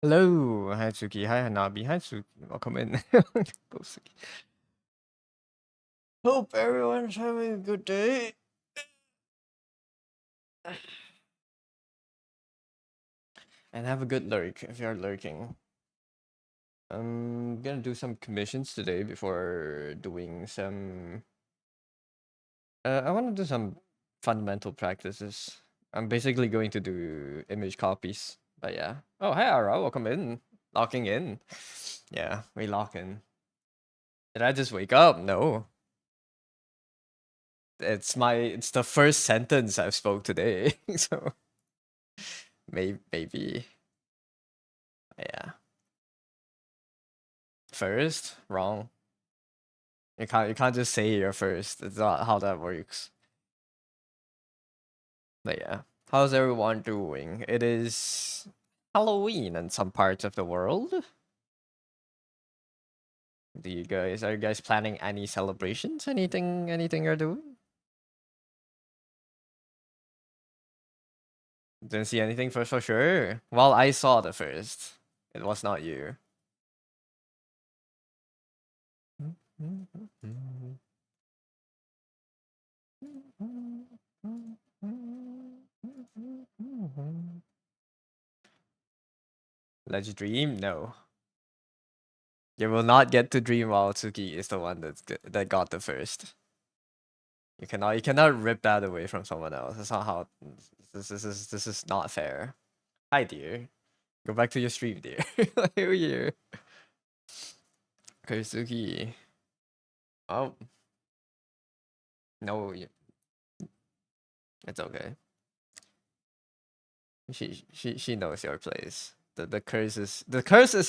Hello, hi Tsuki, hi Hanabi, hi Tsuki, welcome in. Go Tsuki. Hope everyone's having a good day. And have a good lurk if you're lurking. I'm gonna do some commissions today before doing some. I want to do some fundamental practices. I'm basically going to do image copies, but yeah. Oh, hi Ara, welcome in. Locking in. Yeah, we lock in. Did I just wake up? No. It's the first sentence I've spoke today. So maybe yeah. First? Wrong. You can't just say you're first. It's not how that works. But yeah. How's everyone doing? It is Halloween in some parts of the world. Are you guys planning any celebrations? Anything you're doing? Didn't see anything for sure. Well, I saw the first. It was not you. Let's dream? No. You will not get to dream while Tsuki is the one that got the first. You cannot rip that away from someone else. That's not how this is not fair. Hi dear. Go back to your stream, dear. Here we are. Okay, Tsuki. Oh no, it's okay. She knows your place. The curse is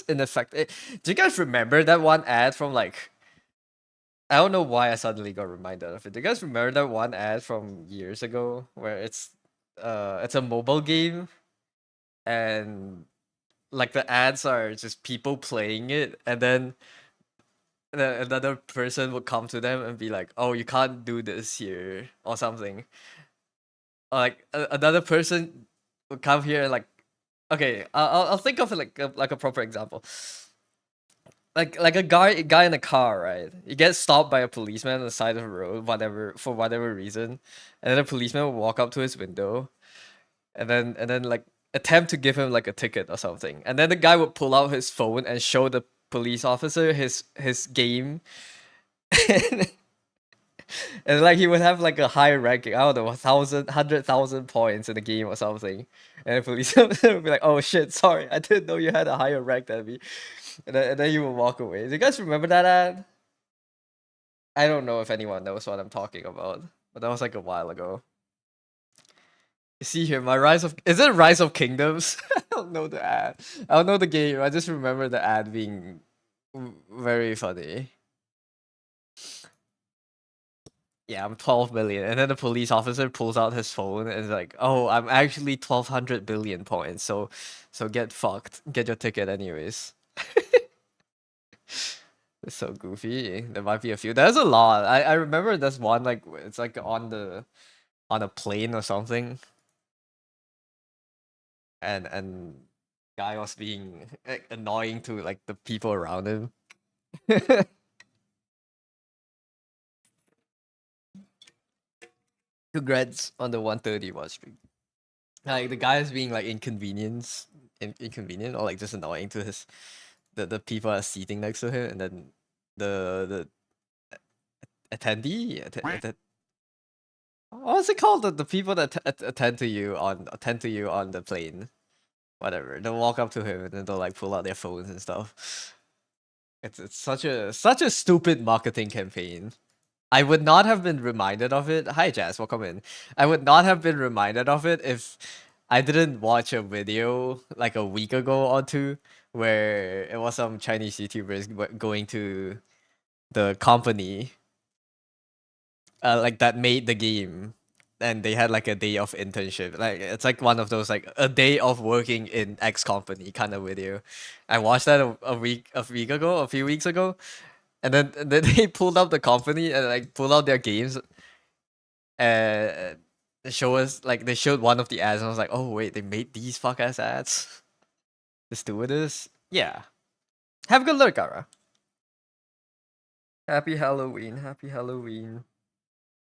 in effect. Do you guys remember that one ad from like I don't know why I suddenly got reminded of it. Do you guys remember that one ad from years ago where it's a mobile game and like the ads are just people playing it and then another person would come to them and be like, "Oh, you can't do this here" or something. Or like another person would come here and like, okay, I'll think of it like a proper example. Like a guy in a car, right? He gets stopped by a policeman on the side of the road, whatever reason, and then the policeman will walk up to his window, and then like attempt to give him like a ticket or something, and then the guy would pull out his phone and show the police officer his game, and like he would have like a high ranking, I don't know, 100,000 points in the game or something, and the police officer would be like, "Oh shit, sorry, I didn't know you had a higher rank than me," and then you would walk away. Do you guys remember that ad? I don't know if anyone knows what I'm talking about, but that was like a while ago. You see here, my Rise of is it Rise of Kingdoms? I don't know the ad. I don't know the game. I just remember the ad being very funny. Yeah, I'm 12 billion, and then the police officer pulls out his phone and is like, "Oh, I'm actually 1,200 billion points. So get fucked. Get your ticket anyways." It's so goofy. There might be a few. There's a lot. I remember there's one like it's like on a plane or something, and guy was being like, annoying to like the people around him. Congrats on the 130 watch streak. Like the guy is being like inconvenient or like just annoying to the people are seating next to him, and then the what's it called, the people that attend to you on the plane, whatever, they'll walk up to him and then they'll like pull out their phones and stuff. It's such a stupid marketing campaign. I would not have been reminded of it. Hi Jazz, welcome in. I would not have been reminded of it if I didn't watch a video like a week ago or two where it was some Chinese YouTubers going to the company like that made the game, and they had like a day of internship. Like it's like one of those like a day of working in X company kind of video. I watched that a week ago, a few weeks ago, and then they pulled up the company and like pulled out their games and show us like they showed one of the ads and I was like, oh wait, they made these fuck ass ads. The stewardess. Yeah. Have a good look, Ara. Happy Halloween. Happy Halloween.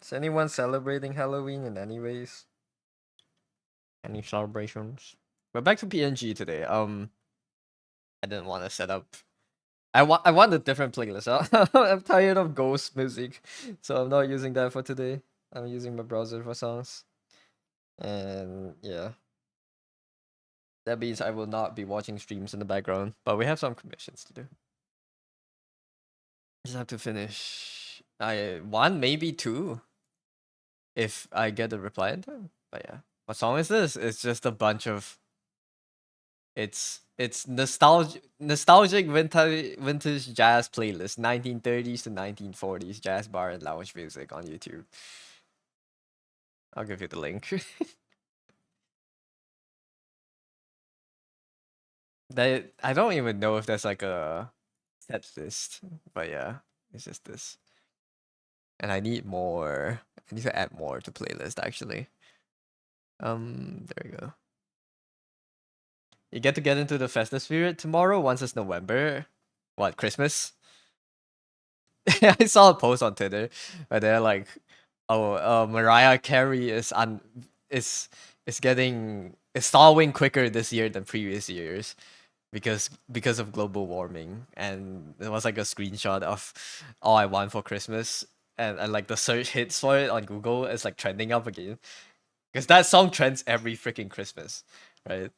Is anyone celebrating Halloween in any ways? Any celebrations? We're back to PNG today. I didn't want to set up. I want a different playlist. I'm tired of ghost music, so I'm not using that for today. I'm using my browser for songs, and yeah, that means I will not be watching streams in the background. But we have some commissions to do. Just have to finish. I one maybe two if I get a reply in time. But yeah, what song is this? It's just a bunch of. It's nostalgic vintage jazz playlist, 1930s to 1940s jazz bar and lounge music on YouTube. I'll give you the link. I don't even know if there's like a set list, but yeah, it's just this. And I need more. I need to add more to playlist actually. There we go. You get into the festive spirit tomorrow once it's November. What, Christmas? I saw a post on Twitter where they're like, "Oh, Mariah Carey is is stalling quicker this year than previous years because of global warming." And it was like a screenshot of "All I Want for Christmas," and like the search hits for it on Google is like trending up again because that song trends every freaking Christmas, right?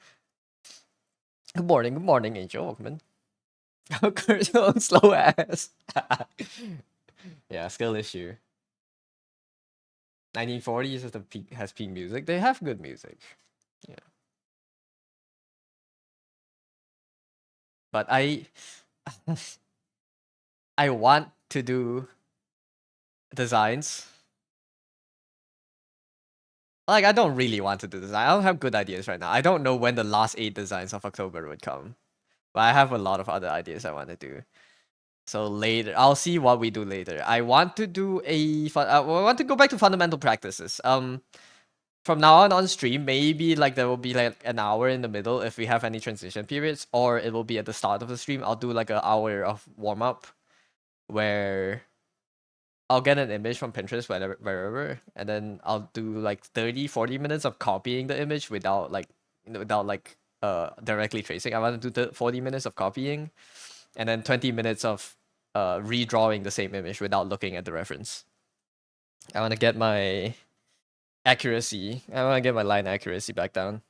Good morning, Angel. Welcome in. Commercial slow ass. Yeah, skill issue. 1940s is the peak has peak music. They have good music. Yeah. But I want to do designs. Like I don't really want to do design. I don't have good ideas right now. I don't know when the last 8 designs of October would come. But I have a lot of other ideas I want to do. So later, I'll see what we do later. I want to do I want to go back to fundamental practices. From now on stream, maybe like there will be like an hour in the middle if we have any transition periods, or it will be at the start of the stream. I'll do like an hour of warm up where I'll get an image from Pinterest wherever, and then I'll do like 30, 40 minutes of copying the image without like directly tracing. I want to do the 40 minutes of copying and then 20 minutes of redrawing the same image without looking at the reference. I want to get my accuracy. I want to get my line accuracy back down.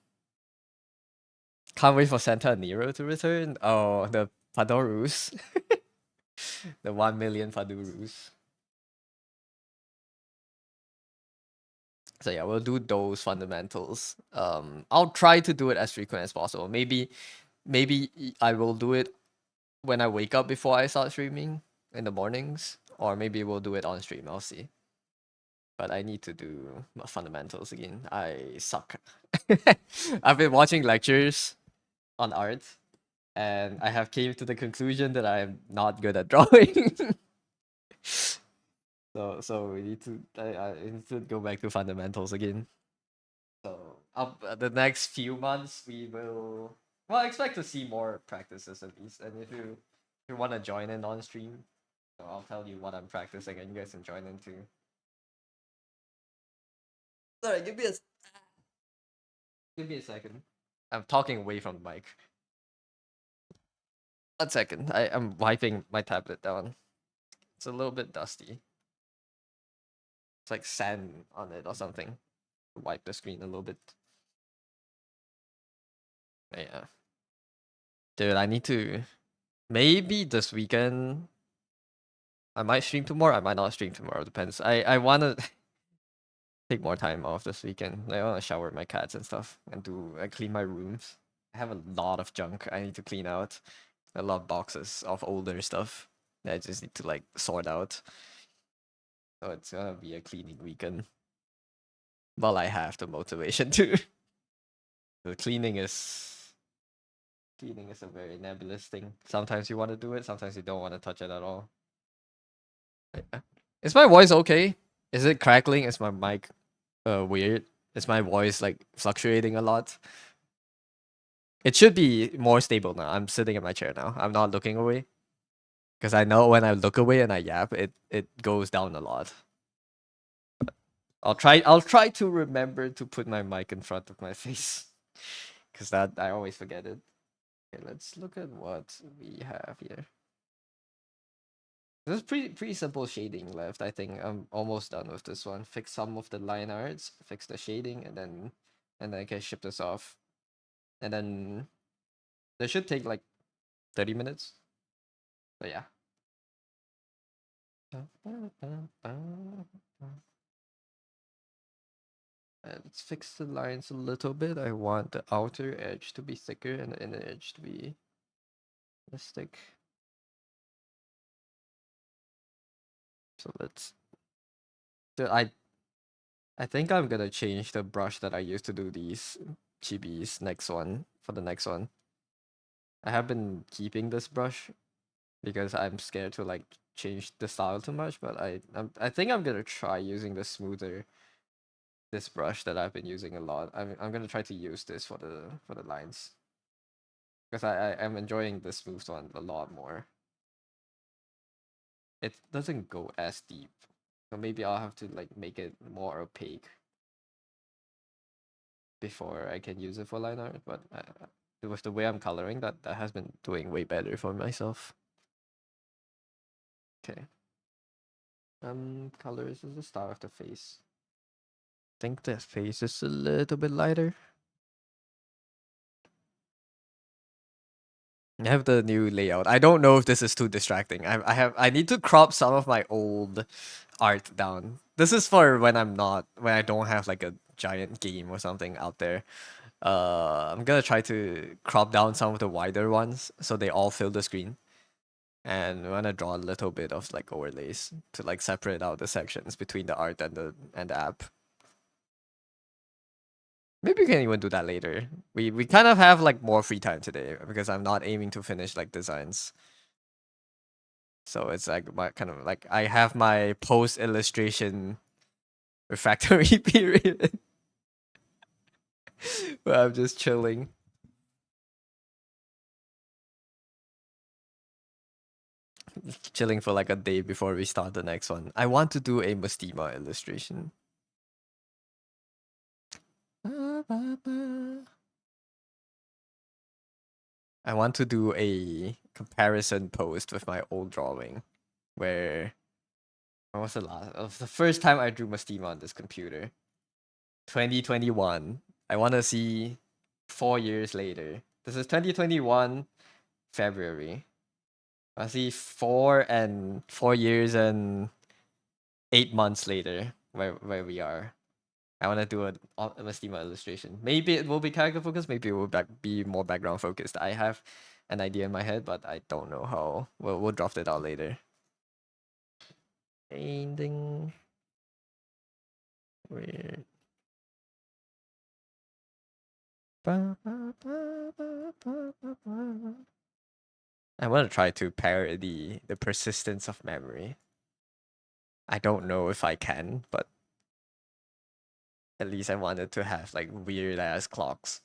Can't wait for Santa and Nero to return. Oh, the Padorus. The 1 million Padorus. So yeah, we'll do those fundamentals. I'll try to do it as frequent as possible. Maybe I will do it when I wake up before I start streaming in the mornings, or maybe we'll do it on stream. I'll see. But I need to do my fundamentals again. I suck. I've been watching lectures on art, and I have came to the conclusion that I am not good at drawing. So we need to I need to go back to fundamentals again. So up the next few months we will I expect to see more practices at least. And if you want to join in on stream, so I'll tell you what I'm practicing and you guys can join in too. Sorry, give me a second. I'm talking away from the mic. 1 second. I'm wiping my tablet down. It's a little bit dusty. It's like sand on it or something. Wipe the screen a little bit. Yeah. Dude, I need to maybe this weekend. I might stream tomorrow, I might not stream tomorrow, depends. I wanna take more time off this weekend. I wanna shower my cats and stuff and clean my rooms. I have a lot of junk I need to clean out. A lot of boxes of older stuff that I just need to like sort out. So it's gonna be a cleaning weekend. Well, I have the motivation to. The cleaning is a very nebulous thing. Sometimes you want to do it, sometimes you don't want to touch it at all. Yeah. Is my voice okay? Is it crackling? Is my mic weird? Is my voice like fluctuating a lot? It should be more stable now. I'm sitting in my chair now. I'm not looking away. Because I know when I look away and I yap, it goes down a lot. I'll try to remember to put my mic in front of my face. Because that I always forget it. Okay, let's look at what we have here. This is pretty simple shading left. I think I'm almost done with this one. Fix some of the line arts, fix the shading, and then I can ship this off. And then this should take like 30 minutes. But yeah. Let's fix the lines a little bit. I want the outer edge to be thicker and the inner edge to be less thick. So let's. So I think I'm gonna change the brush that I used to do these chibis next one for the next one. I have been keeping this brush because I'm scared to like change the style too much, but I think I'm gonna try using the smoother this brush that I've been using a lot. I'm gonna try to use this for the lines because I am enjoying the smooth one a lot more. It doesn't go as deep, so maybe I'll have to like make it more opaque before I can use it for line art. But with the way I'm coloring, that has been doing way better for myself. Okay. Colors is the start of the face. Think the face is a little bit lighter. I have the new layout. I don't know if this is too distracting. I need to crop some of my old art down. This is for when I don't have like a giant game or something out there. I'm gonna try to crop down some of the wider ones so they all fill the screen. And I'm gonna draw a little bit of like overlays to like separate out the sections between the art and the app. Maybe we can even do that later. We kind of have like more free time today because I'm not aiming to finish like designs. So it's like my kind of like I have my post illustration refractory period where I'm just chilling. Chilling for like a day before we start the next one. I want to do a Mastima illustration. I want to do a comparison post with my old drawing where when was the last of the first time I drew Mastima on this computer? 2021. I want to see 4 years later. This is 2021 February. I see 4 years and 8 months later where we are. I want to do a Mastima illustration. Maybe it will be character focused. Maybe it will be more background focused. I have an idea in my head, but I don't know how. We'll draft it out later. Painting. Weird. I want to try to parody the persistence of memory. I don't know if I can, but at least I wanted to have like weird ass clocks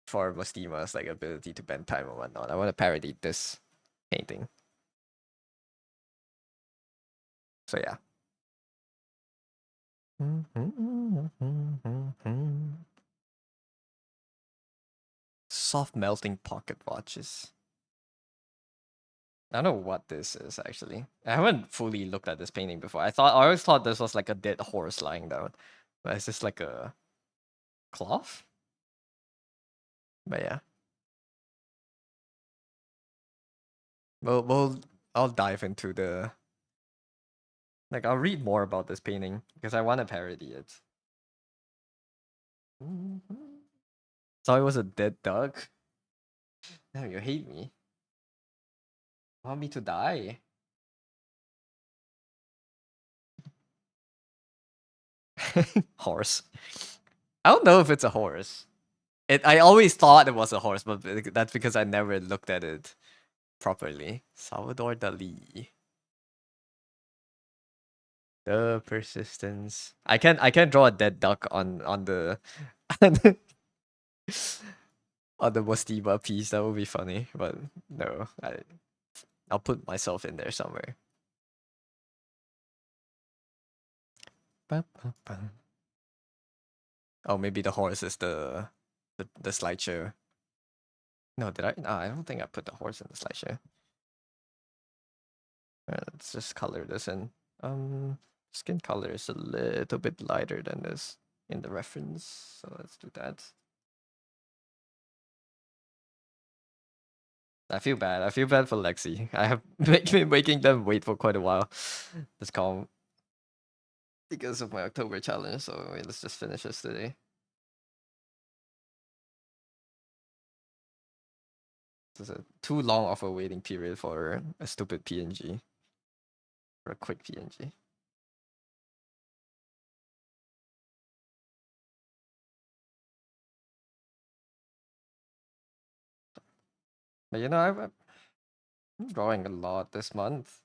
for Mastima's like ability to bend time and whatnot. I want to parody this painting. So yeah. Soft melting pocket watches. I don't know what this is actually. I haven't fully looked at this painting before. I always thought this was like a dead horse lying down. But it's just like a cloth? But yeah. We'll I'll dive into the like I'll read more about this painting because I want to parody it. Thought it was a dead duck. No, you hate me. Want me to die? Horse. I don't know if it's a horse. I always thought it was a horse, but that's because I never looked at it properly. Salvador Dali. The persistence. I can draw a dead duck on the on the Mostiba piece. That would be funny, but no, I'll put myself in there somewhere. Ba, ba, ba. Oh, maybe the horse is the slideshow. No, did I? No, I don't think I put the horse in the slideshow. Let's just color this in. Skin color is a little bit lighter than this in the reference, so let's do that. I feel bad. I feel bad for Lexi. I have been making them wait for quite a while. This calm because of my October challenge. So wait, let's just finish this today. This is a too long of a waiting period for a stupid PNG. For a quick PNG. But you know, I'm drawing a lot this month.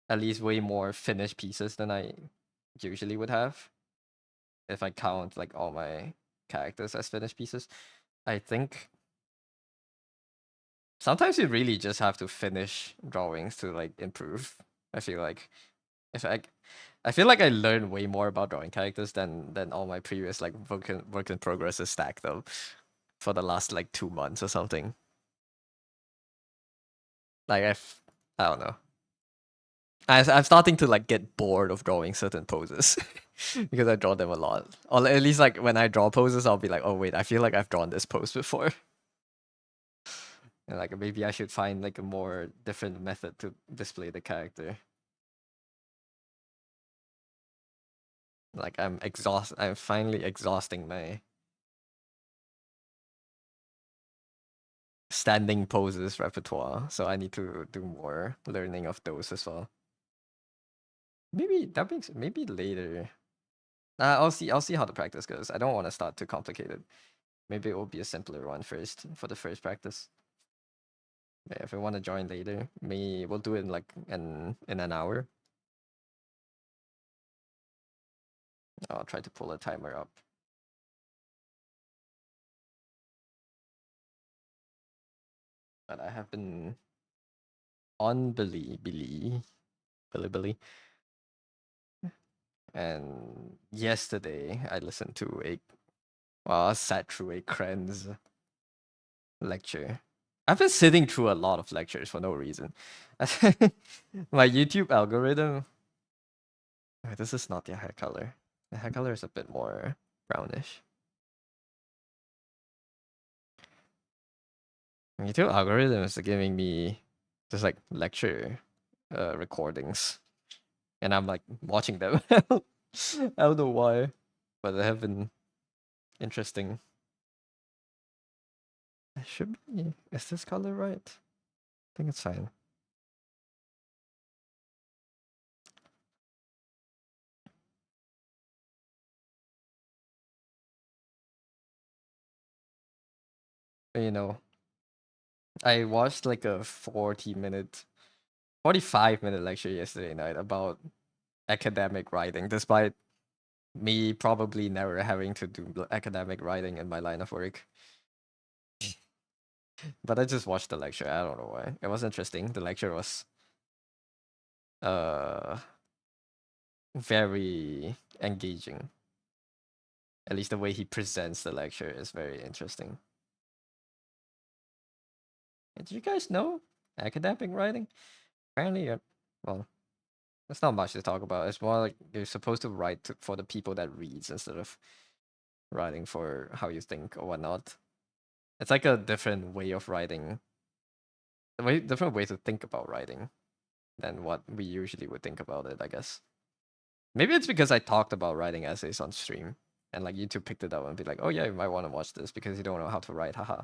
At least way more finished pieces than I usually would have. If I count like all my characters as finished pieces. I think sometimes you really just have to finish drawings to like improve. I feel like if I feel like I learned way more about drawing characters than all my previous like work in progresses stacked up for the last like 2 months or something. Like I don't know. I'm starting to like get bored of drawing certain poses because I draw them a lot. Or at least like when I draw poses, I'll be like, oh wait, I feel like I've drawn this pose before. And like maybe I should find like a more different method to display the character. Like I'm finally exhausting my standing poses repertoire, so I need to do more learning of those as well. Maybe that makes maybe later. I'll see how the practice goes. I don't want to start too complicated. Maybe it will be a simpler one first for the first practice. Yeah, if I want to join later, we'll do it in like in an hour. I'll try to pull a timer up. But I have been on Billy. And yesterday I listened to I sat through a Krenz lecture. I've been sitting through a lot of lectures for no reason. My YouTube algorithm. Oh, this is not the hair color. The hair color is a bit more brownish. YouTube algorithm is giving me just like lecture recordings, and I'm like watching them. I don't know why, but they have been interesting. It should be. Is this color right? I think it's fine. You know, I watched like a 45-minute lecture yesterday night about academic writing, despite me probably never having to do academic writing in my line of work. But I just watched the lecture. I don't know why. It was interesting. The lecture was uh very engaging. At least the way he presents the lecture is very interesting. Did you guys know academic writing? Apparently, well, there's not much to talk about. It's more like you're supposed to write for the people that reads instead of writing for how you think or whatnot. It's like a different way of writing, different way to think about writing than what we usually would think about it, I guess. Maybe it's because I talked about writing essays on stream and like YouTube picked it up and be like, oh yeah, you might want to watch this because you don't know how to write, haha.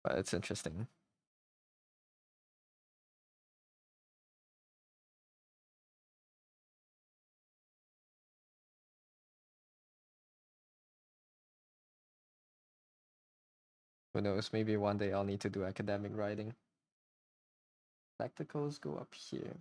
But it's interesting. Who knows? Maybe one day I'll need to do academic writing. Spectacles go up here.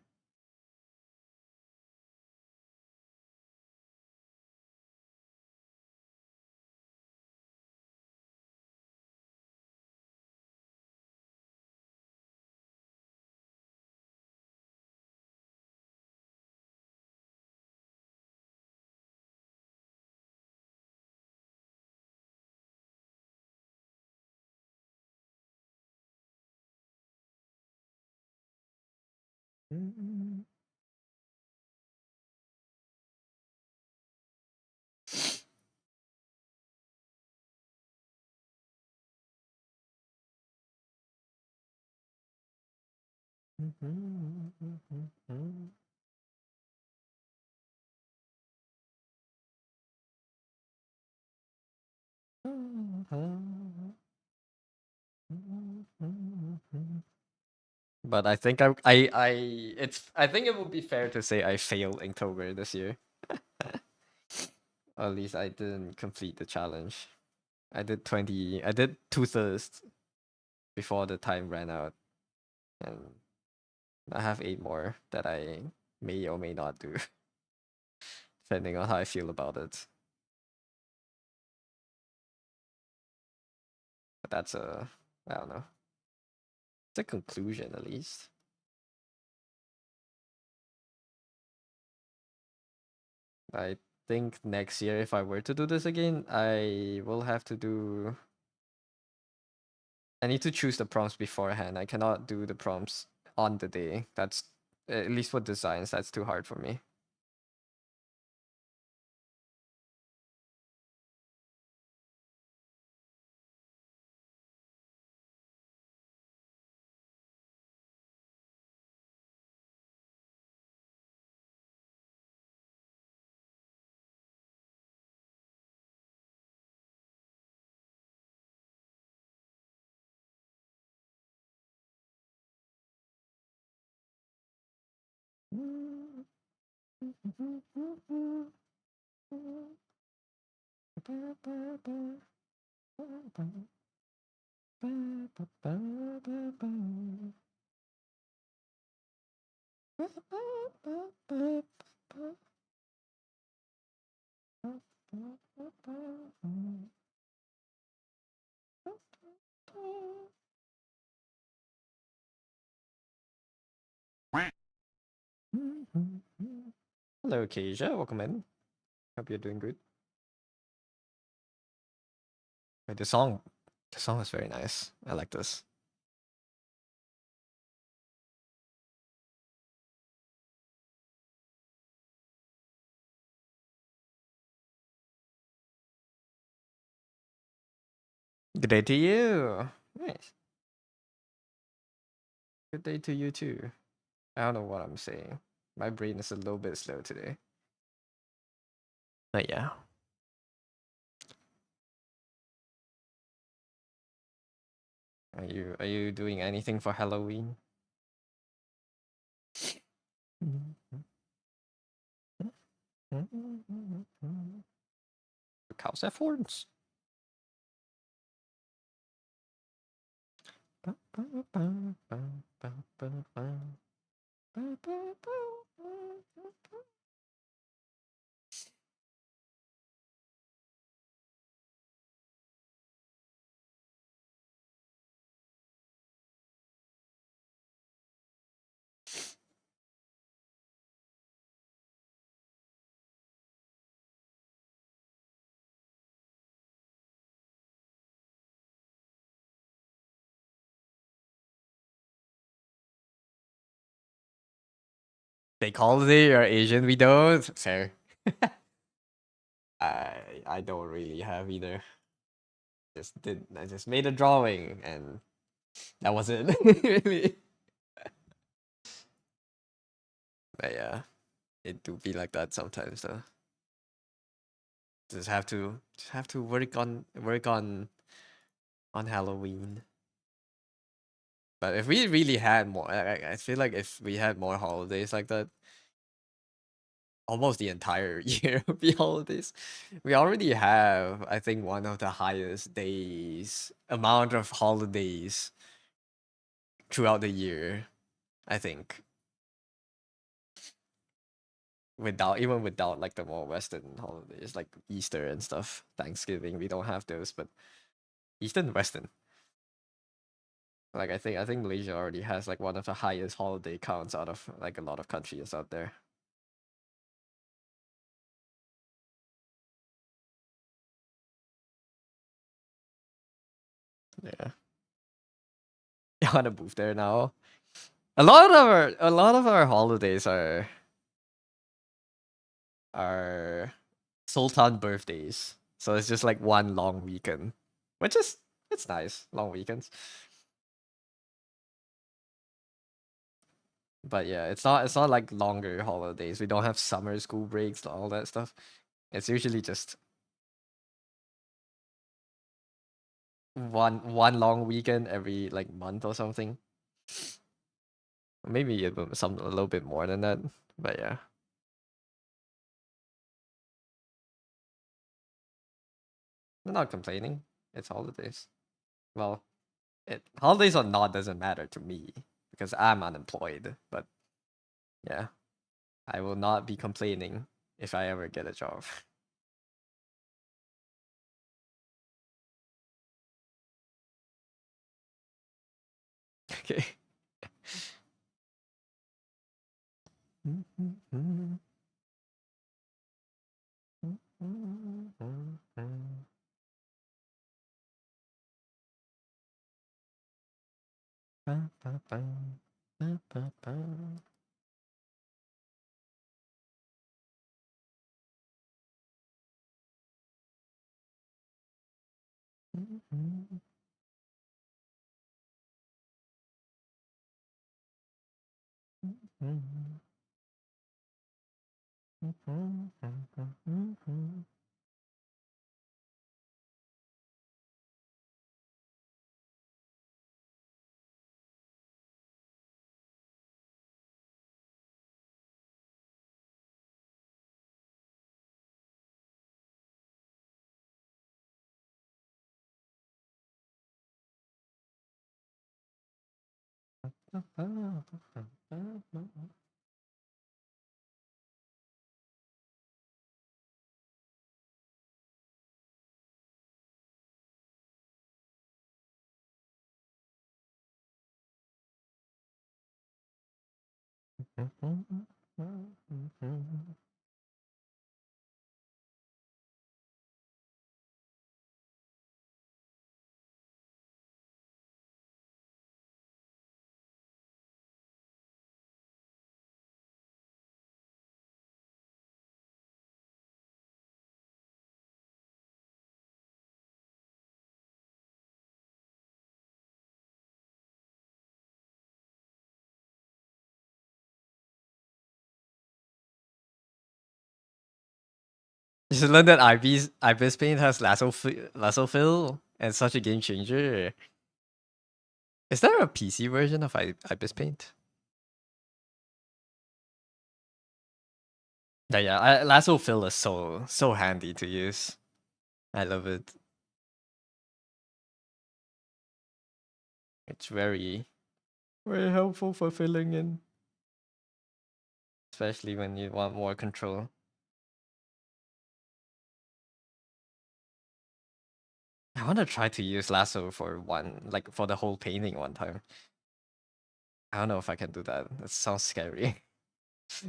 But I think it would be fair to say I failed Inktober this year. Or at least I didn't complete the challenge. I did 2/3 before the time ran out. And I have 8 more that I may or may not do, depending on how I feel about it. But that's I don't know. It's a conclusion at least. I think next year, if I were to do this again, I will have to do. I need to choose the prompts beforehand. I cannot do the prompts on the day. That's at least for designs. That's too hard for me. Hello, Keisha. Welcome in. Hope you're doing good. Wait, the song is very nice. I like this. Good day to you. Nice. Good day to you too. I don't know what I'm saying. My brain is a little bit slow today. But yeah. Are you doing anything for Halloween? Cows have horns. Fake holiday or Asian we don't. Fair. I don't really have either. I just made a drawing and that was it. Really. But yeah, it do be like that sometimes though. Just have to work on Halloween. But if we really had more, I feel like if we had more holidays like that, almost the entire year would be holidays. We already have, I think, one of the highest days amount of holidays throughout the year. I think without like the more Western holidays like Easter and stuff, Thanksgiving, we don't have those, but Eastern Western. Like I think Malaysia already has like one of the highest holiday counts out of like a lot of countries out there. Yeah. You wanna move there now? a lot of our holidays are Sultan birthdays. So it's just like one long weekend, which is it's nice, long weekends. But yeah, it's not like longer holidays. We don't have summer school breaks, all that stuff. It's usually just one long weekend every like month or something. Maybe a little bit more than that. But yeah, I'm not complaining. It's holidays. Well, holidays or not doesn't matter to me because I'm unemployed. But yeah, I will not be complaining if I ever get a job. Okay. You should learn that Ibis Paint has lasso fill and such a game changer. Is there a PC version of Ibis Paint? Yeah, lasso fill is so handy to use. I love it. It's very helpful for filling in, especially when you want more control. I want to try to use lasso for like for the whole painting one time. I don't know if I can do that. That sounds scary.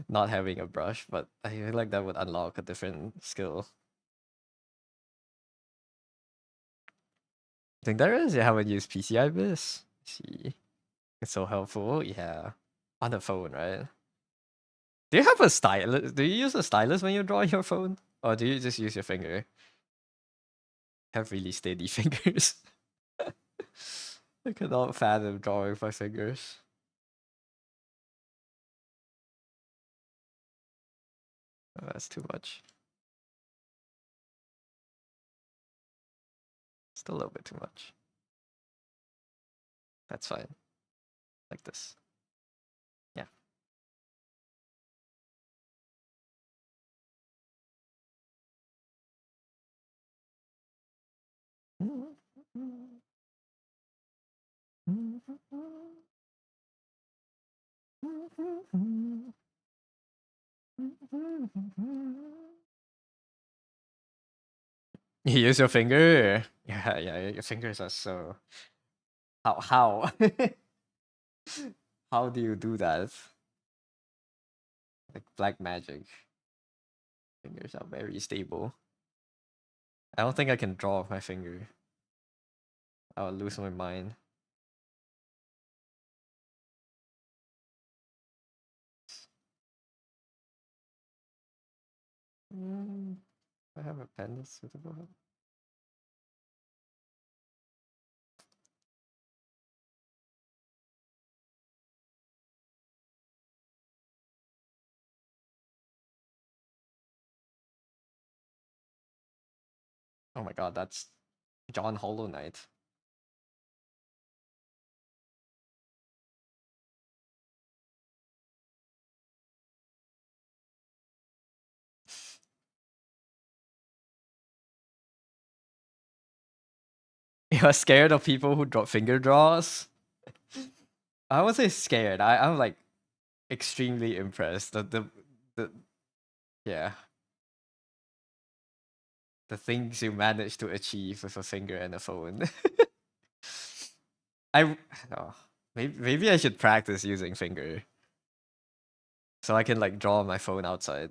Not having a brush, but I feel like that would unlock a different skill. I think there is. You haven't used PCI Biz. See, it's so helpful. Yeah, on the phone, right? Do you have a stylus? Do you use a stylus when you draw your phone, or do you just use your finger? Have really steady fingers. I cannot fathom drawing with my fingers. Oh, that's too much. Still a little bit too much. That's fine. Like this. Yeah. You use your finger? Yeah, your fingers are so how how do you do that? Like black magic. Fingers are very stable. I don't think I can draw with my finger. I would lose my mind. Mm, I have a pen that's suitable. Oh my god, that's John Hollow Knight. You're scared of people who draw finger draws? I would say scared. I'm like extremely impressed. The yeah, the things you managed to achieve with a finger and a phone. I oh, maybe I should practice using finger so I can like draw on my phone outside.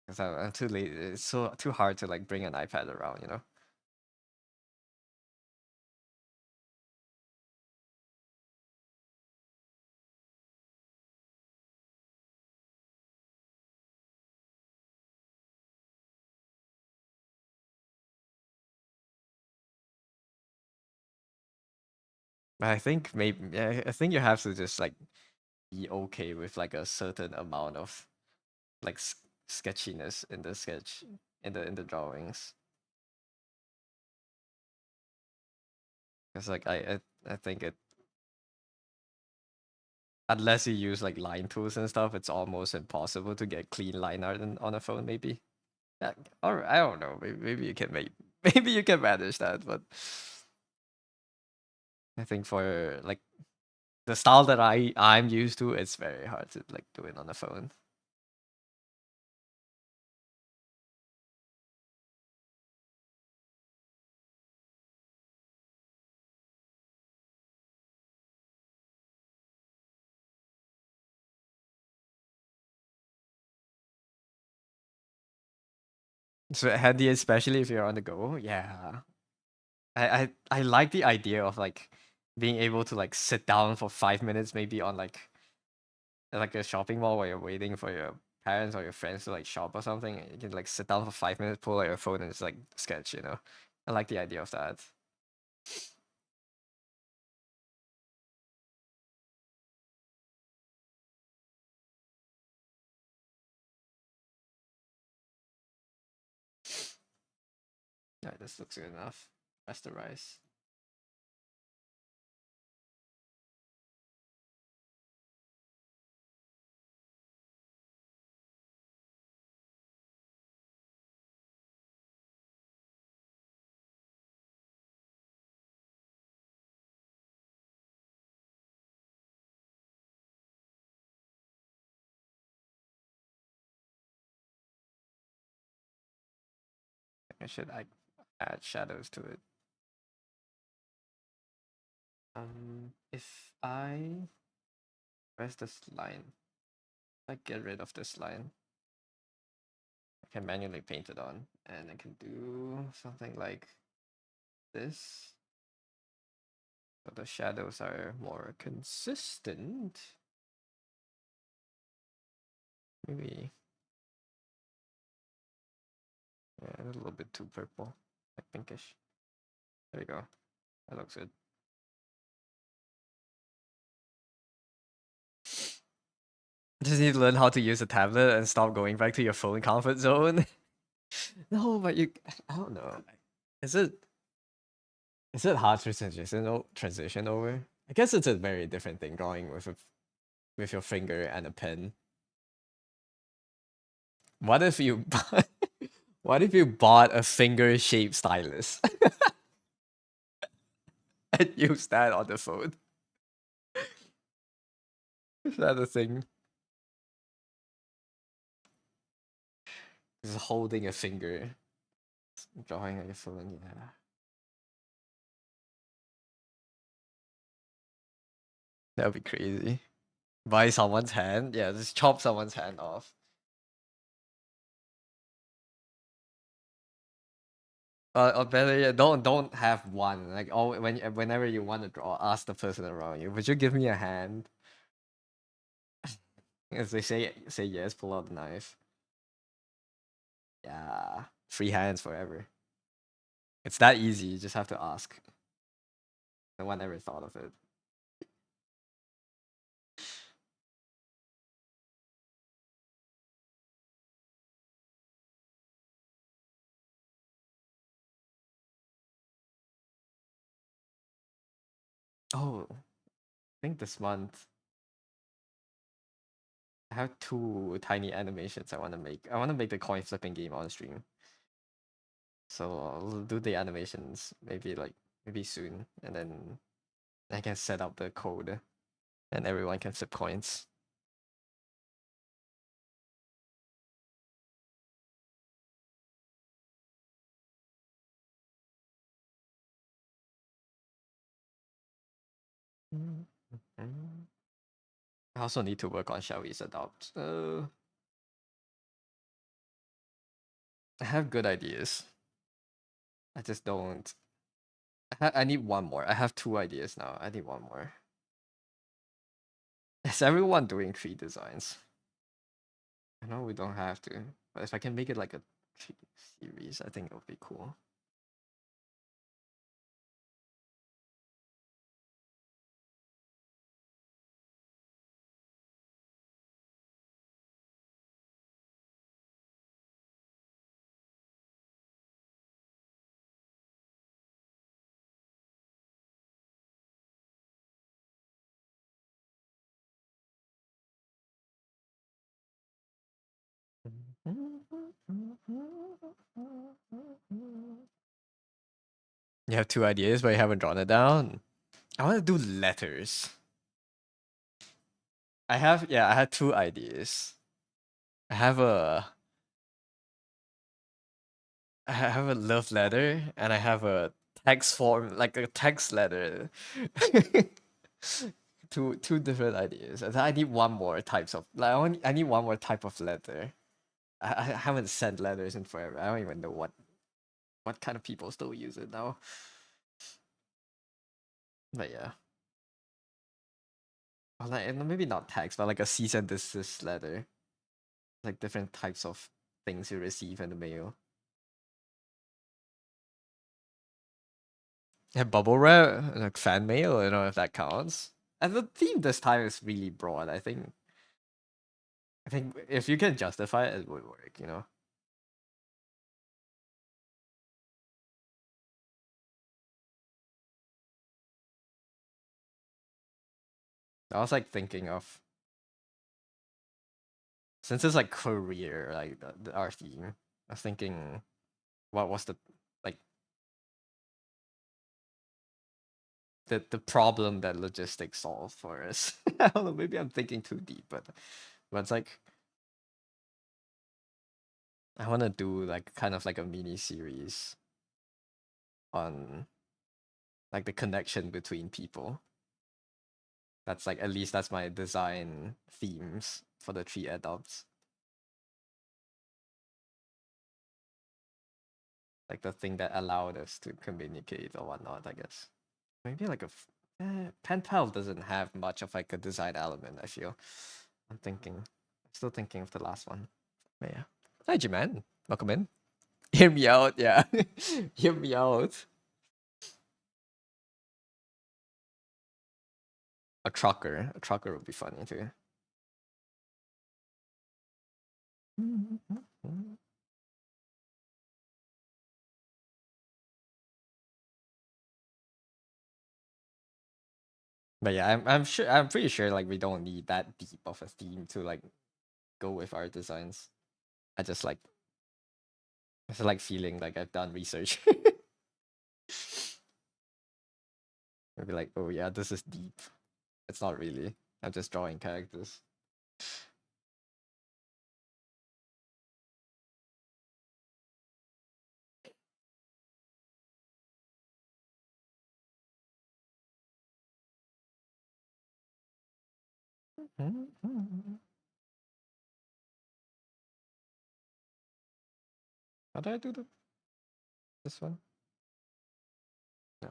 Cause I'm too late. It's so too hard to like bring an iPad around, you know. But I think maybe yeah, I think you have to just like be okay with like a certain amount of like sketchiness in the sketch in the drawings. Cause like I think it unless you use like line tools and stuff, it's almost impossible to get clean line art on a phone. Maybe. Yeah, or I don't know. Maybe you can make maybe you can manage that, but I think for like the style that I'm used to, it's very hard to like do it on the phone. So handy, especially if you're on the go. Yeah, I like the idea of like being able to like sit down for 5 minutes, maybe on like a shopping mall while you're waiting for your parents or your friends to like shop or something. And you can like sit down for 5 minutes, pull out your phone, and just like sketch. You know, I like the idea of that. Yeah, this looks good enough. Rasterize. I should add shadows to it. If I press this line, I get rid of this line. I can manually paint it on, and I can do something like this. So the shadows are more consistent. Maybe yeah, a little bit too purple, like pinkish. There we go. That looks good. Just need to learn how to use a tablet and stop going back to your phone comfort zone. No, but you, I don't know. Is it is it hard to transition over? I guess it's a very different thing drawing with your finger and a pen. What if you what if you bought a finger shaped stylus and use that on the phone? Is that a thing? Just holding a finger, drawing on your phone. Yeah, that would be crazy. Buy someone's hand. Yeah, just chop someone's hand off. Or better yet, don't have one. Like whenever you want to draw, ask the person around you. Would you give me a hand? As they say yes, pull out the knife. Yeah, free hands forever. It's that easy. You just have to ask. No one ever thought of it. Oh, I think this month I have two tiny animations I want to make. I want to make the coin flipping game on stream. So I'll do the animations maybe soon, and then I can set up the code, and everyone can flip coins. I also need to work on Shall We's Adopt. I have good ideas. I just don't. I need one more. I have two ideas now. I need one more. Is everyone doing tree designs? I know we don't have to, but if I can make it like a tree series, I think it would be cool. You have two ideas, but you haven't drawn it down. I want to do letters. I had two ideas. I have a I have a love letter and I have a text form, like a text letter. Two different ideas. And I need one more types of like I need one more type of letter. I haven't sent letters in forever. I don't even know what kind of people still use it now. But yeah. Or like maybe not text, but like a cease and desist letter. Like different types of things you receive in the mail. Yeah, bubble wrap, like fan mail. I don't know if that counts. And the theme this time is really broad. I think if you can justify it, it would work. You know. I was like thinking of since it's like career, like our theme. I was thinking, what was the like the problem that logistics solve for us? I don't know. Maybe I'm thinking too deep, but it's like I want to do like kind of like a mini series on like the connection between people. That's like at least that's my design themes for the three adults. Like the thing that allowed us to communicate or whatnot, I guess. Maybe like pen pal doesn't have much of like a design element, I feel. I'm still thinking of the last one. But yeah. Hi G-Man. Welcome in. Hear me out, yeah. Hear me out. A trucker. A trucker would be funny too. But yeah, I'm pretty sure like we don't need that deep of a theme to like go with our designs. I just like I just like feeling like I've done research. Maybe like, oh yeah, this is deep. It's not really. I'm just drawing characters. How did I do this one? No.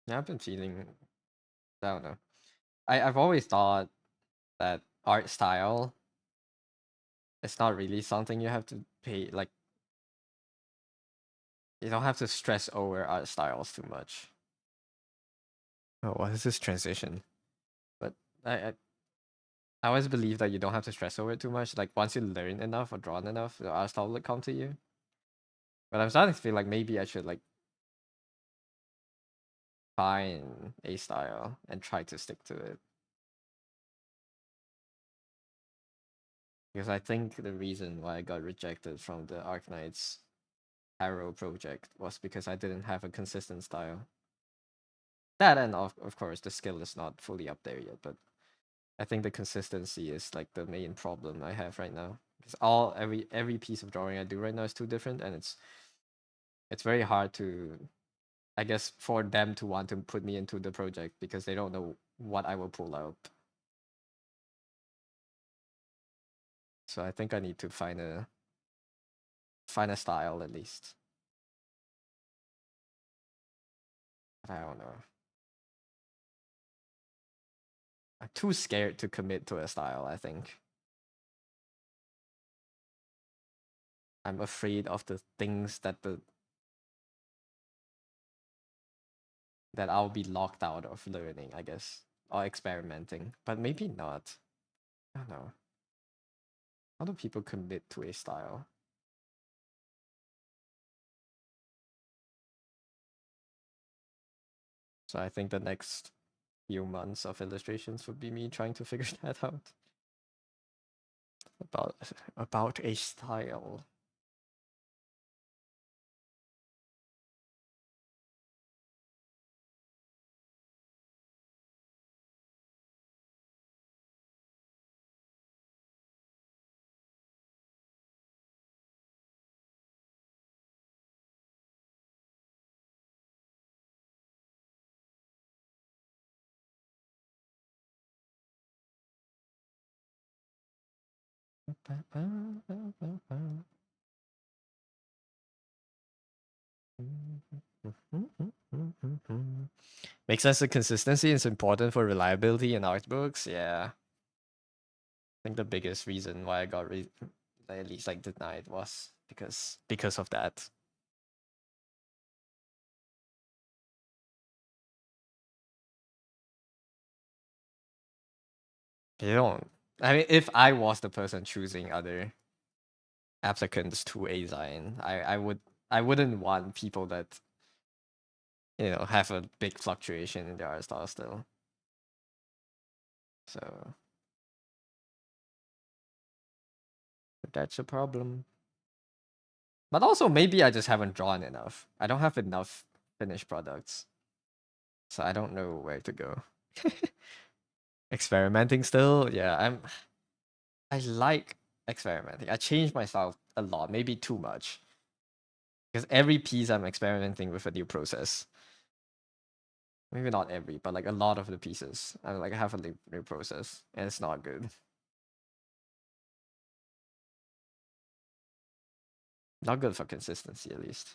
Yeah, I've been feeling, I don't know. I've always thought that art style is not really something you have to pay, like, you don't have to stress over art styles too much. Oh, what is this transition? But I, I, I always believe that you don't have to stress over it too much. Like, once you learn enough or drawn enough, the art style will come to you. But I'm starting to feel like maybe I should, like, find a style and try to stick to it. Because I think the reason why I got rejected from the Arknights Arrow project was because I didn't have a consistent style. That, and of course the skill is not fully up there yet, but I think the consistency is like the main problem I have right now. Because every piece of drawing I do right now is too different, and it's very hard to, I guess, for them to want to put me into the project because they don't know what I will pull out. So I think I need to find a style at least. But I don't know. I'm too scared to commit to a style, I think. I'm afraid of the things that I'll be locked out of learning, I guess, or experimenting. But maybe not. I don't know. How do people commit to a style? So I think the next few months of illustrations would be me trying to figure that out. About about a style. Makes sense. The consistency is important for reliability in art books. Yeah, I think the biggest reason why I got at least like denied was because of that. You don't. I mean, if I was the person choosing other applicants to a Zion, I wouldn't want people that have a big fluctuation in their art style still. So that's a problem. But also maybe I just haven't drawn enough. I don't have enough finished products. So I don't know where to go. Experimenting still? Yeah, I like experimenting. I change myself a lot, maybe too much. Because every piece I'm experimenting with a new process. Maybe not every, but like a lot of the pieces. I like have a new process. And it's not good. Not good for consistency at least.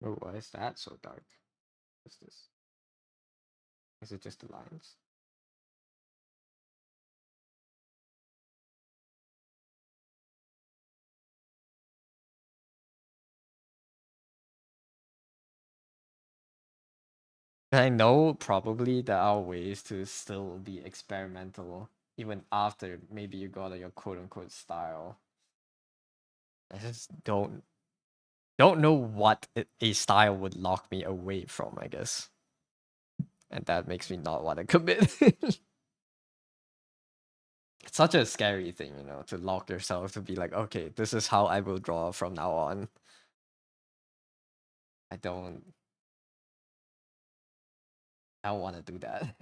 Oh, why is that so dark? What's this? Is it just the lines? I know probably there are ways to still be experimental even after maybe you got your quote unquote style. I just don't know what a style would lock me away from, I guess. And that makes me not want to commit. It's such a scary thing, to lock yourself to be like, okay, this is how I will draw from now on. I don't want to do that.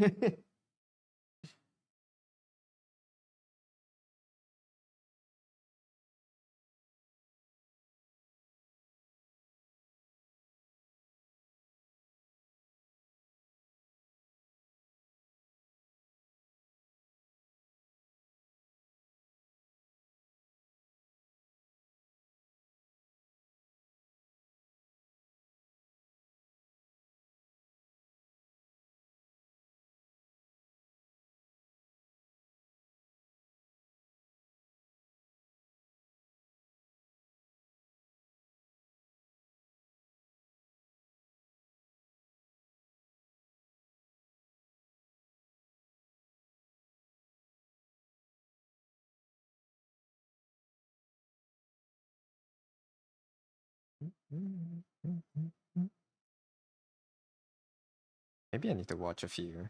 Maybe I need to watch a few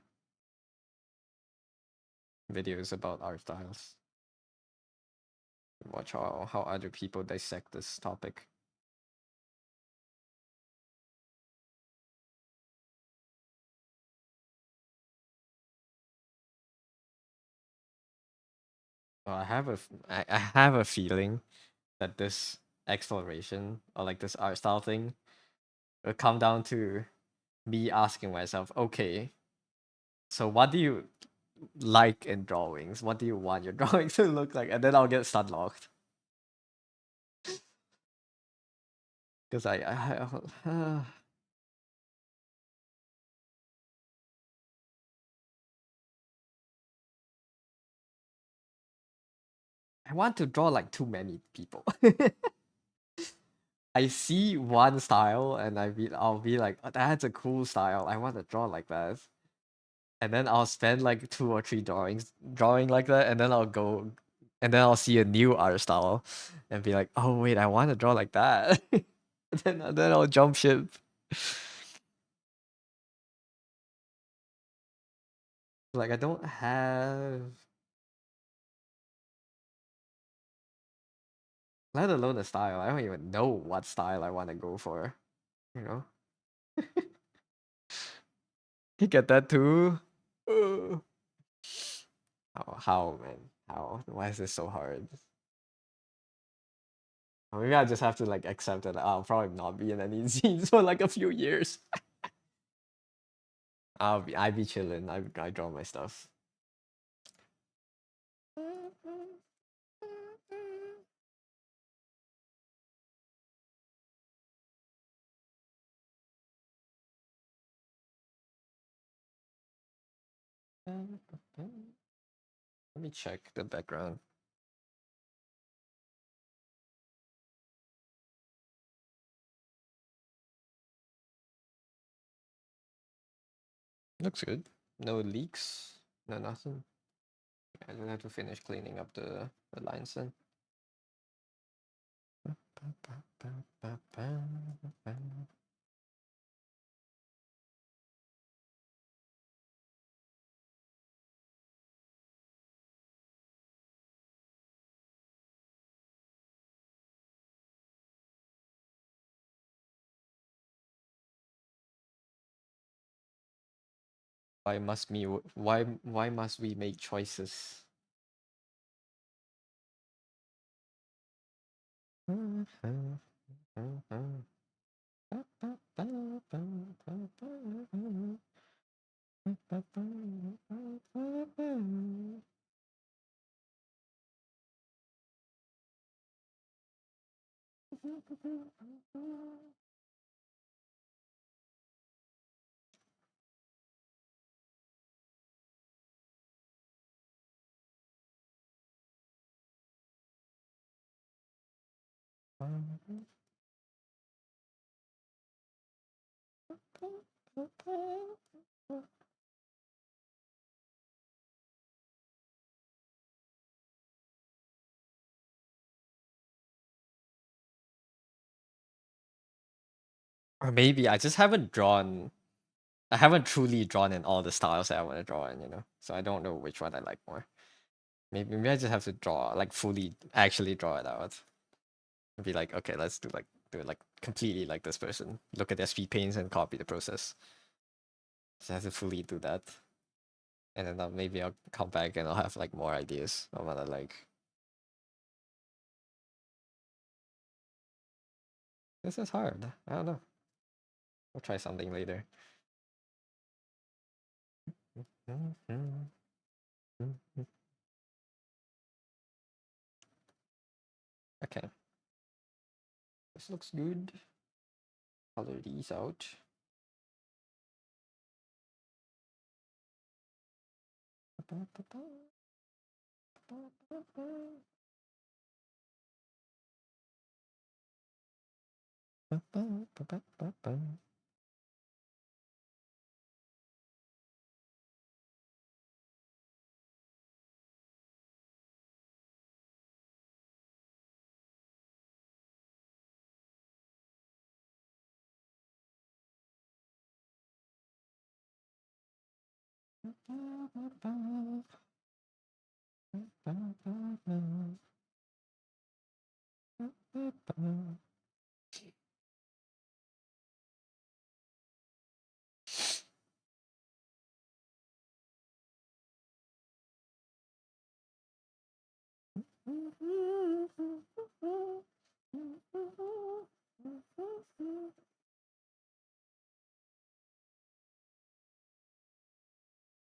videos about art styles. Watch how other people dissect this topic. Well, I have a feeling that this exploration or like this art style thing will come down to me asking myself, okay, so what do you like in drawings? What do you want your drawings to look like? And then I'll get stun locked. Because I want to draw like too many people. I see one style and I'll be like, oh, that's a cool style. I want to draw like that. And then I'll spend like 2 or 3 drawings drawing like that, and then I'll see a new art style and be like, oh wait, I want to draw like that. then I'll jump ship. Like I don't have, let alone a style. I don't even know what style I want to go for. You know, you get that too. Ugh. How man? How? Why is this so hard? Maybe I just have to like accept that I'll probably not be in any scenes for like a few years. I be chilling. I draw my stuff. Let me check the background. Looks good. No leaks. No nothing. I just have to finish cleaning up the lines then. Why must we make choices? Or maybe I just haven't drawn. I haven't truly drawn in all the styles that I want to draw in, you know. So I don't know which one I like more. Maybe I just have to draw like fully, actually draw it out. And be like, okay, let's do it like completely like this person. Look at their speed paints and copy the process. So I have to fully do that, and then maybe I'll come back and I'll have like more ideas of what I like. This is hard. I don't know. We'll try something later. Okay, this looks good. Color these out.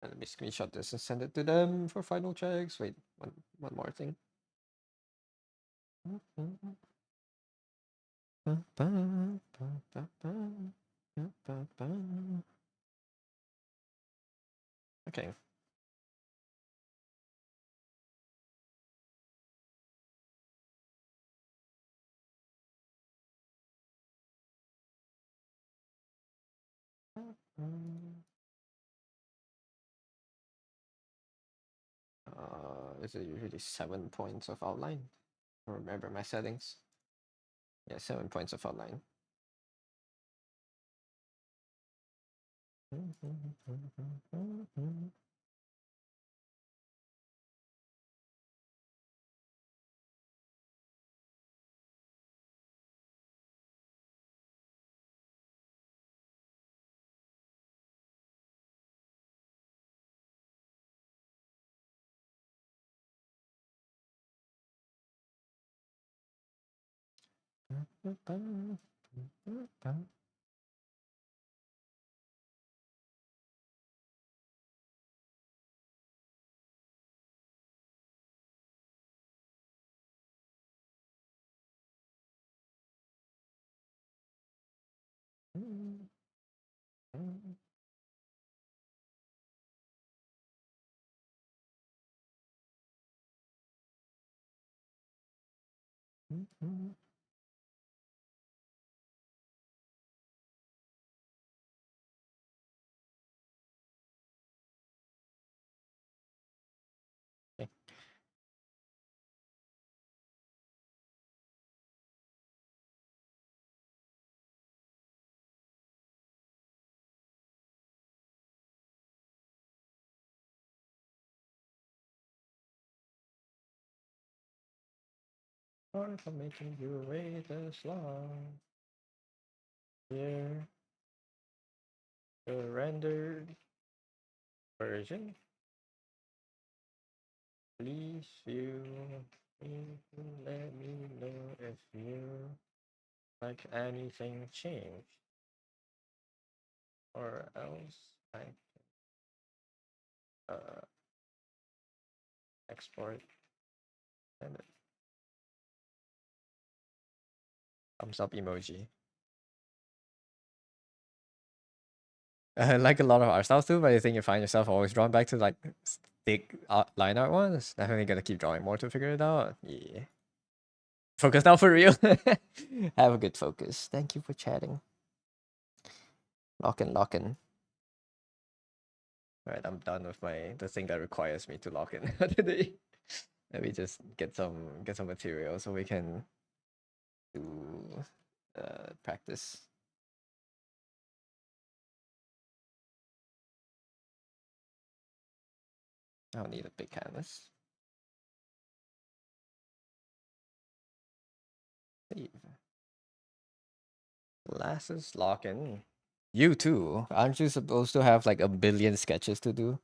Let me screenshot this and send it to them for final checks. Wait, one more thing. Okay. Is it usually 7 points of outline? I remember my settings. Yeah, 7 points of outline. Sorry for making you wait this long. Here, the rendered version. Please you let me know if you like anything changed, or else I uh export and thumbs up emoji. Like a lot of art styles too, but I think you find yourself always drawn back to like thick line art ones. Definitely gonna keep drawing more to figure it out. Yeah. Focus now for real. Have a good focus. Thank you for chatting. Lock in, lock in. Alright, I'm done with the thing that requires me to lock in today. Let me just get some material so we can do practice. I'll need a big canvas. Save. Glasses lock in. You too. Aren't you supposed to have like a billion sketches to do?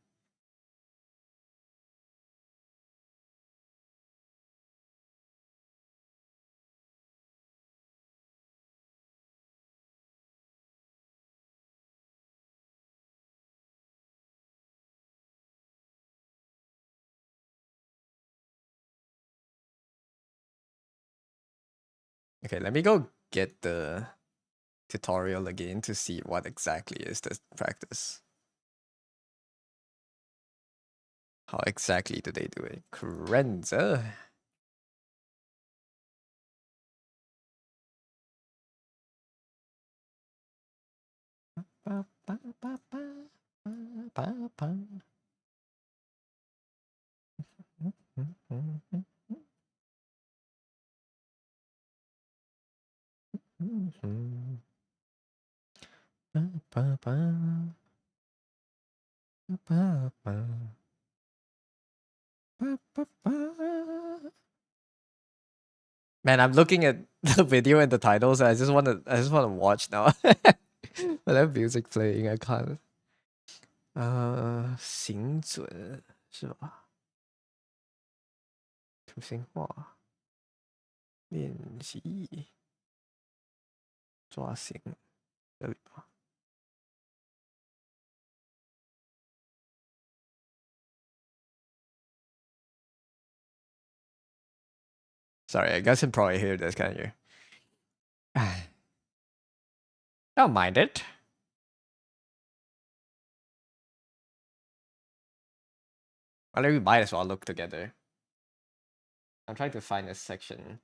Okay, let me go get the tutorial again to see what exactly is the practice. How exactly do they do it? Krenza. Man, I'm looking at the video and the titles. I just wanna watch now. But that music playing, I can't. 行准是吧？图形化练习抓形这里吧。Sorry, I guess you can probably hear this, can't you? Don't mind it. Well, we might as well look together. I'm trying to find a section.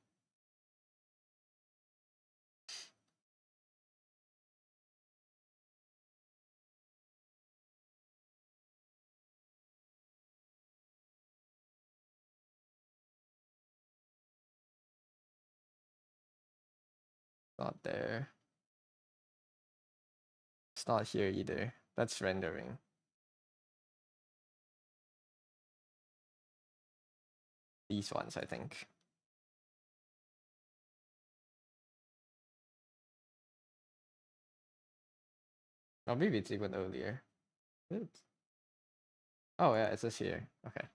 Not there. It's not here either. That's rendering. These ones, I think. Or maybe it's even earlier. Oops. Oh yeah, it says here. Okay.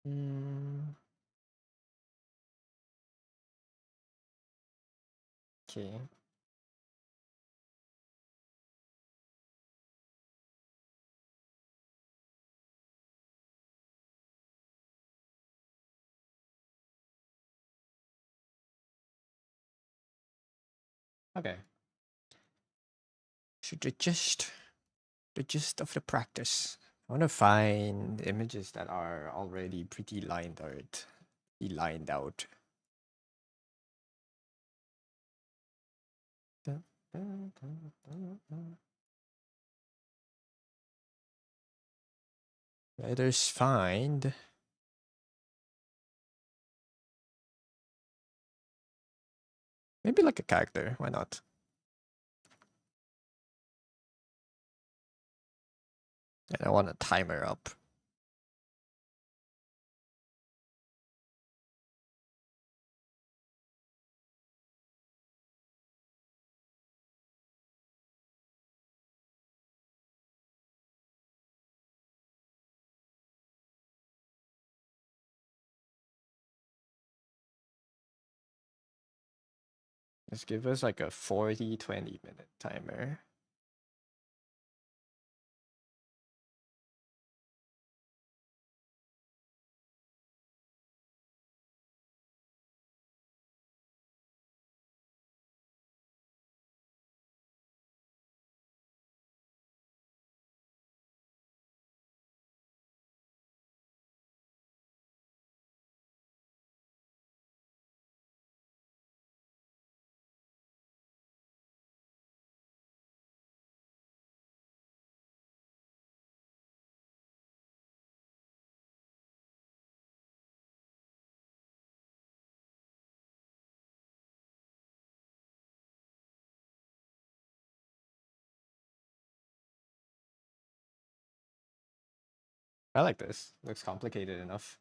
Mm, okay. Okay. Should the gist of the practice. I want to find images that are already pretty lined out. Lined out. Dun, dun, dun, dun, dun. Letters find. Maybe like a character. Why not? And I want a timer up. Let's give us like a 40-20 minute timer. I like this. Looks complicated enough.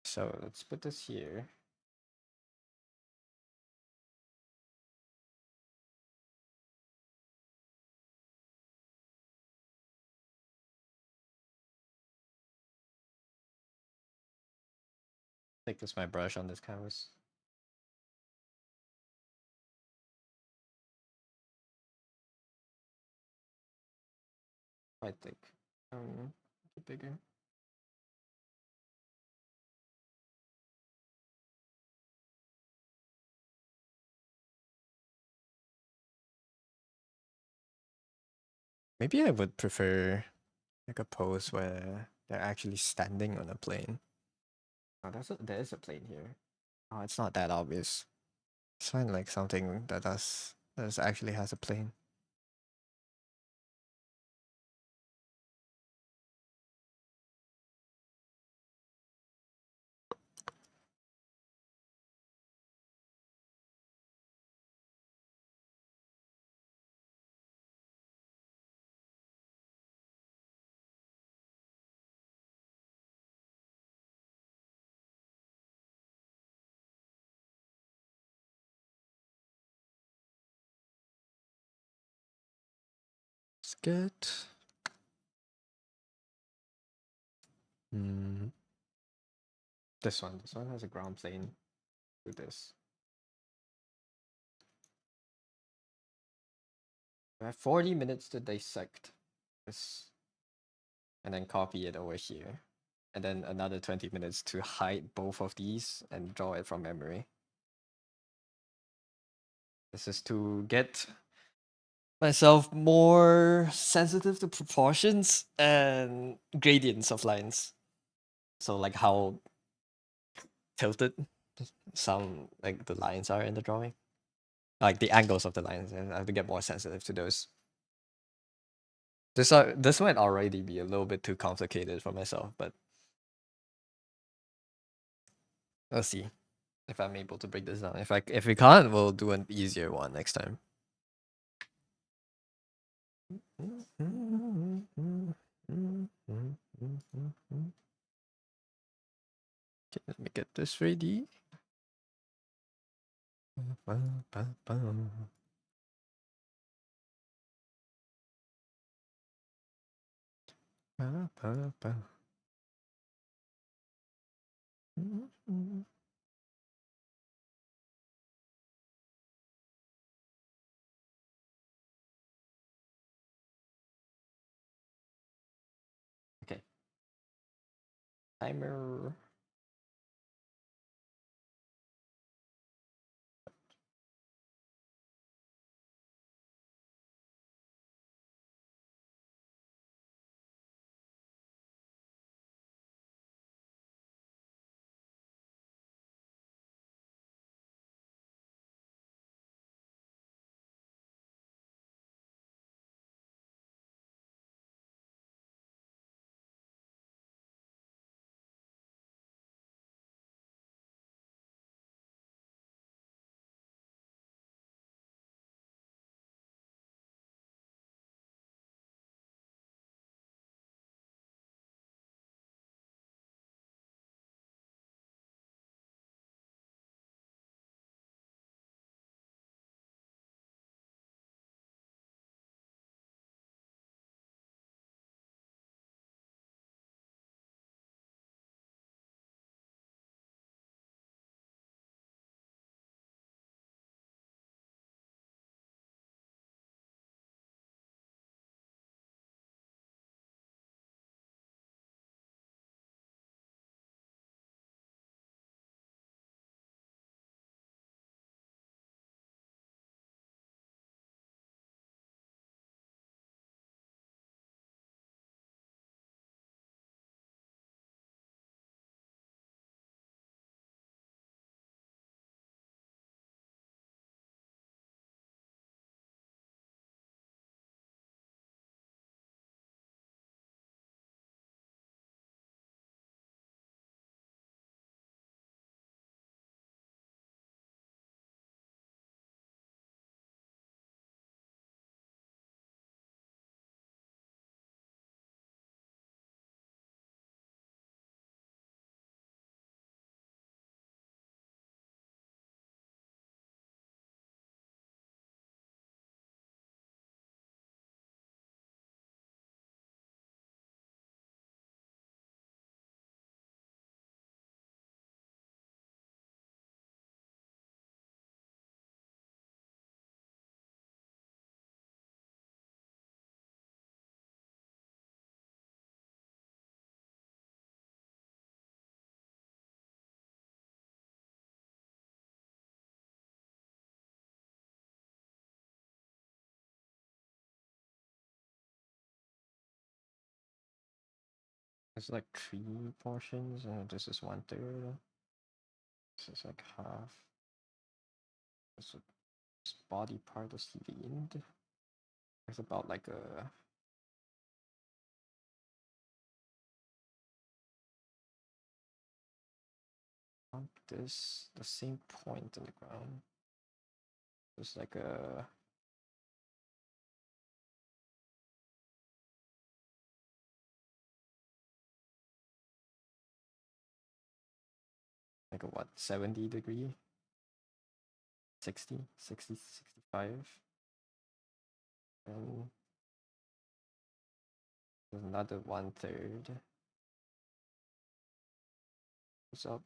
So let's put this here. Take this my brush on this canvas. Quite thick. Make it bigger. Maybe I would prefer like a pose where they're actually standing on a plane. Oh, there is a plane here. Oh, it's not that obvious. It's find like something that actually has a plane. It's good. Hmm. This one has a ground plane. Do this. I have 40 minutes to dissect this, and then copy it over here, and then another 20 minutes to hide both of these and draw it from memory. This is to get myself more sensitive to proportions and gradients of lines. So like how tilted some like the lines are in the drawing. Like the angles of the lines, and I have to get more sensitive to those. This might already be a little bit too complicated for myself, but we'll see if I'm able to break this down. If we can't, we'll do an easier one next time. Okay, let me get this ready. Okay. Timer. It's like three portions, and this is 1/3. This is like half. This body part is leaned. It's about like a this the same point in the ground. It's like a what, 70 degree, 60, 60, 65, and there's another 1/3. Goes up.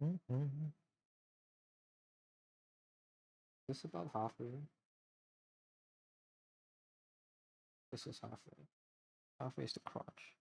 This is about halfway. This is halfway. Halfway is the crotch.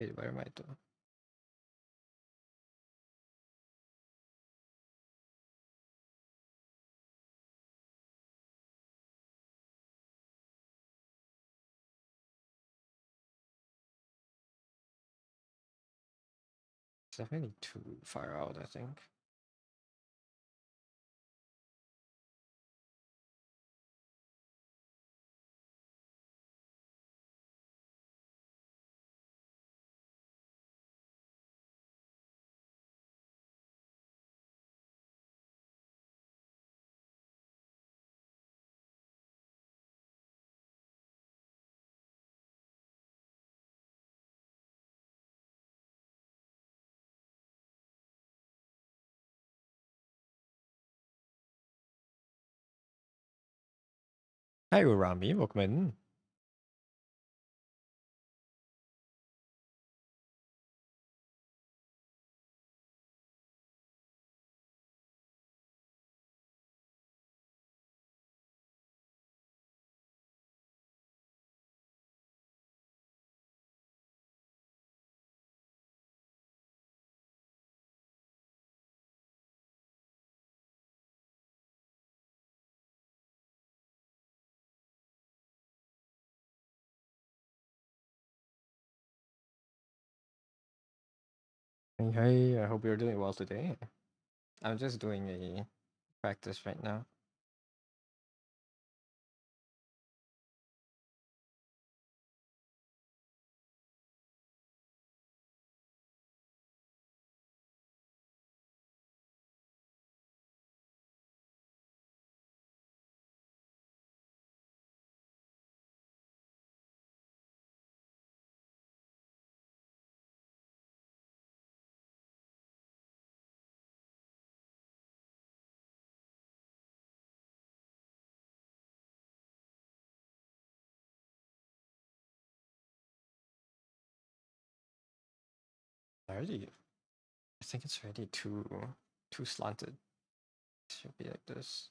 Wait, where am I to? It's definitely too far out, I think. Hi, Urami. Welcome in. Hey, I hope you're doing well today. I'm just doing a practice right now. already. I think it's already too slanted. It should be like this.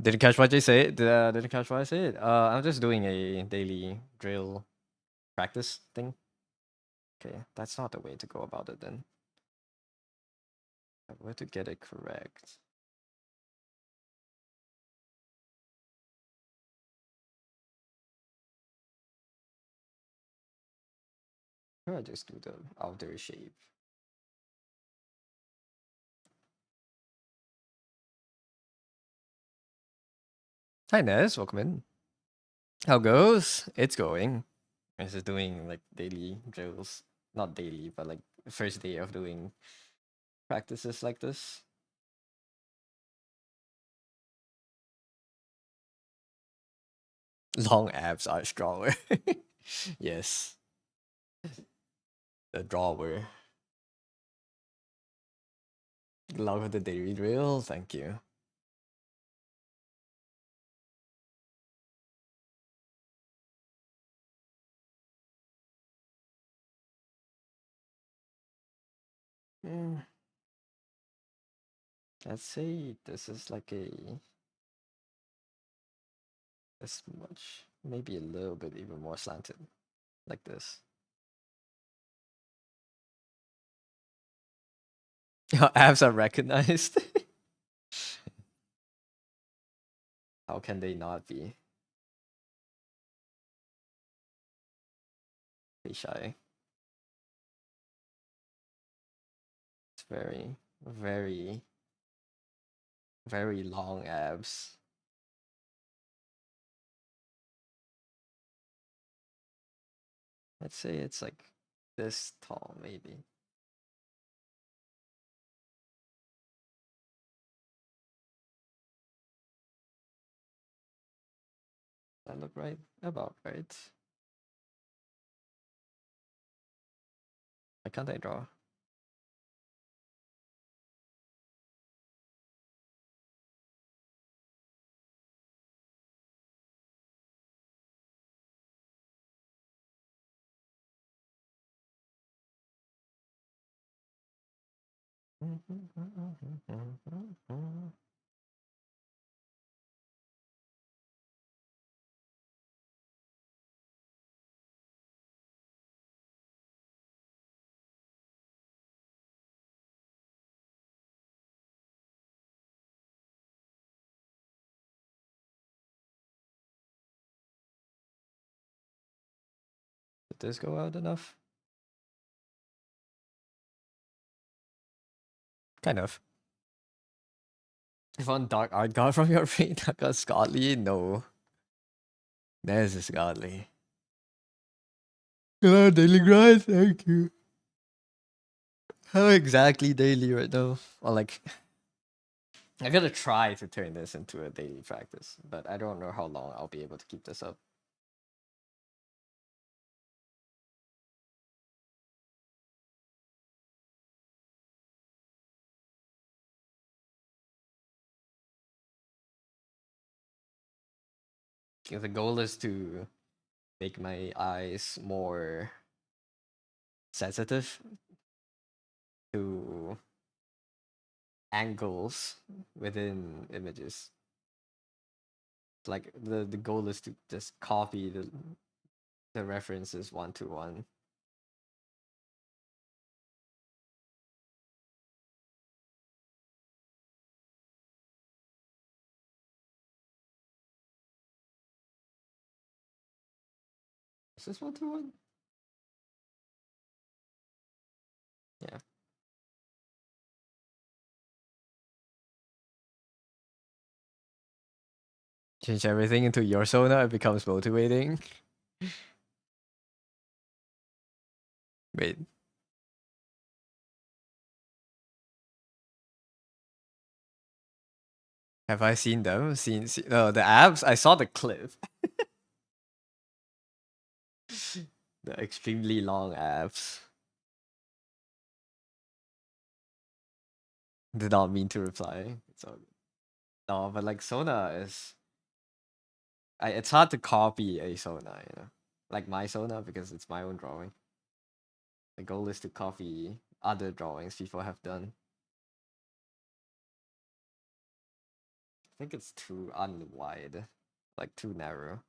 Didn't catch what you say. Didn't catch what I said. I'm just doing a daily drill practice thing. Okay, that's not the way to go about it then. Where to get it correct? I just do the outer shape. Hi Nez, welcome in. How goes? It's going. I'm just doing like daily drills. Not daily, but like the first day of doing practices like this. Long abs are stronger. Yes. The drawer. Love the daily drill, thank you. Mm, let's say this is like a this much, maybe a little bit even more slanted, like this. Your abs are recognized. How can they not be? Be shy. It's very, very, very long abs. Let's say it's like this tall, maybe. That look right? About right. Why can't I draw? Did this go out enough? Kind of. If one dark art got from your brain that got godly, no. This is godly. Hello, daily grind, thank you. How exactly daily right now? Well, like, I gotta try to turn this into a daily practice, but I don't know how long I'll be able to keep this up. The goal is to make my eyes more sensitive to angles within images. Like the goal is to just copy the references one to one. Is this one to one? Yeah. Change everything into your Sona, it becomes motivating. Wait. Have I seen them? No, the abs? I saw the clip. The extremely long abs. Did not mean to reply. It's all good. No, but like Sona is it's hard to copy a Sona, you know. Like my Sona because it's my own drawing. The goal is to copy other drawings people have done. I think it's too unwide, like too narrow.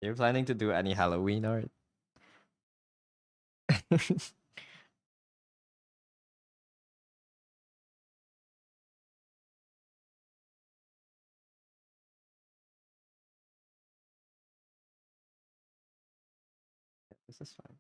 You're planning to do any Halloween art? This is fine.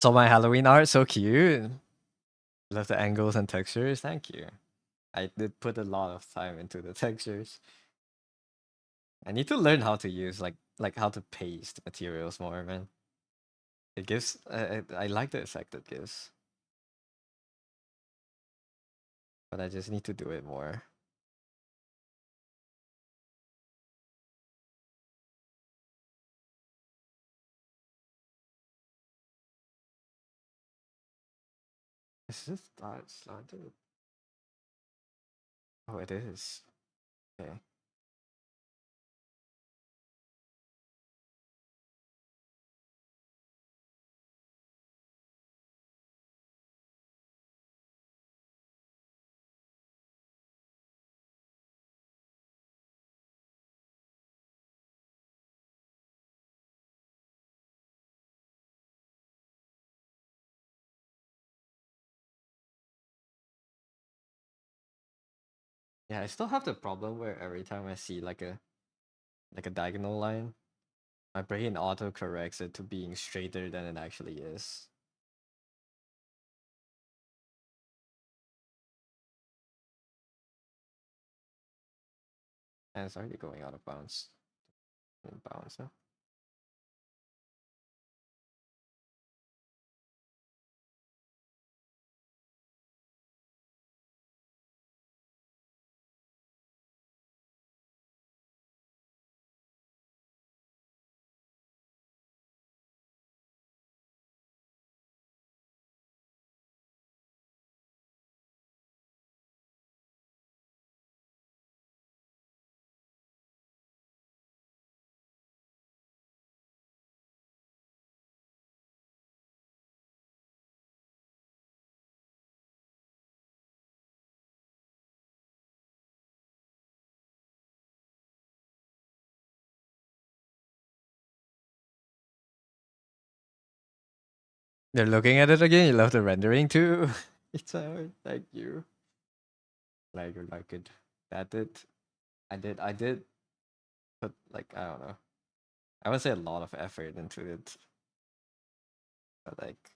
So my Halloween art so cute. Love the angles and textures. Thank you. I did put a lot of time into the textures. I need to learn how to use like how to paste materials more, man. It gives. I like the effect it gives, but I just need to do it more. Is this that slanted? Oh, it is. Okay. Yeah, I still have the problem where every time I see like a diagonal line, my brain auto corrects it to being straighter than it actually is. And it's already going out of bounds. In bounds now. They're looking at it again. You love the rendering too. It's thank you. Like it. That did. I did put like I don't know. I would say a lot of effort into it. But like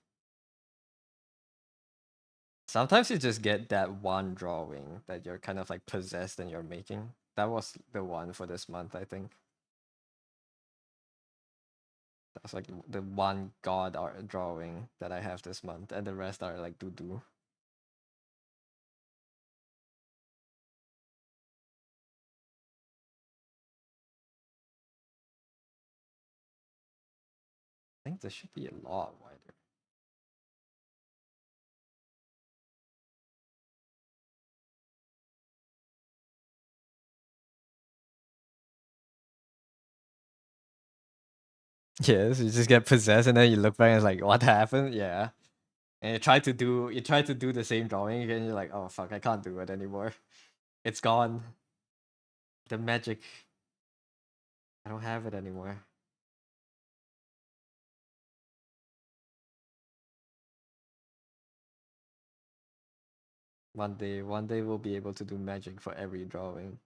sometimes you just get that one drawing that you're kind of like possessed and you're making. That was the one for this month, I think. That's like the one god art drawing that I have this month, and the rest are like doo doo. I think This should be a lot wider. Yes, you just get possessed and then you look back and it's like, what happened? Yeah. And you try to do the same drawing again, you're like, oh fuck, I can't do it anymore. It's gone. The magic. I don't have it anymore. One day we'll be able to do magic for every drawing.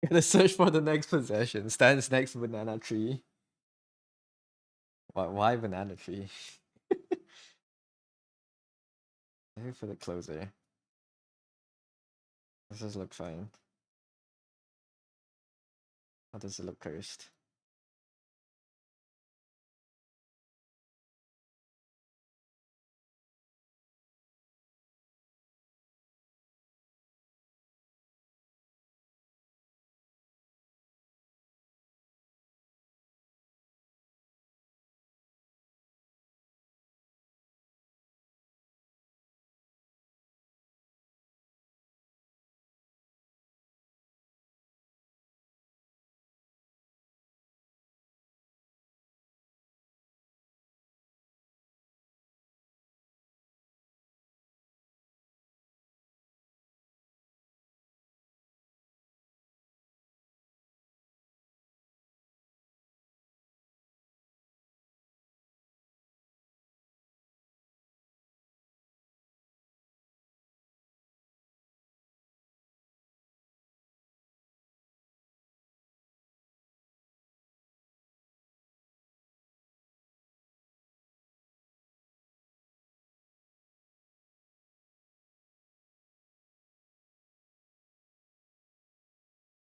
Gotta search for the next possession. Stands next to banana tree. Why banana tree? Maybe for the closer. This does look fine. How does it look cursed?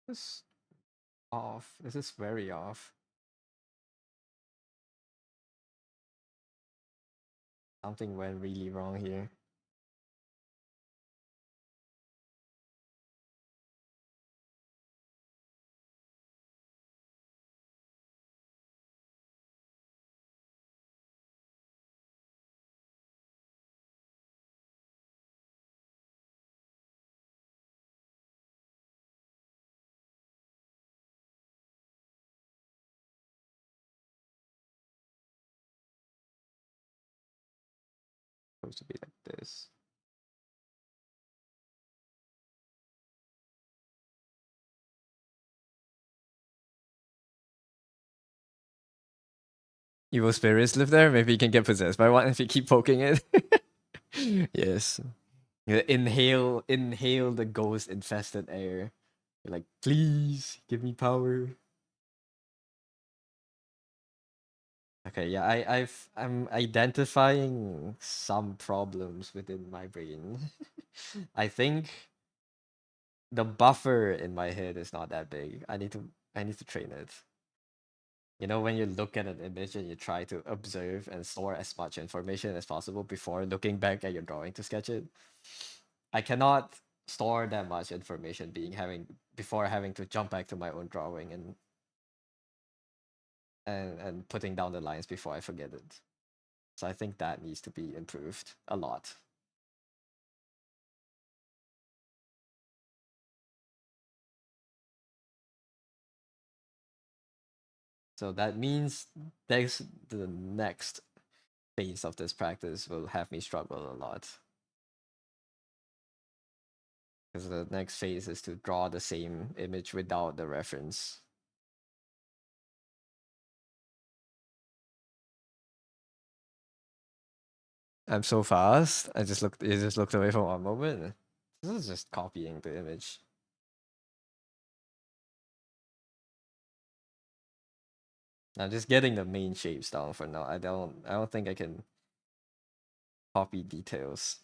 This off. This is very off. Something went really wrong here. Supposed to be like this. Evil spirits live there. Maybe you can get possessed by one if you keep poking it. Yes. You inhale the ghost infested air. You're like, please give me power. Okay, yeah, I'm identifying some problems within my brain. I think the buffer in my head is not that big. I need to train it. You know, when you look at an image and you try to observe and store as much information as possible before looking back at your drawing to sketch it. I cannot store that much information being having before having to jump back to my own drawing and putting down the lines before I forget it. So I think that needs to be improved a lot. So that means the next phase of this practice will have me struggle a lot. Because the next phase is to draw the same image without the reference. I'm so fast. It just looked away for one moment. This is just copying the image. I'm just getting the main shapes down for now. I don't think I can copy details.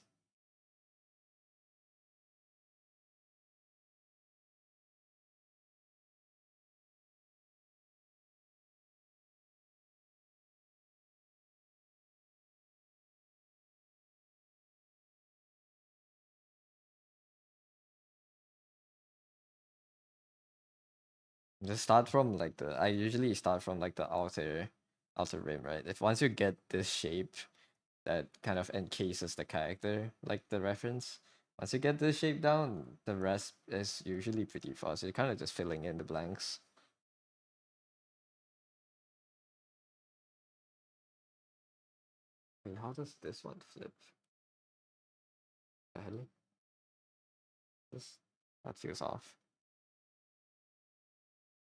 Just start from like I usually start from like the outer rim, right? If once you get this shape that kind of encases the character, like the reference, once you get this shape down, the rest is usually pretty fast. You're kind of just filling in the blanks. Wait, how does this one flip? The hell? This that feels off.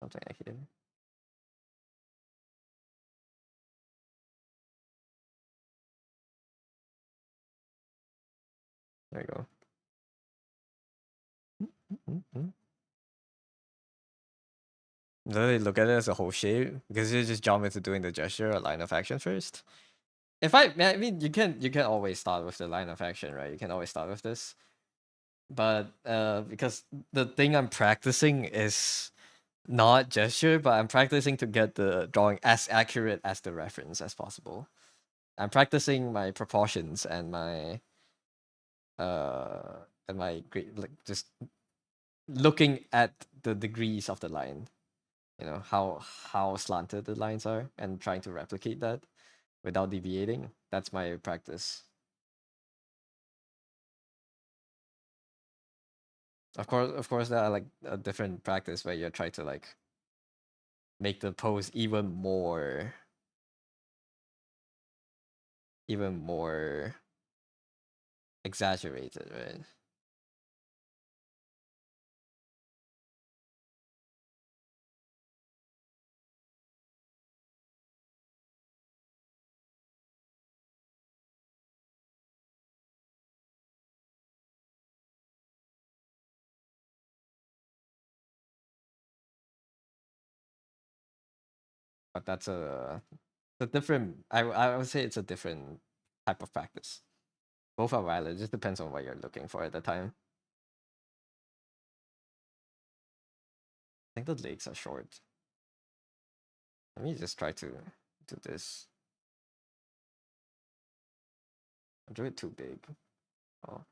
Something like here. There you go. Mm-hmm. Really look at it as a whole shape because you just jump into doing the gesture or line of action first. I mean, you can always start with the line of action, right? You can always start with this, but because the thing I'm practicing is not gesture, but I'm practicing to get the drawing as accurate as the reference as possible. I'm practicing my proportions and my great like just looking at the degrees of the line. You know how slanted the lines are and trying to replicate that without deviating. That's my practice. Of course, there are like a different practice where you're trying to like make the pose even more exaggerated, right? But that's a different. I would say it's a different type of practice. Both are valid. It just depends on what you're looking for at the time. I think the legs are short. Let me just try to do this. I do it too big. Oh,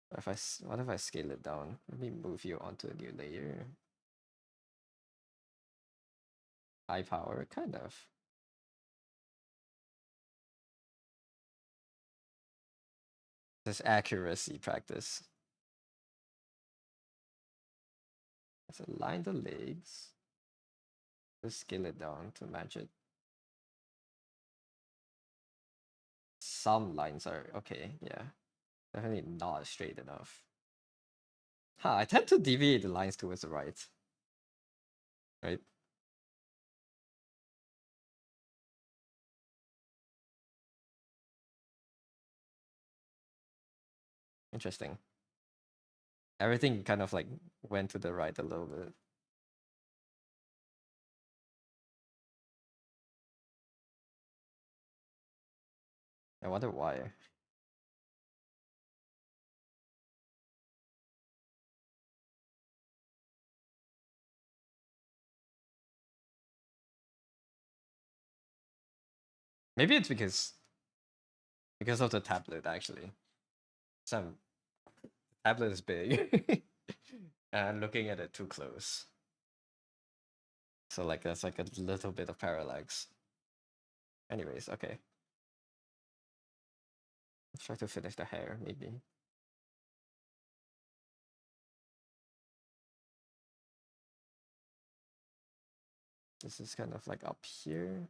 what if I scale it down? Let me move you onto a new layer. High power, kind of. This accuracy practice. Let's align the legs. Just scale it down to match it. Some lines are okay, yeah. Definitely not straight enough. Huh, I tend to deviate the lines towards the right. Right? Interesting. Everything kind of like went to the right a little bit. I wonder why. Maybe it's because of the tablet actually. Some tablet is big. And I'm looking at it too close. So like that's like a little bit of parallax. Anyways, okay. Let's try to finish the hair, maybe. This is kind of like up here.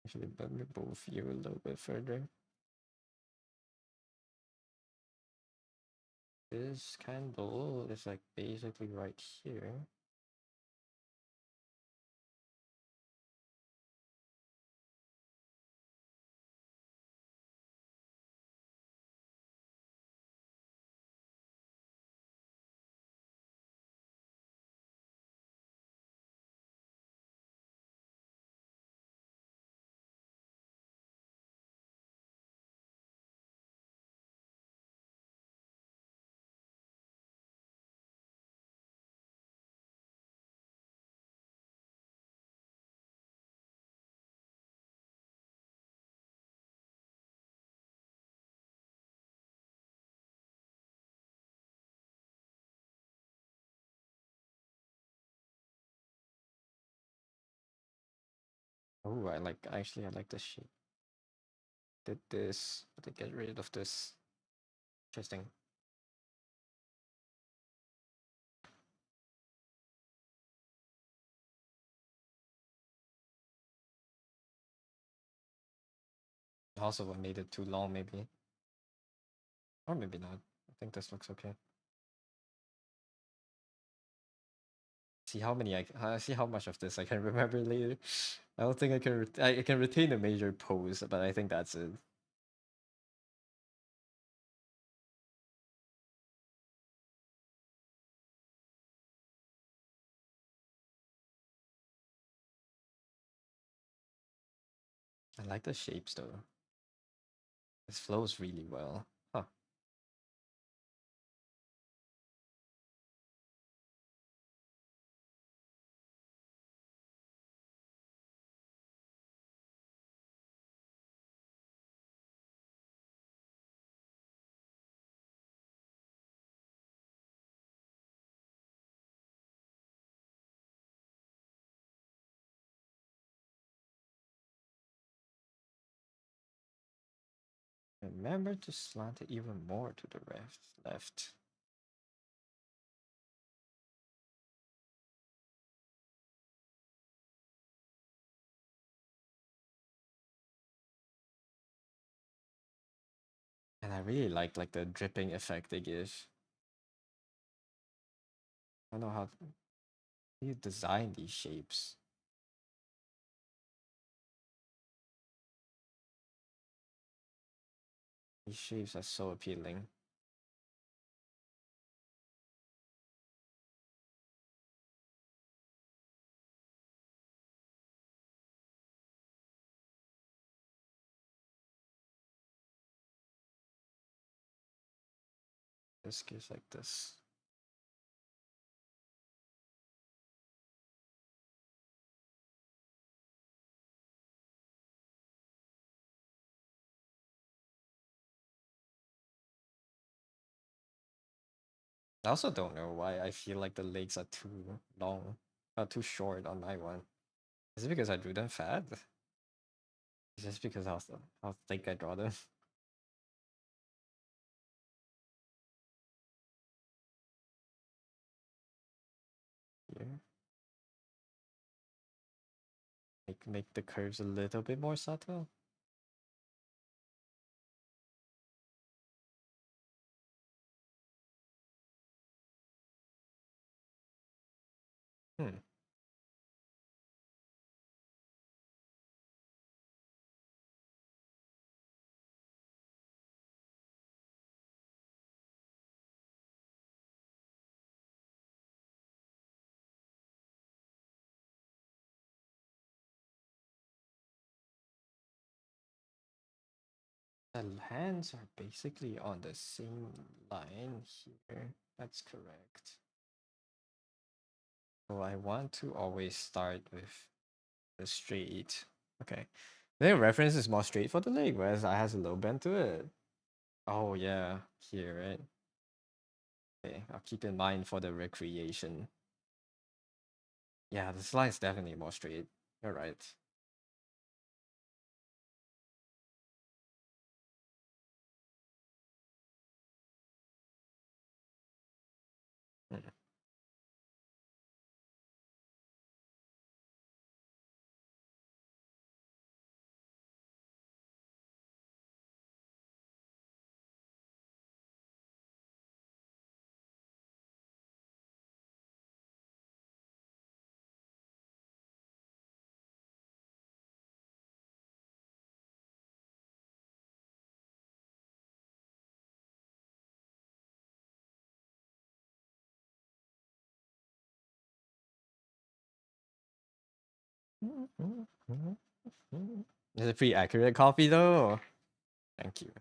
Actually, let me move you a little bit further. This candle is like basically right here. Oh, I like the shape. Did this, but I get rid of this. Interesting. Also, I made it too long, maybe. Or maybe not. I think this looks okay. See how many see how much of this I can remember later. I don't think I can I can retain a major pose, but I think that's it. I like the shapes though. This flows really well. Huh. Remember to slant it even more to the left. And I really like the dripping effect they give. I don't know how you design these shapes. These shapes are so appealing. This gives like this. I also don't know why I feel like the legs are too long, too short on my one. Is it because I drew them fat? It's just because how thick I draw them. Here, make the curves a little bit more subtle. Hmm. The lands are basically on the same line here. That's correct. So I want to always start with the straight. Okay. The reference is more straight for the leg, whereas I has a low bend to it. Oh yeah, here, right? Okay, I'll keep in mind for the recreation. Yeah, this line is definitely more straight. You're right. Mm. Is it pretty accurate copy though? Thank you.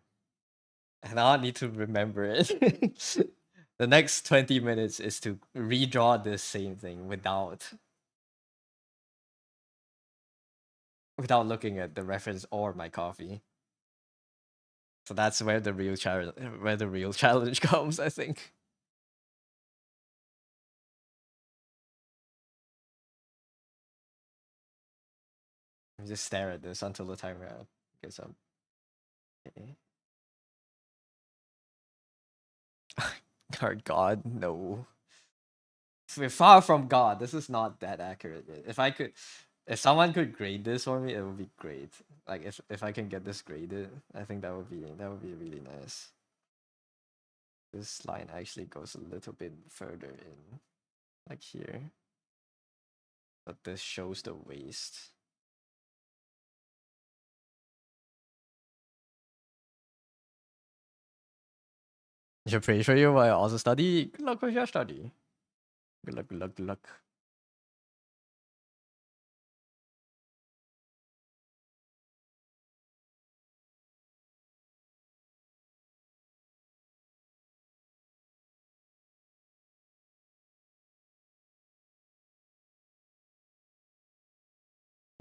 And I need to remember it. The next 20 minutes is to redraw this same thing without looking at the reference or my coffee. So that's where the real challenge comes, I think. Just stare at this until the timer gets up. Okay. Our God, no. We're far from God. This is not that accurate yet. If someone could grade this for me, it would be great. Like if I can get this graded, I think that would be really nice. This line actually goes a little bit further in, like here, but this shows the waist. You're pretty sure you will also study. Good luck with your study. Good luck, good luck, good luck.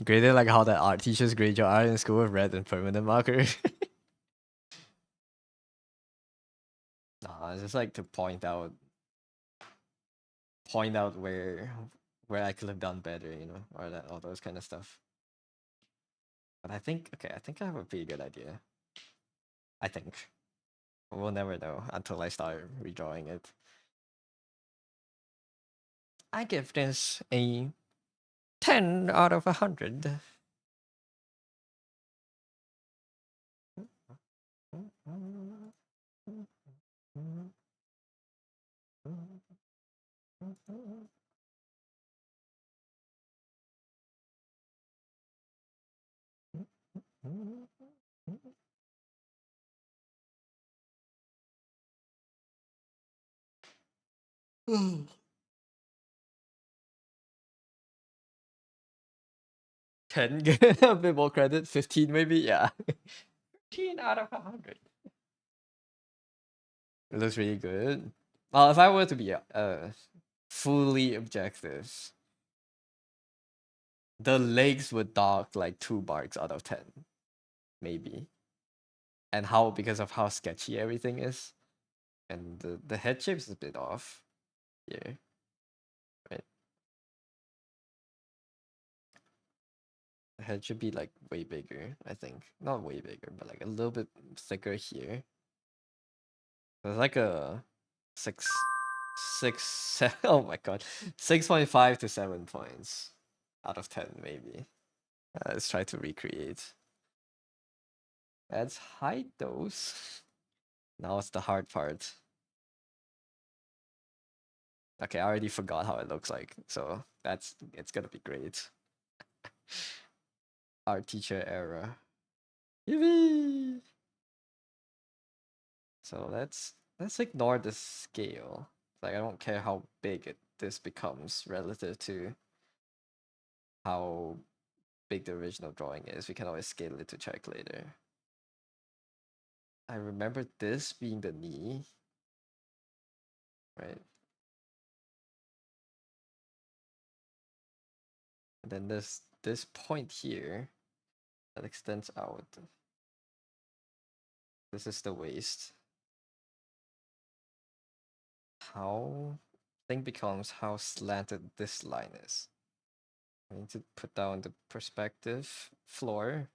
Graded like how the art teachers grade your art in school with red and permanent marker. Nah, it's just like to point out where I could have done better, or that all those kind of stuff. But I think I have a pretty good idea. I think we'll never know until I start redrawing it. I give this a 10 out of 100. Mm. 10, get a bit more credit. 15 maybe, yeah. 15 out of 100. It looks really good. Well, if I were to be fully objective, the legs would dock like 2 marks out of 10, maybe. And how because of how sketchy everything is, and the head shape is a bit off here, right? The head should be like way bigger, I think. Not way bigger, but like a little bit thicker here. There's like a six, oh my god, 6.5 to 7 points out of 10, maybe. Let's try to recreate. That's high dose. Now it's the hard part. Okay, I already forgot how it looks like, so it's gonna be great. Our teacher era. Yippee! So let's ignore the scale. Like I don't care how big this becomes relative to how big the original drawing is. We can always scale it to check later. I remember this being the knee, right? And then this point here that extends out. This is the waist. How thing becomes how slanted this line is. I need to put down the perspective floor.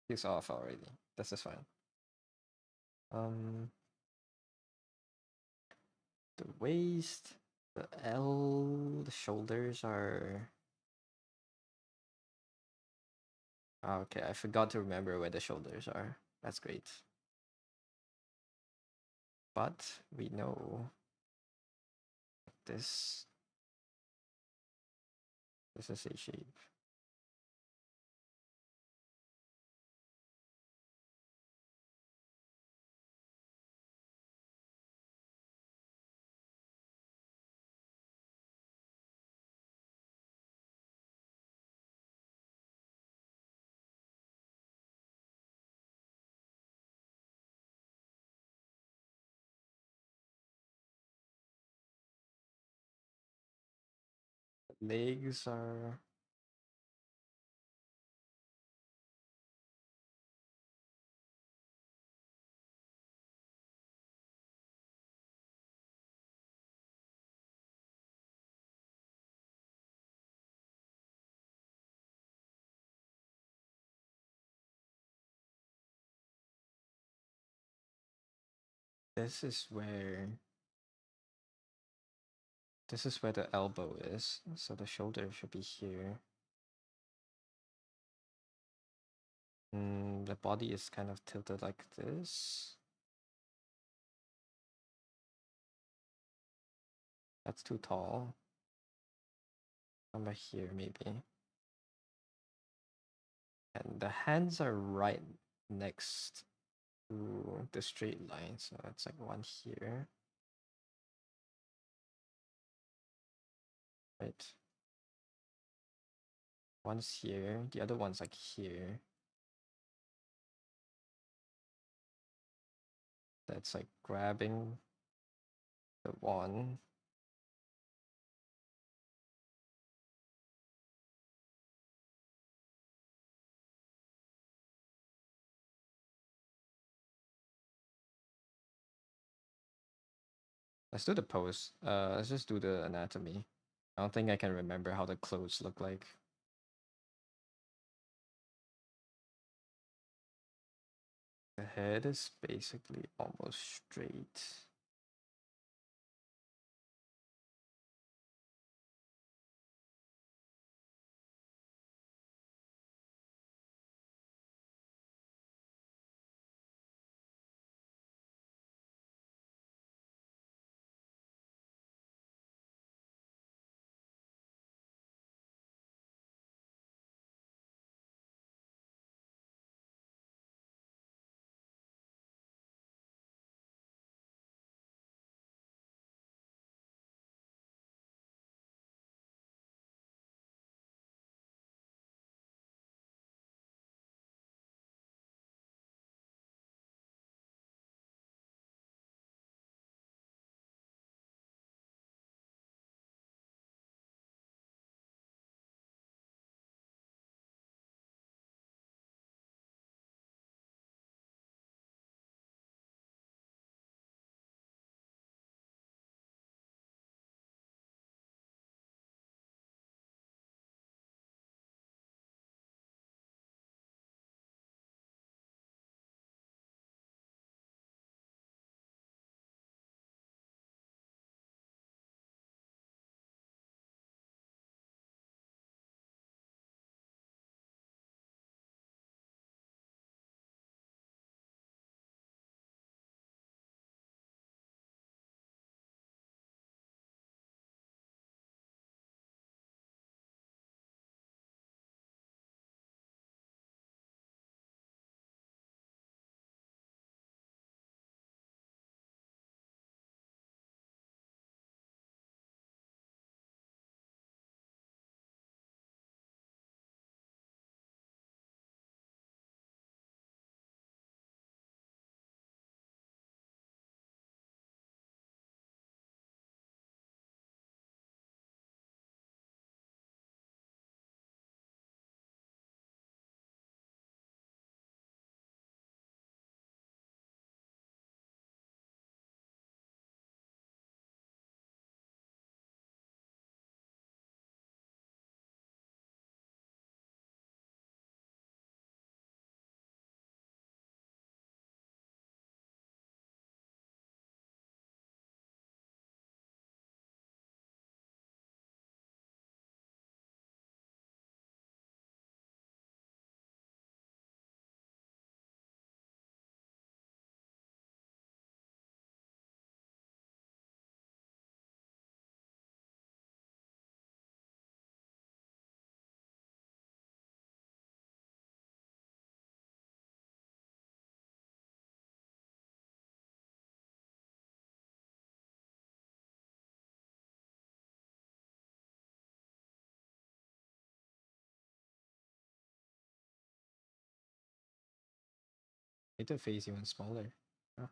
He's off already. This is fine. Um, the waist, the L, the shoulders are. Ah, okay, I forgot to remember where the shoulders are. That's great. But we know this. This is a shape. Legs are. This is where. This is where the elbow is. So the shoulder should be here. The body is kind of tilted like this. That's too tall. Somewhere here, maybe. And the hands are right next to the straight line. So it's like one here. Right. One's here. The other one's like here. That's like grabbing the one. Let's do the pose. Let's just do the anatomy. I don't think I can remember how the clothes look like. The head is basically almost straight. Make the face even smaller. Yeah.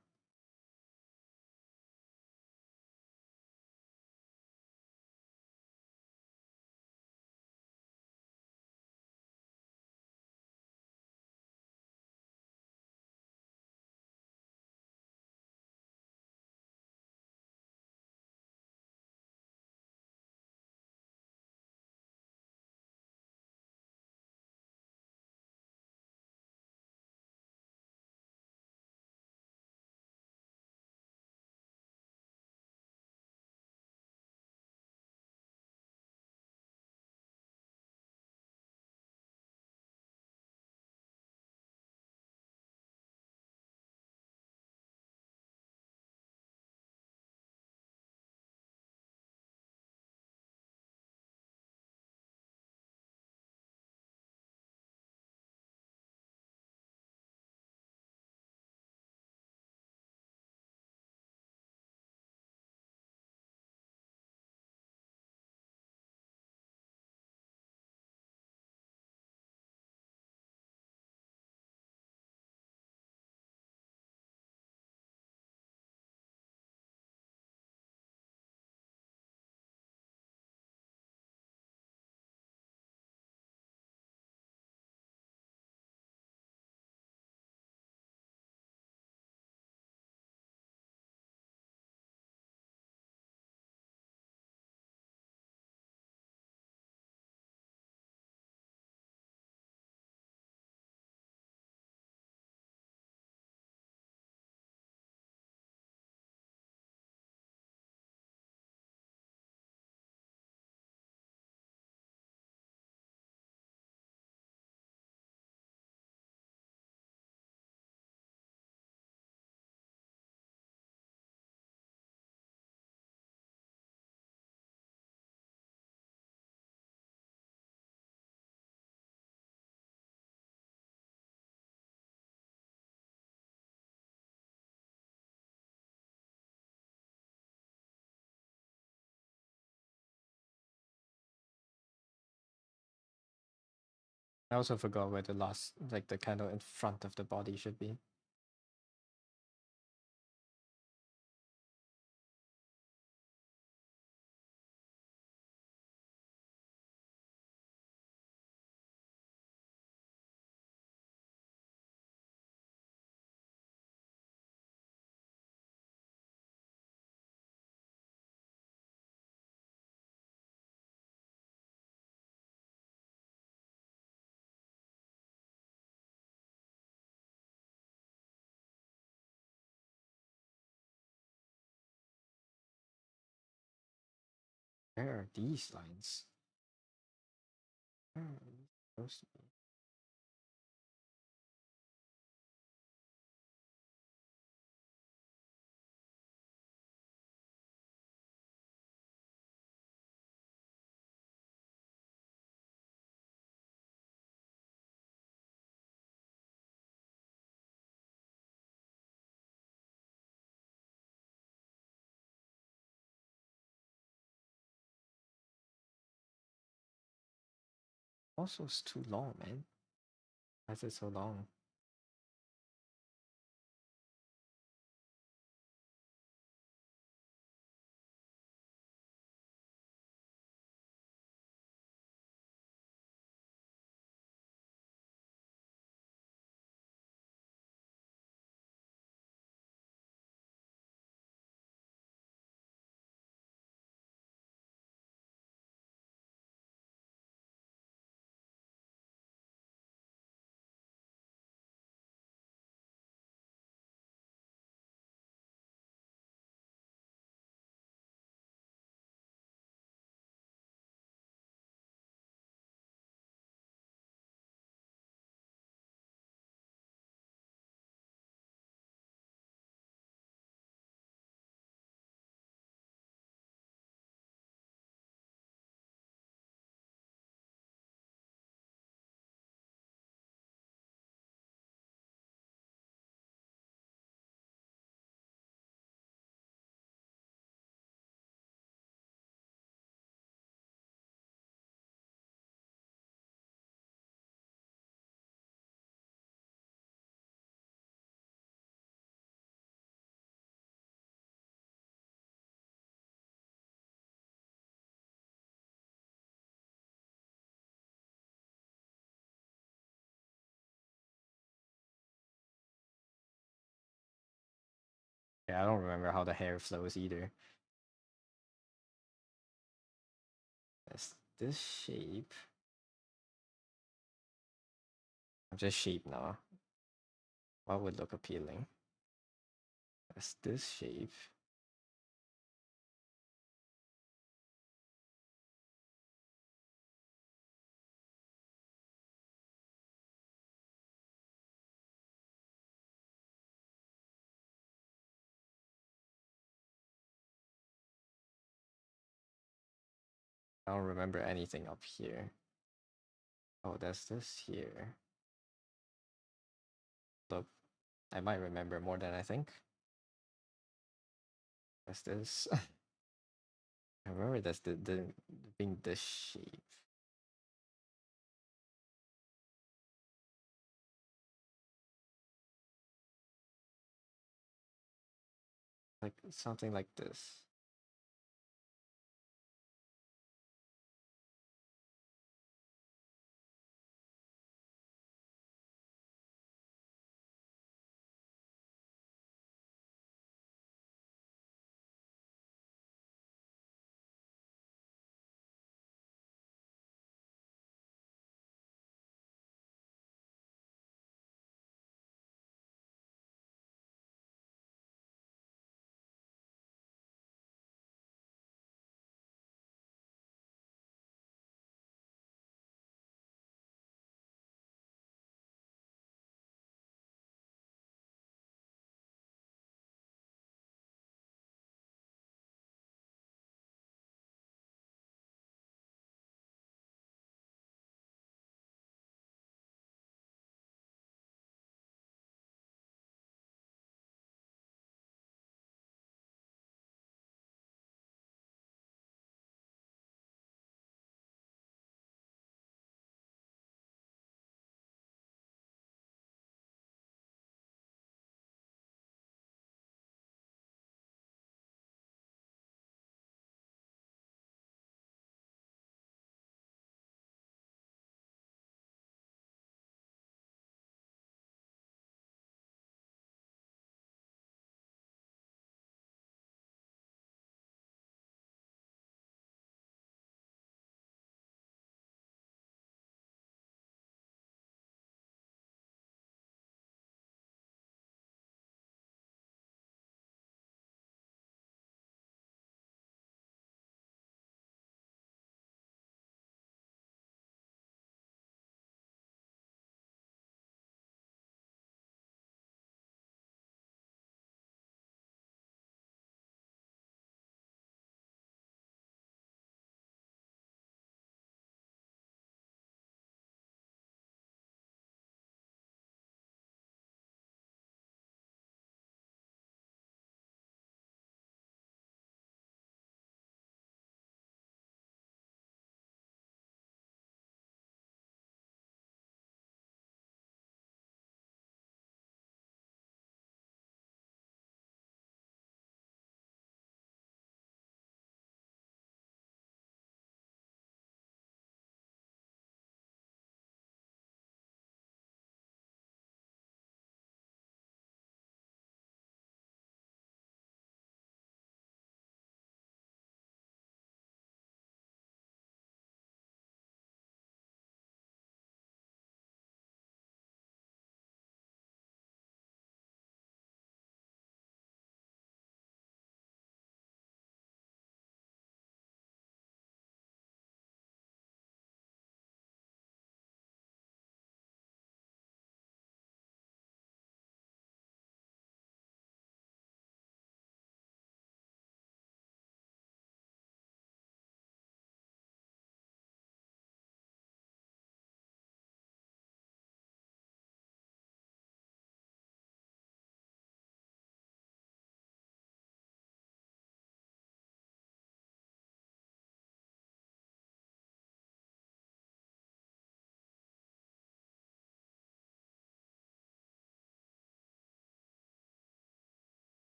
I also forgot where the last, like the candle in front of the body should be. Where are these lines? Where are these supposed to be? Also, it's too long, man. Why is it so long? Okay, I don't remember how the hair flows either. That's this shape. I'm just shape now. What would look appealing? That's this shape. I don't remember anything up here. Oh, that's this here. Look, I might remember more than I think. That's this. I remember that's the being this shape. Like something like this.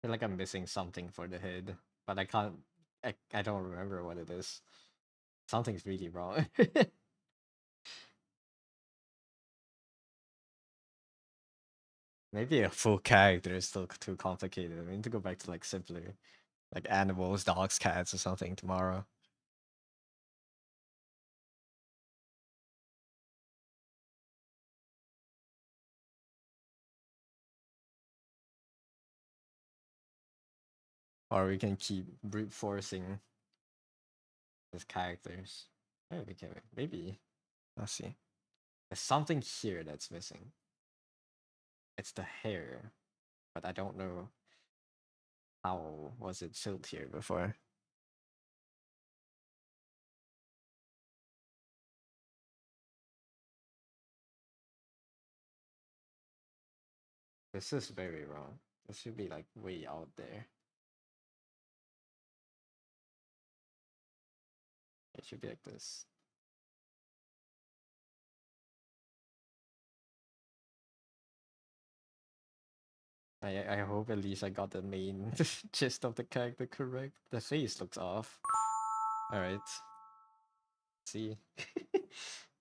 feel like I'm missing something for the head, but I can't. I don't remember what it is. Something's really wrong. Maybe a full character is still too complicated. I need to go back to like simpler, like animals, dogs, cats, or something tomorrow. Or we can keep brute forcing his characters. Maybe we can. Maybe. Let's see. There's something here that's missing. It's the hair, but I don't know how was it filled here before. This is very wrong. This should be like way out there. It should be like this. I hope at least I got the main gist of the character correct. The face looks off. Alright. See.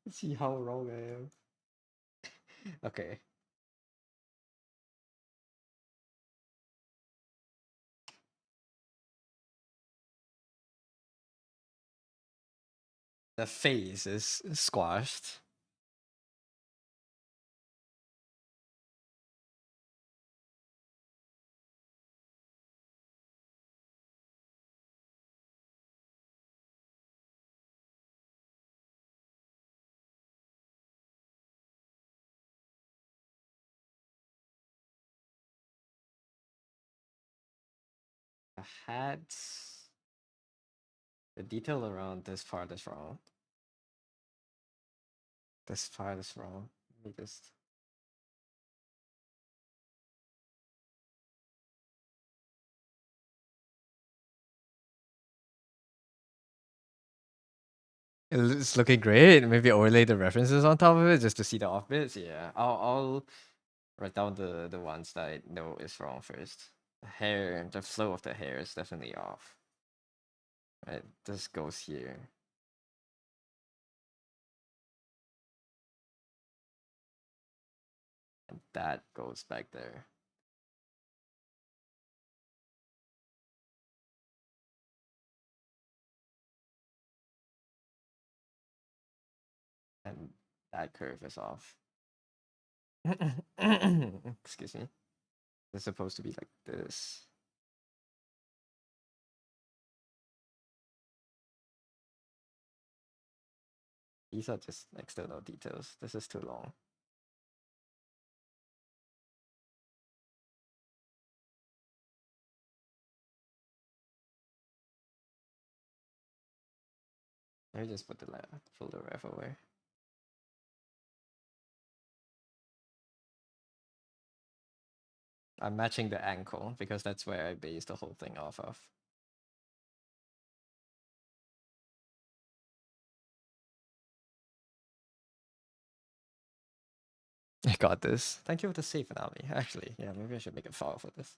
See how wrong I am. Okay. The face is squashed. The hat. The detail around this part is wrong. This part is wrong. Let me just. It's looking great. Maybe overlay the references on top of it just to see the off bits. Yeah, I'll write down the ones that I know is wrong first. The hair, the flow of the hair is definitely off. Right, this goes here. And that goes back there. And that curve is off. Excuse me. It's supposed to be like this. These are just external details. This is too long. Let me just put the folder ref away. I'm matching the ankle because that's where I base the whole thing off of. I got this. Thank you for the save finale. Actually, yeah, maybe I should make a file for this.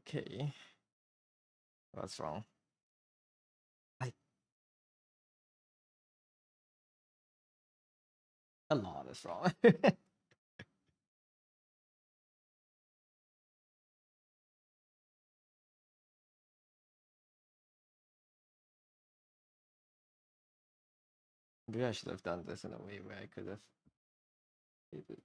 Okay. What's wrong? I A lot is wrong. Maybe I should have done this in a way where I could have made it.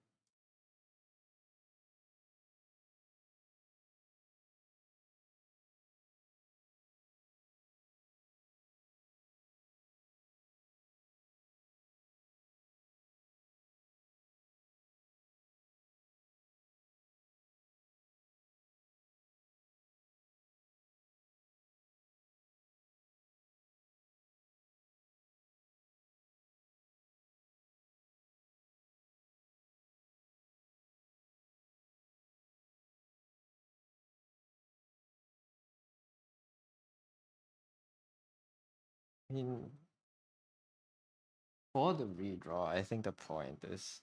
mean, for the redraw, I think the point is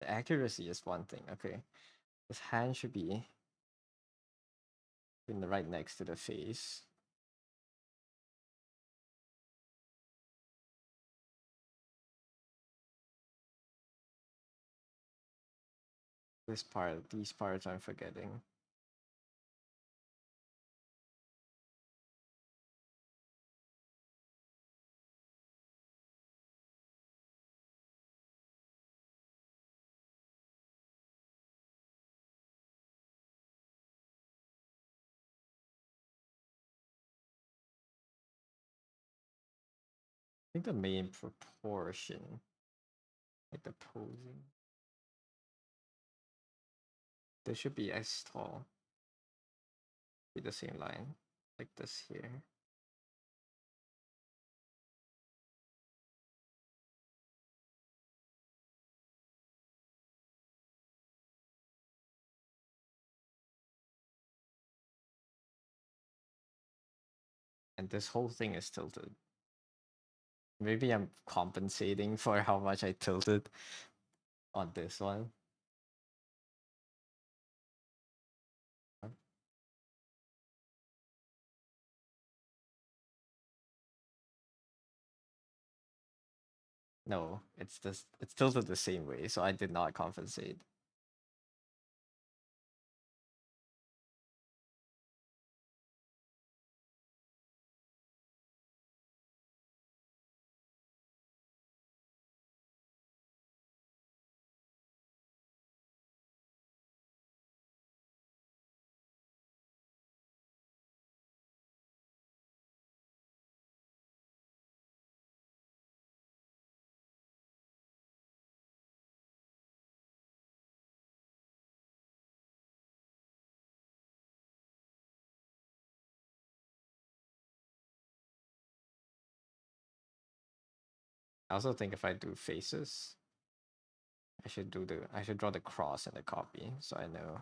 the accuracy is one thing. Okay, his hand should be in the right next to the face. This part, these parts I'm forgetting. I think the main proportion, like the posing, they should be as tall. Be the same line, like this here. And this whole thing is tilted. Maybe I'm compensating for how much I tilted on this one. No, it's tilted the same way, so I did not compensate. I also think if I do faces, I should draw the cross in the copy, so I know.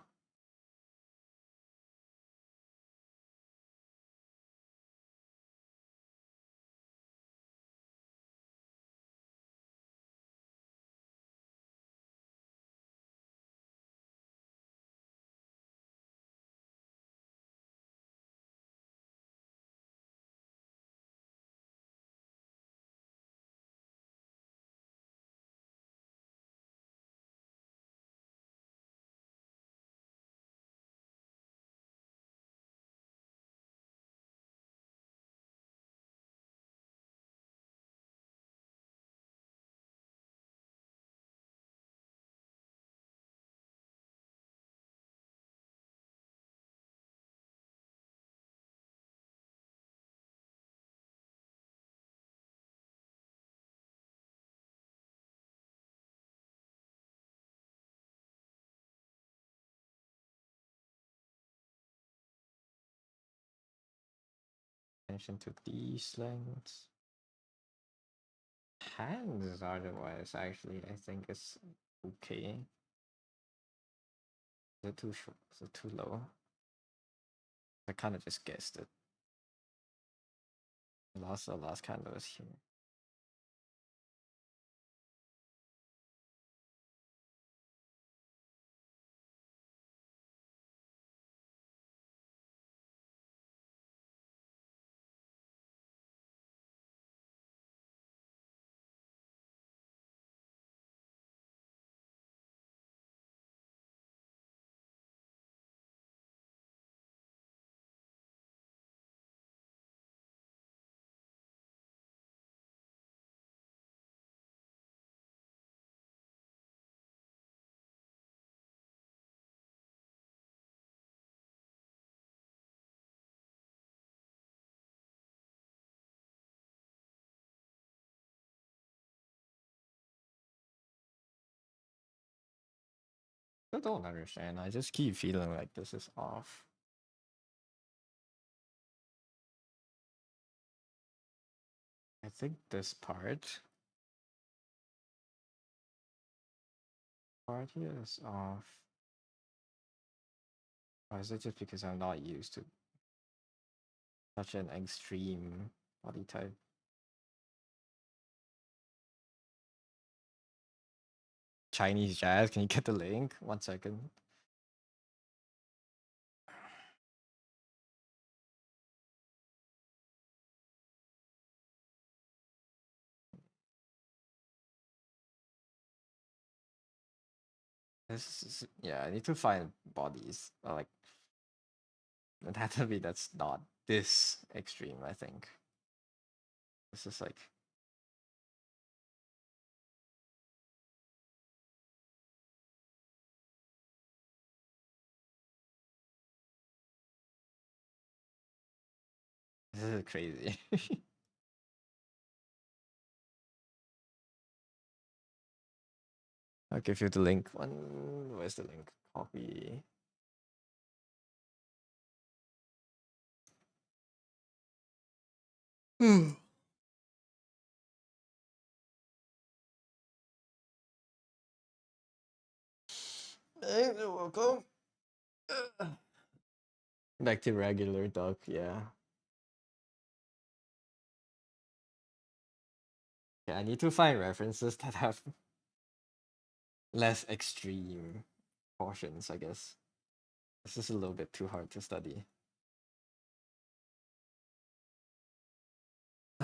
Attention to these lengths. Hands otherwise, actually, I think it's okay. Is it too short? Is it too low? I kind of just guessed it. The last candle is here. I don't understand. I just keep feeling like this is off. I think this part here is off. Or is it just because I'm not used to such an extreme body type? Chinese jazz. Can you get the link? 1 second. This is, yeah, I need to find bodies. Like anatomy that's not this extreme, I think. This is like this is crazy. I'll give you the link. Where's the link? Copy. You're welcome. Back to regular duck, yeah. Yeah, I need to find references that have less extreme portions, I guess. This is a little bit too hard to study.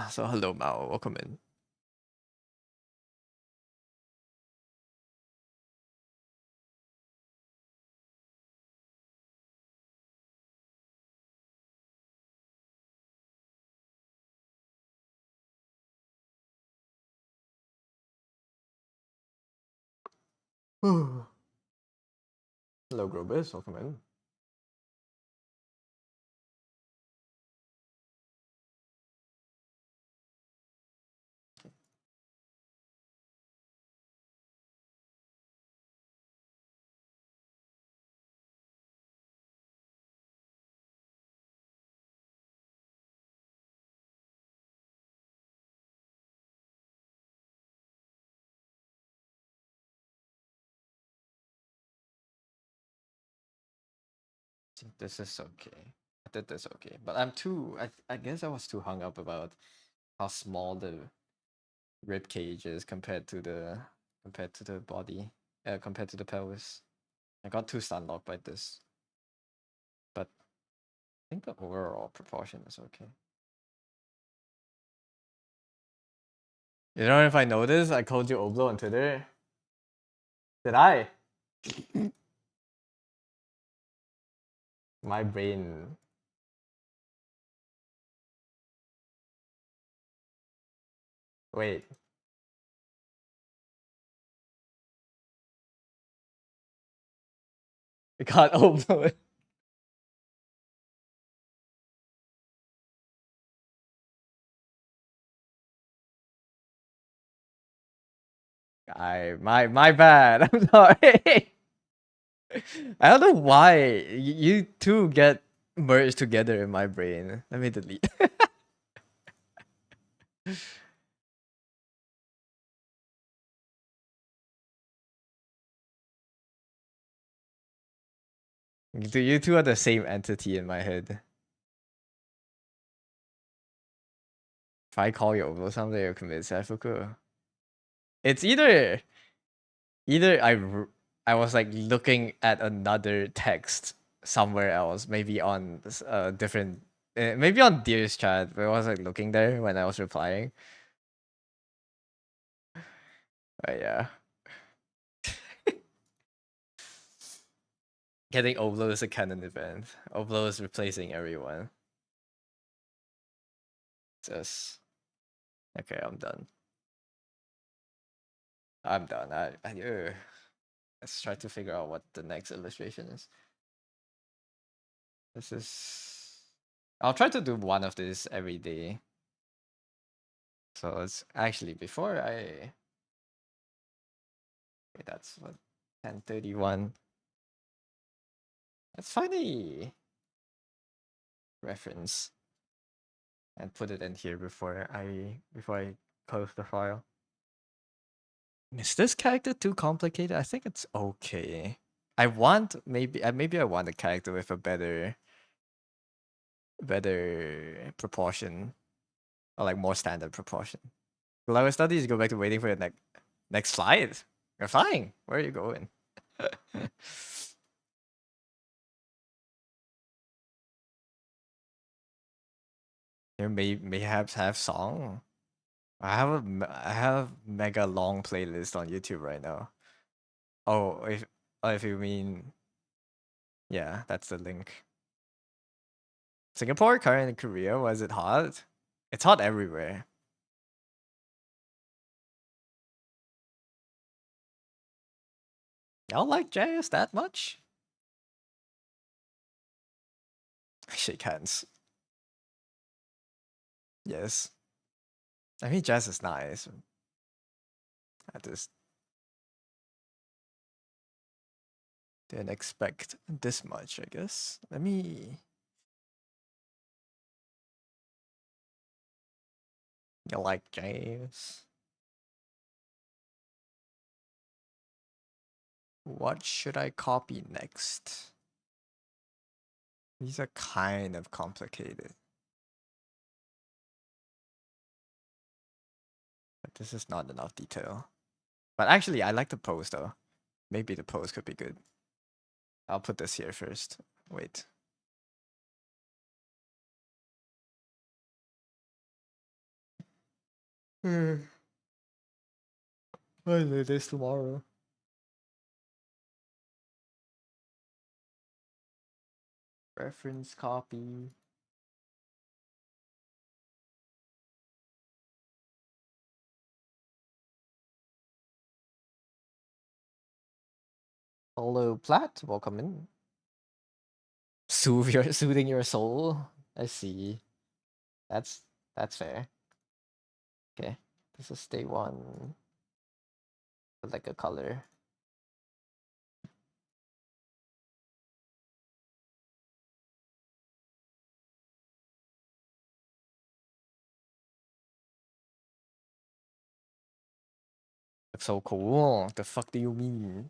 So hello Mao, welcome in. Hello Grobus, welcome in. This is okay. I did this okay. But I guess I was too hung up about how small the rib cage is compared to the body. Compared to the pelvis. I got too stun locked by this. But I think the overall proportion is okay. You know if I noticed, I called you Oblo on Twitter. Did I? My brain. Wait. I got Oblo. My bad. I'm sorry. I don't know why you two get merged together in my brain. Let me delete. You two are the same entity in my head. If I call you Oblo someday, you'll commit seppuku. It's either I was like looking at another text somewhere else, maybe on different, maybe on Dear's chat, but I was like looking there when I was replying. But yeah, getting Oblo is a canon event. Oblo is replacing everyone. Just okay, I'm done. I'm done. Let's try to figure out what the next illustration is. This is. I'll try to do one of these every day. So it's actually before I. Okay, that's what 10:31. Let's find a reference and put it in here before I close the file. Is this character too complicated? I think it's okay. I want maybe I want a character with a better proportion, or like more standard proportion. Will our studies go back to waiting for the next slide? You're flying. Where are you going? You mayhaps have song. I have mega long playlist on YouTube right now. Oh, if you mean, yeah, that's the link. Singapore, Korea, and Korea. Was it hot? It's hot everywhere. Y'all like jazz that much? Shake hands. Yes. I mean, jazz is nice. I just didn't expect this much, I guess. Let me. You like jazz? What should I copy next? These are kind of complicated. But this is not enough detail. But actually, I like the pose though. Maybe the pose could be good. I'll put this here first. Wait. Hmm. I'll do this tomorrow. Reference copy. Hello, Plat. Welcome in. Soothing your soul. I see. That's that's fair. Okay. This is day one. Like a color. That's so cool. The fuck do you mean?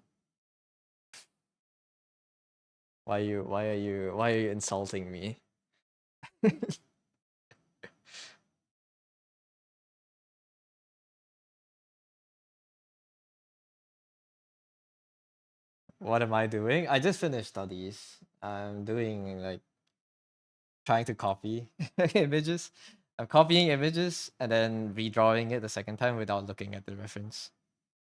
Why are you insulting me? What am I doing? I just finished studies. I'm doing like trying to copy images. I'm copying images and then redrawing it the second time without looking at the reference.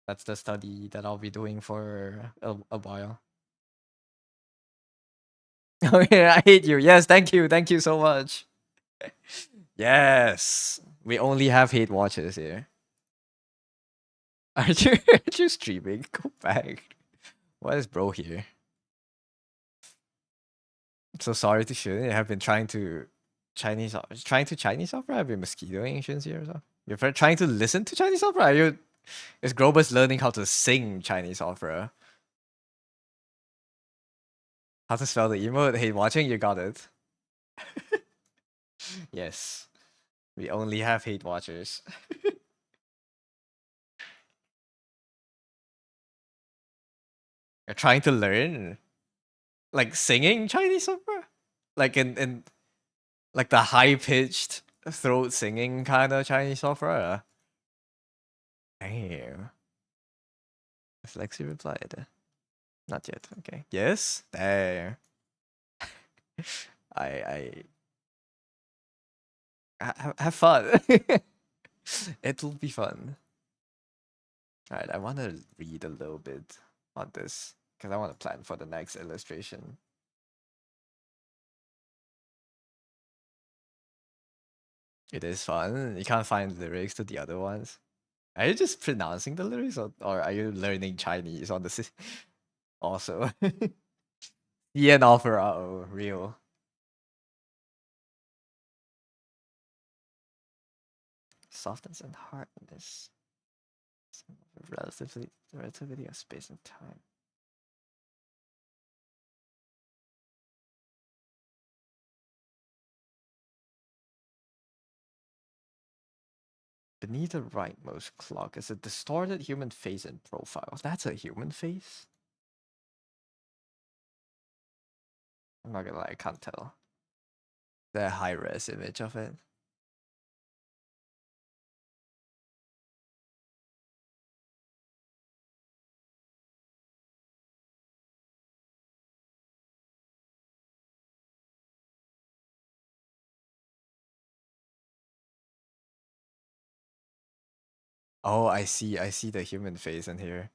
That's the study that I'll be doing for a while. Oh yeah, I hate you. Yes, thank you. Thank you so much. Yes. We only have hate watchers here. Aren't you streaming? Go back. Why is bro here? I'm so sorry to shoot. I have been trying to Chinese opera. I've been mosquitoing since here or so. You're trying to listen to Chinese opera? Are you is Grobus learning how to sing Chinese opera? How to spell the emote? Hey, watching, you got it. Yes. We only have hate watchers. You're trying to learn? Like singing Chinese opera? Like in like the high pitched throat singing kind of Chinese opera? Damn. Has Lexi replied? Not yet. Okay. Yes? There. I have fun. It'll be fun. Alright, I want to read a little bit on this because I want to plan for the next illustration. It is fun. You can't find lyrics to the other ones. Are you just pronouncing the lyrics or are you learning Chinese on the also? Yeah, an opera. Oh, real. Softness and hardness. Relativity of space and time. Beneath the rightmost clock is a distorted human face in profile. That's a human face? I'm not gonna lie, I can't tell. The high res image of it. Oh, I see the human face in here.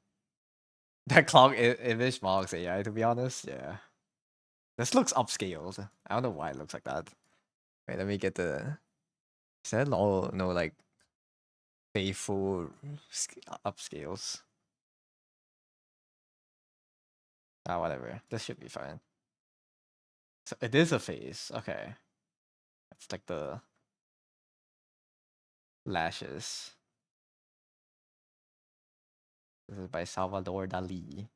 That clock image marks AI, to be honest. Yeah. This looks upscaled. I don't know why it looks like that. Wait, let me get the. Is that no like faithful upscales? Ah, whatever. This should be fine. So it is a face. Okay. It's like the lashes. This is by Salvador Dali.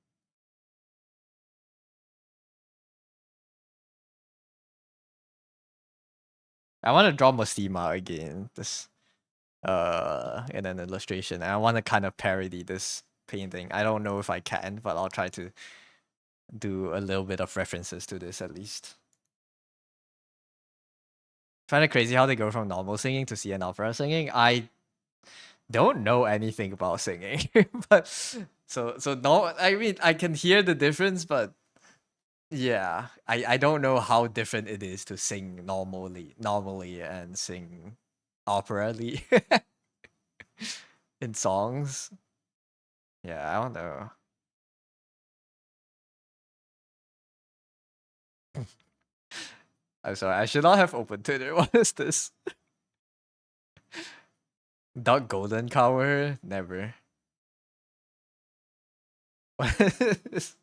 I want to draw Mostima again. This in an illustration. And I want to kind of parody this painting. I don't know if I can, but I'll try to do a little bit of references to this at least. Find it crazy how they go from normal singing to CN opera singing. I don't know anything about singing, but so no. I mean, I can hear the difference, but yeah, I don't know how different it is to sing normally and sing operally in songs. Yeah, I don't know. I'm sorry, I should not have opened Twitter. What is this? Dark Golden Cower? Never. What is this?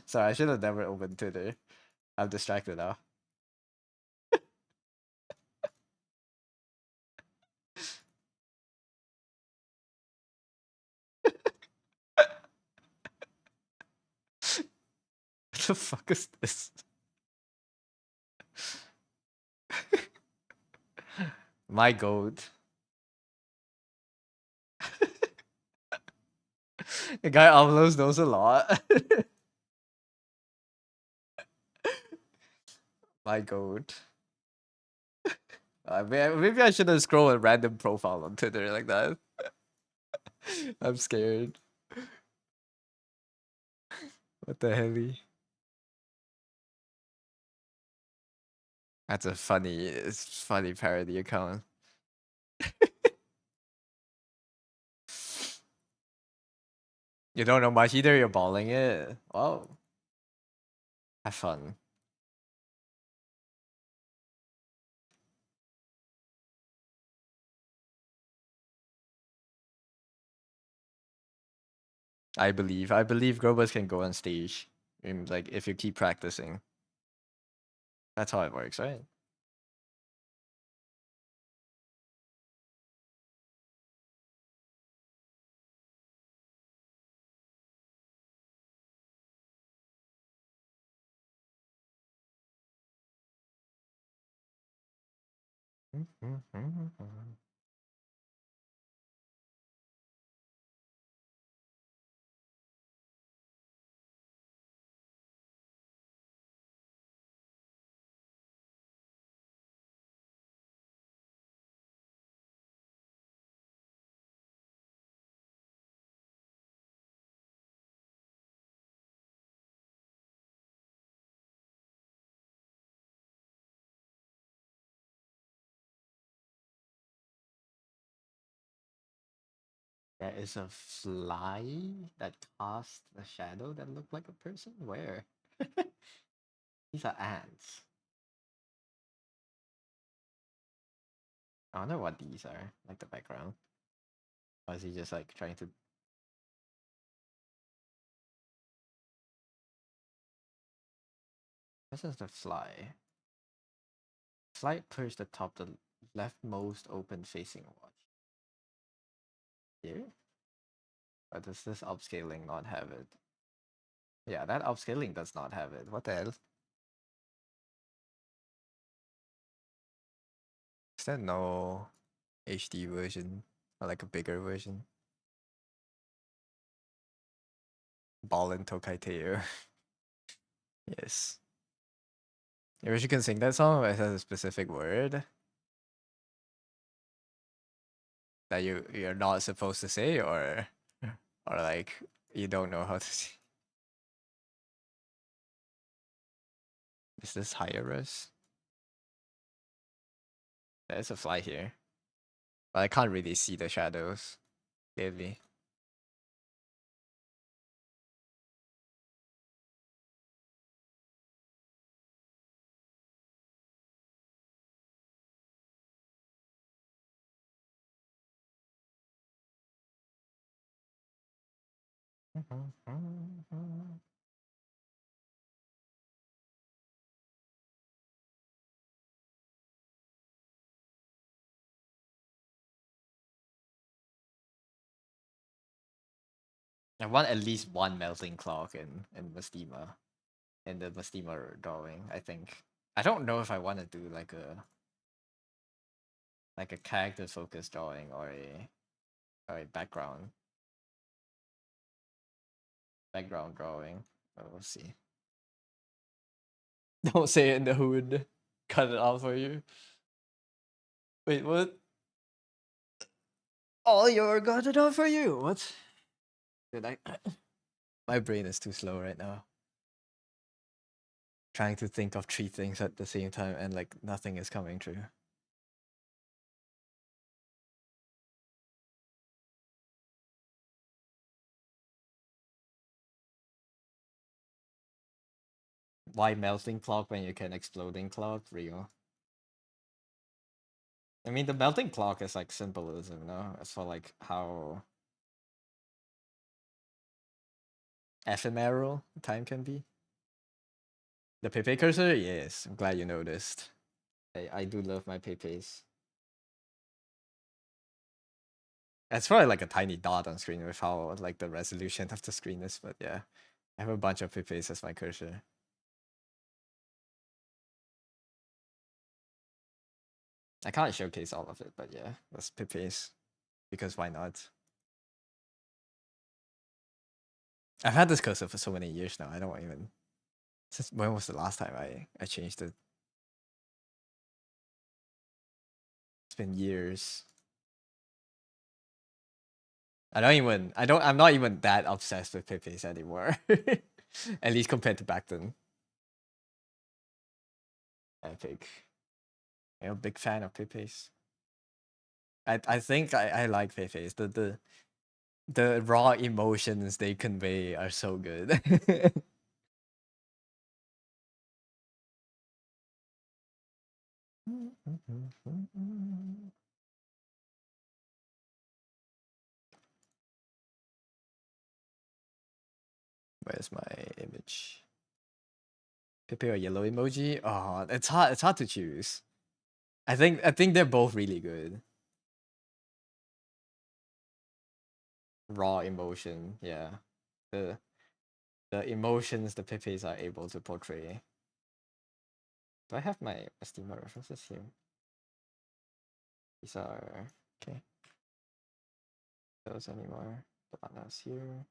Sorry, I should have never opened Twitter. I'm distracted now. What the fuck is this? My goat. The guy uploads knows a lot. My goat. Maybe I shouldn't scroll a random profile on Twitter like that. I'm scared. What the hell? That's a funny parody account. You don't know much either, you're balling it. Wow. Have fun. I believe Grobus can go on stage. Like if you keep practicing. That's how it works, right? There is a fly that casts a shadow that looked like a person? Where? These are ants. I wonder what these are, like the background. Or is he just like trying to. This is the fly. Fly perched atop the leftmost open facing watch. Here? Or does this upscaling not have it? Yeah, that upscaling does not have it. What the hell? Is there no HD version? Or like a bigger version? Ballin Tokaiteo. Yes. You wish you can sing that song, but it has a specific word that you're not supposed to say, or like you don't know how to say. Is this higher res? There's a fly here, but I can't really see the shadows. Clearly. I want at least one melting clock in Mestima, in the Mestima drawing. I think. I don't know if I want to do like a character focused drawing or a background drawing. But we'll see. Don't say it in the hood. Cut it out for you. Wait, what? All your got it out for you. What? Did I? My brain is too slow right now. Trying to think of three things at the same time and like nothing is coming true. Why melting clock when you can exploding clock? Real. I mean, the melting clock is like symbolism, no? As for like how ephemeral time can be. The Pepe cursor? Yes, I'm glad you noticed. I do love my Pepes. It's probably like a tiny dot on screen with how like the resolution of the screen is, but yeah. I have a bunch of Pepes as my cursor. I can't showcase all of it, but yeah, that's Pepes. Because why not? I've had this cursor for so many years now. I don't even. Since when was the last time I changed it? It's been years. I'm not even that obsessed with Pepes anymore. At least compared to back then. Epic. I'm a big fan of Pepes. I think I like Pepes. The raw emotions they convey are so good. Where's my image? Pepe or yellow emoji? Oh, it's hard to choose. I think they're both really good. Raw emotion, yeah. The the emotions the Pepes are able to portray. Do I have my Estima references here? These are okay. Those anymore. Bananas here.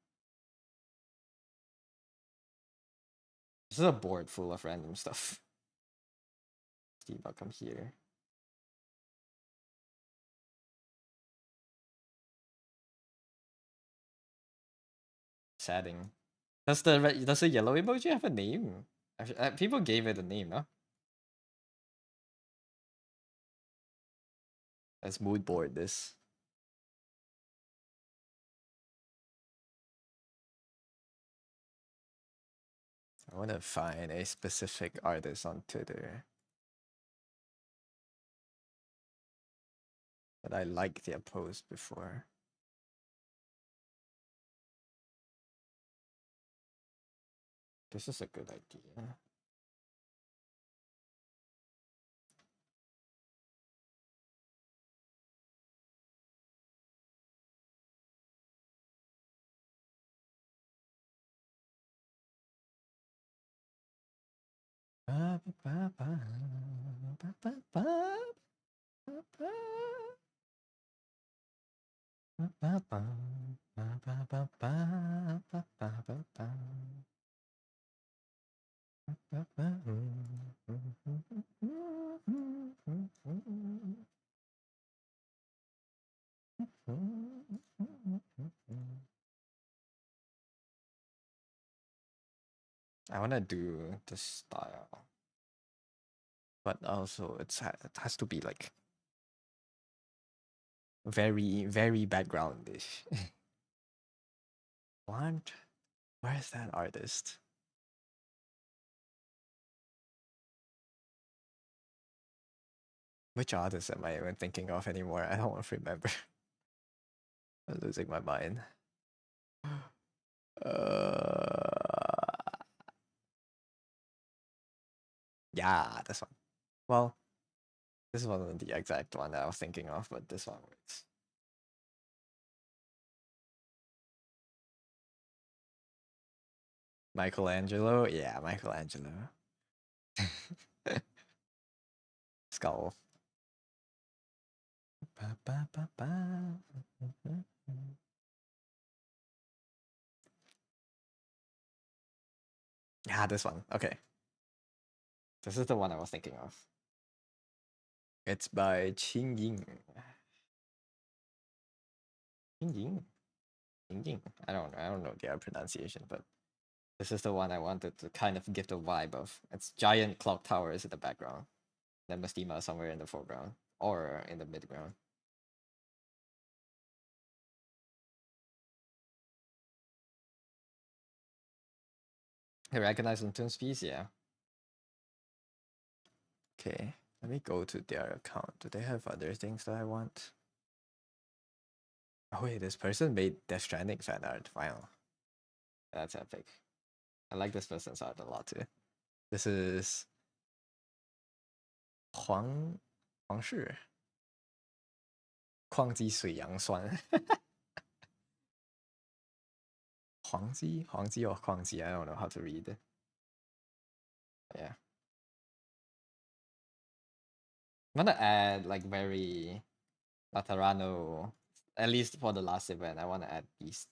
This is a board full of random stuff. Estima come here. Sadding. Does the yellow emoji have a name? People gave it a name, no? Let's mood board this. I want to find a specific artist on Twitter that I liked their post before. This is a good idea. I want to do the style, but also it has to be like Very, very backgroundish. What? Where is that artist? Which artist am I even thinking of anymore? I don't want to remember. I'm losing my mind. Uh, yeah, this one. Well, this wasn't the exact one that I was thinking of, but this one works. Michelangelo? Yeah, Michelangelo. Skull. Ba, ba, ba, ba. Yeah, this one. Okay. This is the one I was thinking of. It's by Qing Ying. Qing Ying? Qing Ying. I don't know the pronunciation, but this is the one I wanted to kind of give the vibe of. It's giant clock towers in the background. Then Mestima somewhere in the foreground. Or in the midground. You recognize Untun's piece? Yeah. Okay. Let me go to their account. Do they have other things that I want? Oh wait, this person made Death Stranding fan art. Wow. That's epic. I like this person's art a lot too. This is Huang Shi. 矿机水杨酸. 黄鸡 or 矿机, I don't know how to read it. Yeah. I'm gonna add like very Laterano, at least for the last event. I want to add these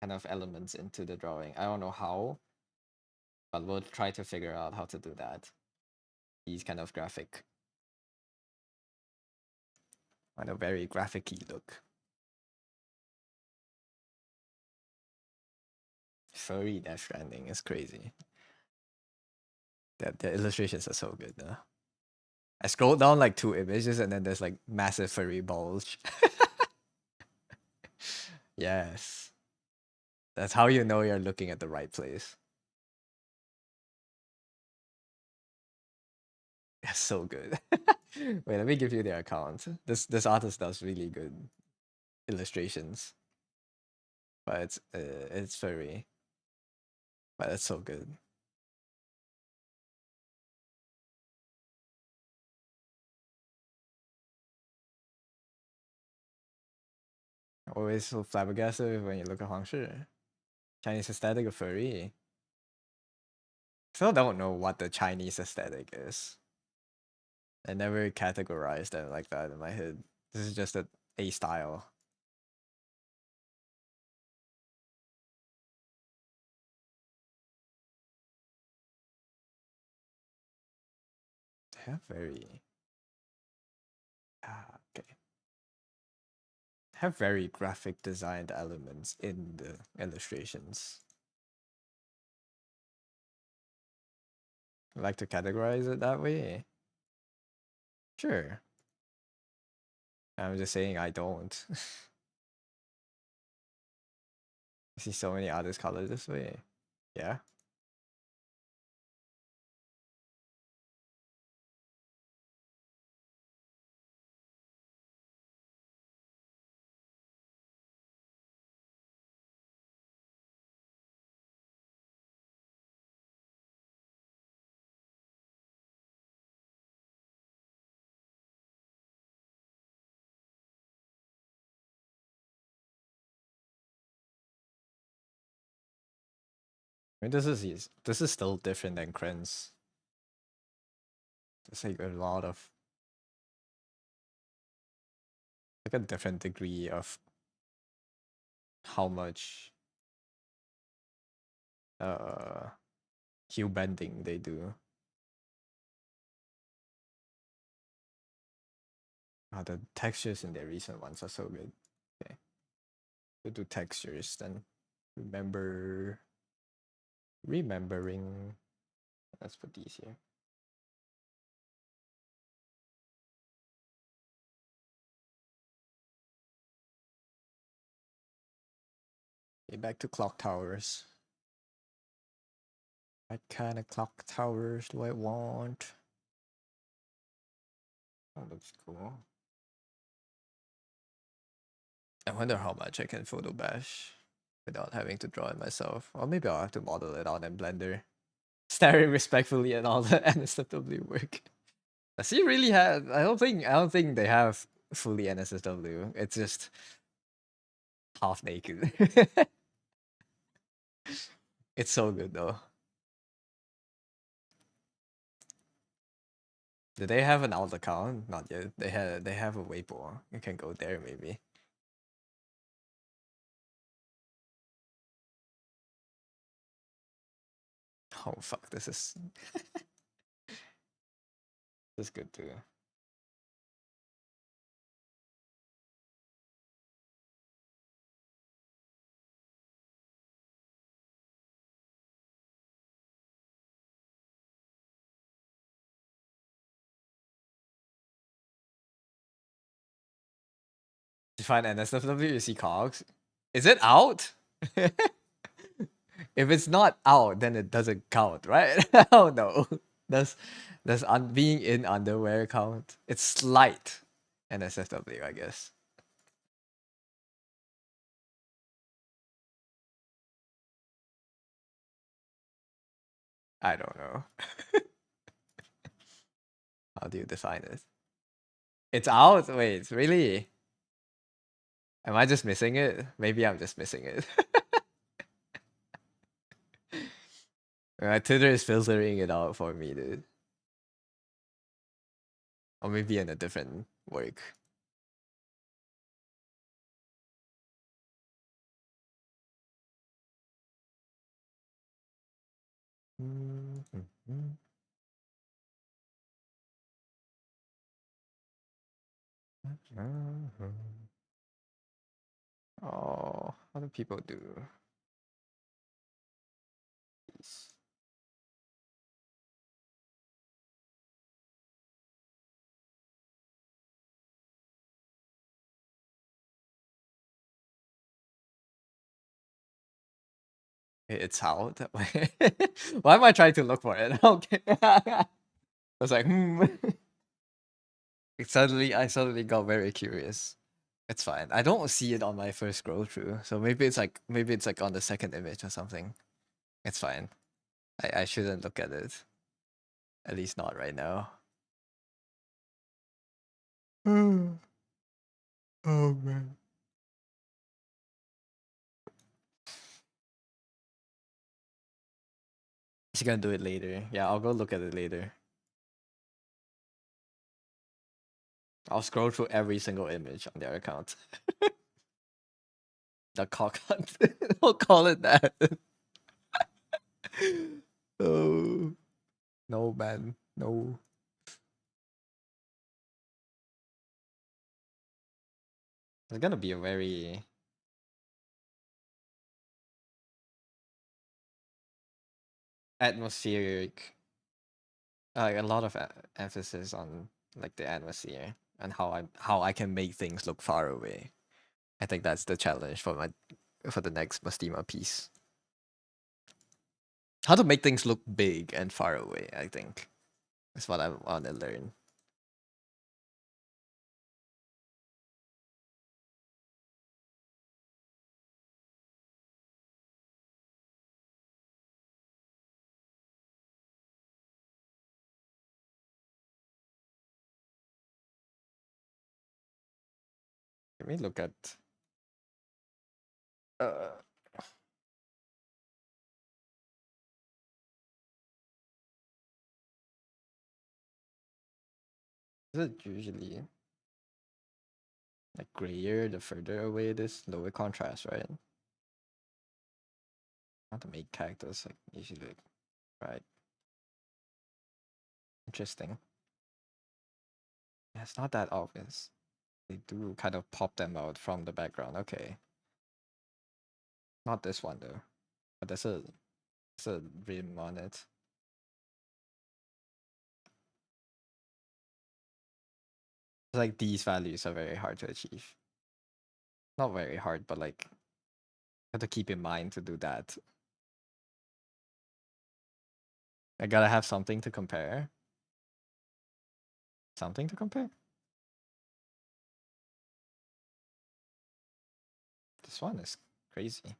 kind of elements into the drawing. I don't know how, but we'll try to figure out how to do that. These kind of graphic, on a very graphic-y look. Furry Death Stranding is crazy. The illustrations are so good. I scrolled down like 2 images and then there's like massive furry bulge. Yes. That's how you know you're looking at the right place. That's so good. Wait, let me give you their account. This artist does really good illustrations, but it's furry, but it's so good. Always so flabbergasted when you look at Huang Shi. Chinese aesthetic of furry. Still don't know what the Chinese aesthetic is. I never categorized them like that in my head. This is just a style. They have very okay. Have very graphic designed elements in the illustrations. I like to categorize it that way. Sure. I'm just saying I don't. I see so many artists color this way. Yeah. I mean, this is still different than Kren's. There's like a lot of like a different degree of how much hue bending they do. The textures in their recent ones are so good. Okay. We'll do textures then. Remembering. Let's put these here. Okay, back to clock towers. What kind of clock towers do I want? That looks cool. I wonder how much I can photo bash without having to draw it myself. Or maybe I'll have to model it out in Blender. Staring respectfully at all the NSFW work. Does he really have? I don't think they have fully NSFW. It's just half naked. It's so good though. Do they have an alt account? Not yet. They have a Weibo. You can go there maybe. Oh fuck, this is good too. Define NSFW, you see cogs. Is it out? If it's not out, then it doesn't count, right? Oh no. Does being in underwear count? It's slight NSFW, I guess. I don't know. How do you define it? It's out? Wait, really? Am I just missing it? Maybe I'm just missing it. Twitter is filtering it out for me, dude. Or maybe in a different work. Mhm. Oh, how do people do this? It's out. Why am I trying to look for it? Okay. I was like, hmm. I suddenly got very curious. It's fine. I don't see it on my first scroll through, so maybe it's like on the second image or something. It's fine. I shouldn't look at it. At least not right now. Oh man. She's gonna do it later. Yeah, I'll go look at it later. I'll scroll through every single image on their account. The cock hunt. Don't call it that. Oh no, man. No. It's gonna be a very atmospheric, like a lot of emphasis on like the atmosphere and how I can make things look far away. I think that's the challenge for the next Mastima piece. How to make things look big and far away, I think. Is what I want to learn. Let me look at uh is it usually like grayer the further away it is, lower contrast, right? How to make characters like usually right. Interesting. Yeah, it's not that obvious. They do kind of pop them out from the background. Okay. Not this one though. But there's a rim on it. Like these values are very hard to achieve. Not very hard, but like Have to keep in mind to do that. I gotta have something to compare. Something to compare. This one is crazy.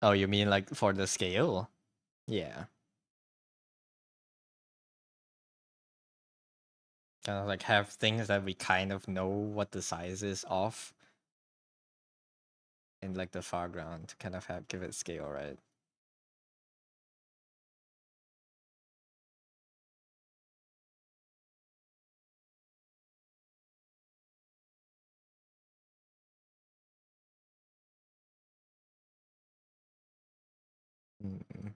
Oh, you mean like for the scale? Yeah. Kind of like have things that we kind of know what the size is of in like the foreground to kind of have give it scale, right? Mm.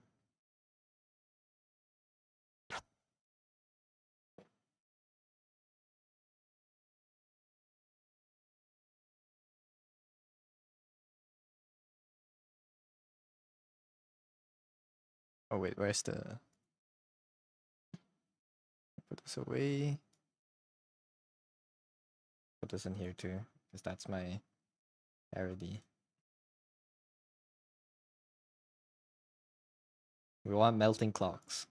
Oh wait, where's the put this away? Put this in here too, because that's my parody. We want melting clocks.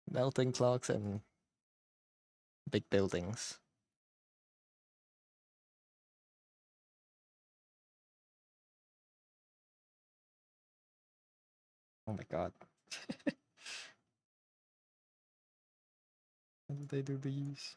Melting clocks and big buildings. Oh my god. How did they do these?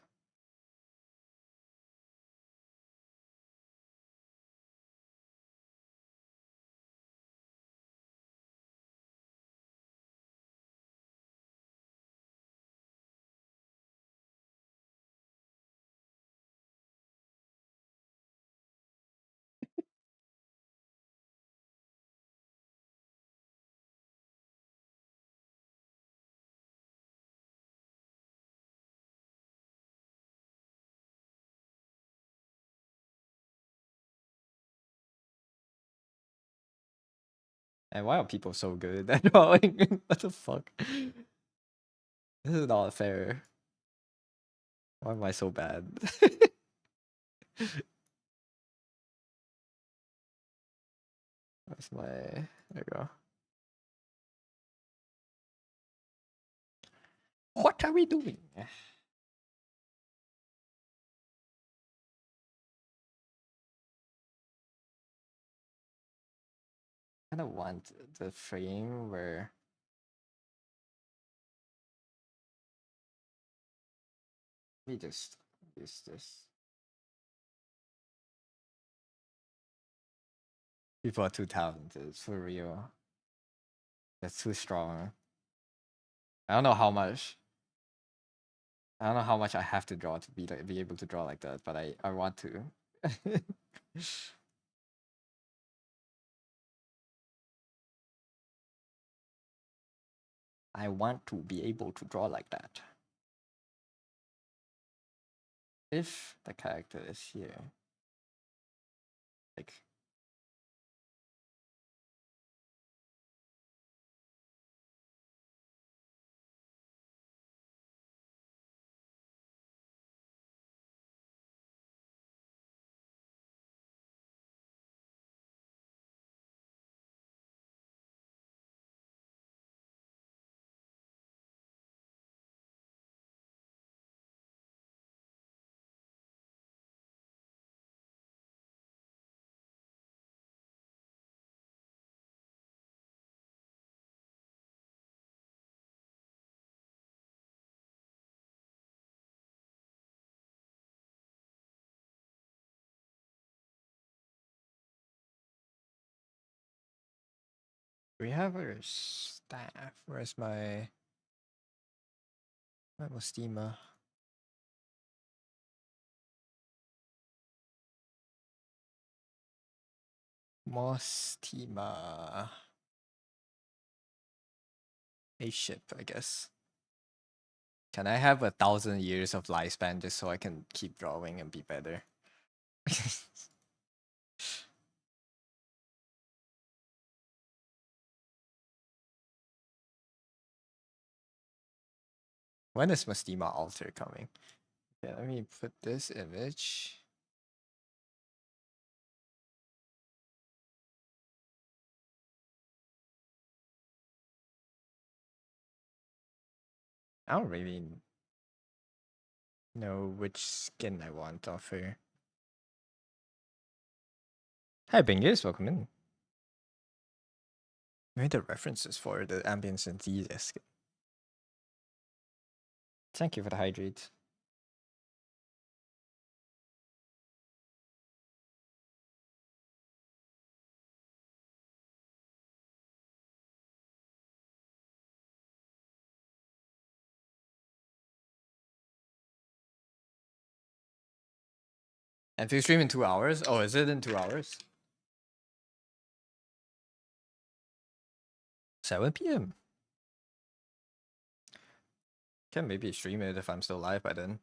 And why are people so good at drawing? What the fuck? This is not fair. Why am I so bad? Where's my... There you go. What are we doing? I kind of want the frame where... Let me just use this. People are too talented, for real. That's too strong. I don't know how much. I don't know how much I have to draw to be able to draw like that, but I want to. I want to be able to draw like that. If the character is here, like we have our staff. Where's my steamer? More steamer. a ship, I guess. Can I have 1,000 years of lifespan just so I can keep drawing and be better? When is Mastima Altar coming? Yeah, let me put this image. I don't really know which skin I want off her. Hi, Bingus, welcome in. Made the references for the ambient synthesis. Thank you for the hydrate. And if you stream in 2 hours? Oh, is it in 2 hours? 7 p.m. Can maybe stream it if I'm still live by then.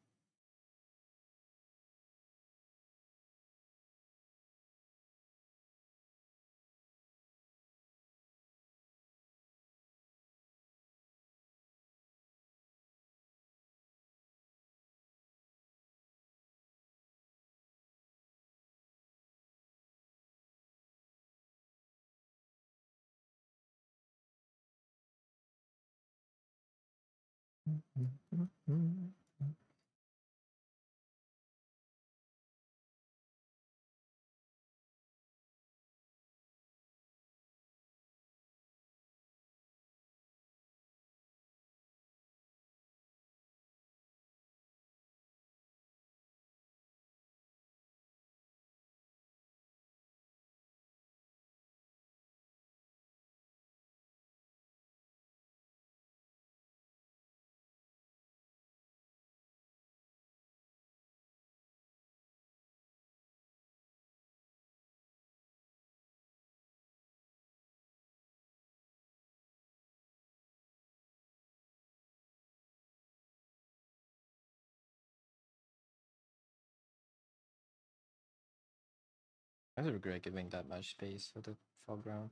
I regret giving that much space for the foreground.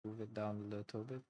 Move it down a little bit.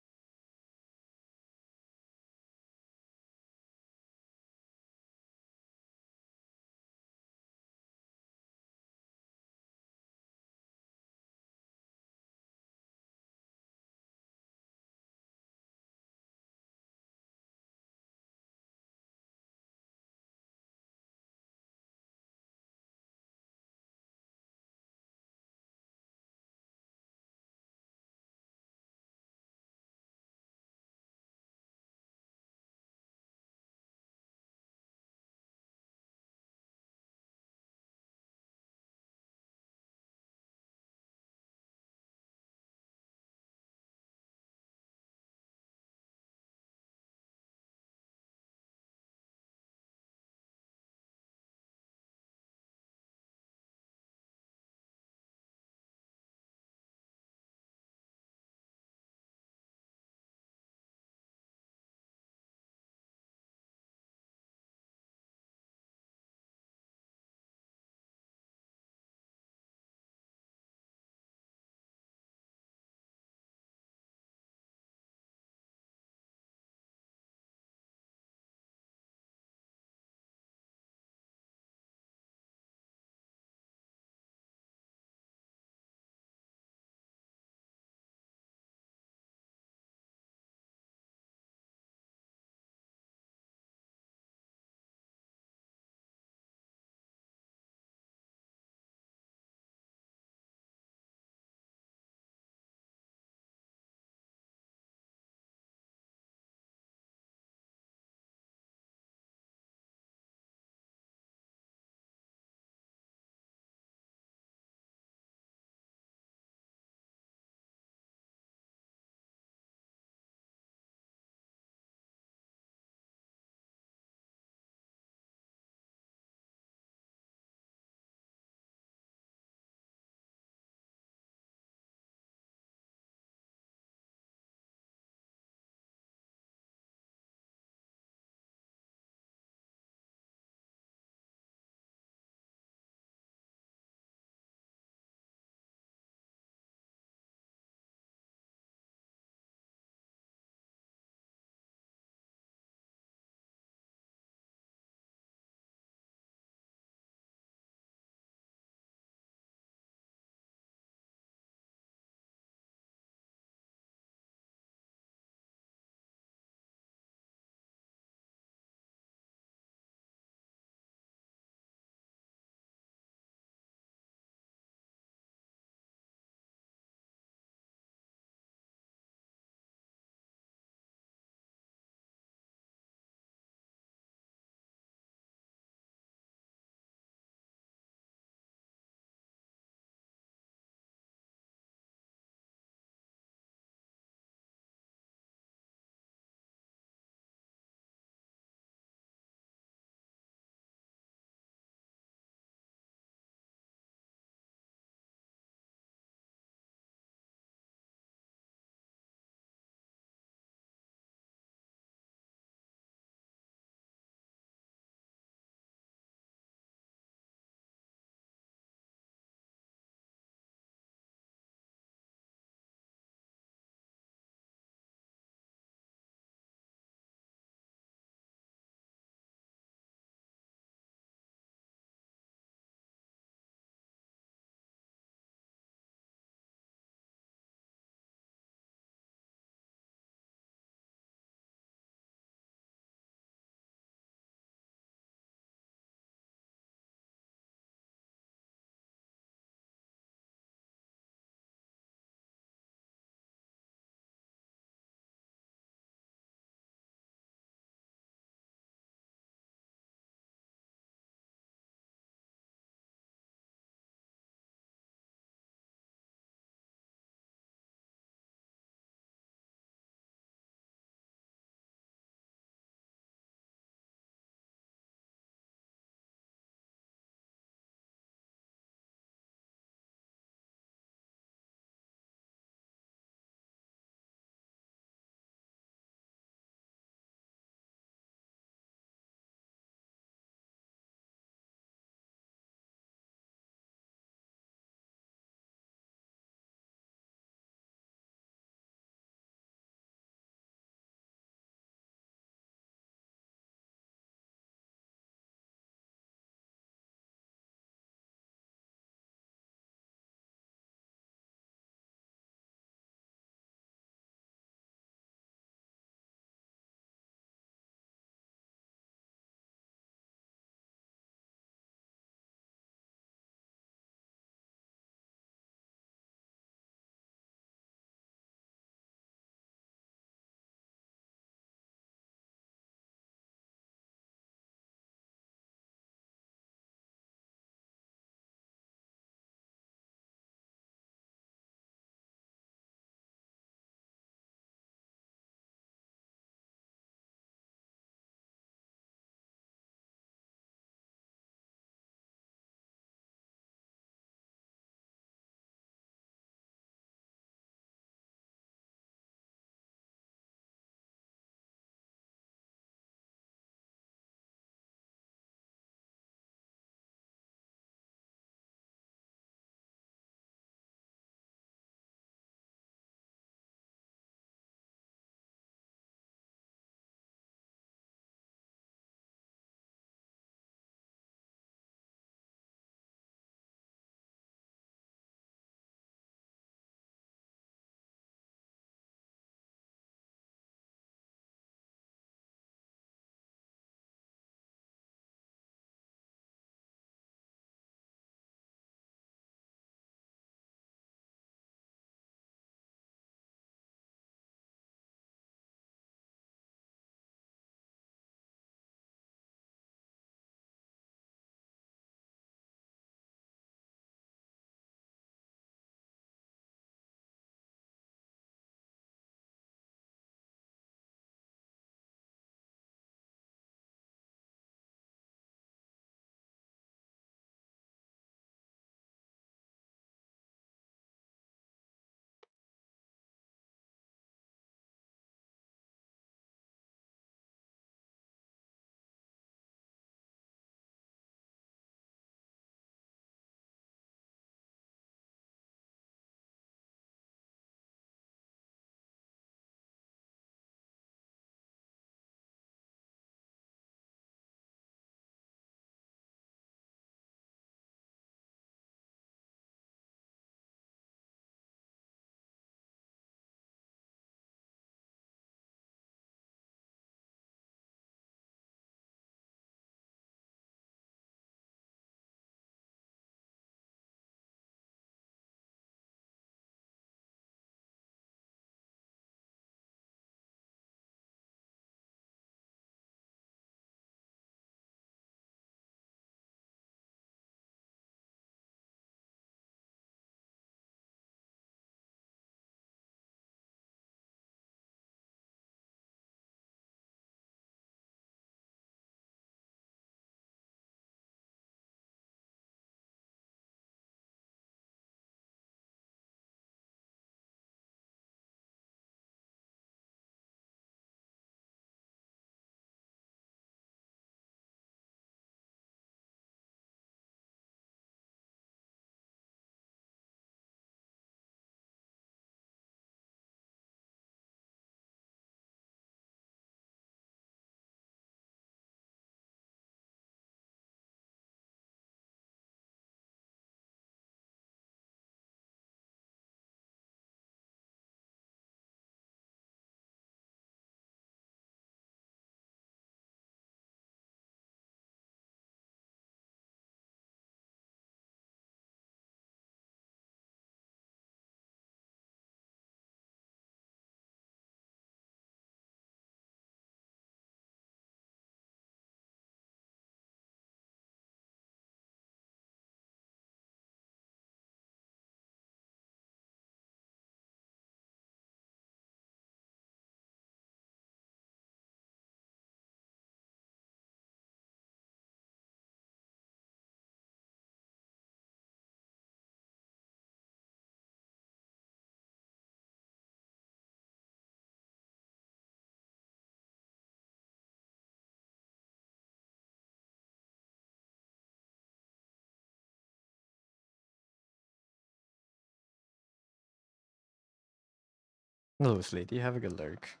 Loosely, do you have a good lurk?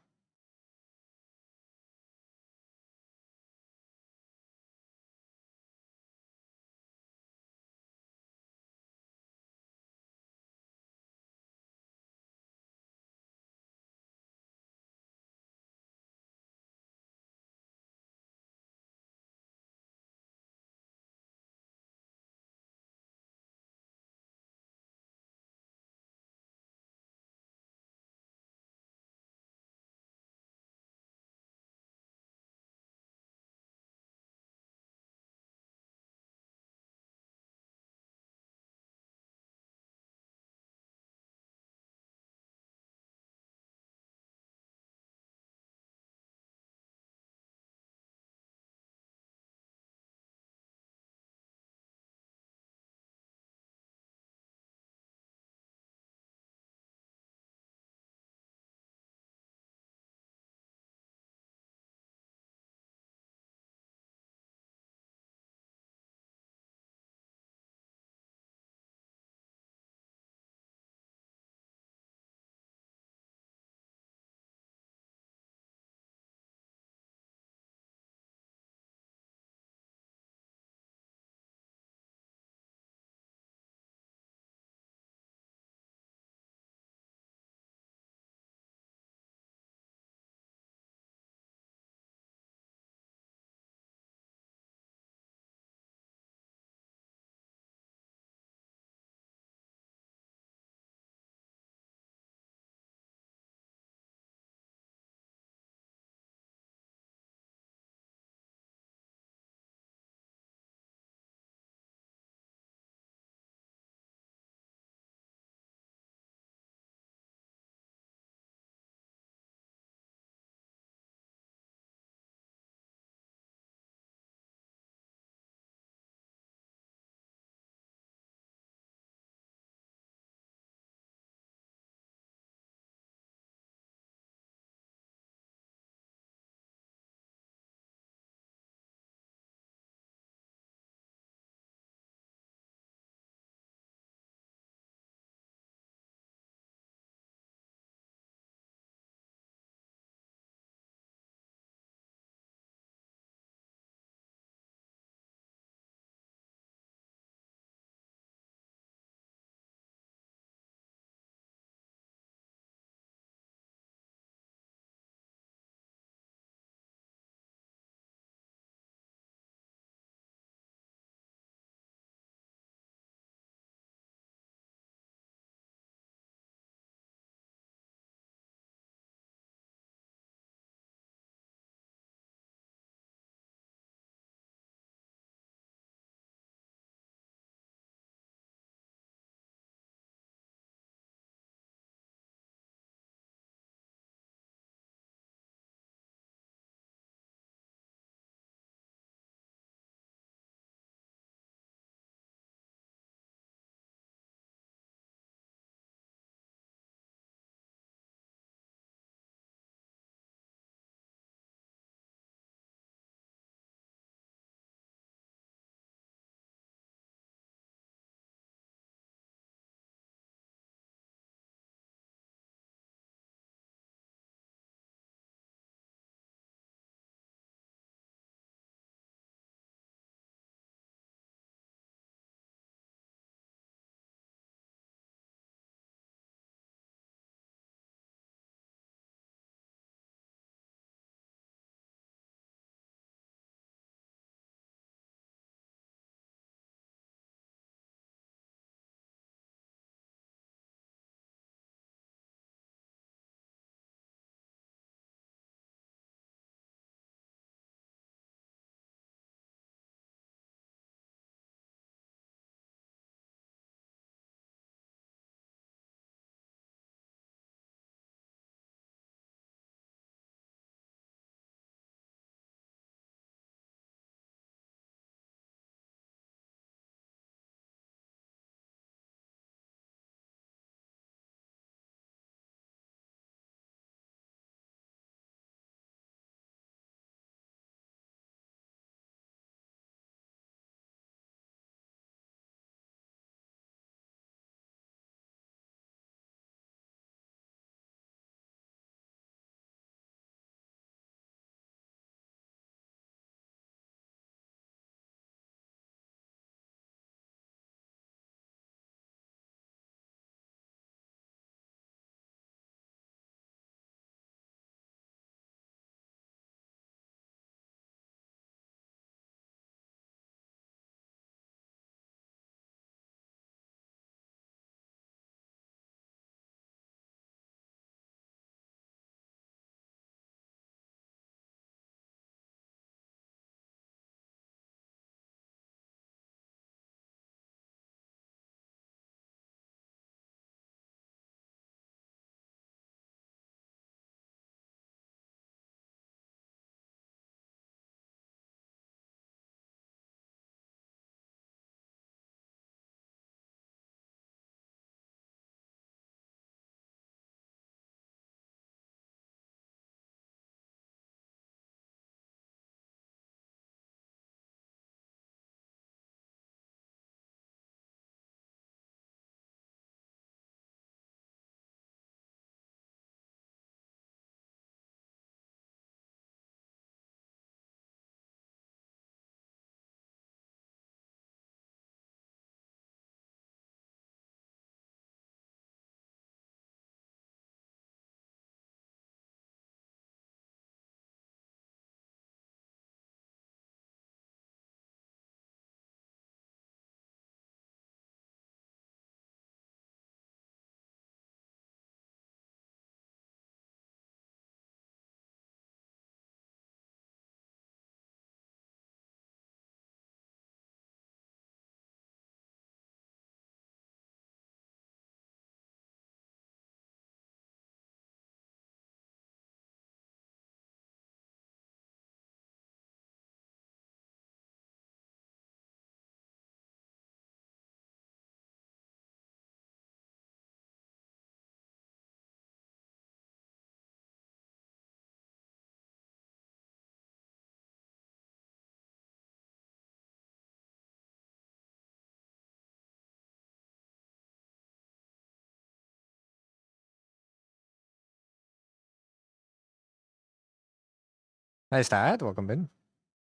Hi, Stat. Welcome in.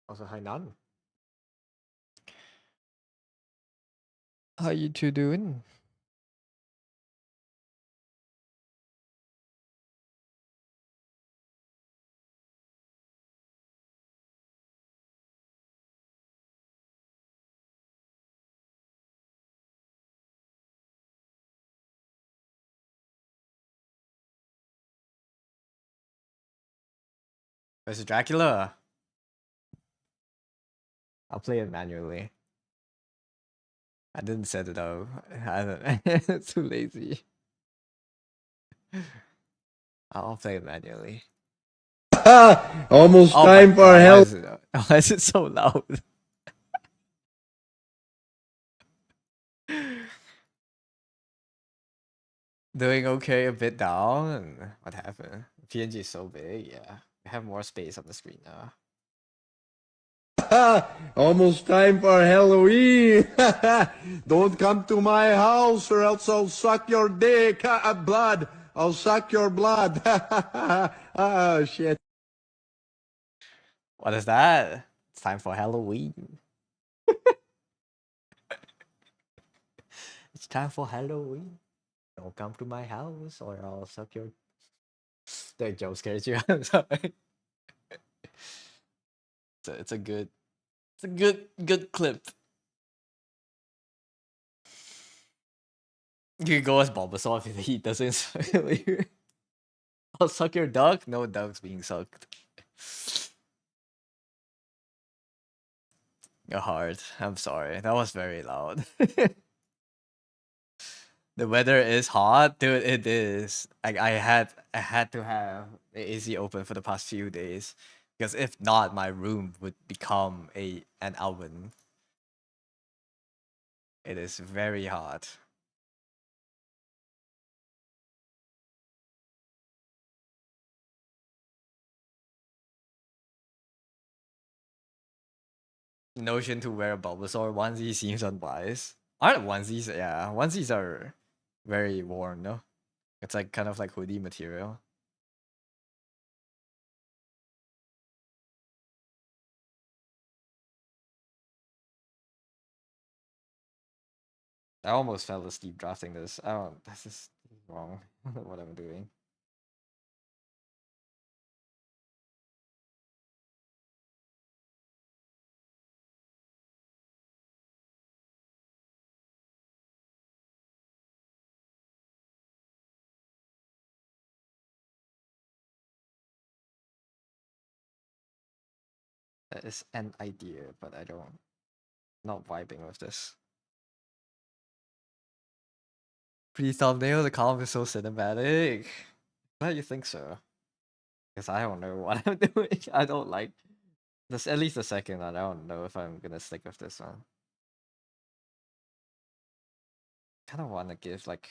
Also, hi, Nan. How you two doing? Versus Dracula. I'll play it manually. I didn't set it up. I don't. Too lazy. I'll play it manually. Almost Oh my time for god! hell. Why is it so loud? Doing okay, a bit down. What happened? PNG is so big. Yeah, we have more space on the screen now. Almost time for Halloween. Don't come to my house or else I'll suck your dick. Blood. I'll suck your blood. Oh, shit. What is that? It's time for Halloween. It's time for Halloween. Don't come to my house or I'll suck your. The joke scares you. I'm sorry. It's a good. It's a good clip. You can go as Bulbasaur if he doesn't suck you. I'll suck your dog. No dog's being sucked. You're hard. I'm sorry. That was very loud. The weather is hot, dude. It is. I had to have the AC open for the past few days because if not, my room would become an oven. It is very hot. Notion to wear a Bulbasaur onesie seems unwise. Aren't onesies? Yeah, onesies are very warm. No, it's like kind of like hoodie material. I almost fell asleep drafting this. I don't. This is wrong. What I'm doing. That is an idea, but I don't. Not vibing with this. Pretty thumbnail. The column is so cinematic. Why do you think so? Because I don't know what I'm doing. I don't like this. At least the second one. I don't know if I'm gonna stick with this one. Kind of want to give like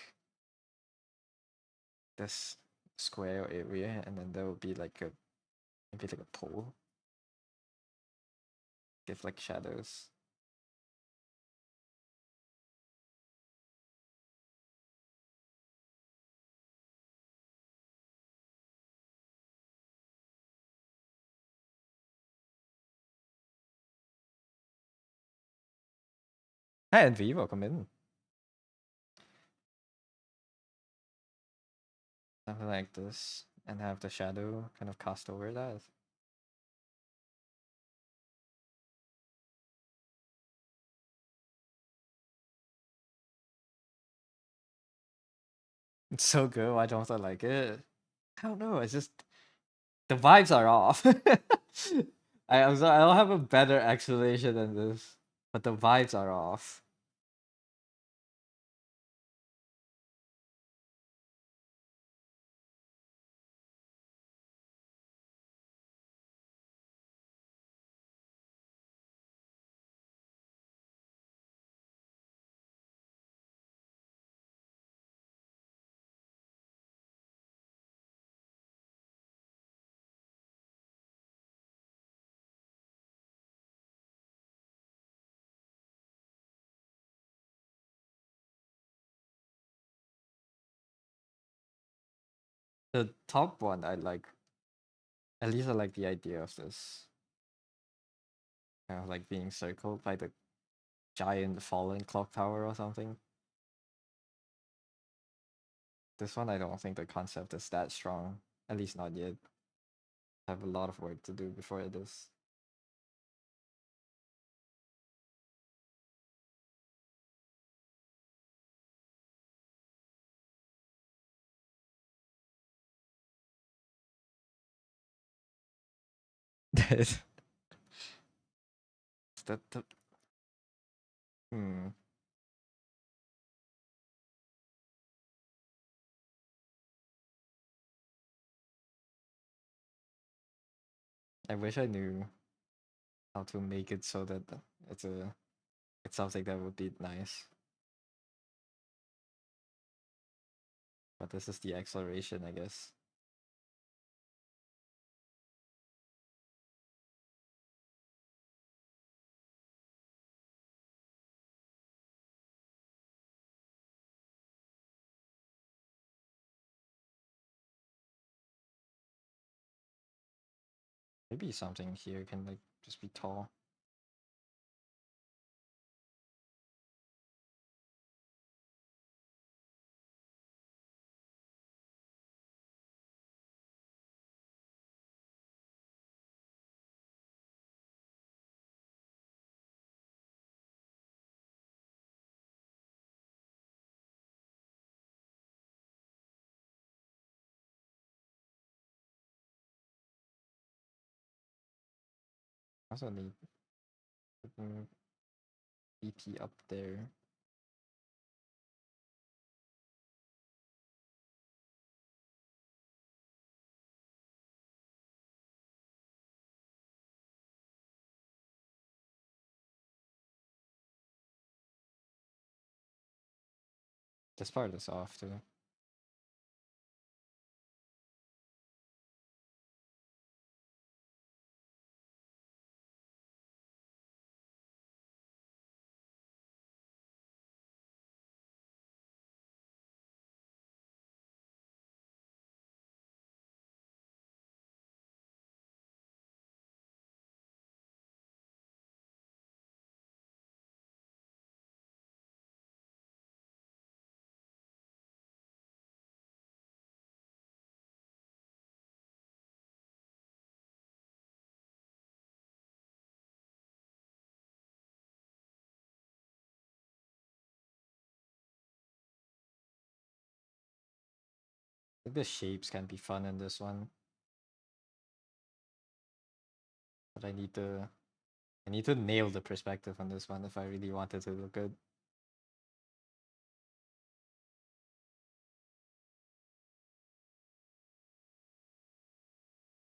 this square area, and then there will be like a maybe like a pole. Give like shadows. Hi, Envy. Welcome in. Something like this, and have the shadow kind of cast over that. It's so good. Why don't I like it? I don't know. It's just the vibes are off. I'm sorry, I don't have a better explanation than this, but the vibes are off. The top one I like At least I like the idea of this. Kind of like being circled by the giant fallen clock tower or something. This one, I don't think the concept is that strong. At least not yet. I have a lot of work to do before it is. Is that the... Hmm. I wish I knew how to make it so that it's a it's something that would be nice. But this is the acceleration, I guess. Maybe something here can like just be tall. Also need BP up there. This part is off too. I think the shapes can be fun in this one. But I need to nail the perspective on this one if I really want it to look good.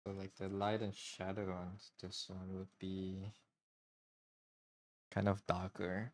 So like the light and shadow on this one would be kind of darker.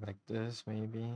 Like this, maybe.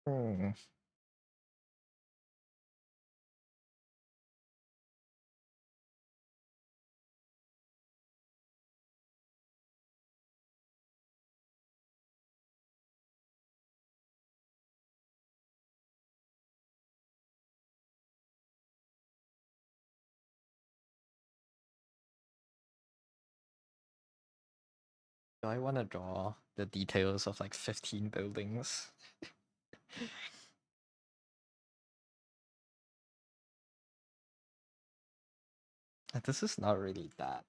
Hmm. Do I want to draw the details of like 15 buildings? This is not really that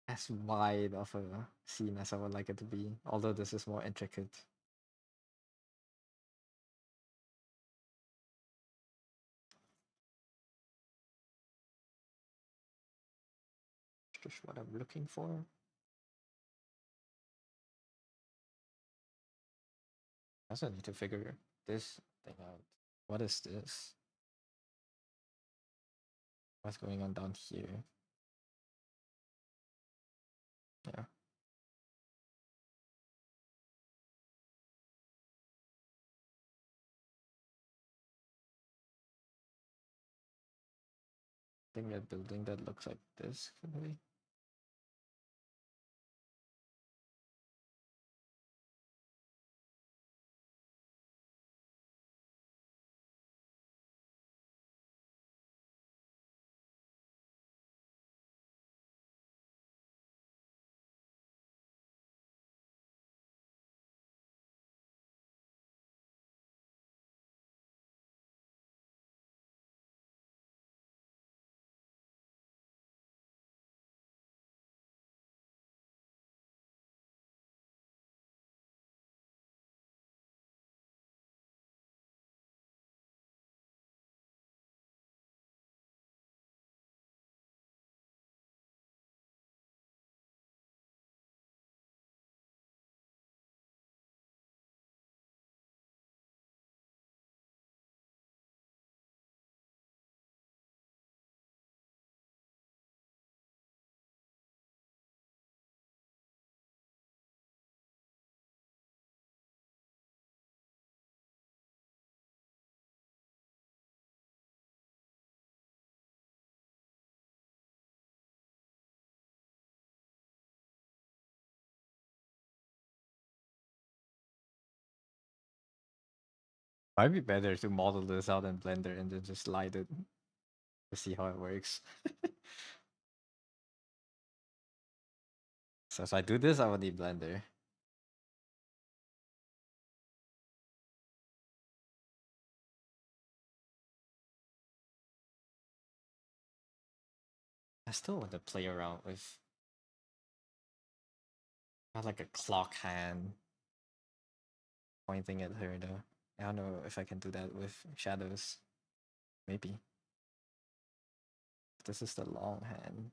as wide of a scene as I would like it to be, although this is more intricate. Just what I'm looking for. I also need to figure this thing out. What is this? What's going on down here? Yeah. I think a building that looks like this could be. Might be better to model this out in Blender and then just slide it to see how it works. So if I do this, I will need Blender. I still want to play around with like a clock hand pointing at her though. I don't know if I can do that with shadows. Maybe. This is the long hand.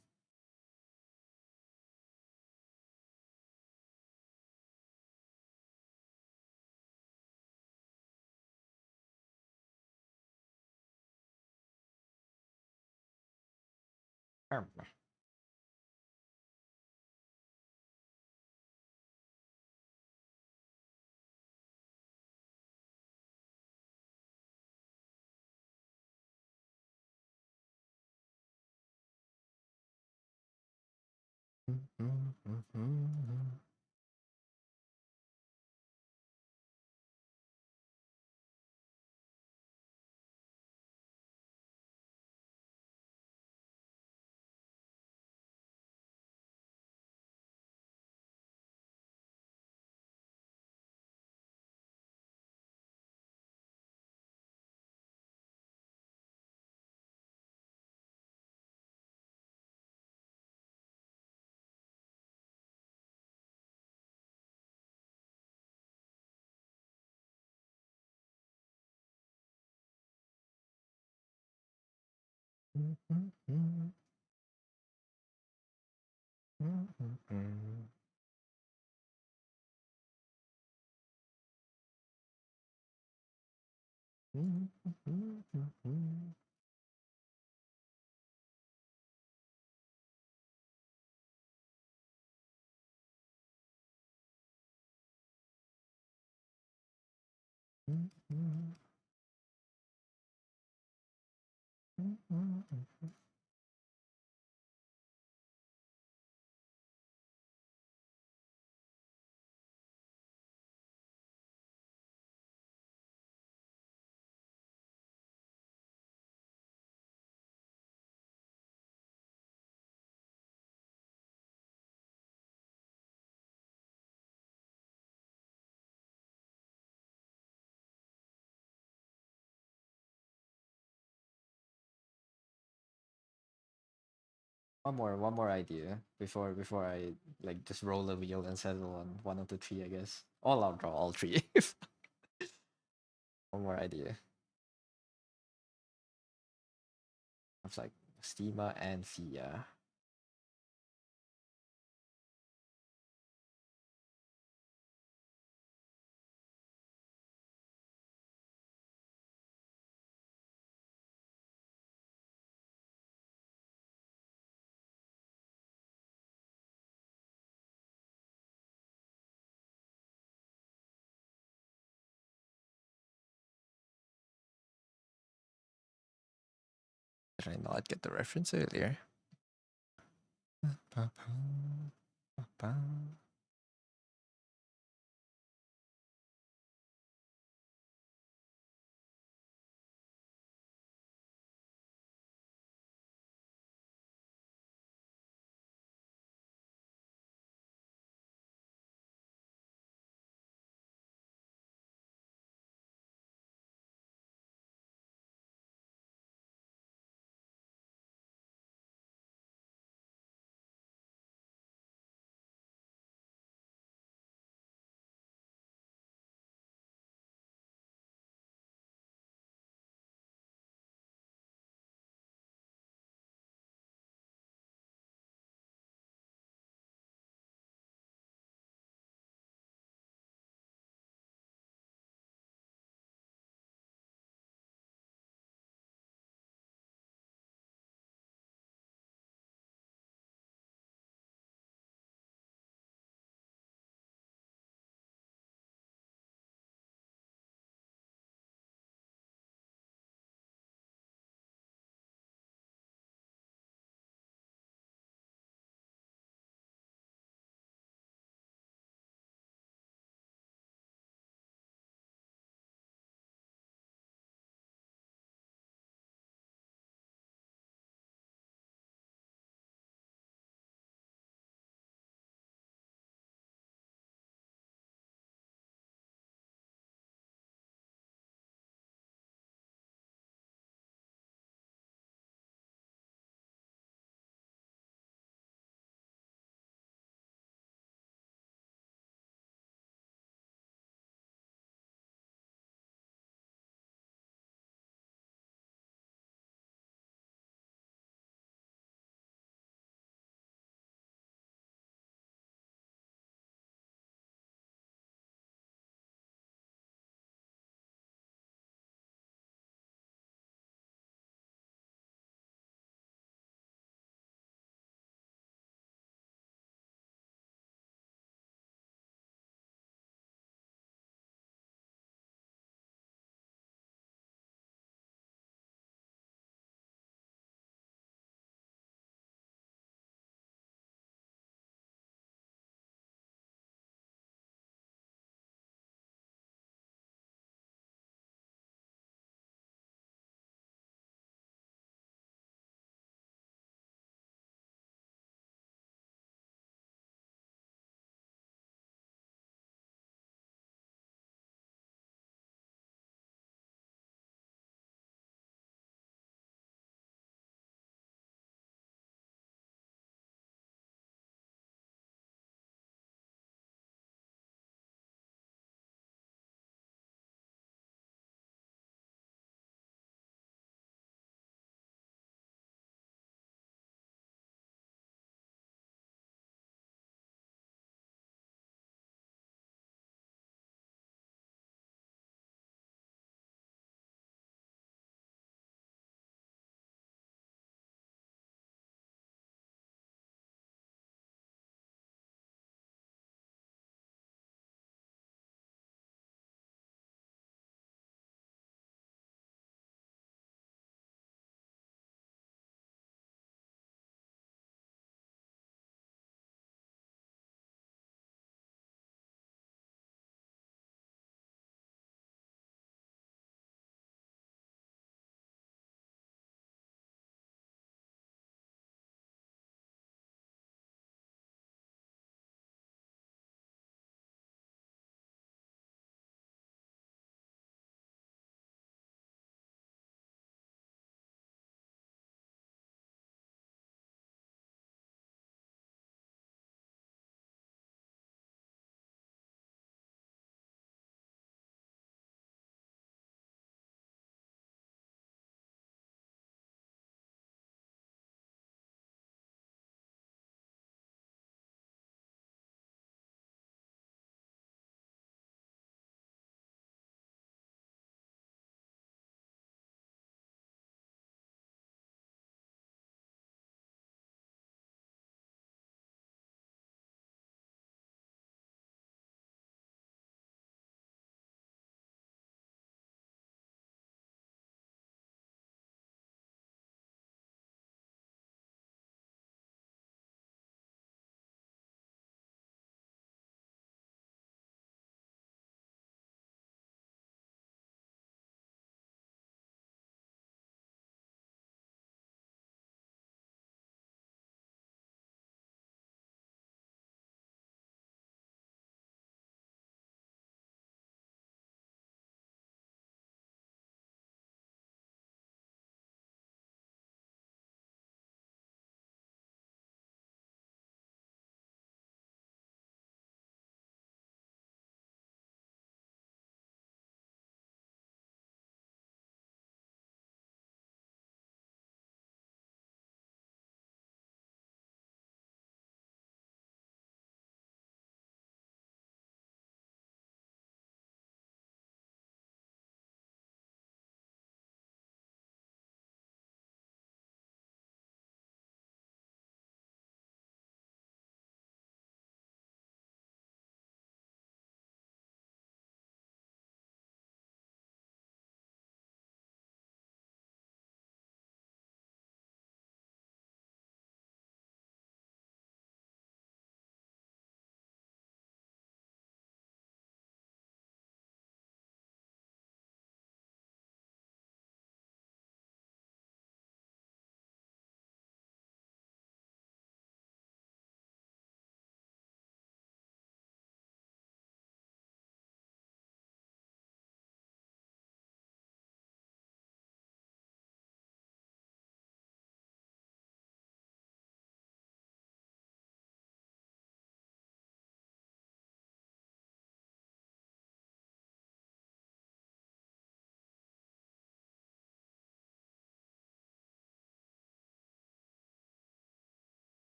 One more idea before I like just roll a wheel and settle on one of the three, I guess. I'll draw all three. One more idea. It's like Stima and Fia. Did I not get the reference earlier?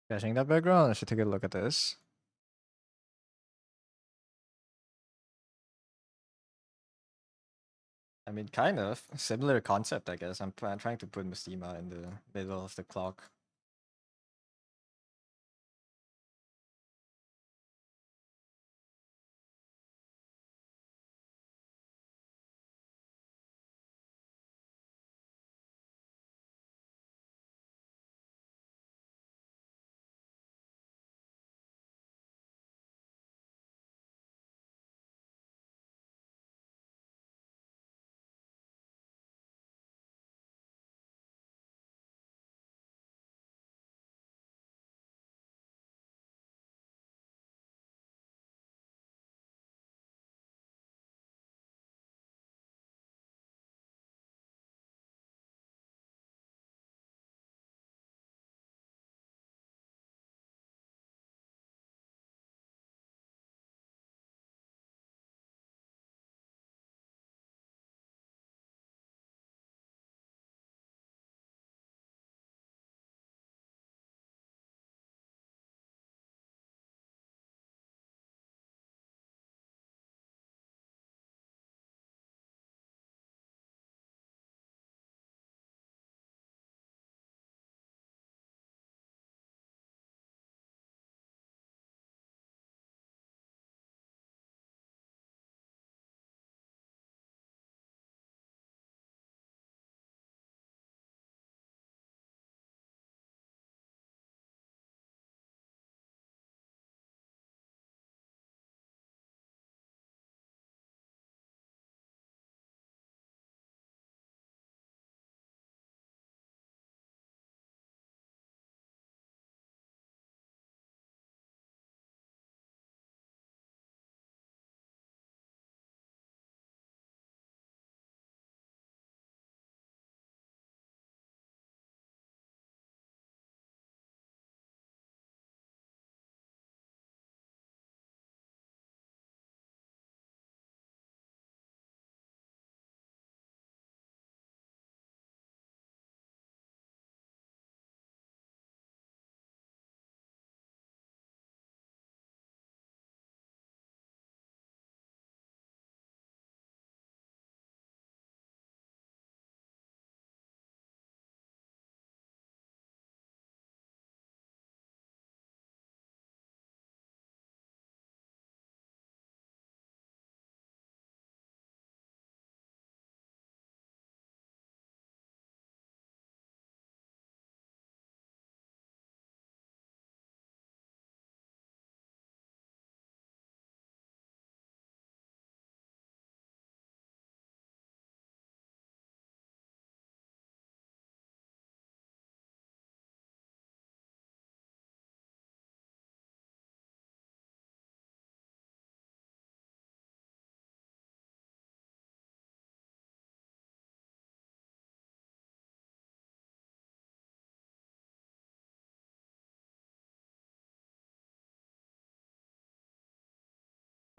Catching that background, I should take a look at this. I mean, kind of similar concept, I guess. I'm trying to put Mistema in the middle of the clock.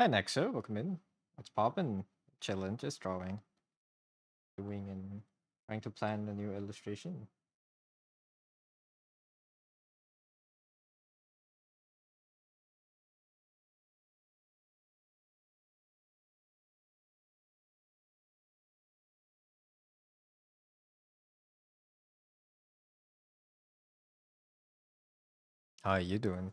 Hey Nexo, welcome in. What's poppin'? Chillin', just drawing, doing, and trying to plan a new illustration. How are you doing?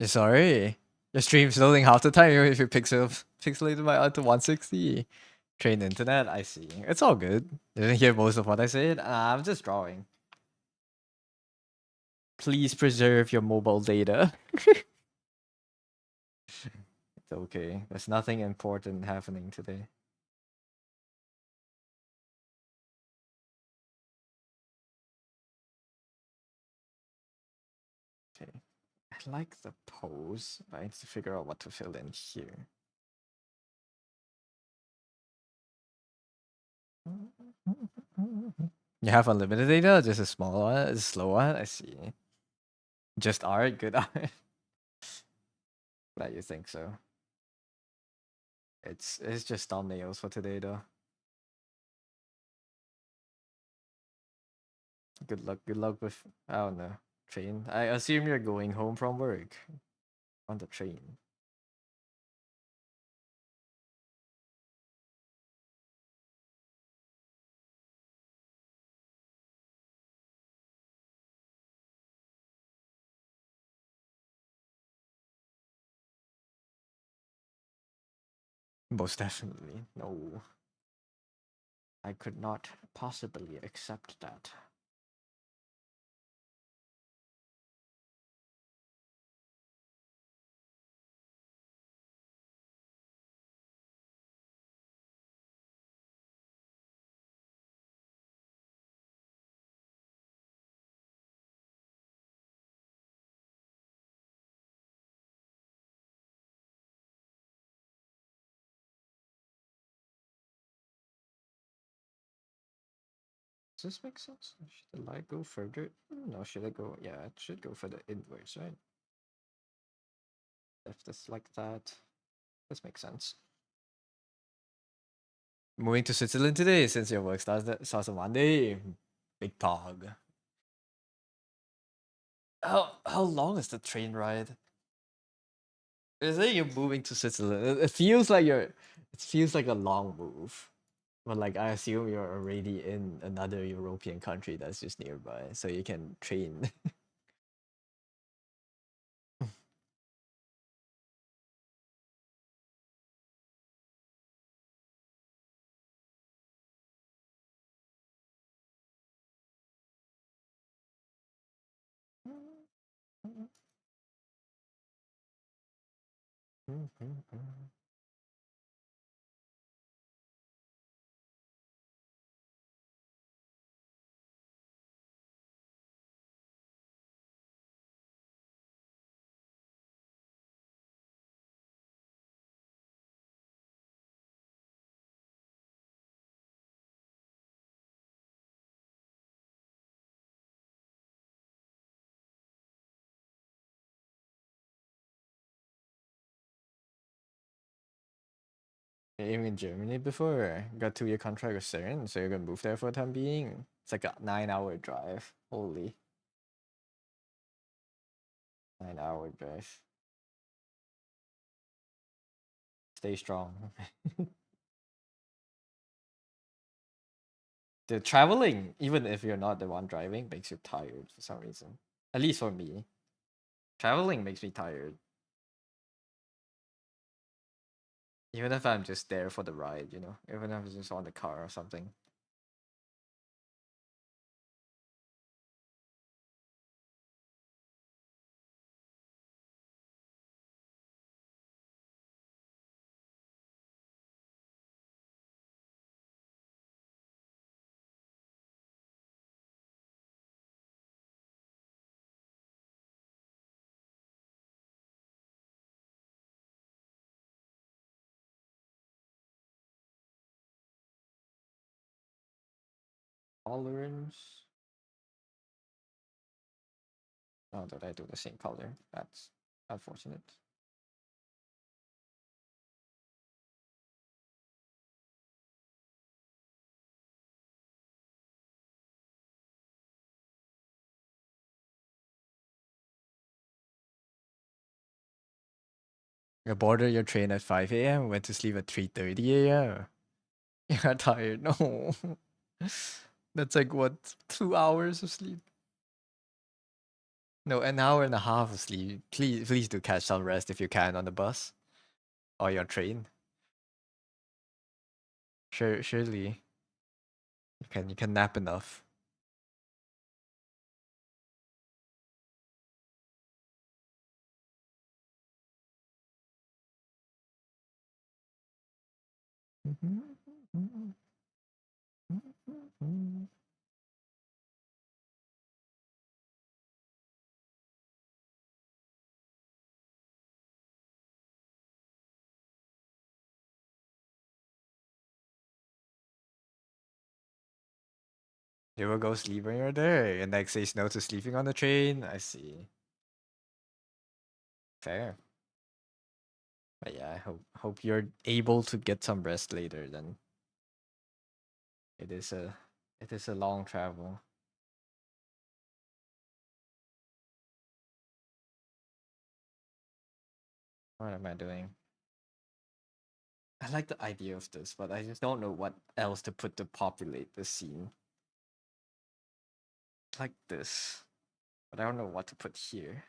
Sorry. Your stream's loading half the time even if you pixelated my out to 160. Train internet, I see. It's all good. You didn't hear most of what I said? I'm just drawing. Please preserve your mobile data. It's okay. There's nothing important happening today. Okay. I like the pose, but I need to figure out what to fill in here. You have unlimited data, just a small one, a slow one. I see. Just art, good art. Glad you think so. It's just thumbnails for today though. Good luck with I don't know train. I assume you're going home from work on the train. Most definitely, no. I could not possibly accept that. Does this make sense? Should the light go further? No, should I go? Yeah, it should go further inwards, right? If this like that, this makes sense. Moving to Switzerland today since your work starts on Monday. Big dog. How long is the train ride? Is it you're moving to Switzerland? It feels like it feels like a long move. But like I assume you're already in another European country that's just nearby, so you can train. Even in Germany before, got 2-year contract with CERN, so you're gonna move there for the time being. It's like a 9-hour drive. Holy 9-hour drive. Stay strong. The traveling, even if you're not the one driving, makes you tired for some reason. At least for me. Traveling makes me tired. Even if I'm just there for the ride, you know? Even if I'm just on the car or something. Tolerance. Oh, did I do the same color? That's unfortunate. You boarded your train at 5 a.m., went to sleep at 3:30 a.m. You got tired. No. That's like what, 2 hours of sleep? No, an hour and a half of sleep. Please do catch some rest if you can on the bus or your train. Surely you can nap enough. You will go sleep when you're there, and like says no to sleeping on the train. I see. Fair. But yeah, I hope you're able to get some rest later. Then it is a long travel. What am I doing? I like the idea of this, but I just don't know what else to put to populate the scene. Like this, but I don't know what to put here.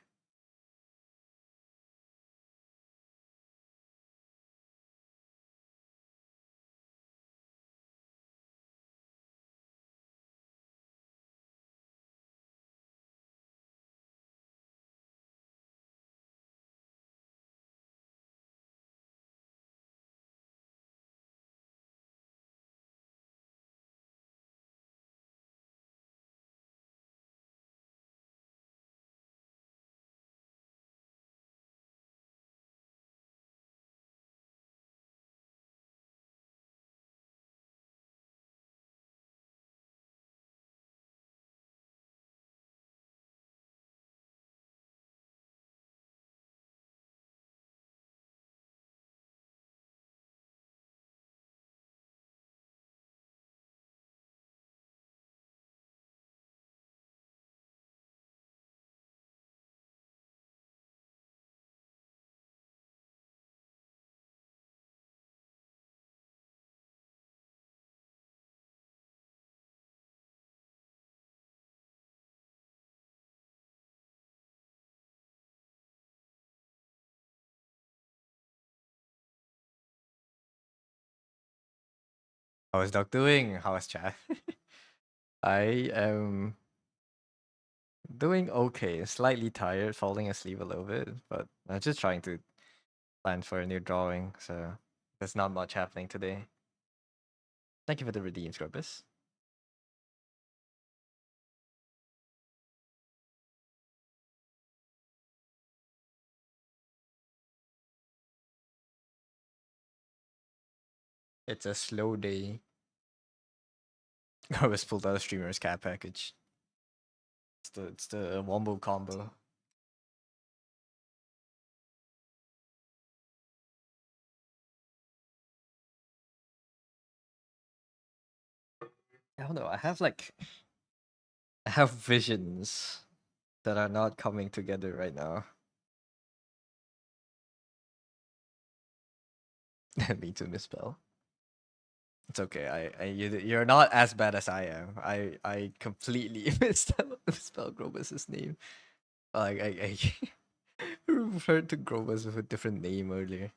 How is Doc doing? How is chat? I am doing okay. Slightly tired, falling asleep a little bit, but I'm just trying to plan for a new drawing, so there's not much happening today. Thank you for the redeem, Scrubus. It's a slow day. I was pulled out a streamer's cat package. It's the wombo combo. I don't know. I have visions that are not coming together right now. Me too, misspell. It's okay. You're not as bad as I am. I completely misspell Grobus's name. Like I referred to Grobus with a different name earlier.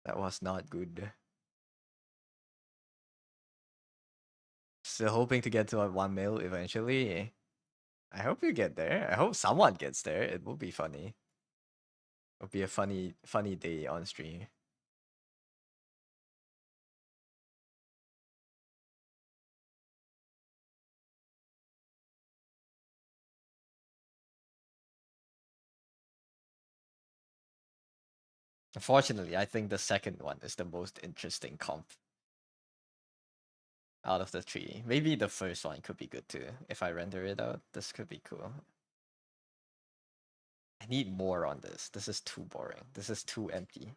That was not good. Still hoping to get to a 1 mil eventually. I hope you get there. I hope someone gets there. It will be funny. It'll be a funny day on stream. Unfortunately, I think the second one is the most interesting comp out of the three. Maybe the first one could be good too. If I render it out, this could be cool. I need more on this. This is too boring. This is too empty.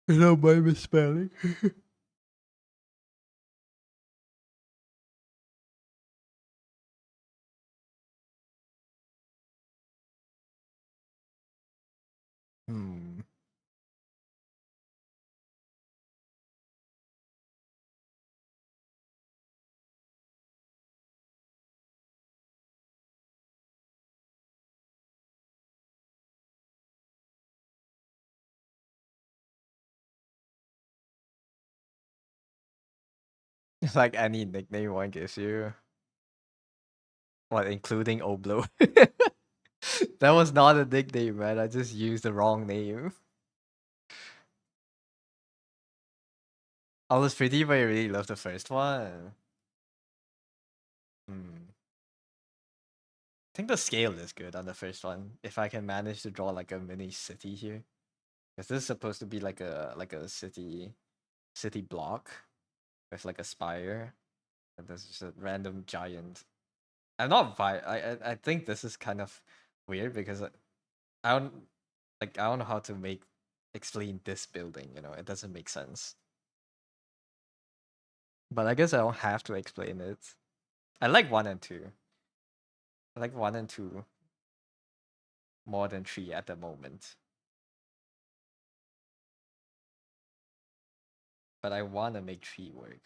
Is that my misspelling? Hmm. Like any nickname one gives you. What, including Oblo? That was not a nickname, man. I just used the wrong name. I was pretty, but I really loved the first one. Hmm. I think the scale is good on the first one. If I can manage to draw like a mini city here, because this is supposed to be like a city block with like a spire, and there's just a random giant. I'm not I think this is kind of weird because I don't I don't know how to make explain this building. You know, it doesn't make sense. But I guess I don't have to explain it. I like one and two. I like one and two more than three at the moment. But I want to make three work.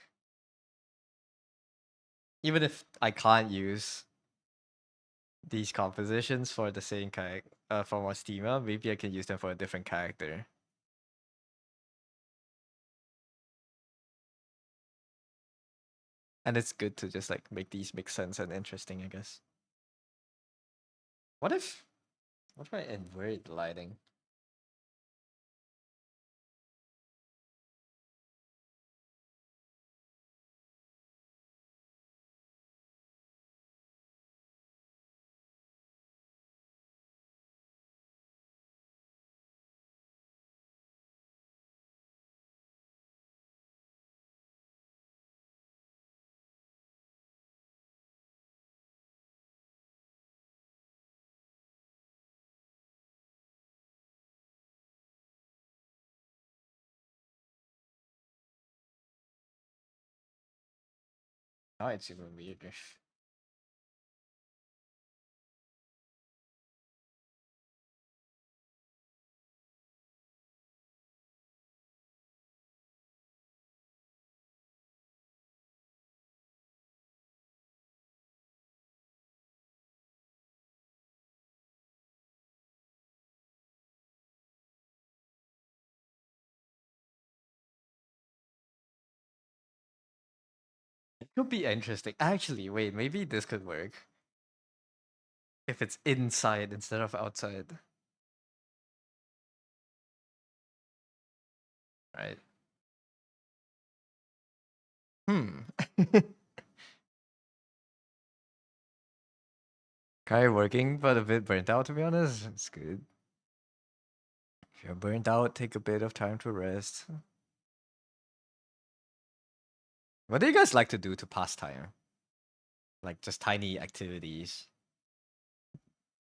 Even if I can't use these compositions for the same character, for my Steamer, maybe I can use them for a different character. And it's good to just like make these make sense and interesting, I guess. What if I invert lighting? Now it's even weirder. It could be interesting. Actually, wait, maybe this could work if it's inside instead of outside. Right. Hmm. Kind of working, but a bit burnt out to be honest. It's good. If you're burnt out, take a bit of time to rest. What do you guys like to do to pass time? Like just tiny activities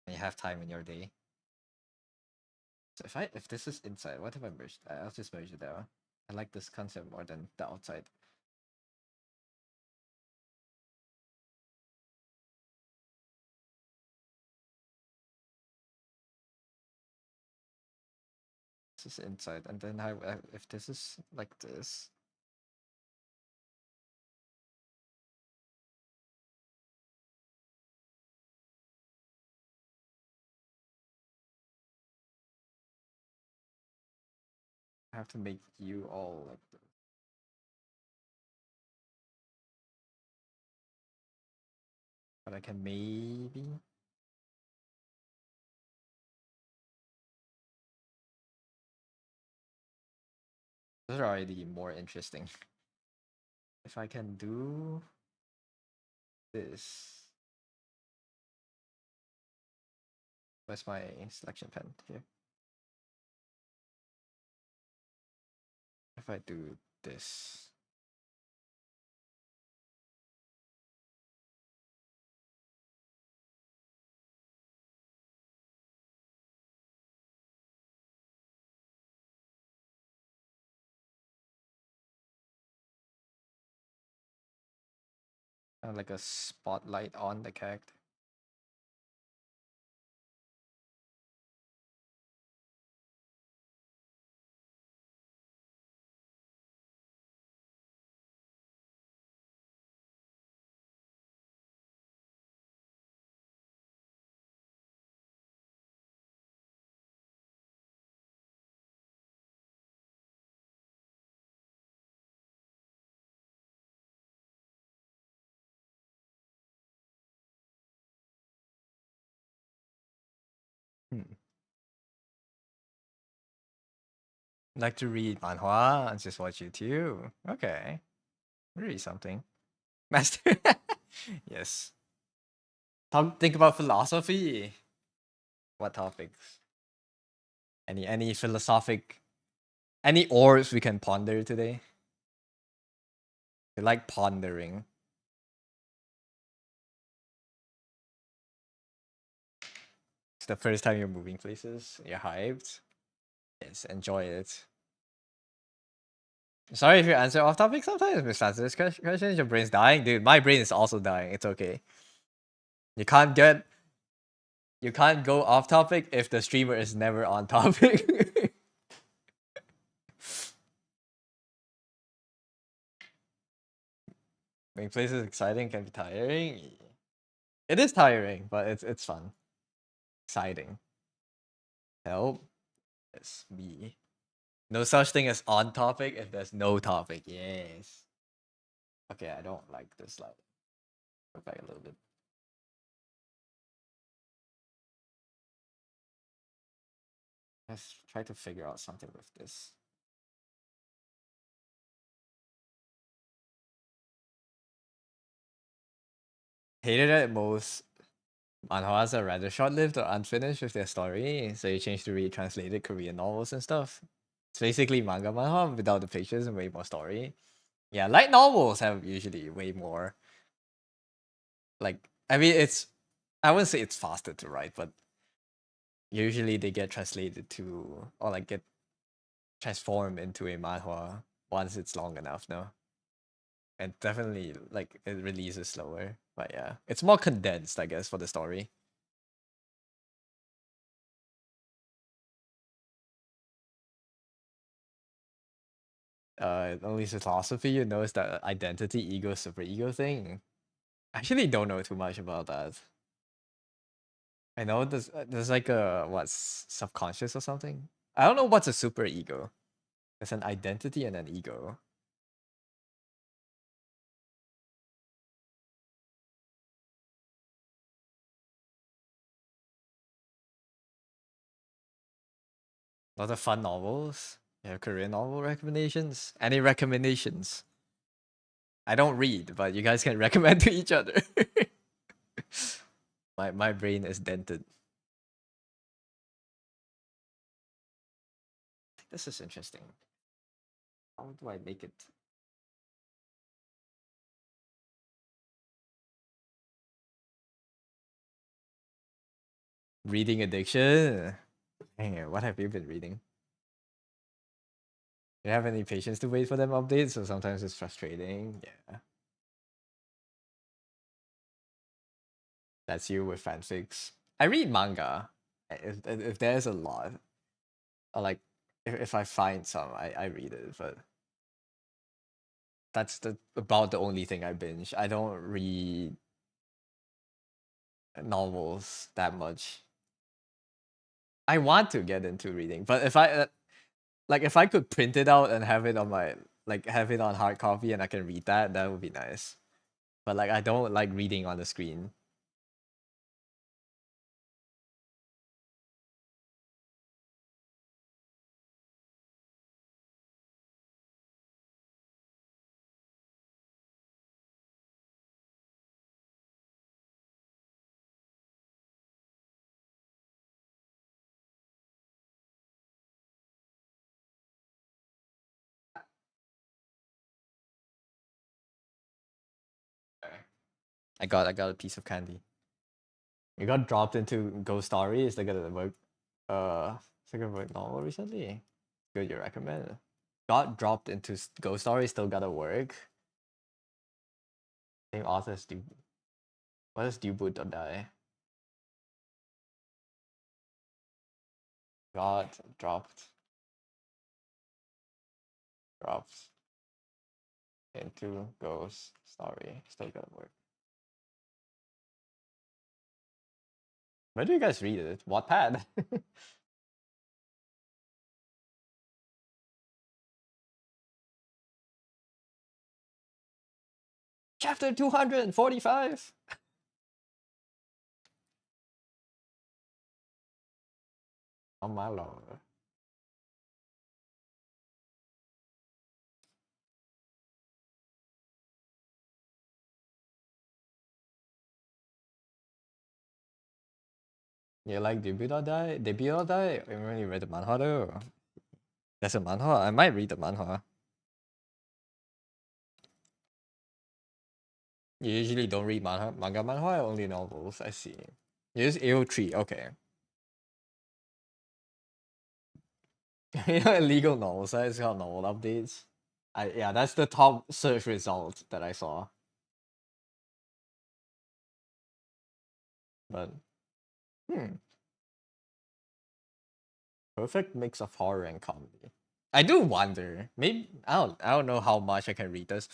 when you have time in your day. So if this is inside, what if I merged? I'll just merge it there. I like this concept more than the outside. This is inside, and then if this is like this, I have to make you all like this. But I can maybe. This is already more interesting. If I can do this. Where's my selection pen here? If I do this. Like a spotlight on the character. Hmm. Like to read manhwa and just watch YouTube. Okay. Really something. Master. Yes. Think about philosophy. What topics? Any philosophic any orbs we can ponder today? We like pondering. It's the first time you're moving places. You're hyped. Yes, enjoy it. Sorry if you answer off topic sometimes, Miss Francis. Questions, your brain's dying. Dude, my brain is also dying. It's okay. You can't get you can't go off topic if the streamer is never on topic. Making places exciting can be tiring. It is tiring, but it's fun. Exciting. Help. Yes, me. No such thing as on topic if there's no topic. Yes. Okay, I don't like this slide. Go back a little bit. Let's try to figure out something with this. Hated it most. Manhwas are rather short-lived or unfinished with their story, so you change to read translated Korean novels and stuff. It's basically manga manhwa without the pictures and way more story. Yeah, light novels have usually way more. Like, I mean, I wouldn't say it's faster to write, but usually they get translated to or like get transformed into a manhwa once it's long enough now. And definitely like it releases slower. But yeah. It's more condensed, I guess, for the story. Only philosophy, you know, is that identity, ego, super ego thing. I actually don't know too much about that. I know there's like a what's subconscious or something. I don't know what's a super ego. There's an identity and an ego. Lot of fun novels. You have Korean novel recommendations? Any recommendations? I don't read, but you guys can recommend to each other. My brain is dented. This is interesting. How do I make it? Reading addiction. Hang on, what have you been reading? Do you have any patience to wait for them updates? So sometimes it's frustrating. Yeah. That's you with fanfics. I read manga. If there's a lot, or like if I find some, I read it. But that's about the only thing I binge. I don't read novels that much. I want to get into reading, but if I could print it out and have it on my have it on hard copy and I can read that, that would be nice. But like I don't like reading on the screen. I got a piece of candy. You got dropped into Ghost Story. Is like a work it's like a work novel recently. Good, you recommend. Got dropped into Ghost Story. Still gotta work. Same authors do. What is Dubu to die? Got dropped into Ghost Story. Still gotta work. Where do you guys read it? Wattpad. Chapter 245. Oh my lord. You like Debut or Die? I really read the manhwa though. There's a manhwa. I might read the manhwa. You usually don't read manga manhwa, only novels. I see. You use AO3, okay. You know, illegal novels, right? It's called novel updates. Yeah, that's the top search result that I saw. But hmm, perfect mix of horror and comedy. I do wonder. Maybe I don't know how much I can read this,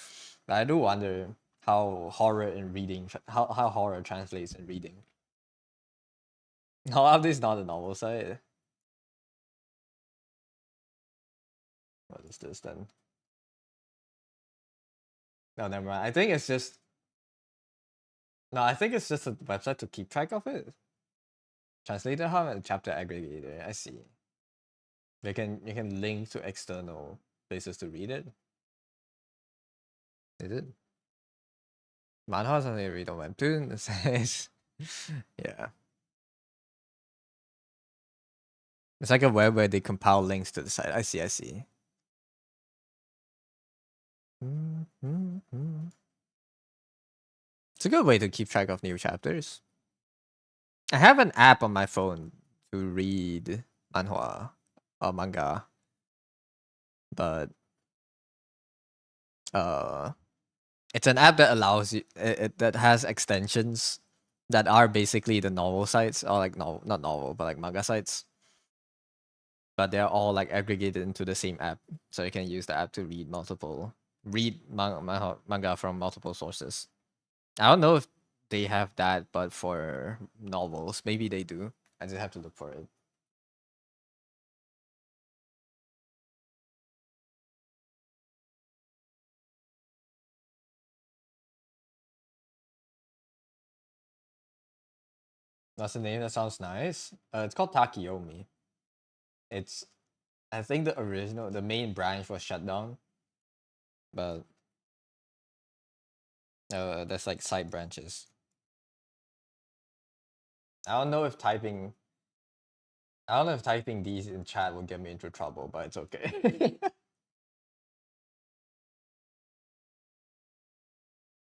but I do wonder how horror in reading how horror translates in reading. No, update is not a novel site. What is this then? No, never mind. I think it's just no. I think it's just a website to keep track of it. Translator Hub and chapter aggregator. I see. You can link to external places to read it. Is it? Manhwa is only read on Webtoon. It says, yeah. It's like a web where they compile links to the site. I see. I see. It's a good way to keep track of new chapters. I have an app on my phone to read manhwa or manga, but it's an app that allows you that has extensions that are basically the novel sites or like no not novel but like manga sites, but they're all like aggregated into the same app, so you can use the app to read manga from multiple sources. I don't know if they have that, but for novels, maybe they do. I just have to look for it. That's the name. That sounds nice. It's called Takiyomi. It's I think the main branch was shut down, but there's like side branches. I don't know if typing I don't know if typing these in chat will get me into trouble, but it's okay.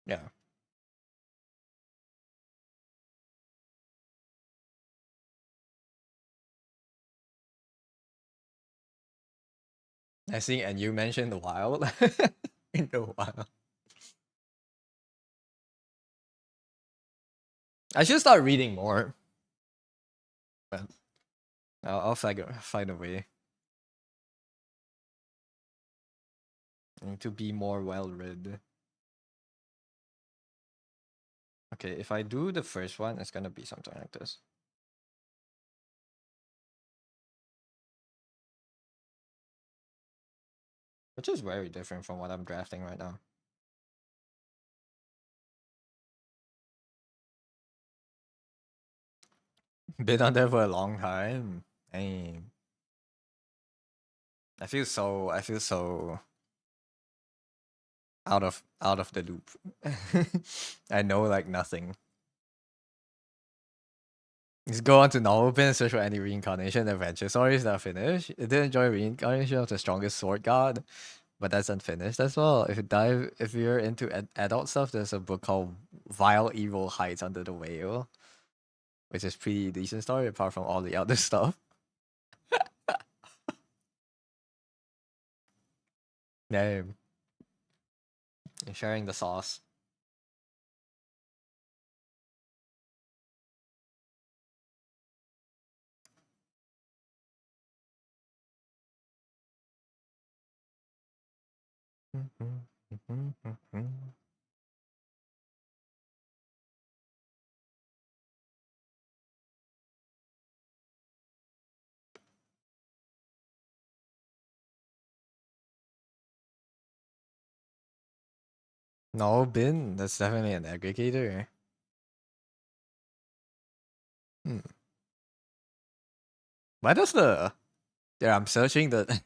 Yeah. I see, and you mentioned the wild. In the wild. I should start reading more, but I'll find a way. I need to be more well read. Okay, if I do the first one, it's gonna be something like this. Which is very different from what I'm drafting right now. Been on there for a long time. Damn. I feel so out of the loop. I know like nothing. Just go on to normal pin and search for any reincarnation adventure stories that are finished. I did enjoy reincarnation of the strongest sword god, but that's unfinished as well. If you're into adult stuff, there's a book called Vile Evil Hides Under the Whale, which is pretty decent story apart from all the other stuff. Damn, you're sharing the sauce. No, bin. That's definitely an aggregator. Hmm. Why does the yeah? I'm searching the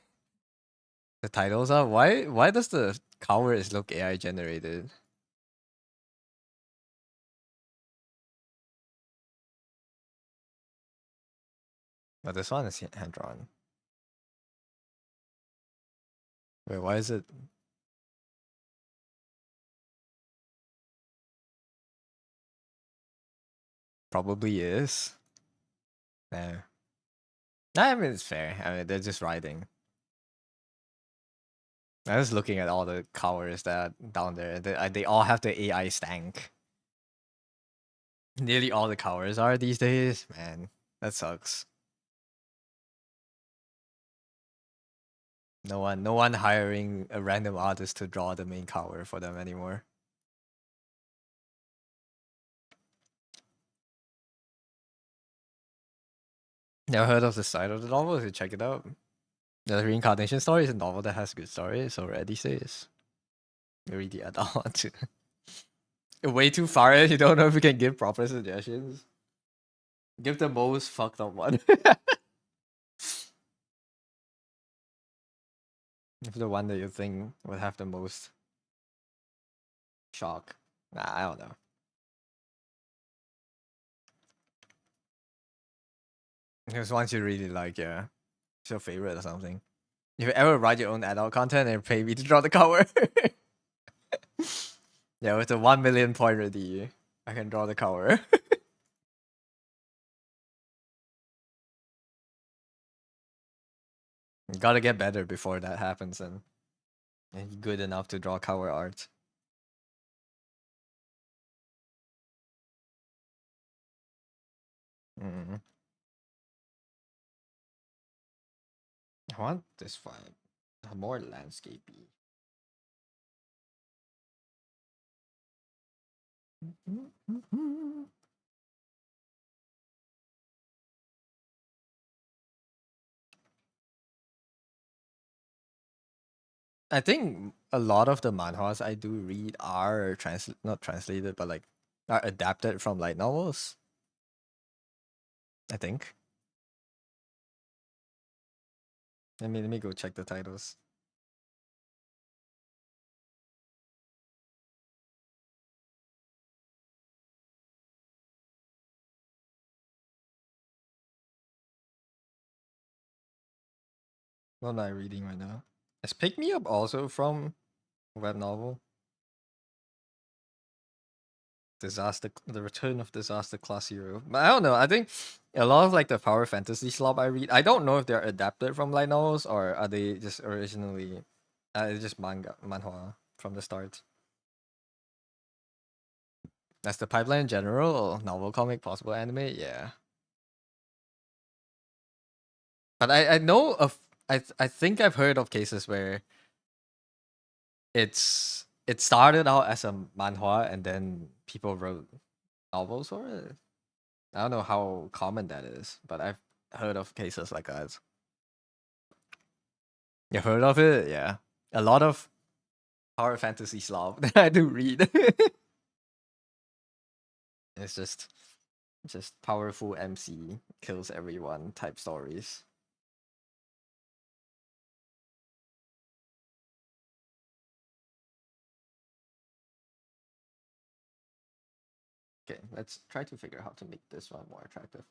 the titles up. Why does the covers look AI generated? But this one is hand drawn. Wait, why is it? Probably is. No. I mean, it's fair. I mean, they're just writing. I was looking at all the covers that are down there. They all have the AI stank. Nearly all the covers are these days. Man, that sucks. No one hiring a random artist to draw the main cover for them anymore. Never heard of the side of the novel? So check it out. The Reincarnation story is a novel that has good stories already. Says read the add-on too. Way too far in. You don't know if you can give proper suggestions. Give the most fucked up one. If the one that you think would have the most shock. Nah, I don't know. There's ones you really like, yeah. It's your favorite or something. If you ever write your own adult content and pay me to draw the cover. Yeah, with the 1 million point ready, I can draw the cover. Gotta get better before that happens and good enough to draw cover art. Mm. I want this vibe. More landscapey. I think a lot of the manhwas I do read are not translated, but like are adapted from light novels. I think. Let me go check the titles. What am I reading right now? Is Pick Me Up also from web novel? The Return of Disaster Class Hero. But I don't know. I think a lot of like the power fantasy slop I read, I don't know if they're adapted from light novels or are they just originally just manhwa from the start. That's the pipeline in general, novel, comic, possible anime, yeah. But I know of I think I've heard of cases where it started out as a manhwa and then people wrote novels for it. I don't know how common that is, but I've heard of cases like that. You heard of it? Yeah. A lot of power fantasy slop that I do read. It's just powerful MC kills everyone type stories. Okay, let's try to figure out how to make this one more attractive.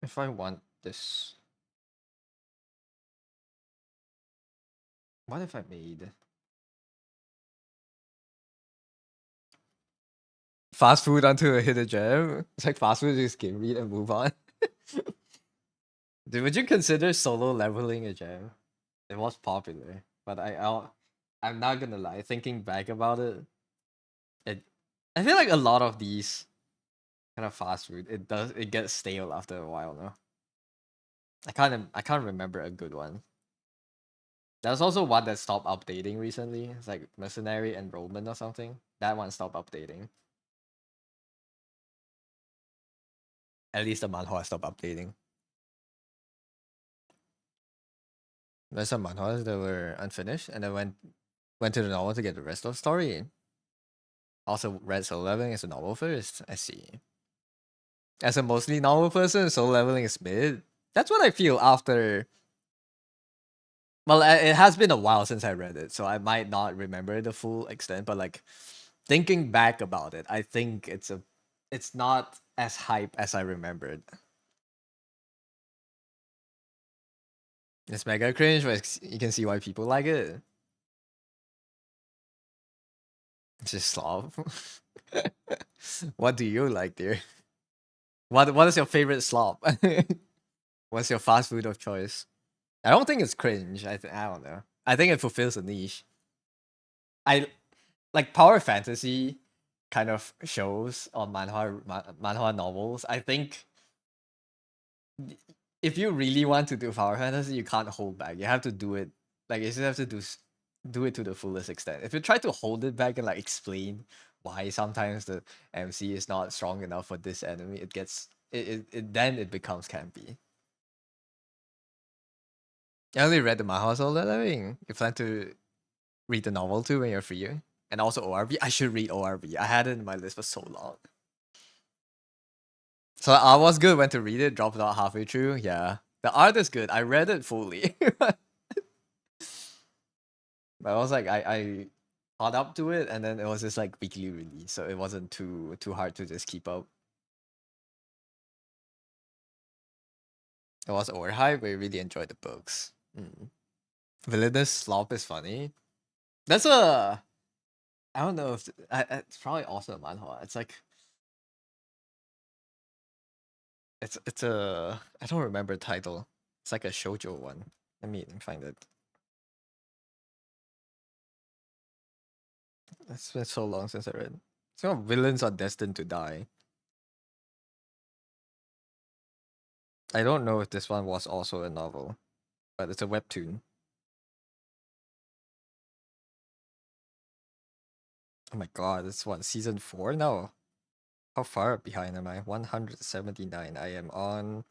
If I want this, what if I made fast food onto a hidden gem? It's like fast food, just game read and move on. Dude, would you consider solo leveling a gem? It was popular, but I'm not gonna lie. Thinking back about it, it I feel like a lot of these kind of fast food, it gets stale after a while. No, I can't remember a good one. There's also one that stopped updating recently. It's like Mercenary Enrollment or something. That one stopped updating. At least the manhwa stopped updating. There's some manhwas that were unfinished and then went Went to the novel to get the rest of the story. Also read Soul Leveling as a novel first. I see. As a mostly novel person, Soul Leveling is mid. That's what I feel after. Well, it has been a while since I read it, so I might not remember the full extent. But like thinking back about it, I think it's not as hype as I remembered. It's mega cringe, but you can see why people like it. It's just slop. What do you like, dear? What is your favorite slop? What's your fast food of choice? I don't think it's cringe. I don't know. I think it fulfills a niche. I like power fantasy kind of shows on manhwa novels. I think if you really want to do power fantasy, you can't hold back. You have to do it. Like you just have to do it to the fullest extent. If you try to hold it back and like explain why sometimes the MC is not strong enough for this enemy, it gets it then it becomes campy. I only read the manhwa so leveling. You plan to read the novel too when you're free, and also ORV. I should read ORV. I had it in my list for so long. So I was good. Went to read it, dropped it out halfway through. Yeah, the art is good. I read it fully, but I was like, I caught up to it, and then it was just like weekly release, so it wasn't too hard to just keep up. It was overhyped, but I really enjoyed the books. Villainous slop is funny. That's a I don't know if it's probably also a manhwa. It's like it's a I don't remember the title. It's like a shoujo one. Let me find it. It's been so long since I read. So villains are destined to die. I don't know if this one was also a novel, but it's a webtoon. Oh my god, it's what, season 4 now? How far behind am I? 179. I am on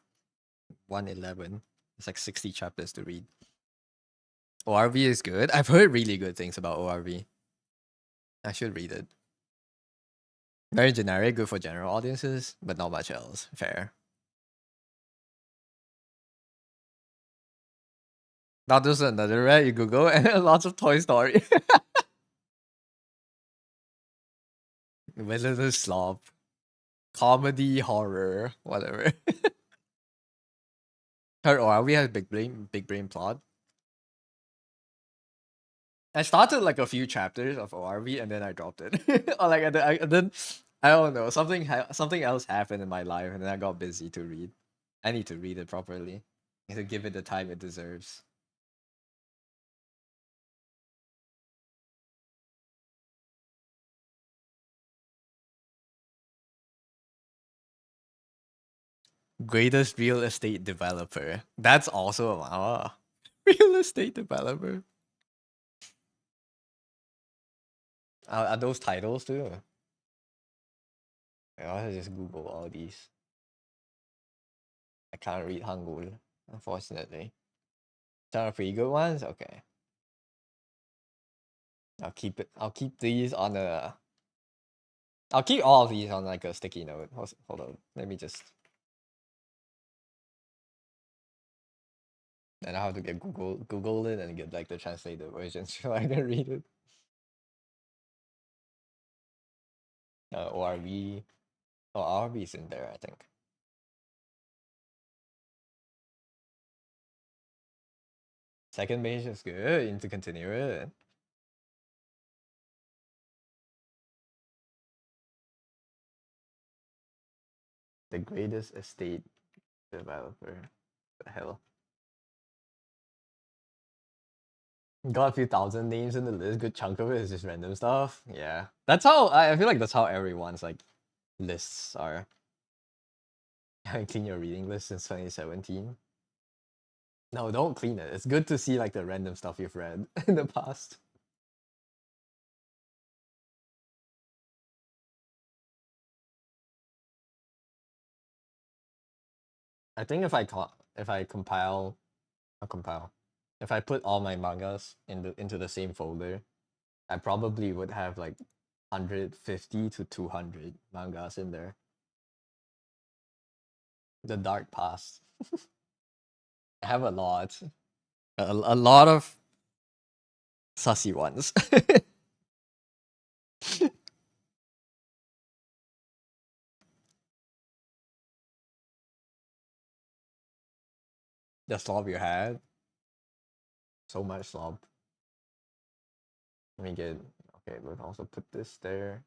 111. It's like 60 chapters to read. ORV is good. I've heard really good things about ORV. I should read it. Very generic, good for general audiences, but not much else. Fair. Not just another red, you Google and lots of Toy Story. Villainous slop. Comedy, horror, whatever. Her ORV has big brain plot. I started like a few chapters of ORV and then I dropped it. Or like and then I don't know, something else happened in my life and then I got busy to read. I need to read it properly. I need to give it the time it deserves. Greatest real estate developer. That's also a manhwa. Real estate developer. Are those titles too? I also just Google all these. I can't read Hangul, unfortunately. Some are pretty good ones. Okay, I'll keep it. I'll keep these on a. I'll keep all of these on like a sticky note. Hold on. Let me just. And I have to get Google it and get like the translated version so I can read it. ORV. Oh, ORV is in there, I think. Second page is good. You need to continue it. The greatest estate developer. The hell. Got a few thousand names in the list. Good chunk of it is just random stuff. Yeah, that's how I feel like that's how everyone's like lists are. Clean your reading list since 2017. No, don't clean it. It's good to see like the random stuff you've read in the past. I think if I compile, not compile, if I put all my mangas into the same folder, I probably would have like 150 to 200 mangas in there. The dark past. I have a lot. A lot of sussy ones. The slob you had. So much slob. Let me get. Okay, we'll also put this there.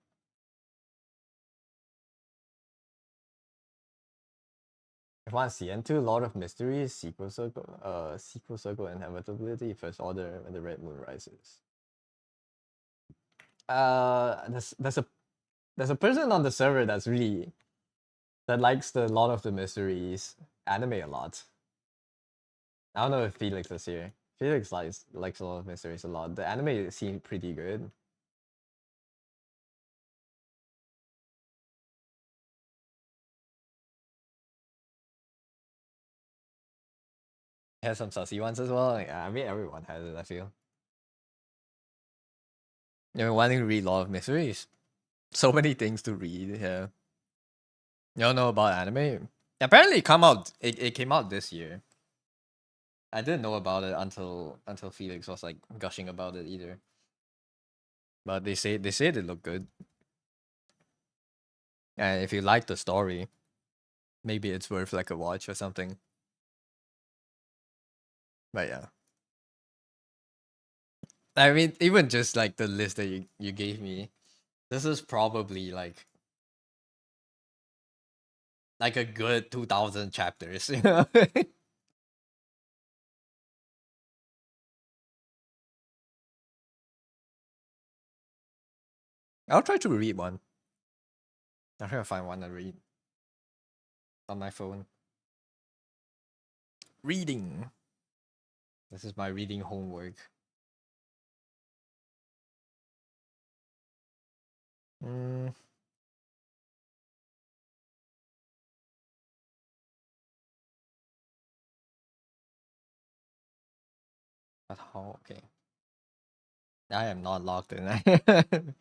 If one CN2, Lord of Mysteries, Sequel Circle Inevitability, First Order, when the Red Moon Rises. There's a person on the server that likes the Lord of the Mysteries anime a lot. I don't know if Felix is here. Felix likes a lot of mysteries a lot. The anime seemed pretty good. It has some sussy ones as well. I mean, everyone has it, I feel. You're wanting to read a lot of mysteries. So many things to read, yeah. You don't know about anime? Apparently it came out this year. I didn't know about it until Felix was like gushing about it either. But they said it looked good. And if you like the story, maybe it's worth like a watch or something. But yeah. I mean, even just like the list that you gave me, this is probably like a good 2,000 chapters, you know? I'll try to read one. I'll try to find one to read on my phone. Reading. This is my reading homework. Mm. But how? Okay. I am not logged in.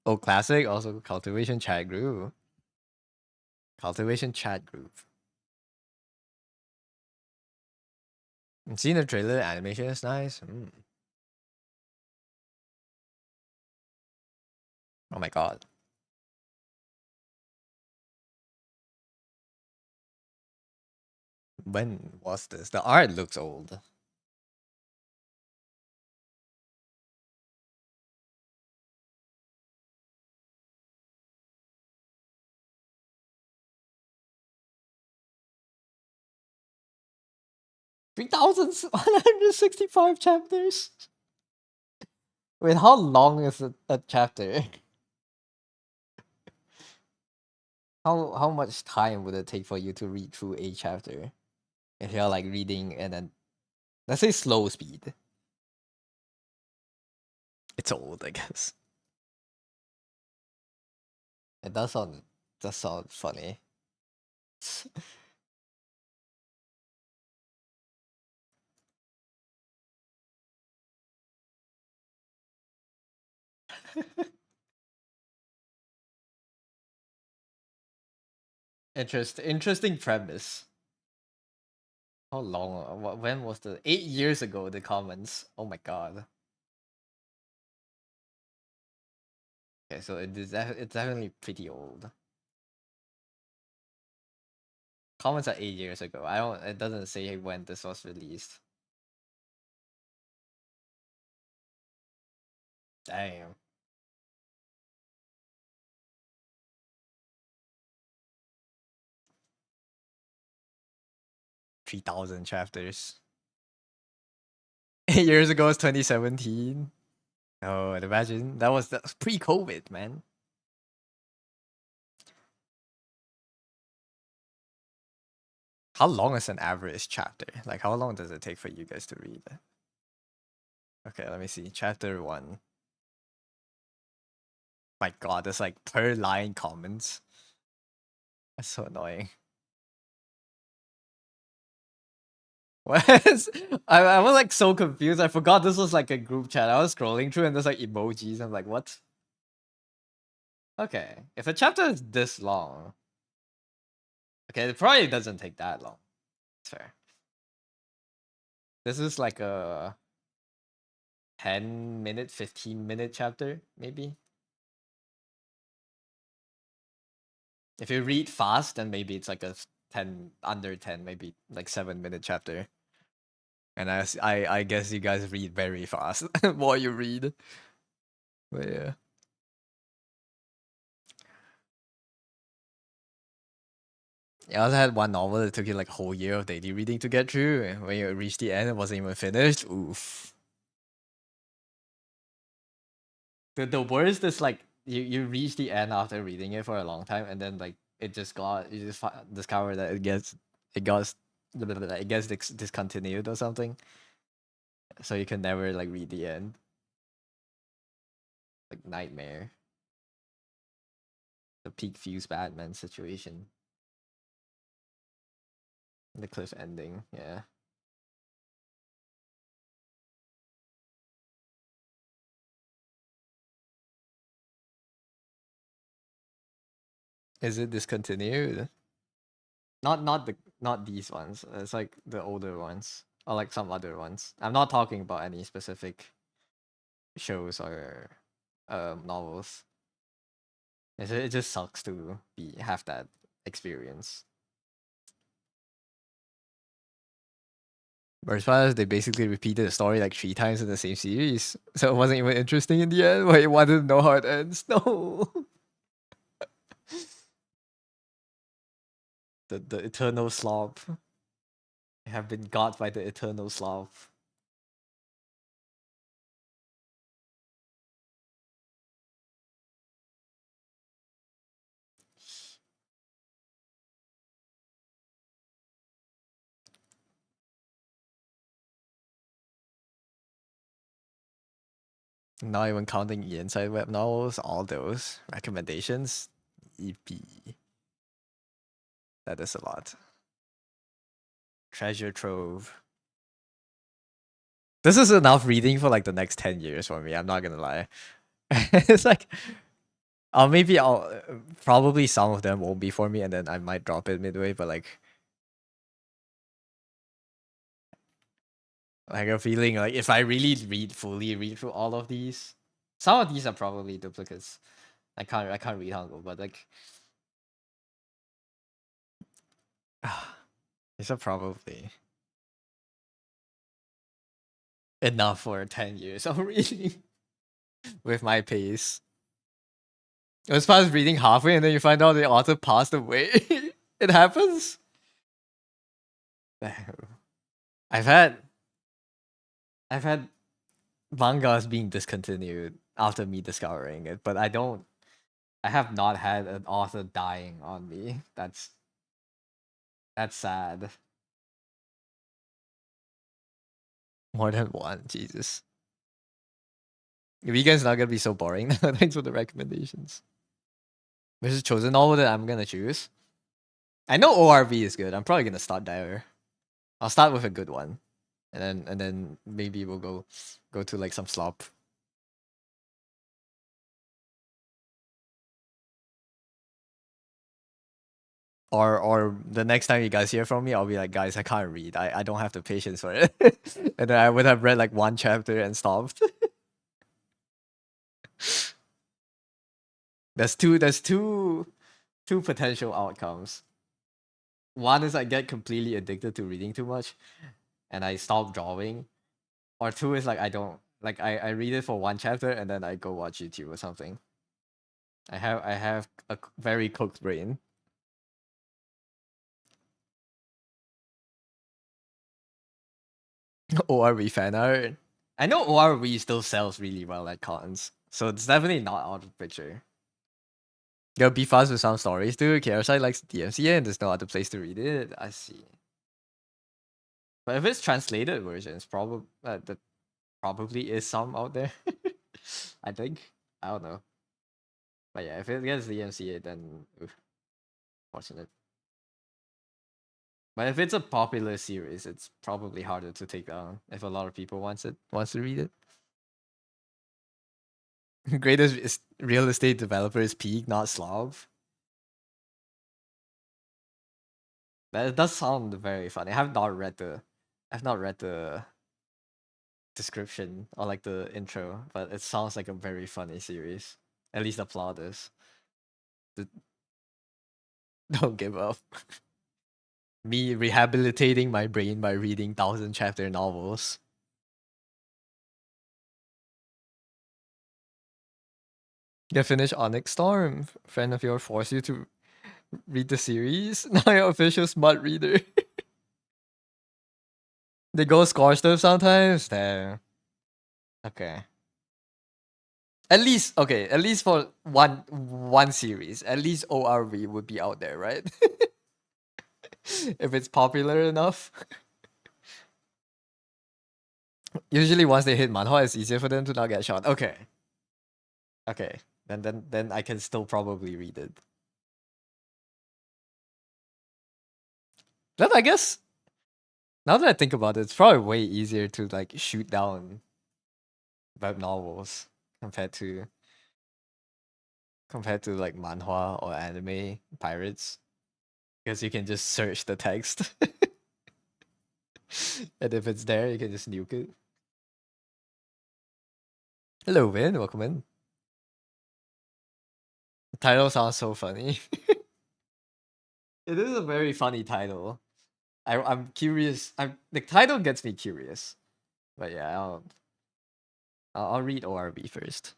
Oh, classic. Also, cultivation chat group. Cultivation chat group. And seeing the trailer, animation is nice. Oh my god. When was this? The art looks old. 3,165 chapters. Wait, how long is a chapter? How much time would it take for you to read through a chapter? If you're like reading and then let's say slow speed. It's old, I guess. It does sound funny. Interesting premise. How long? When was the 8 years ago? The comments. Oh my god. Okay, so it's definitely pretty old. Comments are 8 years ago. I don't. It doesn't say when this was released. Damn. 3,000 chapters. 8 years ago was 2017. Oh, imagine that was pre-COVID, man. How long is an average chapter? Like, how long does it take for you guys to read? Okay, let me see. Chapter 1. My god, there's like per line comments. That's so annoying. Was I was like so confused. I forgot this was like a group chat. I was scrolling through and there's like emojis. I'm like, what? Okay, if a chapter is this long, okay, it probably doesn't take that long. It's fair. This is like a 10-minute, 15-minute chapter, maybe. If you read fast, then maybe it's like a 10 under 10, maybe like 7-minute chapter. And I guess you guys read very fast while you read. But yeah. I also had one novel that took you like a whole year of daily reading to get through, and when you reached the end, it wasn't even finished. Oof. The worst is like you reach the end after reading it for a long time, and then like it just got you just discover that it got it gets discontinued or something, so you can never like read the end. Like nightmare. The peak Fuse Batman situation. The cliff ending, yeah. Is it discontinued? Not these ones. It's like the older ones. Or like some other ones. I'm not talking about any specific shows or novels. It just sucks to have that experience. Whereas far as they basically repeated the story like 3 times in the same series, so it wasn't even interesting in the end. Wait, you wanted to know how it ends? No. The eternal slop. I have been got by the eternal slop. Not even counting the inside web novels, all those recommendations. EP. That is a lot. Treasure trove. This is enough reading for like the next 10 years for me. I'm not gonna lie. It's like, maybe I'll probably some of them won't be for me, and then I might drop it midway. But like I have a feeling like if I really read through all of these, some of these are probably duplicates. I can't read Hangul, but like these are probably enough for 10 years of reading with my pace. As far as reading halfway and then you find out the author passed away. It happens. I've had I've had mangas being discontinued after me discovering it, but I have not had an author dying on me. That's sad. More than one, Jesus. The weekend's not gonna be so boring. Thanks for the recommendations. Which is chosen novel that I'm gonna choose. I know ORV is good. I'm probably gonna start there. I'll start with a good one, and then maybe we'll go to like some slop. Or the next time you guys hear from me, I'll be like, guys, I can't read. I don't have the patience for it. And then I would have read like one chapter and stopped. There's two potential outcomes. One is I get completely addicted to reading too much and I stop drawing. Or two is like I don't like I read it for one chapter and then I go watch YouTube or something. I have a very cooked brain. ORV fan art. I know ORV still sells really well at cons, so it's definitely not out of the picture. Gotta be fast with some stories too. KRSI likes DMCA and there's no other place to read it. I see. But if it's translated versions, probably that probably is some out there. I think. I don't know. But yeah, if it gets DMCA, then oof, fortunate. But if it's a popular series, it's probably harder to take down if a lot of people wants to read it. Real estate developer is Peak, not Slob. That does sound very funny. I've not read the description or like the intro, but it sounds like a very funny series. At least the plot is. D- Don't give up. Me rehabilitating my brain by reading 1,000 chapter novels. You finish Onyx Storm. Friend of yours forced you to read the series. Now you're official smart reader. They go score stuff sometimes. There. Okay. At least for one series, at least ORV would be out there, right? If it's popular enough. Usually once they hit manhwa, it's easier for them to not get shot. Okay. Okay. Then I can still probably read it. But I guess now that I think about it, it's probably way easier to like shoot down web novels compared to like manhwa or anime pirates. Because you can just search the text. And if it's there, you can just nuke it. Hello, Vin. Welcome in. The title sounds so funny. It is a very funny title. I'm curious. The title gets me curious. But yeah, I'll read ORB first.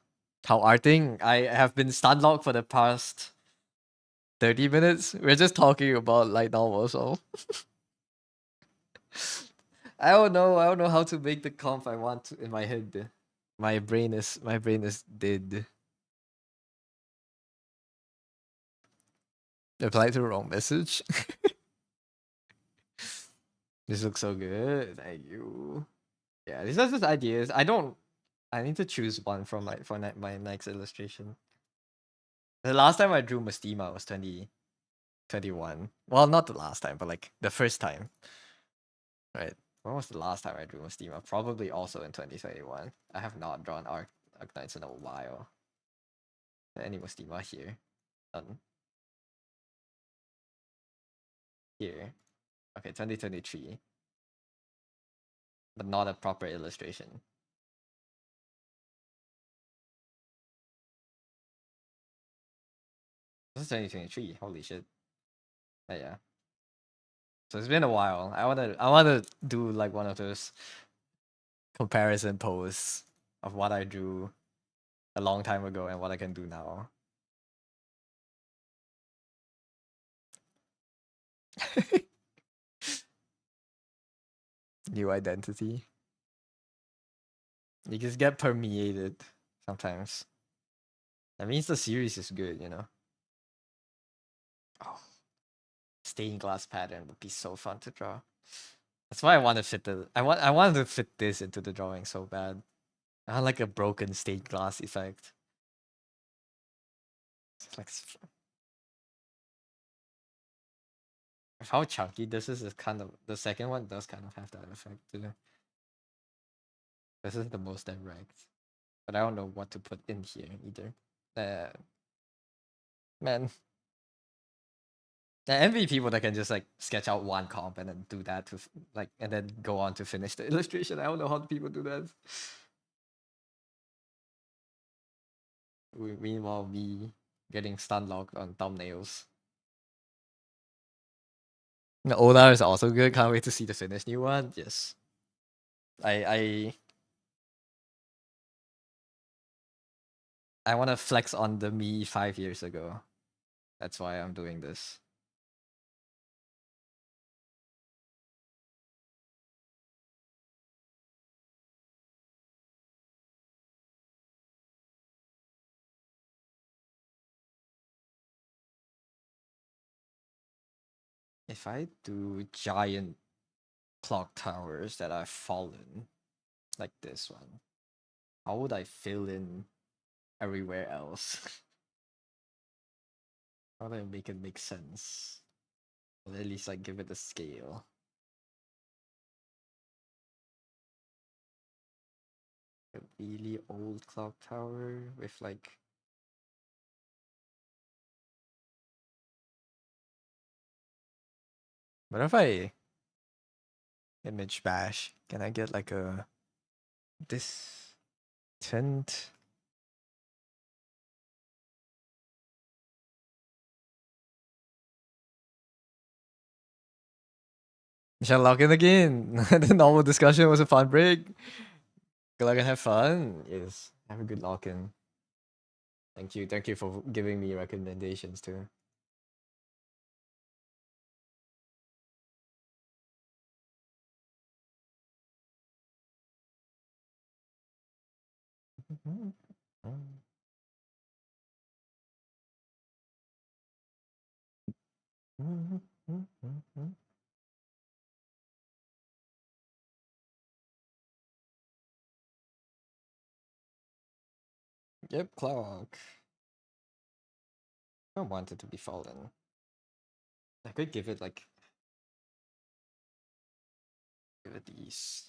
How arting? I have been stunlocked for the past 30 minutes. We're just talking about light novels, so I don't know. I don't know how to make the comp I want to in my head. My brain is dead. Replied to the wrong message. This looks so good. Thank you. Yeah, these are just ideas. I need to choose one from my next illustration. The last time I drew Mestima was 2021. Well, not the last time, but like the first time. Right. When was the last time I drew Mestima? Probably also in 2021. I have not drawn Arknights in a while. Any Mestima here? None. Here. Okay, 2023. But not a proper illustration. This is 2023. Holy shit. But yeah. So it's been a while. I wanna do like one of those comparison posts of what I drew a long time ago and what I can do now. New identity. You just get permeated sometimes. That means the series is good, you know. Oh, stained glass pattern would be so fun to draw. That's why I want to fit I wanted to fit this into the drawing so bad. I want like a broken stained glass effect. It's like how chunky this is kind of the second one does kind of have that effect too. This is the most direct. But I don't know what to put in here either. Man, I envy people that can just like sketch out one comp and then do that to like and then go on to finish the illustration. I don't know how people do that. Meanwhile, me getting stun locked on thumbnails. The Olar is also good. Can't wait to see the finished new one. Yes, I I want to flex on the me 5 years ago. That's why I'm doing this. If I do giant clock towers that have fallen, like this one, how would I fill in everywhere else? How do I make it make sense? Or at least like give it a scale. A really old clock tower with like what if I image bash? Can I get like a distant? Shall log in again. The normal discussion was a fun break. Good luck and have fun. Yes. Have a good lock in. Thank you. Thank you for giving me recommendations too. Yep, clock. I want it to be fallen. I could give it like give it these.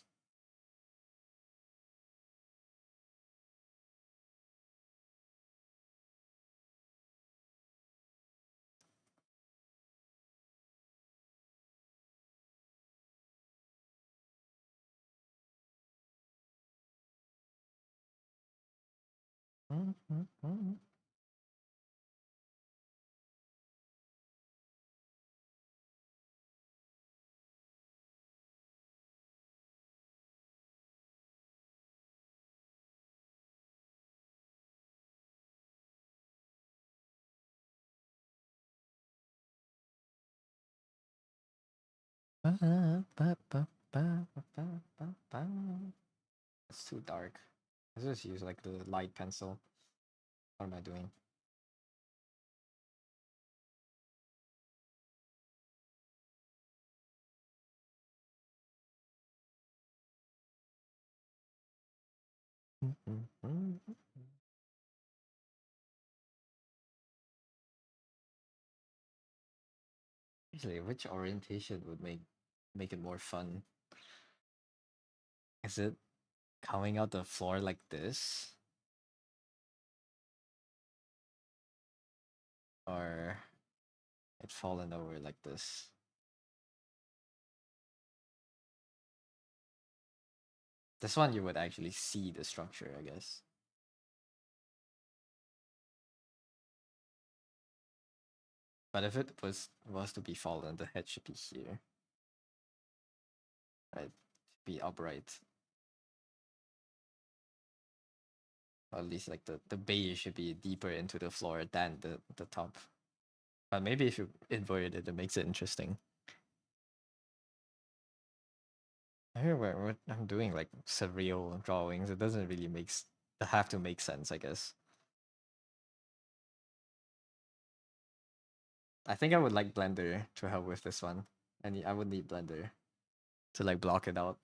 It's too dark. Let's just use like the light pencil. What am I doing? Actually, which orientation would make it more fun? Is it coming out the floor like this? Or it fallen over like this? This one you would actually see the structure, I guess. But if it was to be fallen, the head should be here. Right? Be upright. Or at least like the base should be deeper into the floor than the top. But maybe if you invert it, it makes it interesting. Here where I'm doing like surreal drawings, it doesn't really have to make sense, I guess. I think I would like Blender to help with this one. I would need Blender to like block it out.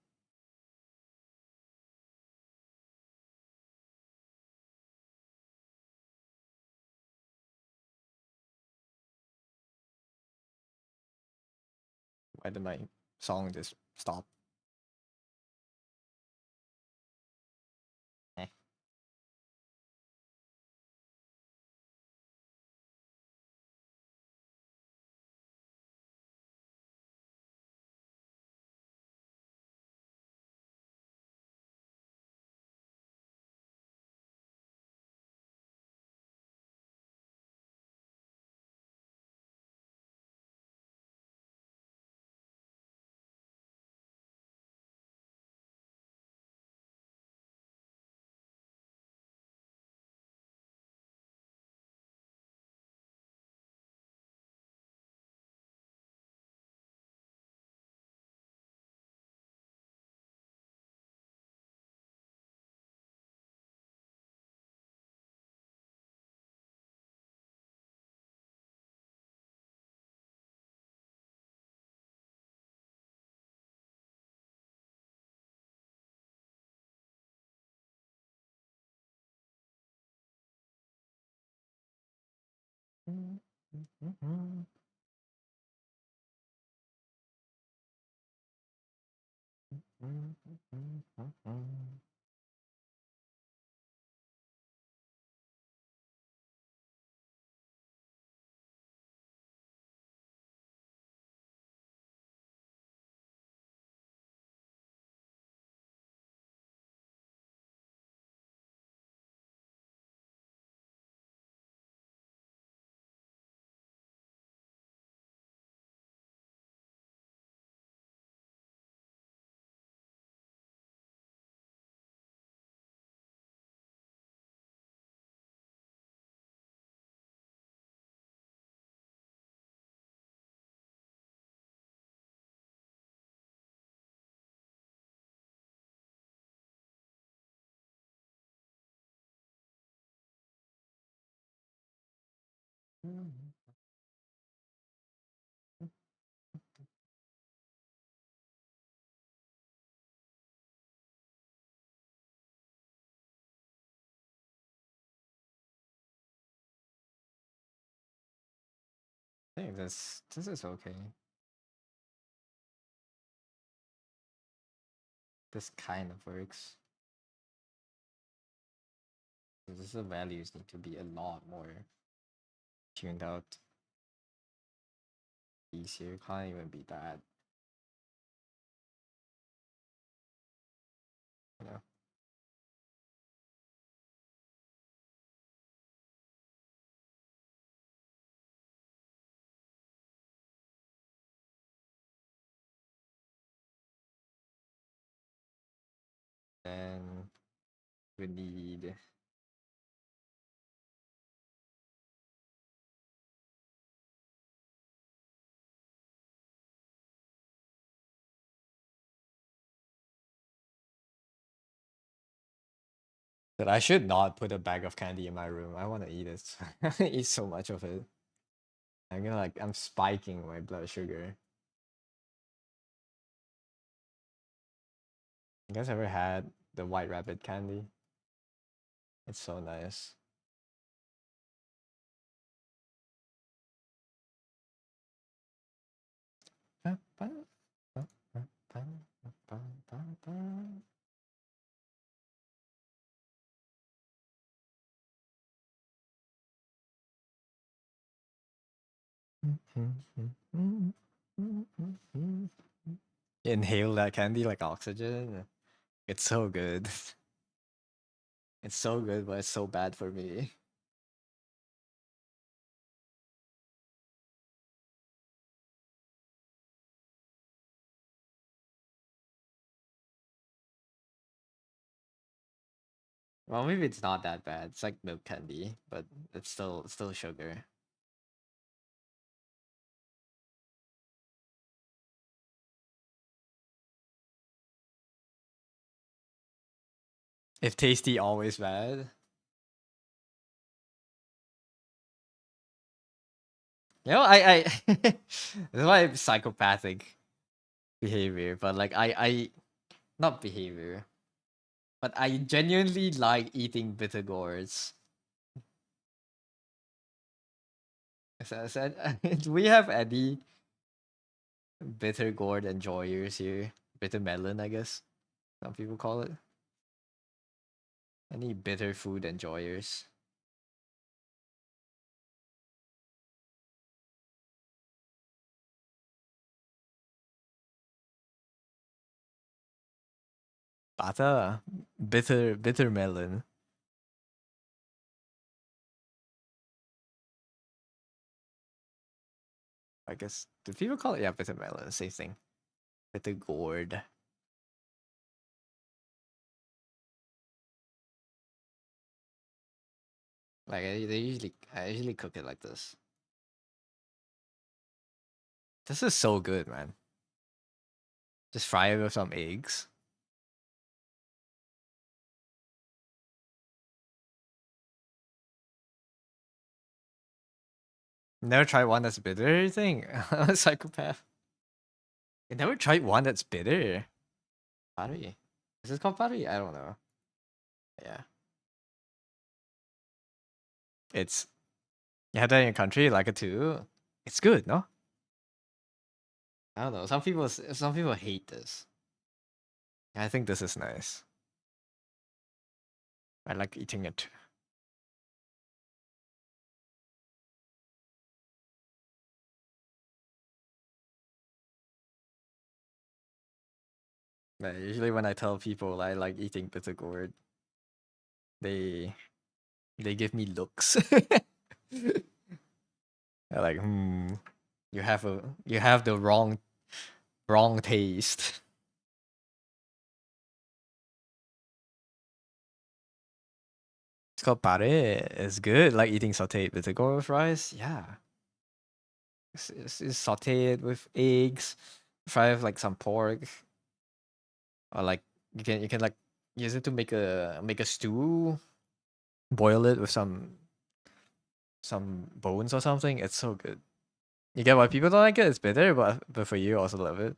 Why did my song just stop? Eh. I think this is okay. This kind of works. The values need to be a lot more tuned out. Easier can't even be that. You know. Then we need that I should not put a bag of candy in my room. I want to eat it. I eat so much of it. I'm spiking my blood sugar. You guys ever had the white rabbit candy? It's so nice. Inhale that candy like oxygen. It's so good. It's so good, but it's so bad for me. Well, maybe it's not that bad. It's like milk candy, but it's still sugar. If tasty, always bad. This is why psychopathic behavior, but like I not behavior, but I genuinely like eating bitter gourds. Do we have any bitter gourd enjoyers here? Bitter melon, I guess some people call it. Any bitter food enjoyers? Bata, bitter melon. I guess do people call it? Yeah, bitter melon, same thing. Bitter gourd. Like I usually cook it like this. This is so good, man. Just fry it with some eggs. Never tried one that's bitter, you think? I'm a psychopath. You never tried one that's bitter. Pari. Is this called pari? I don't know. Yeah. It's you have that in your country, you like it too. It's good, no? I don't know. Some people hate this. I think this is nice. I like eating it. Usually when I tell people I like eating bitter gourd, they they give me looks. They're like, you have the wrong taste. It's called pare. It's good. Like eating sauteed bitter gourd with rice. Yeah. It's sauteed with eggs, fry with like some pork, or like you can like use it to make a stew, boil it with some bones or something. It's so good. You get why people don't like it? It's bitter, but for you, I also love it.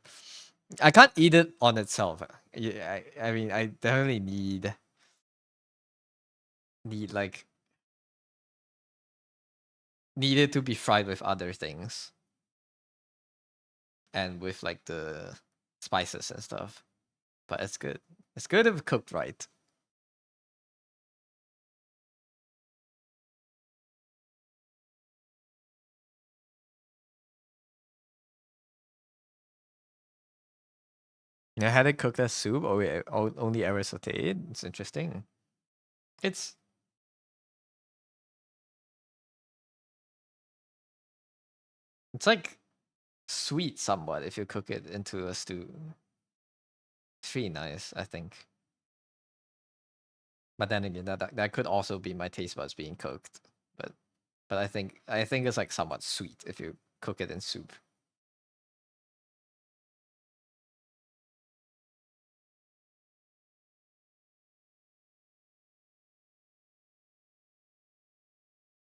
I can't eat it on itself. Yeah, I mean, I definitely need like need it to be fried with other things and with like the spices and stuff. But it's good. It's good if cooked right. I had it cooked as soup, or only ever sauteed. It's interesting. It's it's like sweet somewhat if you cook it into a stew. It's really nice, I think. But then again, that could also be my taste buds being cooked. But but I think it's like somewhat sweet if you cook it in soup.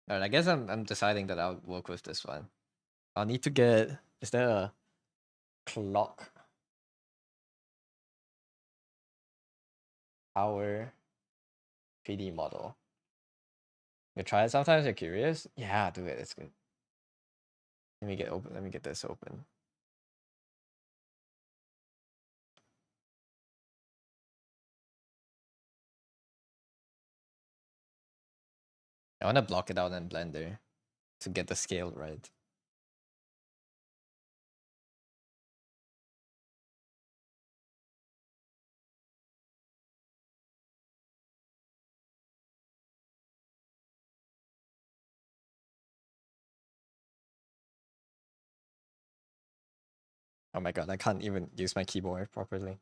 Alright, I guess I'm deciding that I'll work with this one. I'll need to get. Is there a clock power 3D model? You try it sometimes. You're curious. Yeah, do it. It's good. Let me get open. Let me get this open. I want to block it out in Blender to get the scale right. Oh my god, I can't even use my keyboard properly.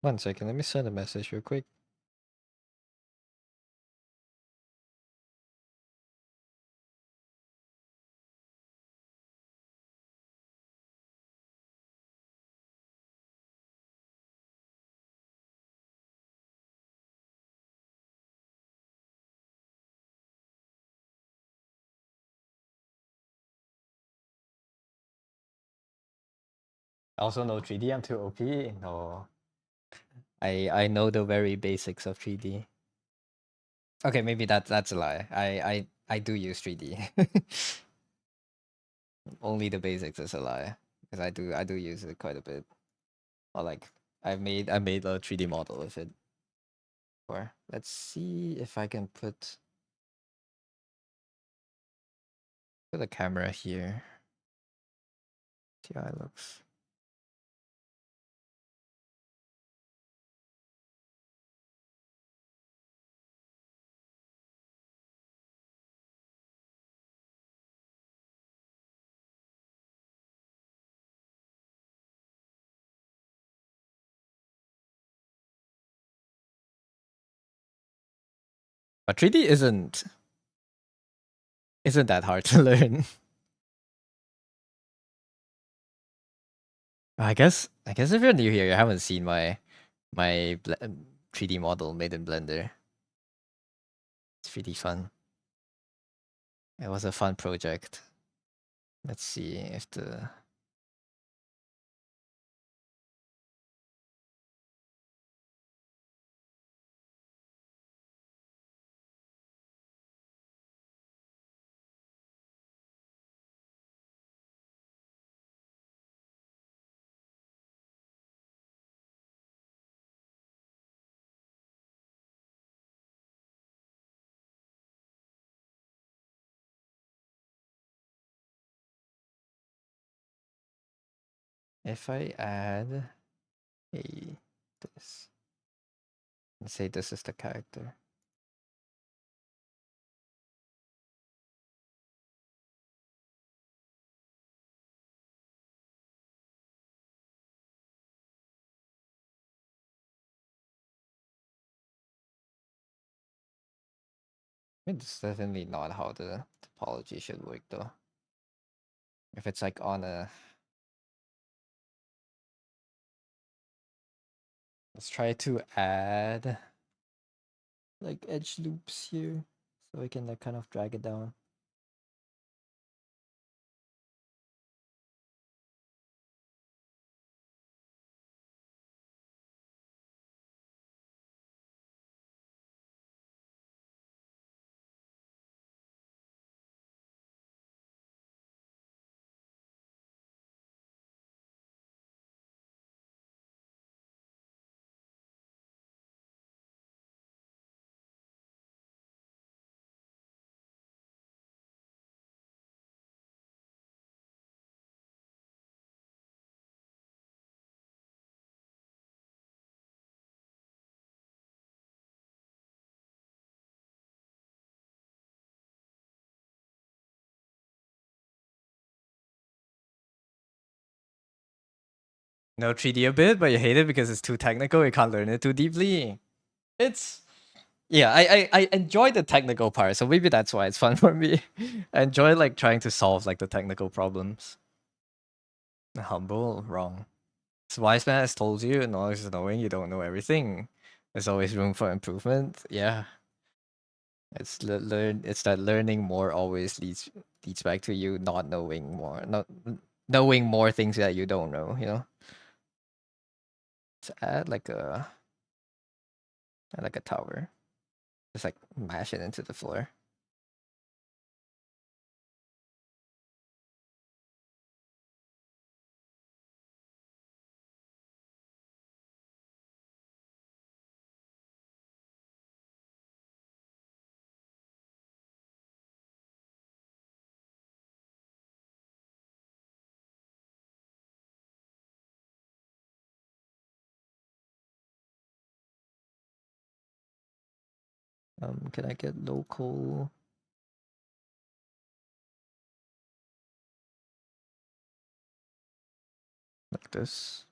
One second, let me send a message real quick. I also know 3D. I'm too OP. No, I know the very basics of 3D. Okay, maybe that's a lie. I do use 3D. Only the basics is a lie because I do use it quite a bit. Or like I made a 3D model with it. Or let's see if I can put the camera here. See how it looks. But 3D isn't that hard to learn. I guess if you're new here, you haven't seen my 3D model made in Blender. It's really fun. It was a fun project. Let's see if the if I add a this, let's say this is the character. It's definitely not how the topology should work though. If it's like on a, let's try to add like edge loops here so we can like kind of drag it down. No 3D a bit, but you hate it because it's too technical. You can't learn it too deeply. It's yeah, I enjoy the technical part, so maybe that's why it's fun for me. I enjoy like trying to solve like the technical problems. Humble, wrong. So wise man has told you, knowledge is knowing. You don't know everything. There's always room for improvement. Yeah, it's learn. It's that learning more always leads back to you not knowing more, not knowing more things that you don't know. You know. To add like a tower. Just like mash it into the floor. Can I get local? Like this.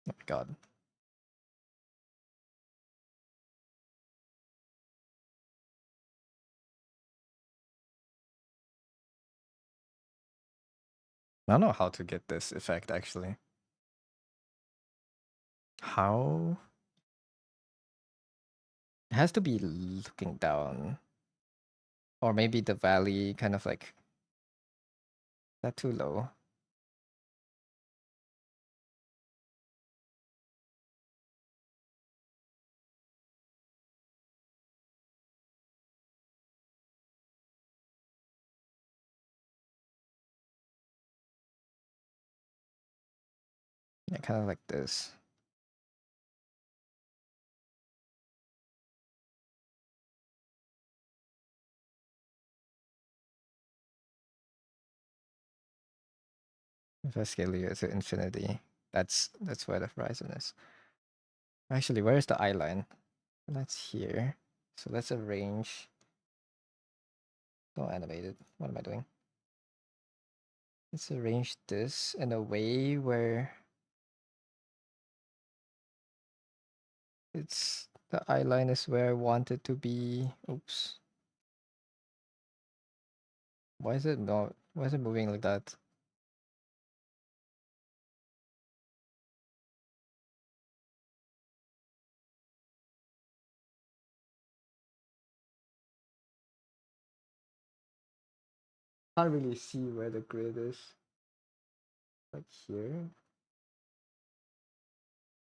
Oh my god. I don't know how to get this effect actually. How? It has to be looking down. Or maybe the valley kind of like, is that too low? Yeah, kind of like this. If I scale you to infinity, that's where the horizon is. Actually, where's the eye line? That's here. So let's arrange. Don't animate it. What am I doing? Let's arrange this in a way where it's the eye line is where I want it to be. Oops. Why is it not? Why is it moving like that? Can't really see where the grid is. Like here.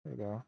There we go.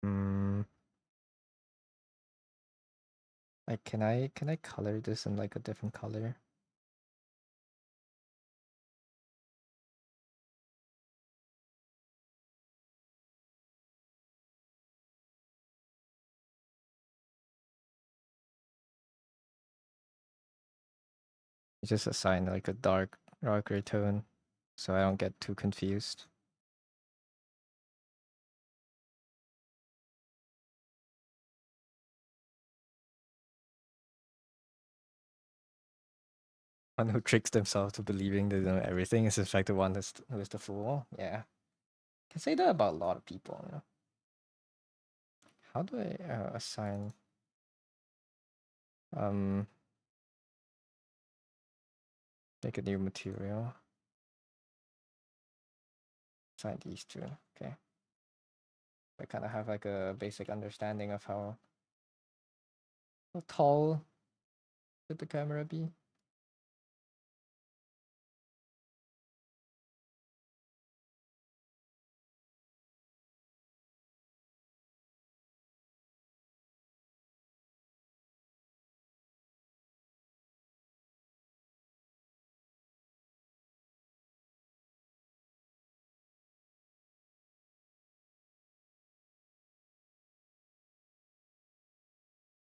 Hmm. Like, can I color this in like a different color? Just assign like a darker tone, so I don't get too confused. One who tricks themselves to believing they know everything is in fact the one who is the fool. Yeah, can say that about a lot of people. You know? How do I assign? Um, make a new material. Assign these two. Okay. I kind of have like a basic understanding of how tall should the camera be.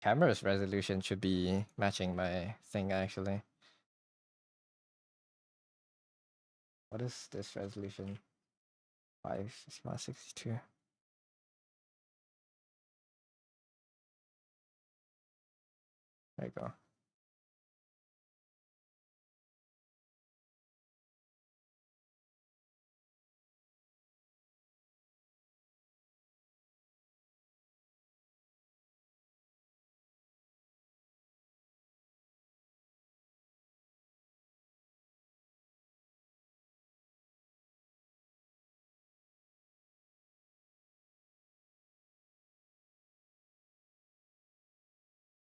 Camera's resolution should be matching my thing actually. What is this resolution? 562. There you go.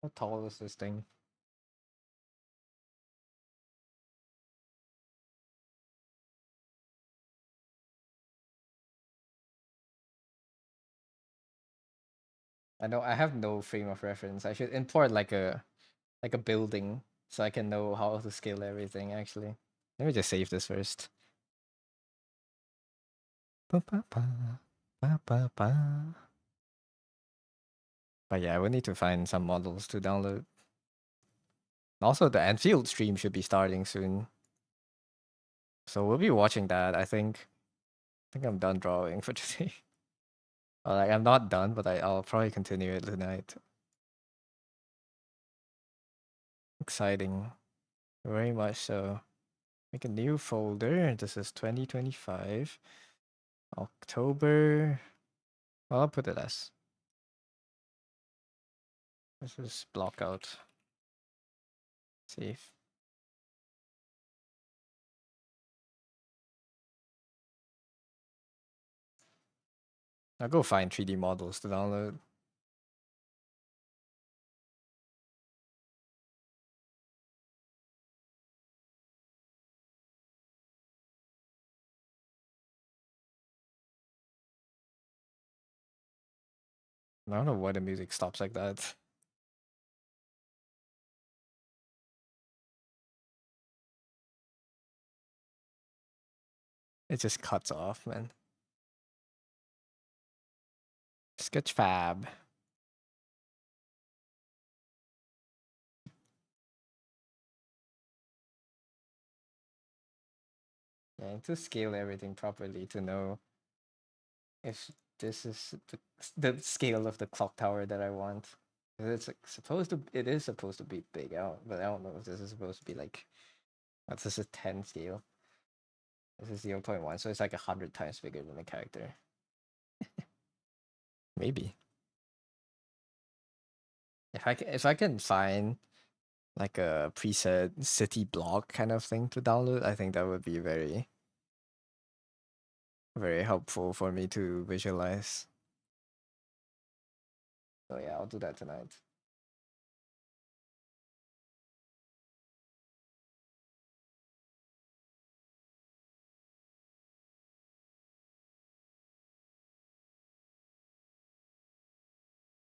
How tall is this thing? I know I have no frame of reference. I should import like a building so I can know how to scale everything. Actually, let me just save this first. Ba, ba, ba, ba, ba, ba. But yeah, we need to find some models to download. Also, the Anfield stream should be starting soon, so we'll be watching that. I think I'm done drawing for today. Or like I'm not done, but I'll probably continue it tonight. Exciting, very much so. Make a new folder. This is 2025 October. Well, I'll put it as. This is block out. Save. I'll go find 3D models to download. I don't know why the music stops like that. It just cuts off, man. Sketchfab. Yeah, I need to scale everything properly to know if this is the scale of the clock tower that I want. 'Cause it's like supposed to, it is supposed to be big out, but I don't know if this is supposed to be like, what's this, a 10 scale? This is 0.1, so it's like 100 times bigger than the character. Maybe. If I can find like a preset city block kind of thing to download, I think that would be very, very helpful for me to visualize. So yeah, I'll do that tonight.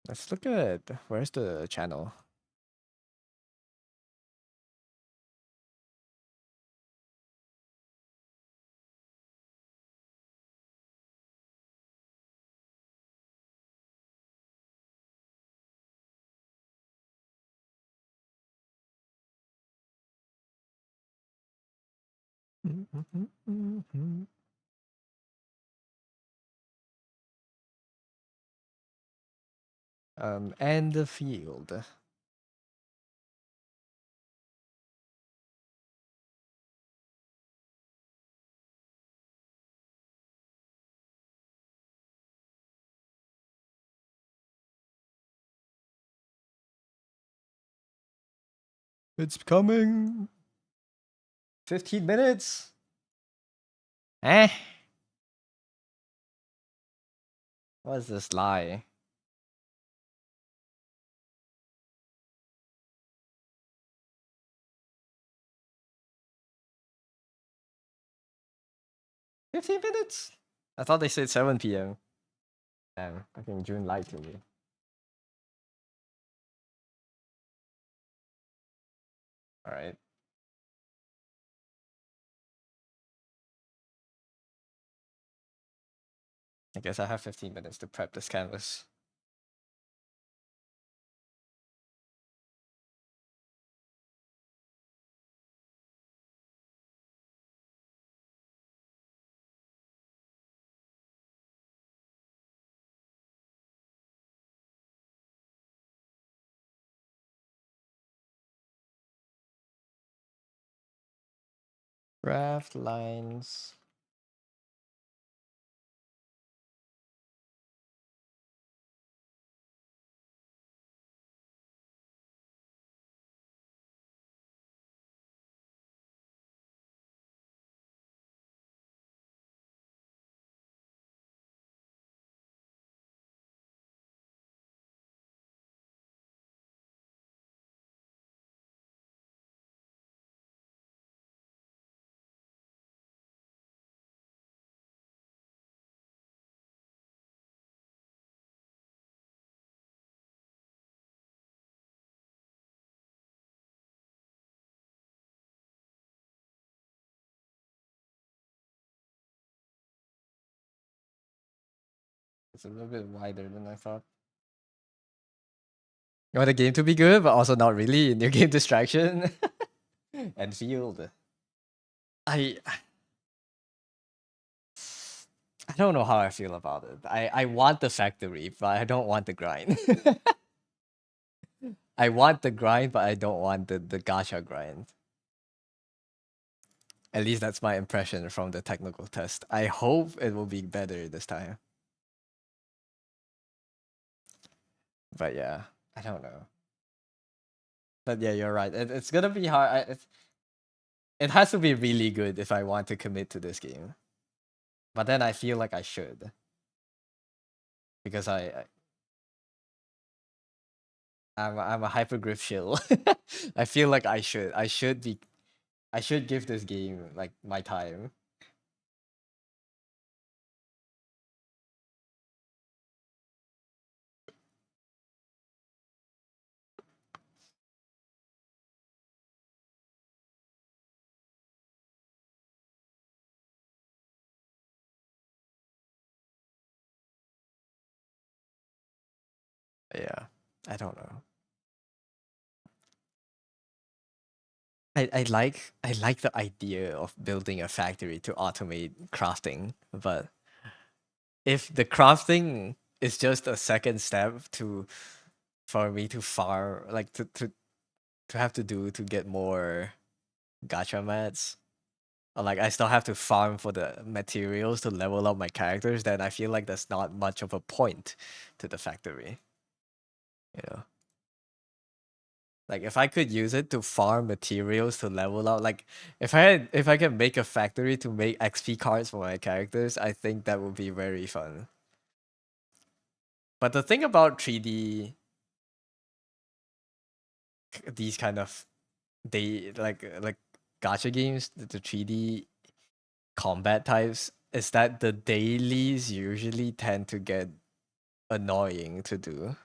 Let's look at where's the channel. And the field. It's coming. 15 minutes. Eh? What's this lie? 15 minutes? I thought they said 7 p.m. Damn, fucking June lied to me. Alright. I guess I have 15 minutes to prep this canvas. Craft lines. It's a little bit wider than I thought. You want the game to be good, but also not really in your game distraction. And field. I I don't know how I feel about it. I want the factory, but I don't want the grind. I want the grind, but I don't want the gacha grind. At least that's my impression from the technical test. I hope it will be better this time. But yeah, I don't know. But yeah, you're right. It's gonna be hard. It has to be really good if I want to commit to this game. But then I feel like I should because I'm a hypergrip shill. I feel like I should give this game like my time. Yeah, I don't know. I like the idea of building a factory to automate crafting, but if the crafting is just a second step to for me to farm like to have to do to get more gacha mats, or like I still have to farm for the materials to level up my characters, then I feel like there's not much of a point to the factory. You know, like if I could use it to farm materials to level up, like if I can make a factory to make XP cards for my characters, I think that would be very fun. But the thing about 3D, these kind of like gacha games, the 3D combat types, is that the dailies usually tend to get annoying to do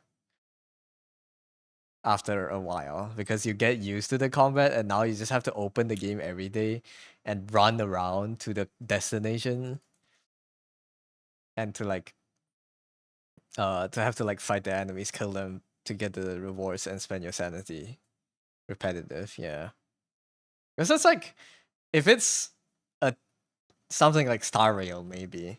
after a while because you get used to the combat and now you just have to open the game every day and run around to the destination and to have to like fight the enemies, kill them to get the rewards and spend your sanity. Repetitive, yeah. Because it's like if it's a something like Star Rail maybe.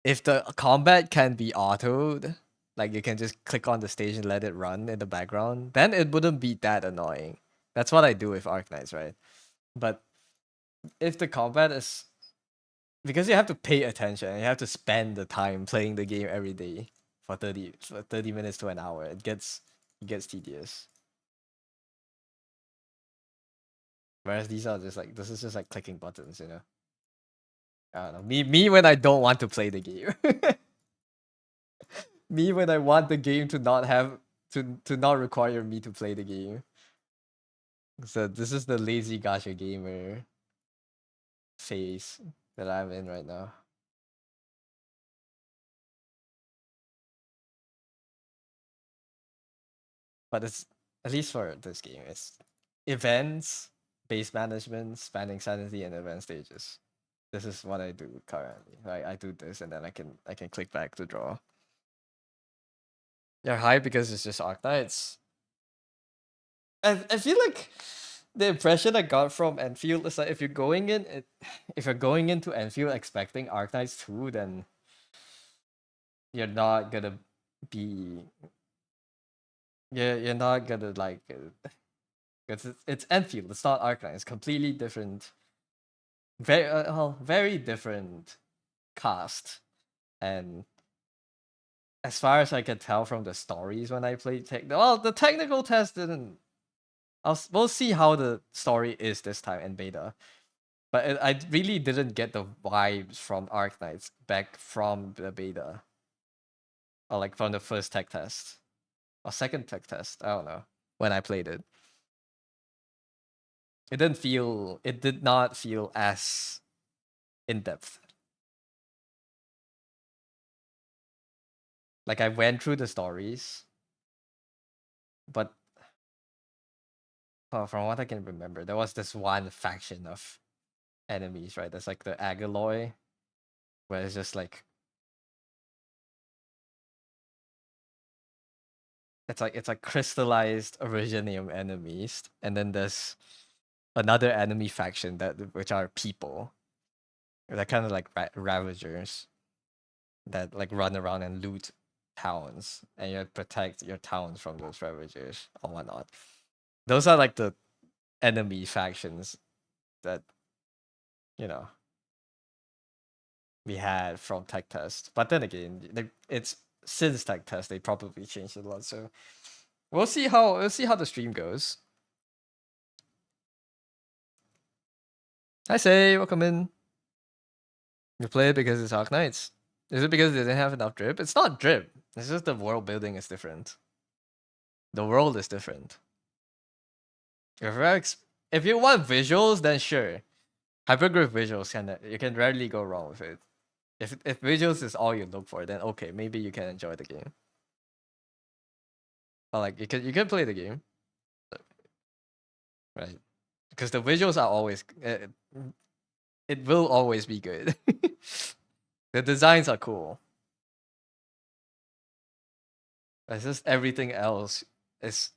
If the combat can be autoed, like you can just click on the stage and let it run in the background, then it wouldn't be that annoying. That's what I do with Arknights, right? But if the combat is because you have to pay attention and you have to spend the time playing the game every day for 30 minutes to an hour, it gets tedious. Whereas these are just like this is just like clicking buttons, you know. I don't know. Me when I don't want to play the game. Me when I want the game to not have to not require me to play the game. So this is the lazy gacha gamer phase that I'm in right now. But it's at least for this game, it's events, base management, spanning sanity, and event stages. This is what I do currently. I do this and then I can click back to draw. You're high because it's just Arcknights. I feel like the impression I got from Enfield is that if you're going if you're going into Enfield expecting Arcknights 2, then you're not gonna be you're not gonna like it. Because it's Enfield, it's not Arcknight. It's completely different, very different cast. And as far as I can tell from the stories when I played the technical test didn't. We'll see how the story is this time in beta. But I really didn't get the vibes from Arknights back from the beta. Or like from the first tech test. Or second tech test. I don't know. When I played it. It did not feel as in depth. Like I went through the stories, but from what I can remember, there was this one faction of enemies, right? That's like the Agaloy, where it's just like it's like crystallized Originium enemies, and then there's another enemy faction which are people. They're kind of like ravagers that like run around and loot towns, and you protect your towns from those ravagers or whatnot. Those are like the enemy factions that you know we had from tech test. But then again, it's since tech test they probably changed a lot. So we'll see how the stream goes. Hi Say, welcome in. You play it because it's Arc Knights. Is it because they didn't have enough drip? It's not drip. It's just the world building is different. The world is different. If you want visuals, then sure. Hypergrowth visuals you can rarely go wrong with it. If visuals is all you look for, then okay, maybe you can enjoy the game. But like you can play the game, right? Because the visuals are always it will always be good. The designs are cool. It's just everything else is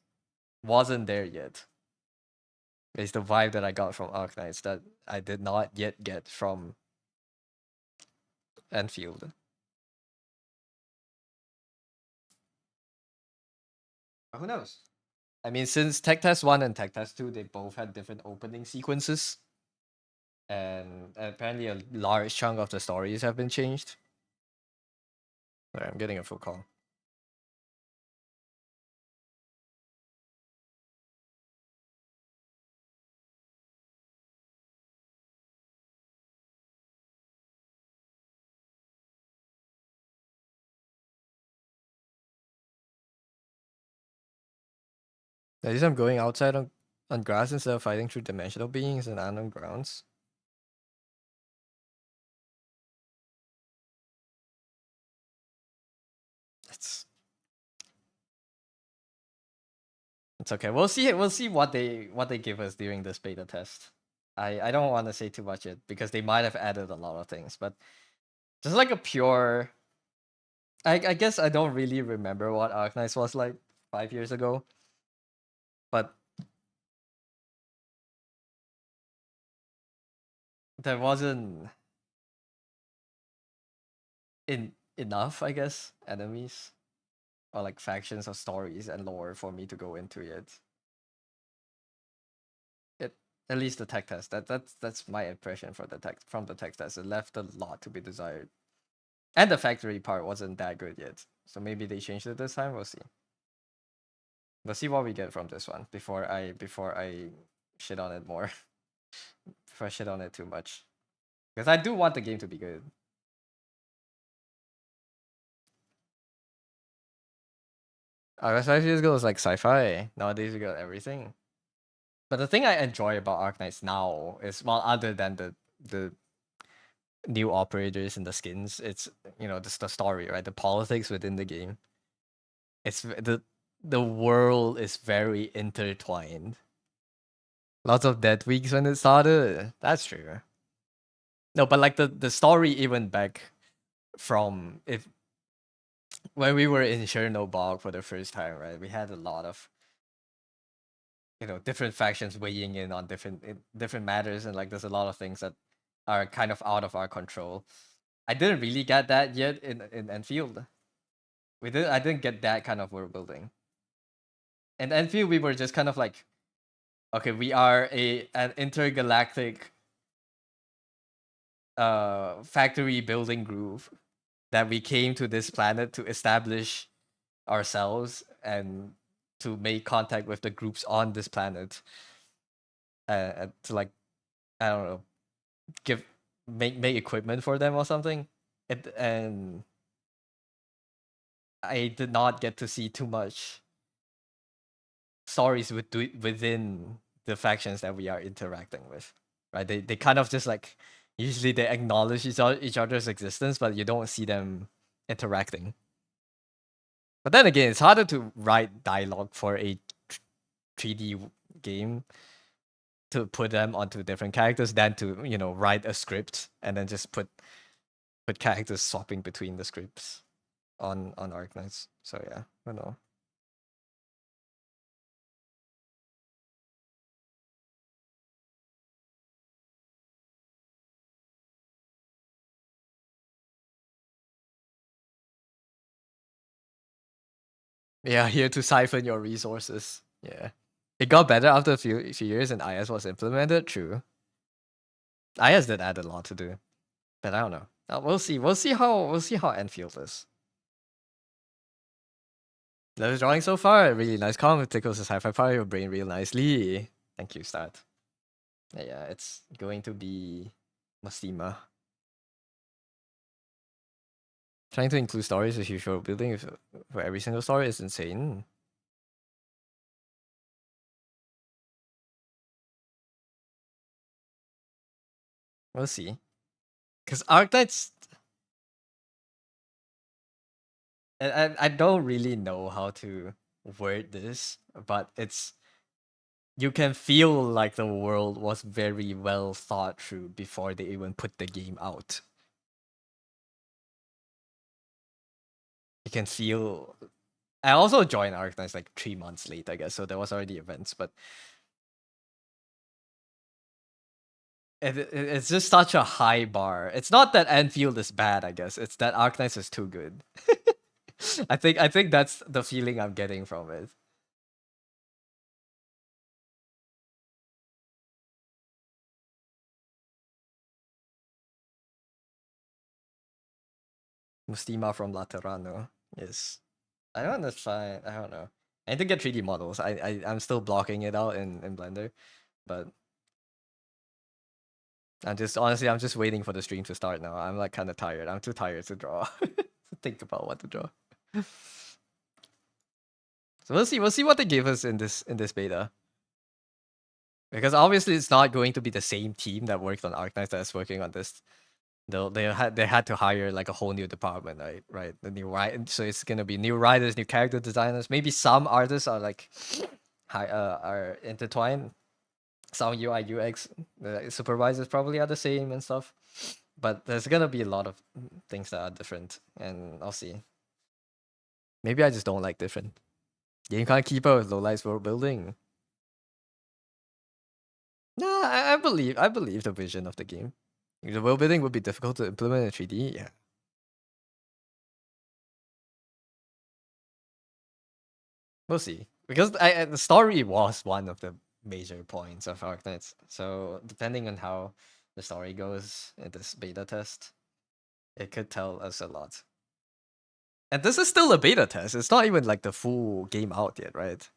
wasn't there yet. It's the vibe that I got from Arknights that I did not yet get from Enfield. But who knows? I mean, since Tech Test 1 and Tech Test 2, they both had different opening sequences. And apparently a large chunk of the stories have been changed. Sorry, I'm getting a full call. At least I'm going outside on grass instead of fighting through dimensional beings and unknown grounds. It's okay. We'll see. We'll see what they give us during this beta test. I don't want to say too much yet because they might have added a lot of things, but just like a pure. I guess I don't really remember what Arknights was like 5 years ago, but there wasn't enough, I guess, enemies or like factions or stories and lore for me to go into it. It at least the tech test. That's my impression for the tech from the tech test. It left a lot to be desired. And the factory part wasn't that good yet. So maybe they changed it this time. We'll see. We'll see what we get from this one before I shit on it more. Before I shit on it too much. Because I do want the game to be good. I guess 5 years ago was like sci-fi. Nowadays we got everything. But the thing I enjoy about Arknights now is, well, other than the new operators and the skins, it's just the story, right? The politics within the game. It's the world is very intertwined. Lots of dead weeks when it started. That's true. No, but like the story even back from if when we were in Chernobog for the first time, right? We had a lot of different factions weighing in on different matters, and like there's a lot of things that are kind of out of our control. I didn't really get that yet in Enfield. I didn't get that kind of world building. In Enfield, we were just kind of like, okay, we are an intergalactic factory building group that we came to this planet to establish ourselves and to make contact with the groups on this planet, to like, I don't know, make equipment for them or something. And I did not get to see too much stories within the factions that we are interacting with, right? They kind of just like, usually they acknowledge each other's existence, but you don't see them interacting. But then again, it's harder to write dialogue for a 3D game to put them onto different characters than to write a script and then just put characters swapping between the scripts on Arknights. So yeah, I don't know. Yeah, here to siphon your resources. Yeah. It got better after a few years and IS was implemented, true. IS did add a lot to do. But I don't know. We'll see. We'll see how Enfield is. Love drawing so far. Really nice comment. Tickles the sci-fi part of your brain real nicely. Thank you, Start. Yeah, it's going to be Mastima. Trying to include stories as usual building for every single story is insane. We'll see. Because Arknights, I don't really know how to word this, but it's you can feel like the world was very well thought through before they even put the game out. You can feel. I also joined Arknights like 3 months late, I guess, so there was already events, but it's just such a high bar. It's not that Enfield is bad, I guess. It's that Arknights is too good. I think that's the feeling I'm getting from it. Mustima from Laterano. Yes. I don't understand. I don't know. I need to get 3D models. I'm still blocking it out in Blender, but I'm just waiting for the stream to start now. I'm like kind of tired. I'm too tired to draw. To think about what to draw. So we'll see what they give us in this beta. Because obviously it's not going to be the same team that worked on Arknights that's working on this. They had to hire like a whole new department, right? Right. The new right. So it's gonna be new writers, new character designers. Maybe some artists are like are intertwined. Some UI UX supervisors probably are the same and stuff. But there's gonna be a lot of things that are different, and I'll see. Maybe I just don't like different. Game can't keep up with low lights world building. Nah, I believe the vision of the game. The world building would be difficult to implement in 3D. Yeah. We'll see. Because the story was one of the major points of Arknights. So depending on how the story goes in this beta test, it could tell us a lot. And this is still a beta test. It's not even like the full game out yet, right?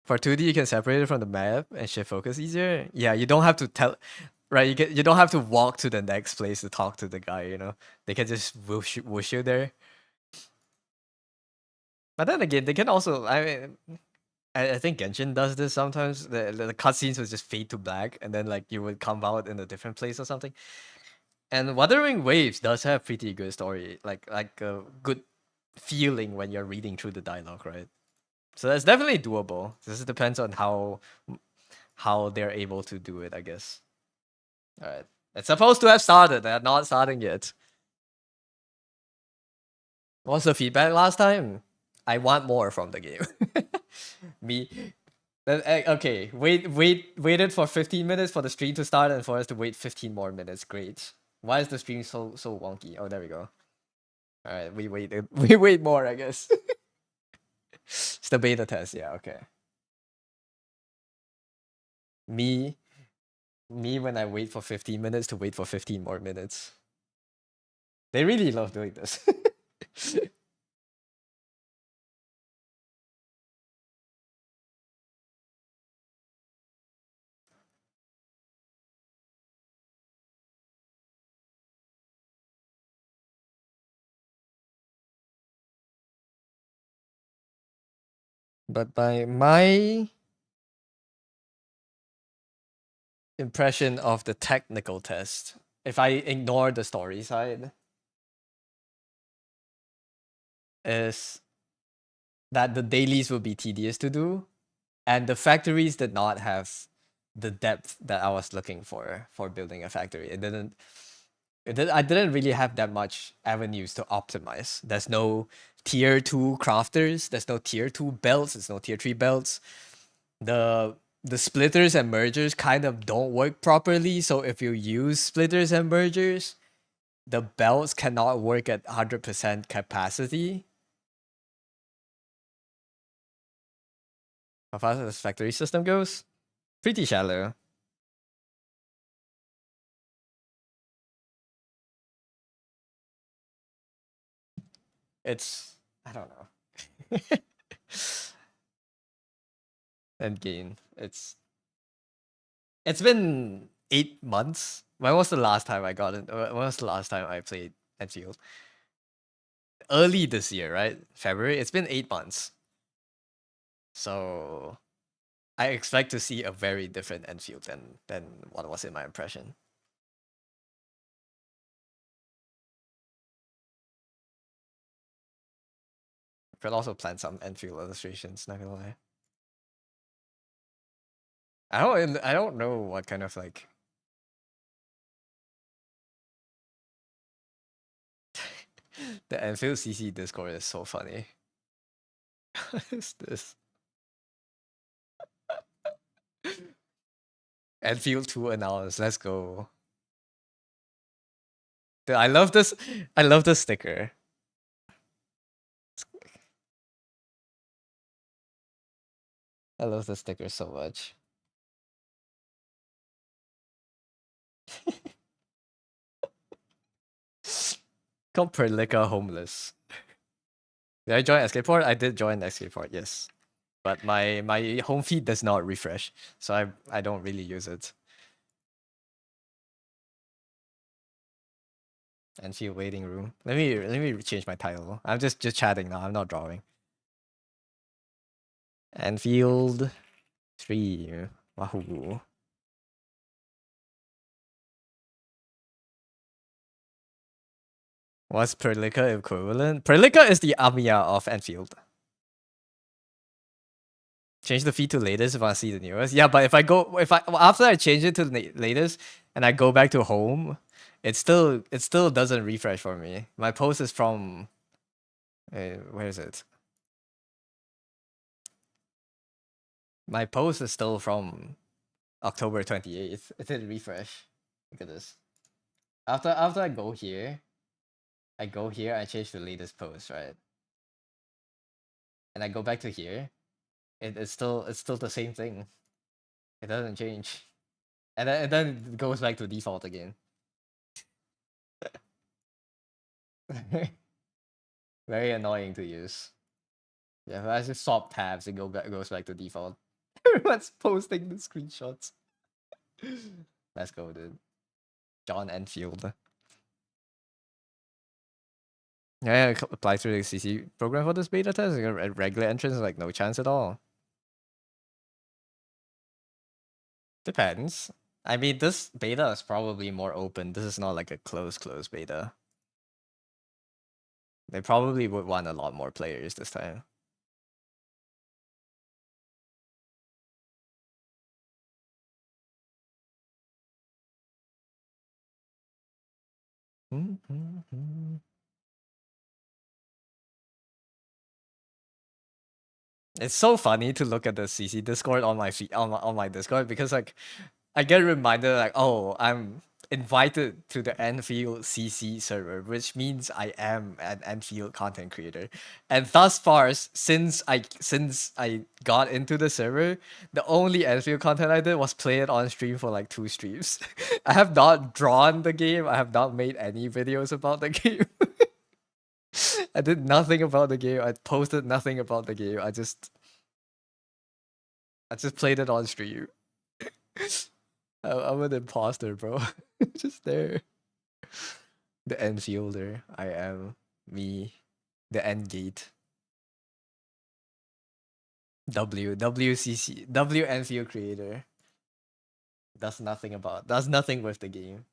For 2D, you can separate it from the map and shift focus easier. Yeah, you don't have to tell, right? You don't have to walk to the next place to talk to the guy. They can just whoosh you there. But then again, they can also. I mean, I think Genshin does this sometimes. The cutscenes would just fade to black, and then like you would come out in a different place or something. And Wuthering Waves does have pretty good story, like a good feeling when you're reading through the dialogue, right? So that's definitely doable. This depends on how they're able to do it, I guess. All right, it's supposed to have started. They're not starting yet. What's the feedback last time? I want more from the game. Me, okay, waited for 15 minutes for the stream to start and for us to wait 15 more minutes. Great. Why is the stream so wonky? Oh, there we go. All right, we wait. We wait more, I guess. It's the beta test. Yeah. Okay. Me, me when I wait for 15 minutes to wait for 15 more minutes. They really love doing this. But by my impression of the technical test, if I ignore the story side, is that the dailies will be tedious to do, and the factories did not have the depth that I was looking for building a factory. I didn't really have that much avenues to optimize. There's no tier 2 crafters, there's no tier 2 belts, there's no tier 3 belts. The splitters and mergers kind of don't work properly, so if you use splitters and mergers, the belts cannot work at 100% capacity. How far this factory system goes? Pretty shallow. It's I don't know. And gain. It's been 8 months. When was the last time I got it? When was the last time I played Enfield? Early this year, right? February. It's been 8 months. So I expect to see a very different Enfield than what was in my impression. Could also plan some Enfield illustrations, not gonna lie. I don't know what kind of like the Enfield CC Discord is so funny. What is this? Enfield 2 analysis, let's go. Dude, I love this. I love this sticker. I love this sticker so much. Called Perlica Homeless. Did I join Escape Port? I did join Escape Port, yes. But my home feed does not refresh, so I don't really use it. Enfield waiting room. Let me change my title. I'm just chatting now. I'm not drawing. Enfield 3. Wahoo. What's Perlica equivalent? Perlica is the Amiya of Enfield. Change the feed to latest if I see the newest. Yeah, but if I after I change it to the latest and I go back to home, it still doesn't refresh for me. My post is from where is it? My post is still from October 28th. It didn't refresh. Look at this. After I go here, I change the latest post, right? And I go back to here, it's still the same thing. It doesn't change. And then it goes back to default again. Very annoying to use. Yeah, if I just swap tabs, goes back to default. Everyone's posting the screenshots. Let's go, dude. John Enfield. Yeah, apply through the CC program for this beta test. Regular entrance, like no chance at all. Depends. I mean, this beta is probably more open. This is not like a closed beta. They probably would want a lot more players this time. It's so funny to look at the CC Discord on my feed on my Discord because like I get reminded like, oh, I'm invited to the Enfield CC server, which means I am an Enfield content creator. And thus far, since I got into the server, the only Enfield content I did was play it on stream for like 2 streams. I have not drawn the game. I have not made any videos about the game. I did nothing about the game. I posted nothing about the game. I just played it on stream. I'm an imposter, bro. Just there. The Enfielder. I am me. The end gate. WCC. W Enfield creator. Does nothing with the game.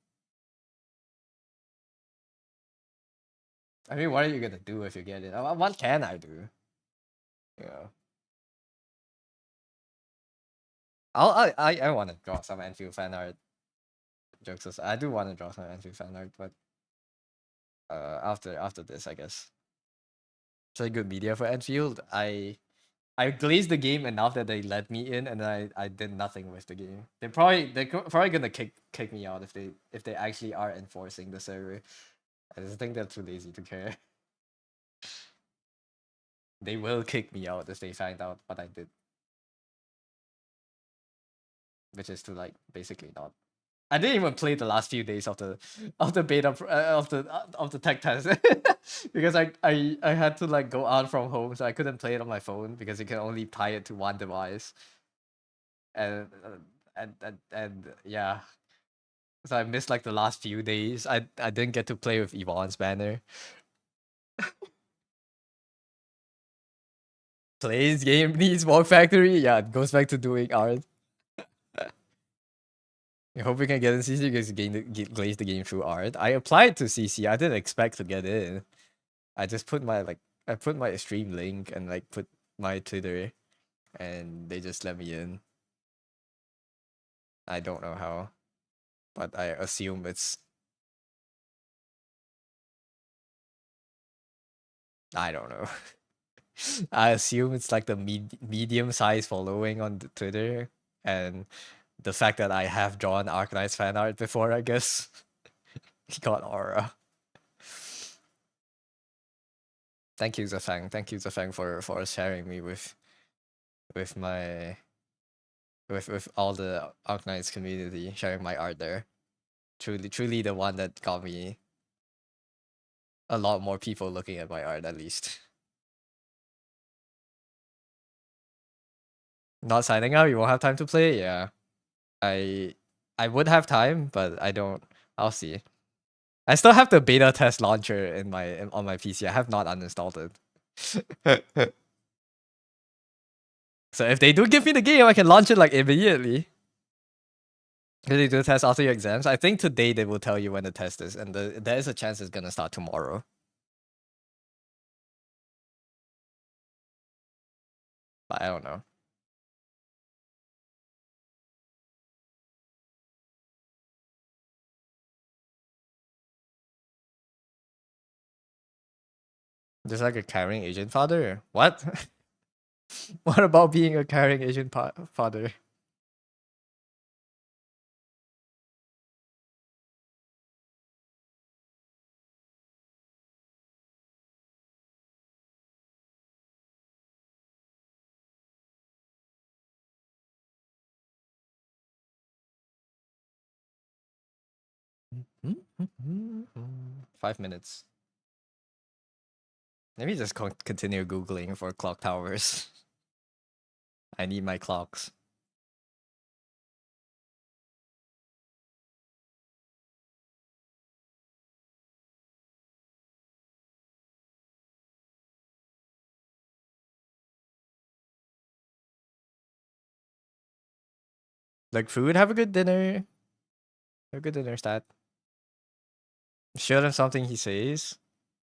I mean, what are you gonna do if you get it? What can I do? Yeah. I want to draw some Enfield fan art. Jokes aside, I do want to draw some Enfield fan art, but after this, I guess. It's like good media for Enfield. I glazed the game enough that they let me in, and I did nothing with the game. They're probably gonna kick me out if they actually are enforcing the server. I just think they're too lazy to care. They will kick me out if they find out what I did. which is to like basically not. I didn't even play the last few days of the beta of the tech test because I had to like go out from home, so I couldn't play it on my phone because you can only tie it to one device, and yeah, so I missed like the last few days. I didn't get to play with Yvonne's banner. Plays game needs more factory. Yeah, it goes back to doing art. I hope we can get in CC because glaze the game through art. I applied to CC. I didn't expect to get in. I just put my I put my stream link and like put my Twitter, and they just let me in. I don't know how, but I assume it's. I don't know. I assume it's like the medium size following on the Twitter, and the fact that I have drawn Arknight's fan art before, I guess. He got aura. Thank you, Zafang. Thank you, Zafang, for sharing me with my with all the Arknights community, sharing my art there. Truly the one that got me a lot more people looking at my art, at least. Not signing up, you won't have time to play? Yeah. I I would have time, but I don't. I'll see. I still have the beta test launcher on my PC. I have not uninstalled it. So if they do give me the game, I can launch it like immediately. If they do the test after your exams, I think today they will tell you when the test is, and there is a chance it's gonna start tomorrow. But I don't know. Just like a caring Asian father? What? What about being a caring Asian father? Mm-hmm. 5 minutes. Let me just continue Googling for clock towers. I need my clocks. Like food, have a good dinner. Have a good dinner, stat. Show them something he says.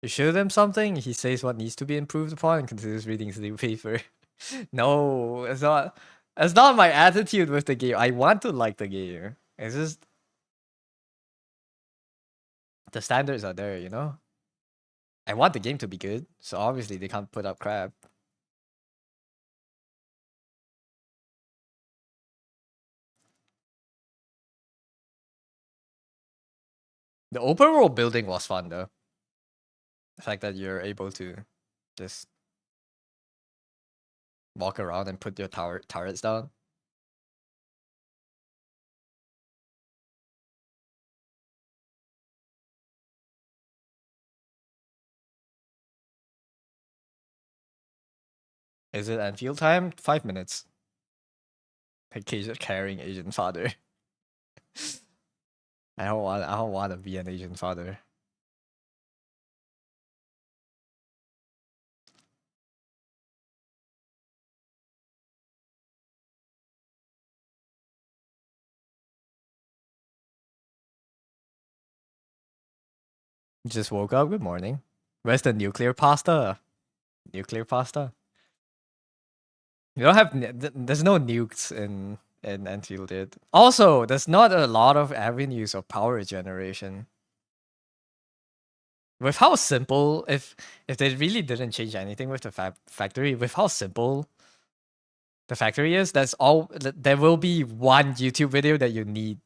You show them something, he says what needs to be improved upon and continues reading the new paper. No, it's not. That's not my attitude with the game. I want to like the game. It's just the standards are there, you know? I want the game to be good, so obviously they can't put up crap. The open world building was fun though. The fact that you're able to just walk around and put your turrets down. Is it Anfield time? 5 minutes. Carrying Asian father. I don't want to be an Asian father. Just woke up. Good morning. Where's the nuclear pasta? Nuclear pasta. You don't have. There's no nukes in Anfield yet. Also, there's not a lot of avenues of power generation. With how simple, if they really didn't change anything with the factory, with how simple the factory is, that's all. There will be one YouTube video that you need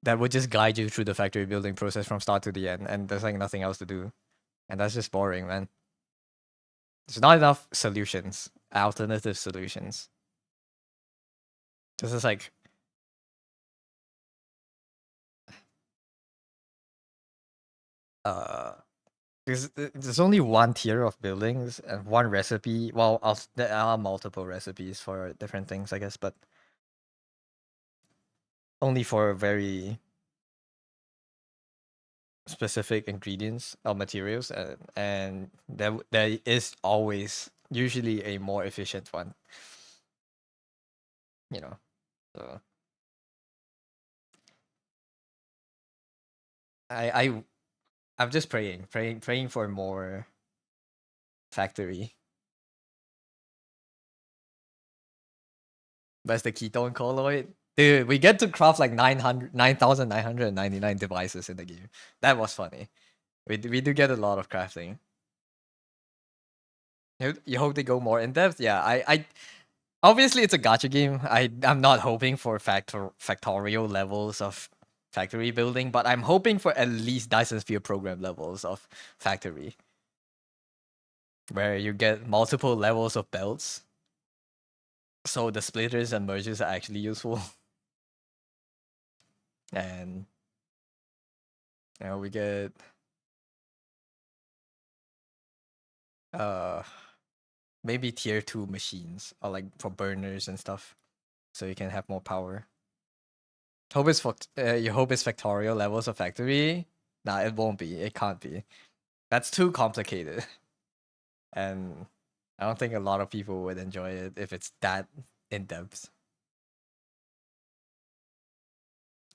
that would just guide you through the factory building process from start to the end, and there's like nothing else to do, and that's just boring, man. There's not enough solutions, alternative solutions. This is like Because there's only one tier of buildings and one recipe. Well, there are multiple recipes for different things, I guess, but only for very specific ingredients or materials, and there is always usually a more efficient one, you know. So I I'm just praying for more factory. That's the ketone colloid. Dude, we get to craft like 9,999 devices in the game. That was funny. We do get a lot of crafting. You hope they go more in depth? Yeah, I obviously it's a gacha game. I'm not hoping for factorial levels of factory building, but I'm hoping for at least Dyson Sphere program levels of factory, where you get multiple levels of belts. So the splitters and merges are actually useful. And we get uh maybe tier 2 machines or like for burners and stuff, so you can have more power. You hope it's factorial levels of factory. Nah, it won't be. It can't be. That's too complicated. And I don't think a lot of people would enjoy it if it's that in depth.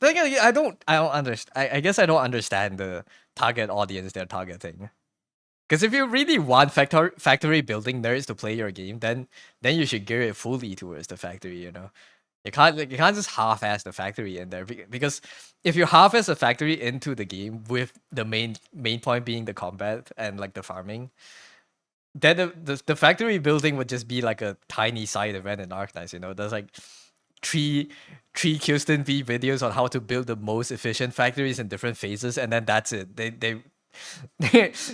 Then again, I don't understand. I guess I don't understand the target audience they're targeting. Because if you really want factory building nerds to play your game, then you should gear it fully towards the factory. You can't just half-ass the factory in there, because if you half-ass a factory into the game with the main point being the combat and like the farming, then the factory building would just be like a tiny side event in Arknights. There's like three Kirsten V videos on how to build the most efficient factories in different phases, and then that's it. They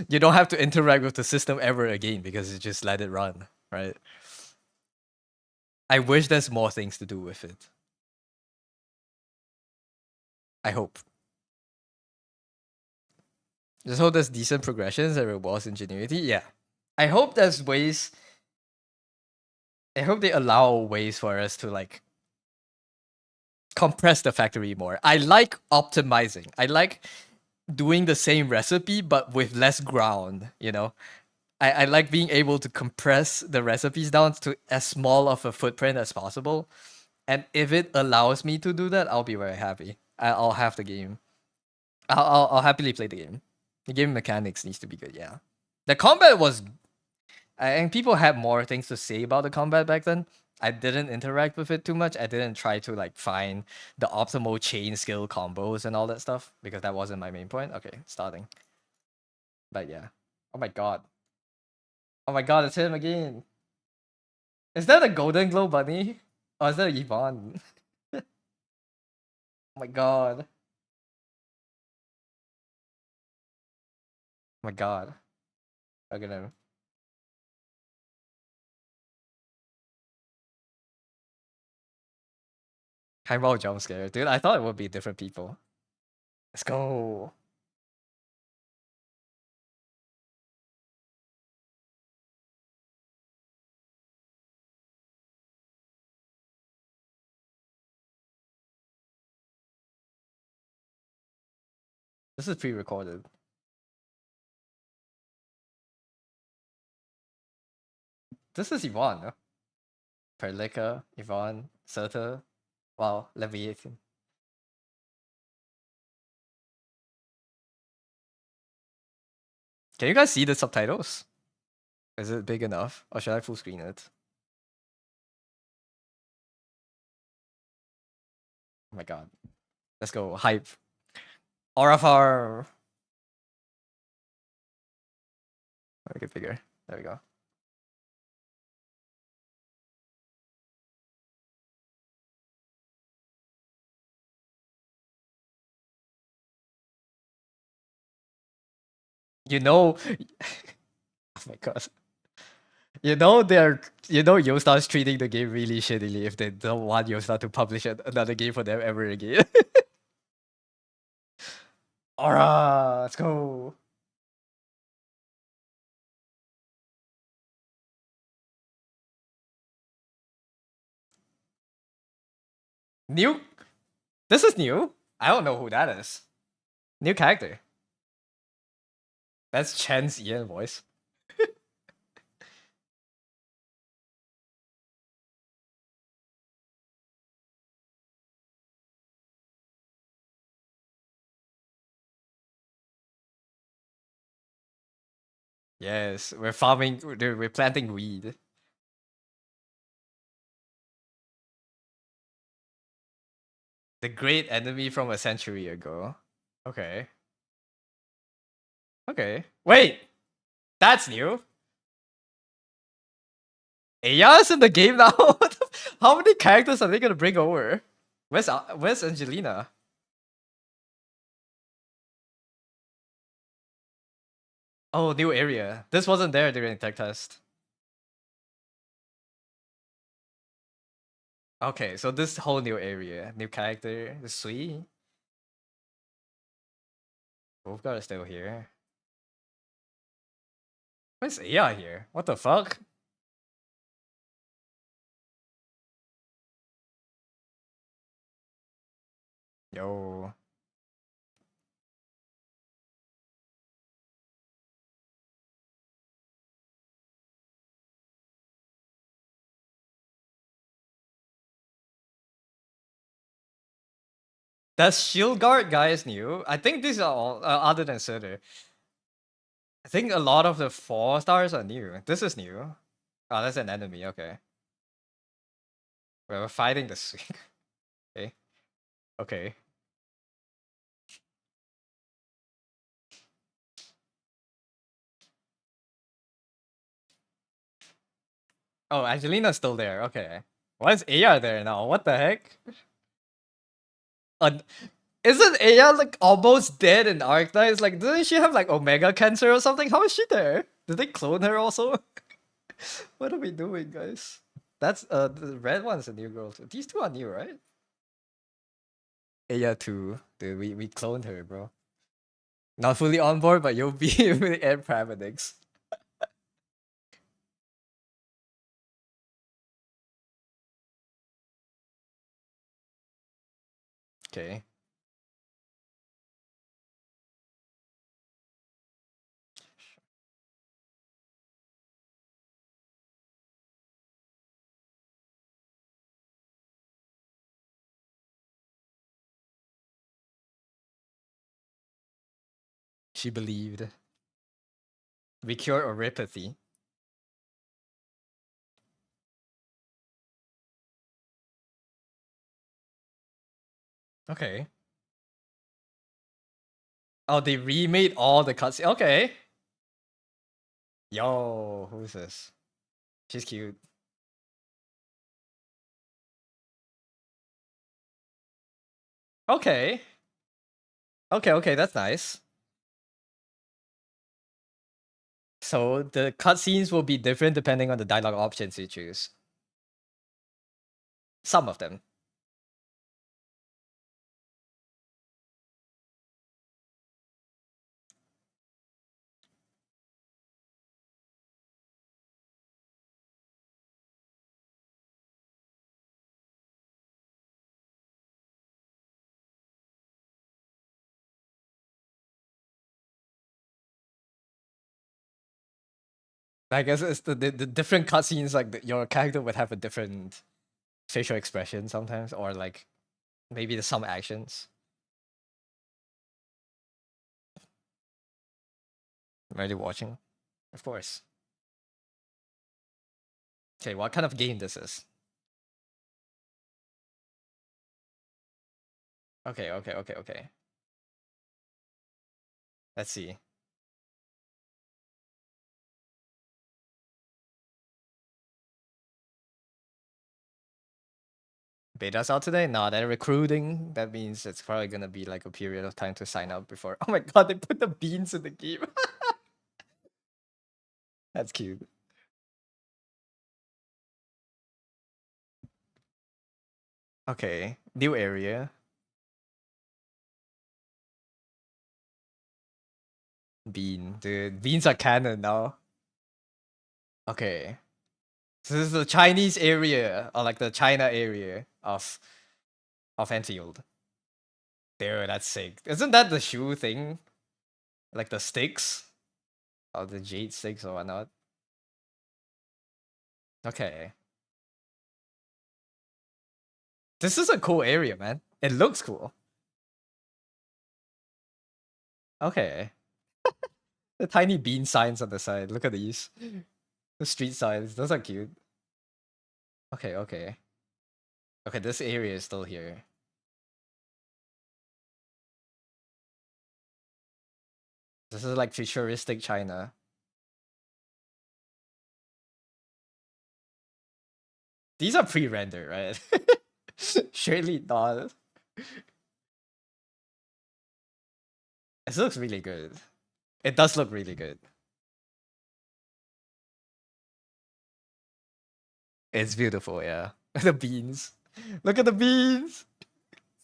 you don't have to interact with the system ever again because you just let it run, right? I wish there's more things to do with it. I hope. Just hope there's decent progressions and rewards ingenuity. Yeah. I hope there's ways. I hope they allow ways for us to like compress the factory more. I like optimizing. I like doing the same recipe but with less ground. I like being able to compress the recipes down to as small of a footprint as possible. And if it allows me to do that, I'll be very happy. I'll have the game. I'll happily play the game. The game mechanics needs to be good, yeah. The combat was, and people had more things to say about the combat back then. I didn't interact with it too much. I didn't try to like find the optimal chain skill combos and all that stuff because that wasn't my main point. Okay, starting. But yeah. Oh my god. Oh my god, it's him again. Is that a Golden Glow bunny? Or is that Yvonne? Oh my god. Oh my god. I'm gonna. Highball jump scare. Dude, I thought it would be different people. Let's go. This is pre-recorded. This is Yvonne, no? Perlica, Yvonne, Sota. Wow, Leviathan. Can you guys see the subtitles? Is it big enough? Or should I full screen it? Oh my god. Let's go. Hype. Orafar. Make it bigger. There we go. You know. Oh my god. Yostar's treating the game really shittily if they don't want Yostar to publish another game for them ever again. Aura, let's go. New. This is new. I don't know who that is. New character. That's Chen's Ian voice. Yes, we're farming. We're planting weed. The great enemy from a century ago. Okay. Okay. Wait, that's new. Aya's in the game now. How many characters are they gonna bring over? Where's Angelina? Oh, new area. This wasn't there during tech test. Okay, so this whole new area, new character, sweet. Wolfguard is still here. Where's Aya here? What the fuck? Yo. That shield guard guy is new. I think these are all other than Sutter. I think a lot of the 4 stars are new. This is new. Oh, that's an enemy. Okay. We're fighting the swing. Okay. Okay. Oh, Angelina's still there. Okay. Why is Aya there now? What the heck? Uh, isn't Aya like almost dead in Arclight? Like, doesn't she have like Omega cancer or something? How is she there? Did they clone her also? What are we doing, guys? That's the red one's a new girl too. These two are new, right? Aya too. Dude, we cloned her, bro. Not fully on board, but you'll be with air paramedics. Okay. She believed. We cure oropathy. Okay. Oh, they remade all the cutscenes. Okay. Yo, who's this? She's cute. Okay. Okay, that's nice. So the cutscenes will be different depending on the dialogue options you choose. Some of them. I guess it's the different cutscenes, like your character would have a different facial expression sometimes, or like maybe there's some actions. Ready watching? Of course. Okay, what kind of game this is? Okay. Let's see. Beta's out today? Nah, they're recruiting. That means it's probably gonna be like a period of time to sign up before. Oh my god, they put the beans in the game. That's cute. Okay, new area. Bean. Dude, beans are canon now. Okay. So this is the Chinese area, or like the China area of of Enfield. Dude, that's sick. Isn't that the shoe thing? Like the sticks? Or the jade sticks or whatnot? Okay. This is a cool area, man. It looks cool. Okay. The tiny bean signs on the side. Look at these. The street signs. Those are cute. Okay, okay. Okay, this area is still here. This is like futuristic China. These are pre-rendered, right? Surely not. This looks really good. It does look really good. It's beautiful, yeah. The beans. Look at the beans.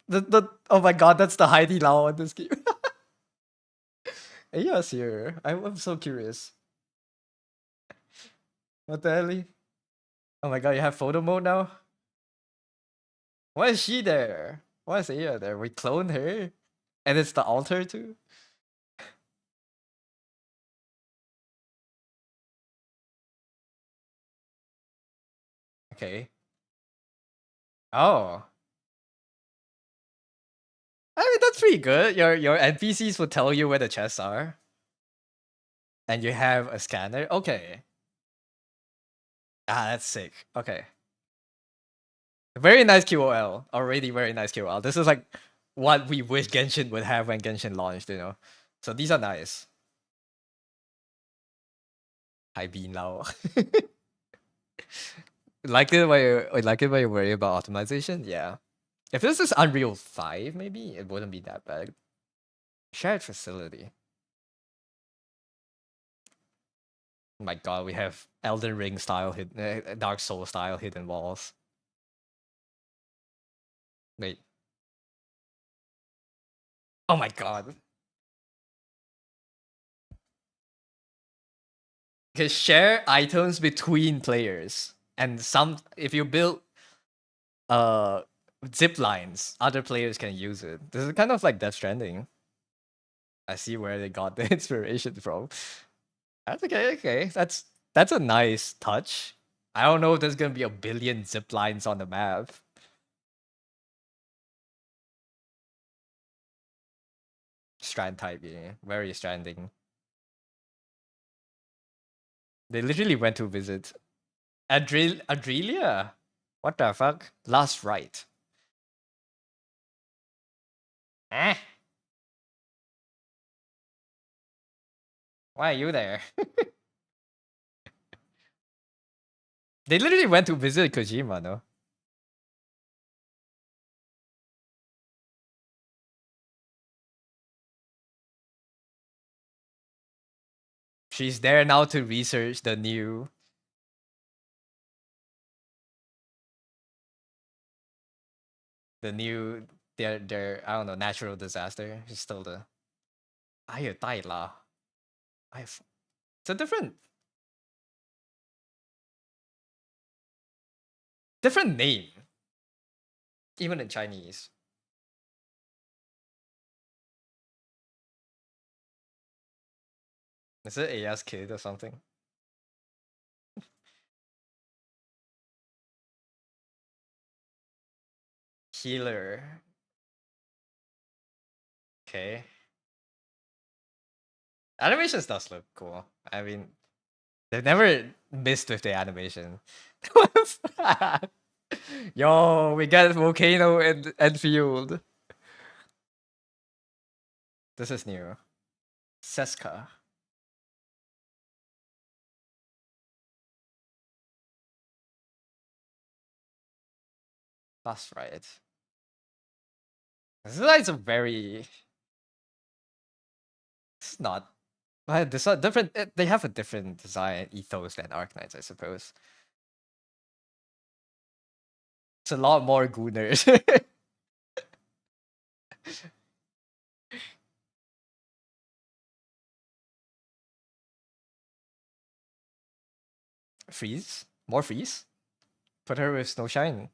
The oh my god, that's the Heidi Lao on this game. Aya's here. I'm so curious. What the hell? Oh my god, you have photo mode now? Why is she there? Why is Aya there? We cloned her? And it's the altar too? Okay. Oh. I mean that's pretty good. Your NPCs will tell you where the chests are. And you have a scanner. Okay. Ah, that's sick. Okay. Very nice QOL. Already very nice QOL. This is like what we wish Genshin would have when Genshin launched, you know. So these are nice. Hai Bin Lao. Like it when you worry about optimization? Yeah. If this is Unreal 5, maybe it wouldn't be that bad. Shared facility. My god, we have Elden Ring style Dark Soul style hidden walls. Wait. Oh my god. Because share items between players. And some if you build uh zip lines, other players can use it. This is kind of like Death Stranding. I see where they got the inspiration from. That's okay, okay. That's a nice touch. I don't know if there's gonna be a billion zip lines on the map. Strand type, yeah. Very stranding. They literally went to visit Adrelia. What the fuck? Last right. Eh? Why are you there? They literally went to visit Kojima, no? She's there now to research the new their I don't know natural disaster. She's still the 还有带啦. It's a different name, even in Chinese. Is it Aya's kid or something? Healer. Okay. Animations does look cool. I mean, they've never missed with the animation. Yo, we got volcano and field. This is new. Seska. That's right. This is like a very. It's not. This are different. They have a different design ethos than Arknights, I suppose. It's a lot more gooners. Freeze? More freeze? Put her with Snow Shine.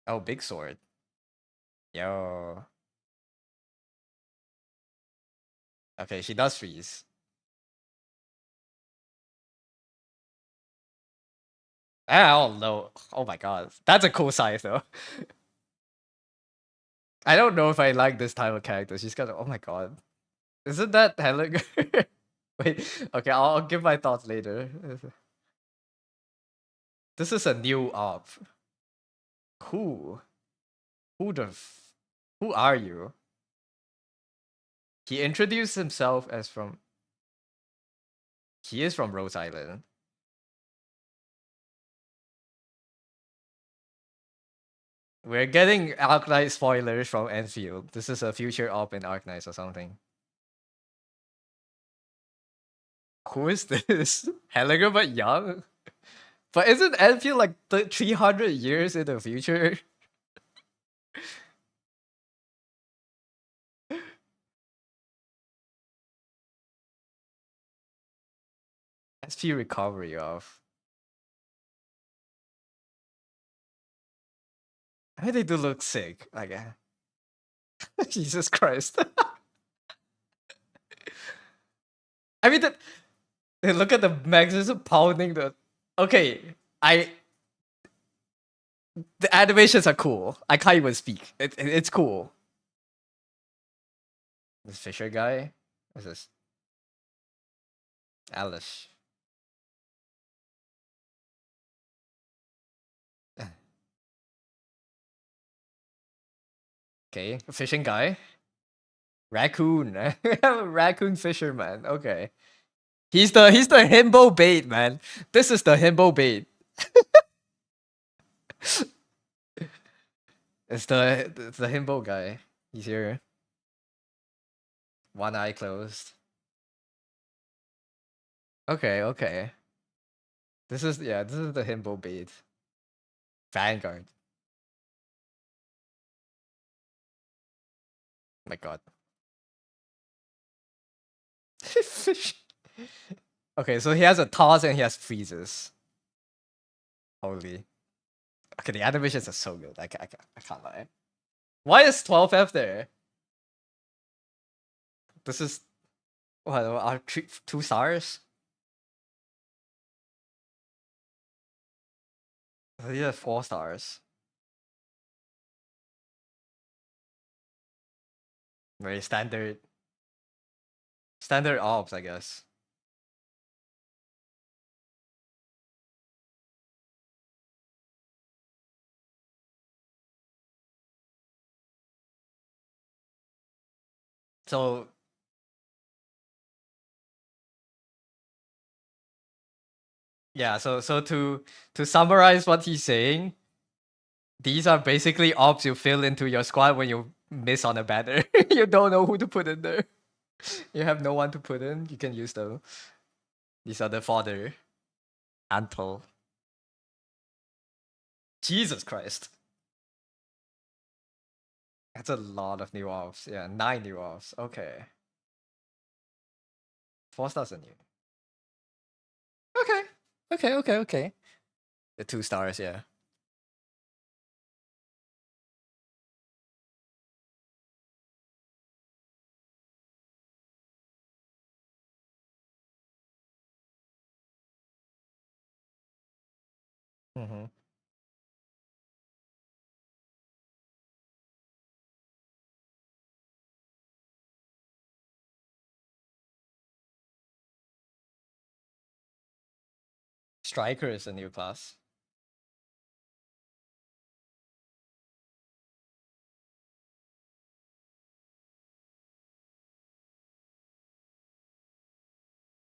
Oh, big sword. Yo. Okay, she does freeze. I don't know. Oh my god. That's a cool size though. I don't know if I like this type of character. She's got oh my god. Isn't that Helen? Wait, okay, I'll give my thoughts later. This is a new op. Who? Who the who are you? He introduced himself as from he is from Rhode Island. We're getting Arknight spoilers from Enfield. This is a future op in Arknights or something. Who is this? Hellinger but young? But isn't Enfield like 300 years in the future? SP recovery of. I mean, they do look sick. Like, Jesus Christ. I mean, look at the magnetism pounding the. Okay, the animations are cool. I can't even speak. It's cool. This Fisher guy. What's this? Alice. Okay, fishing guy. Raccoon. Raccoon fisherman. Okay. He's the himbo bait, man. This is the himbo bait. It's the himbo guy. He's here. One eye closed. Okay, okay. This is the himbo bait. Vanguard. My god. Fish. Okay, so he has a toss and he has freezes. Holy. Okay, the animations are so good. I can't lie. Why is 12F there? This is what are 2 stars? Yeah, 4 stars. Very standard ops, I guess. So yeah, so to summarize what he's saying, these are basically ops you fill into your squad when you miss on a banner. You don't know who to put in there. You have no one to put in. You can use them. These are the fodder. Antle. Jesus Christ. That's a lot of new ops. Yeah, 9 new ops. Okay. 4 stars are new. Okay. Okay. The 2 stars, yeah. Mm-hmm. Striker is a new class.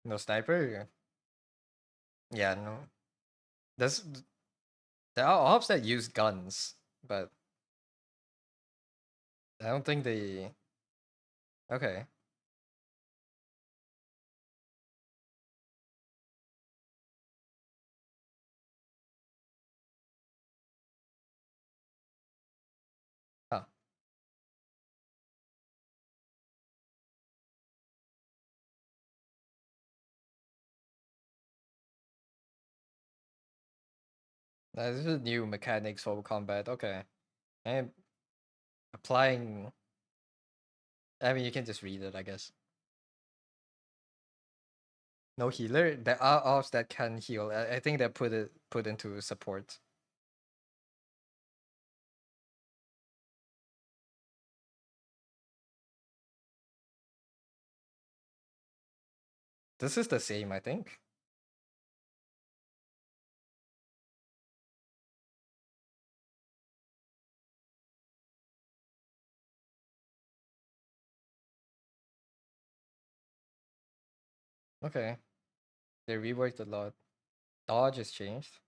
No sniper? Yeah, no. There's there are ops that use guns, but I don't think they okay. Huh. This is new mechanics for combat. Okay. I'm applying. I mean, you can just read it, I guess. No healer. There are offs that can heal. I think they put into support. This is the same, I think. Okay. They reworked a lot. Dodge is changed.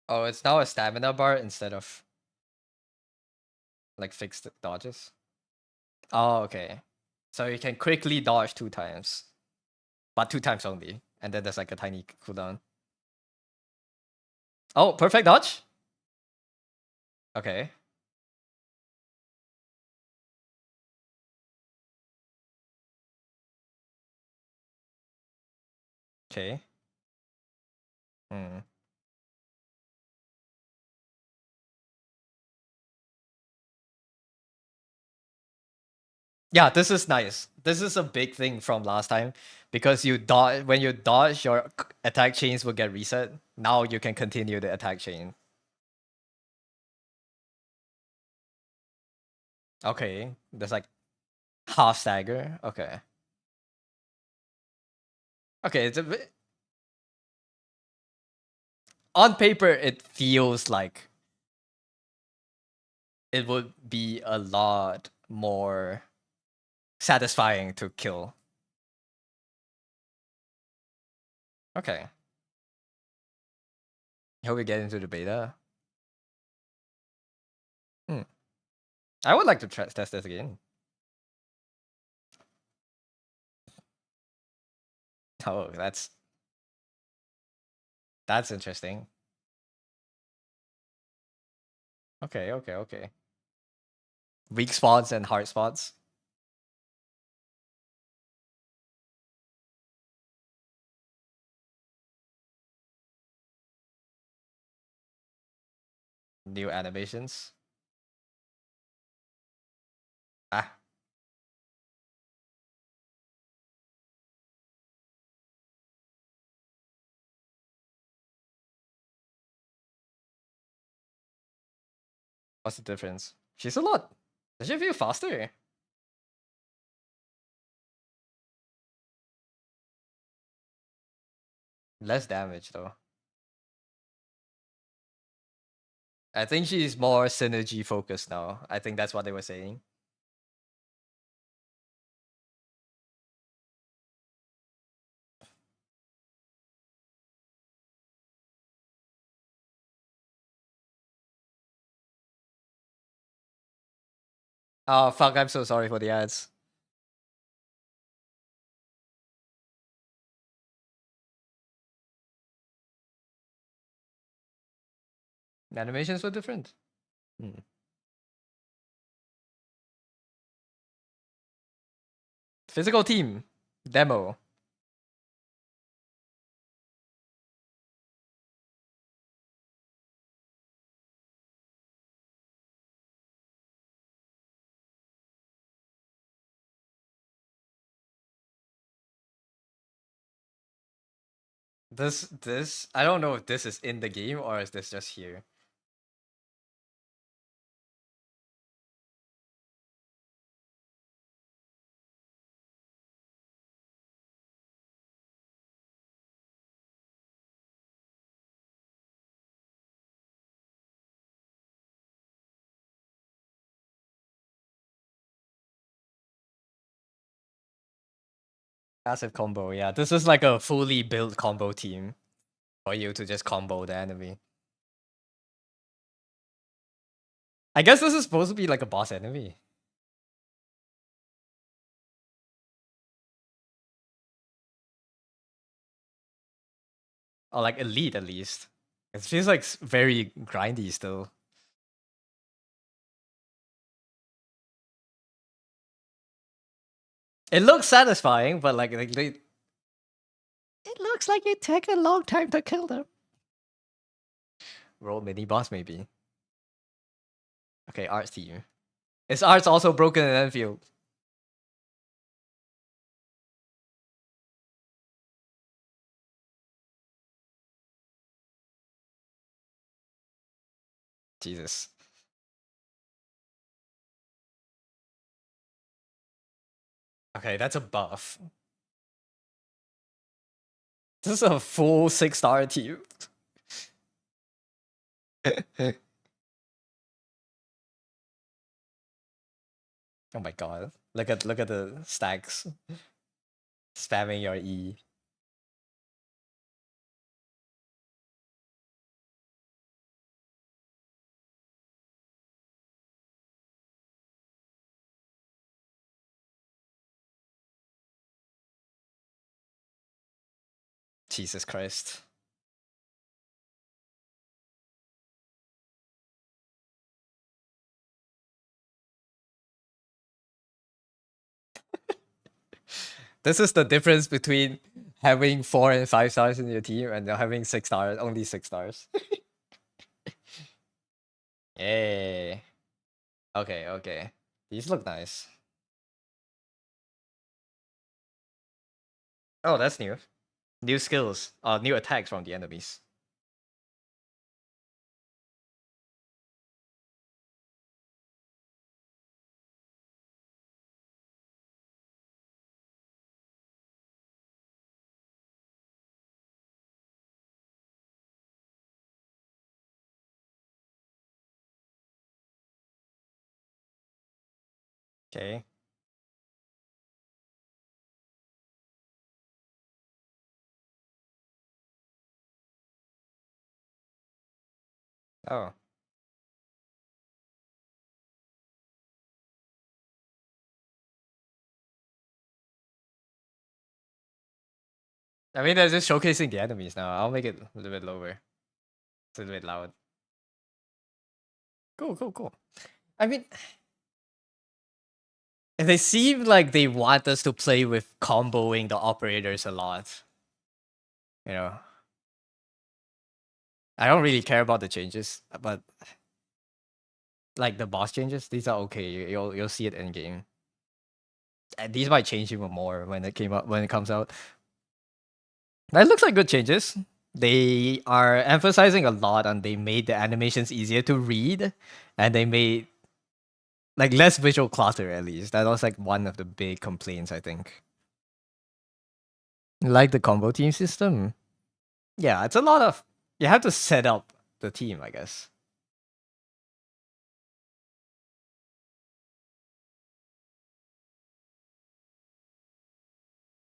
Oh, it's now a stamina bar instead of like fixed dodges. Oh, okay. So you can quickly dodge 2 times, but 2 times only, and then there's like a tiny cooldown. Oh, perfect dodge. Okay. Okay. Hmm. Yeah, this is nice. This is a big thing from last time because you dodge when you dodge, your attack chains will get reset. Now you can continue the attack chain. Okay, there's like half stagger. Okay. Okay, it's a bit on paper it feels like it would be a lot more satisfying to kill. Okay. Hope we get into the beta. Hmm. I would like to test this again. Oh, that's interesting. Okay, okay, okay. Weak spots and hard spots. New animations. Ah, what's the difference? She's a lot. Does she feel faster? Less damage though. I think she's more synergy focused now. I think that's what they were saying. Oh fuck, I'm so sorry for the ads. The animations were different. Hmm. Physical team. Demo. This I don't know if this is in the game or is this just here. Passive combo, yeah. This is like a fully built combo team for you to just combo the enemy. I guess this is supposed to be like a boss enemy. Or like elite at least. It feels like very grindy still. It looks satisfying, but like they it looks like it take a long time to kill them. Roll mini boss maybe. Okay, arts team. Is arts also broken in Enfield? Jesus. Okay, that's a buff. This is a full 6-star team. Oh my god. Look at the stacks. Spamming your E. Jesus Christ. This is the difference between having 4 and 5 stars in your team and having 6 stars, only 6 stars. Yay. Okay, okay. These look nice. Oh, that's new. New skills. New attacks from the enemies. Okay. Oh. I mean, they're just showcasing the enemies now. I'll make it a little bit lower. It's a little bit loud. Cool, cool, cool. I mean, they seem like they want us to play with comboing the operators a lot. You know, I don't really care about the changes, but like the boss changes, these are okay. You'll see it in game. And these might change even more when it comes out. That looks like good changes. They are emphasizing a lot on they made the animations easier to read, and they made like less visual clutter at least. That was like one of the big complaints, I think. Like the combo team system. Yeah, it's a lot of you have to set up the team, I guess.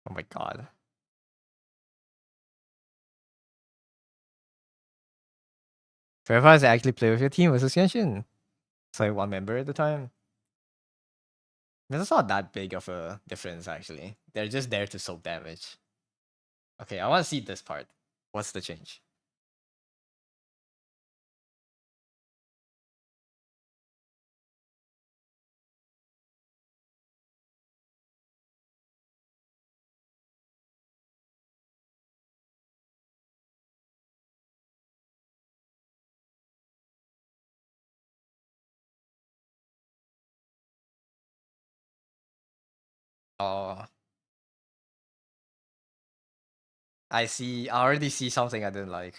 Oh my god. Verify is actually play with your team versus Genshin. It's like one member at a time. That's not that big of a difference actually. They're just there to soak damage. Okay, I want to see this part. What's the change? Oh, I see. I already see something I didn't like.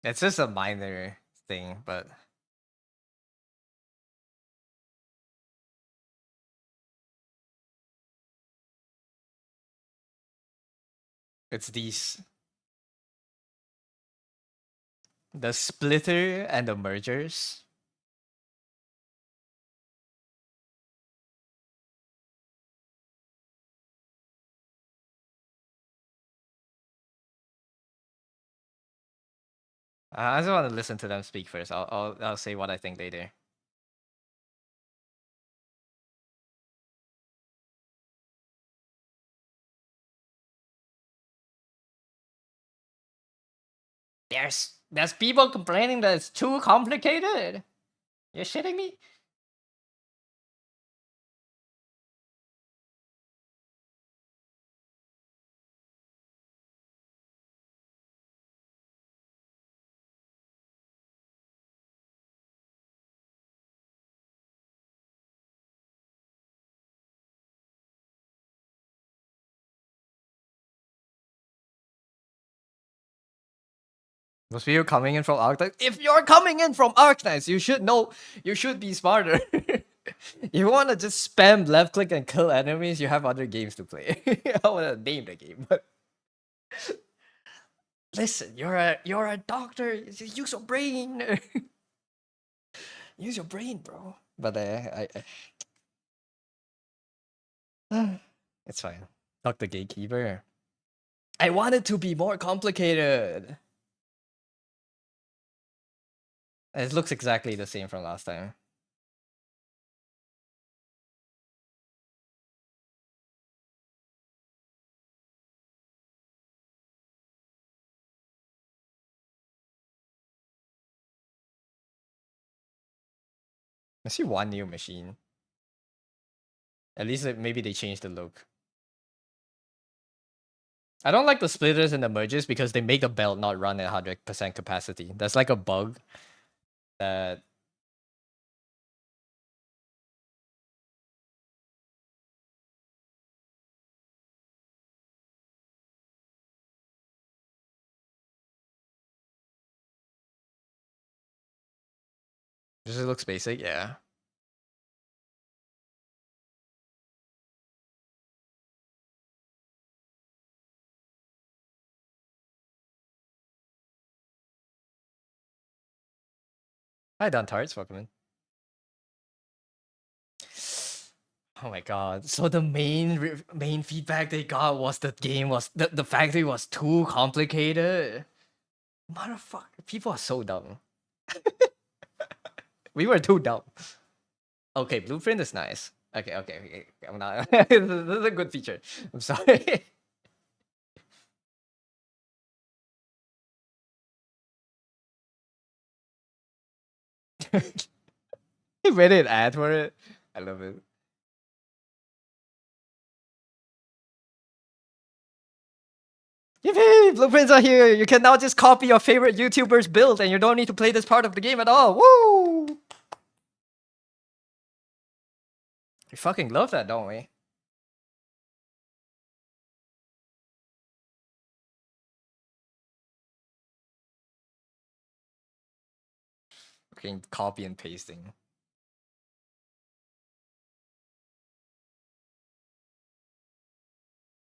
It's just a minor thing, but it's these the splitter and the mergers. I just want to listen to them speak first. I'll say what I think later. There's people complaining that it's too complicated. You're shitting me? Those people coming in from Arctic. If you're coming in from Arknights, you should know. You should be smarter. You want to just spam left click and kill enemies. You have other games to play. I want to name the game, but listen, you're a doctor. Just use your brain. Use your brain, bro. But it's fine. Fuck the gatekeeper. I want it to be more complicated. It looks exactly the same from last time. I see one new machine. At least maybe they changed the look. I don't like the splitters and the merges because they make the belt not run at 100% capacity. That's like a bug that just looks basic, yeah. Hi, Don Tarts, welcome in. Oh my god. So the main feedback they got was the game was the factory was too complicated. Motherfucker, people are so dumb. We were too dumb. Okay, blueprint is nice. Okay. I'm not. This is a good feature. I'm sorry. You read an ad for it. I love it. Yippee! Blueprints are here. You can now just copy your favorite YouTuber's build, and you don't need to play this part of the game at all. Woo! We fucking love that, don't we? Fucking copy and pasting.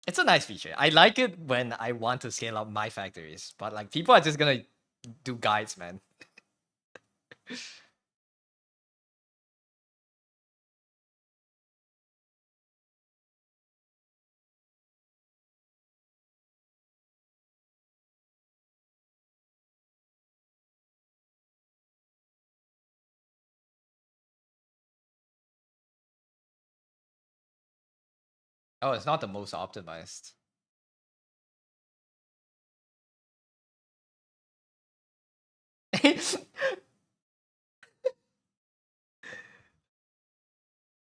It's a nice feature. I like it when I want to scale up my factories, but like people are just gonna do guides, man. Oh, it's not the most optimized.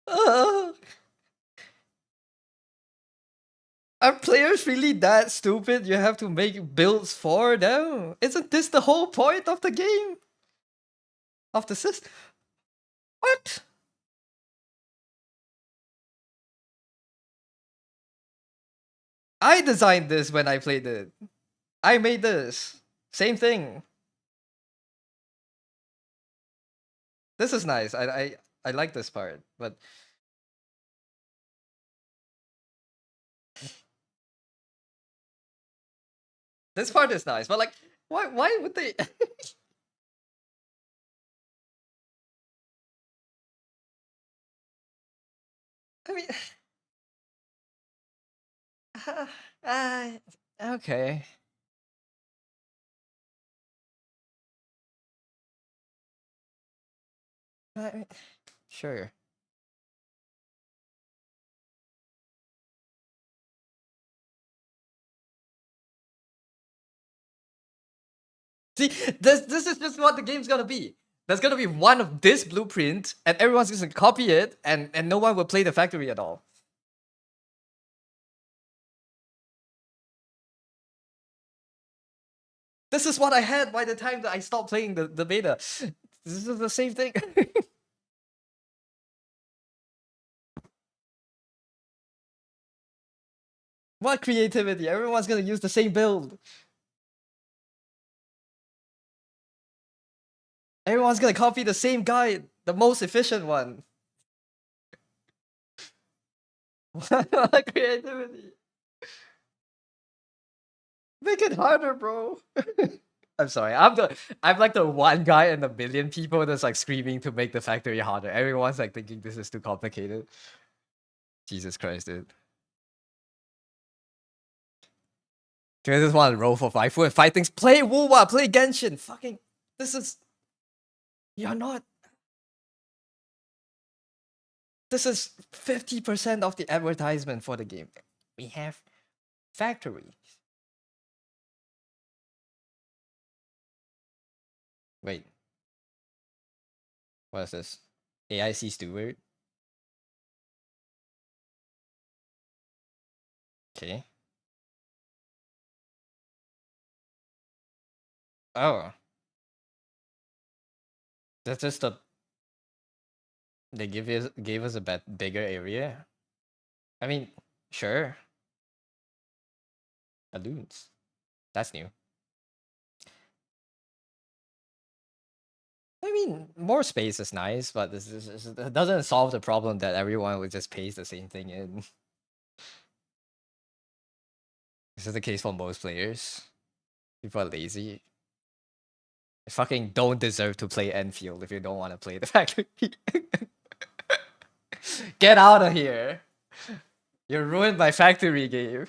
uh, are players really that stupid? You have to make builds for them? Isn't this the whole point of the game? Of the system? What? I designed this when I played it. I made this. Same thing. This is nice. I like this part, but this part is nice. But like, why would they? I mean, uh, okay. I, sure. See, this is just what the game's gonna be. There's gonna be one of this blueprint, and everyone's just gonna copy it, and no one will play the factory at all. This is what I had by the time that I stopped playing the beta. This is the same thing. What creativity? Everyone's gonna use the same build. Everyone's gonna copy the same guide, the most efficient one. What creativity? Make it harder, bro. I'm sorry. I'm like the one guy in a million people that's like screaming to make the factory harder. Everyone's like thinking this is too complicated. Jesus Christ, dude. Do you just want to roll for 5 and fight things? Play Wuwa, play Genshin. Fucking, this is. You're not. This is 50% of the advertisement for the game. We have factories. Wait. What is this? AIC Steward? Okay. Oh. That's just a. They gave us a bigger area. I mean, sure. Balloons. That's new. I mean, more space is nice, but this it doesn't solve the problem that everyone would just paste the same thing in. This is the case for most players. People are lazy. You fucking don't deserve to play Enfield if you don't want to play the factory. Get out of here. You ruined my factory game.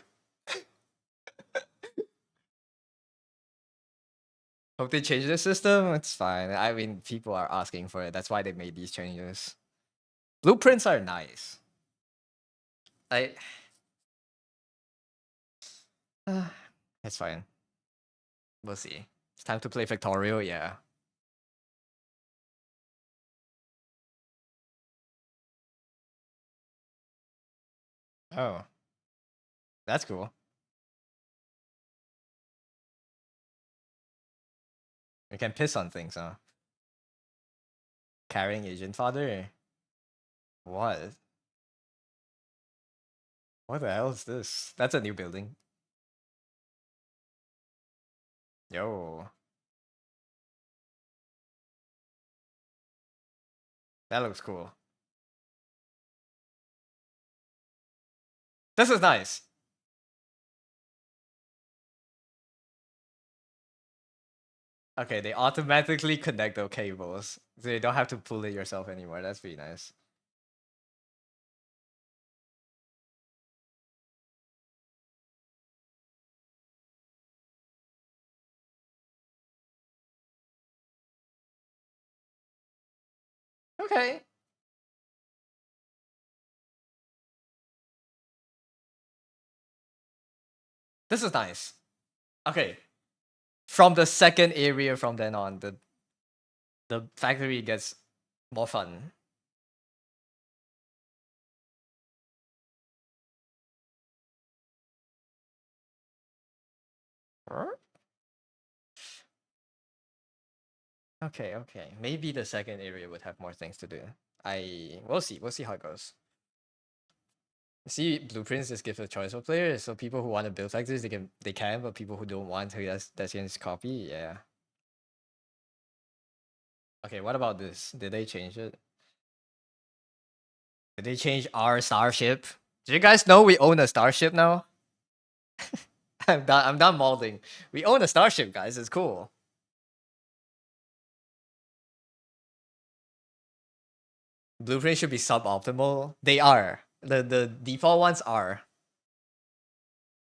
Hope they change the system. It's fine. I mean, people are asking for it. That's why they made these changes. Blueprints are nice. I. It's fine. We'll see. It's time to play Factorial, yeah. Oh. That's cool. You can piss on things, huh? Carrying agent fodder? What? What the hell is this? That's a new building. Yo. That looks cool. This is nice. Okay, they automatically connect the cables. So you don't have to pull it yourself anymore. That's pretty nice. Okay. This is nice. Okay. From the second area from then on, the factory gets more fun. Huh? Okay, okay. Maybe the second area would have more things to do. We'll see. We'll see how it goes. See, blueprints just give a choice for players. So people who want to build factories, they can, but people who don't want to, that's just copy. Yeah. Okay, what about this? Did they change it? Did they change our starship? Do you guys know we own a starship now? I'm done molding. We own a starship, guys. It's cool. Blueprints should be suboptimal. They are. The default ones are.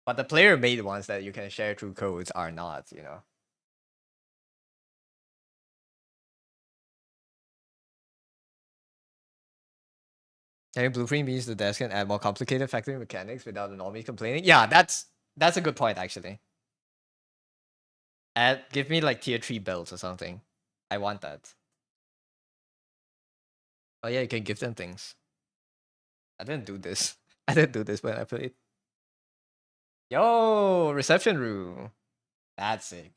But the player made ones that you can share through codes are not, you know. Having blueprint means the devs can add more complicated factory mechanics without the normie complaining. Yeah, that's a good point actually. Give me like tier 3 belts or something. I want that. Oh yeah, you can give them things. I didn't do this. I didn't do this when I played. Yo, reception room. That's sick.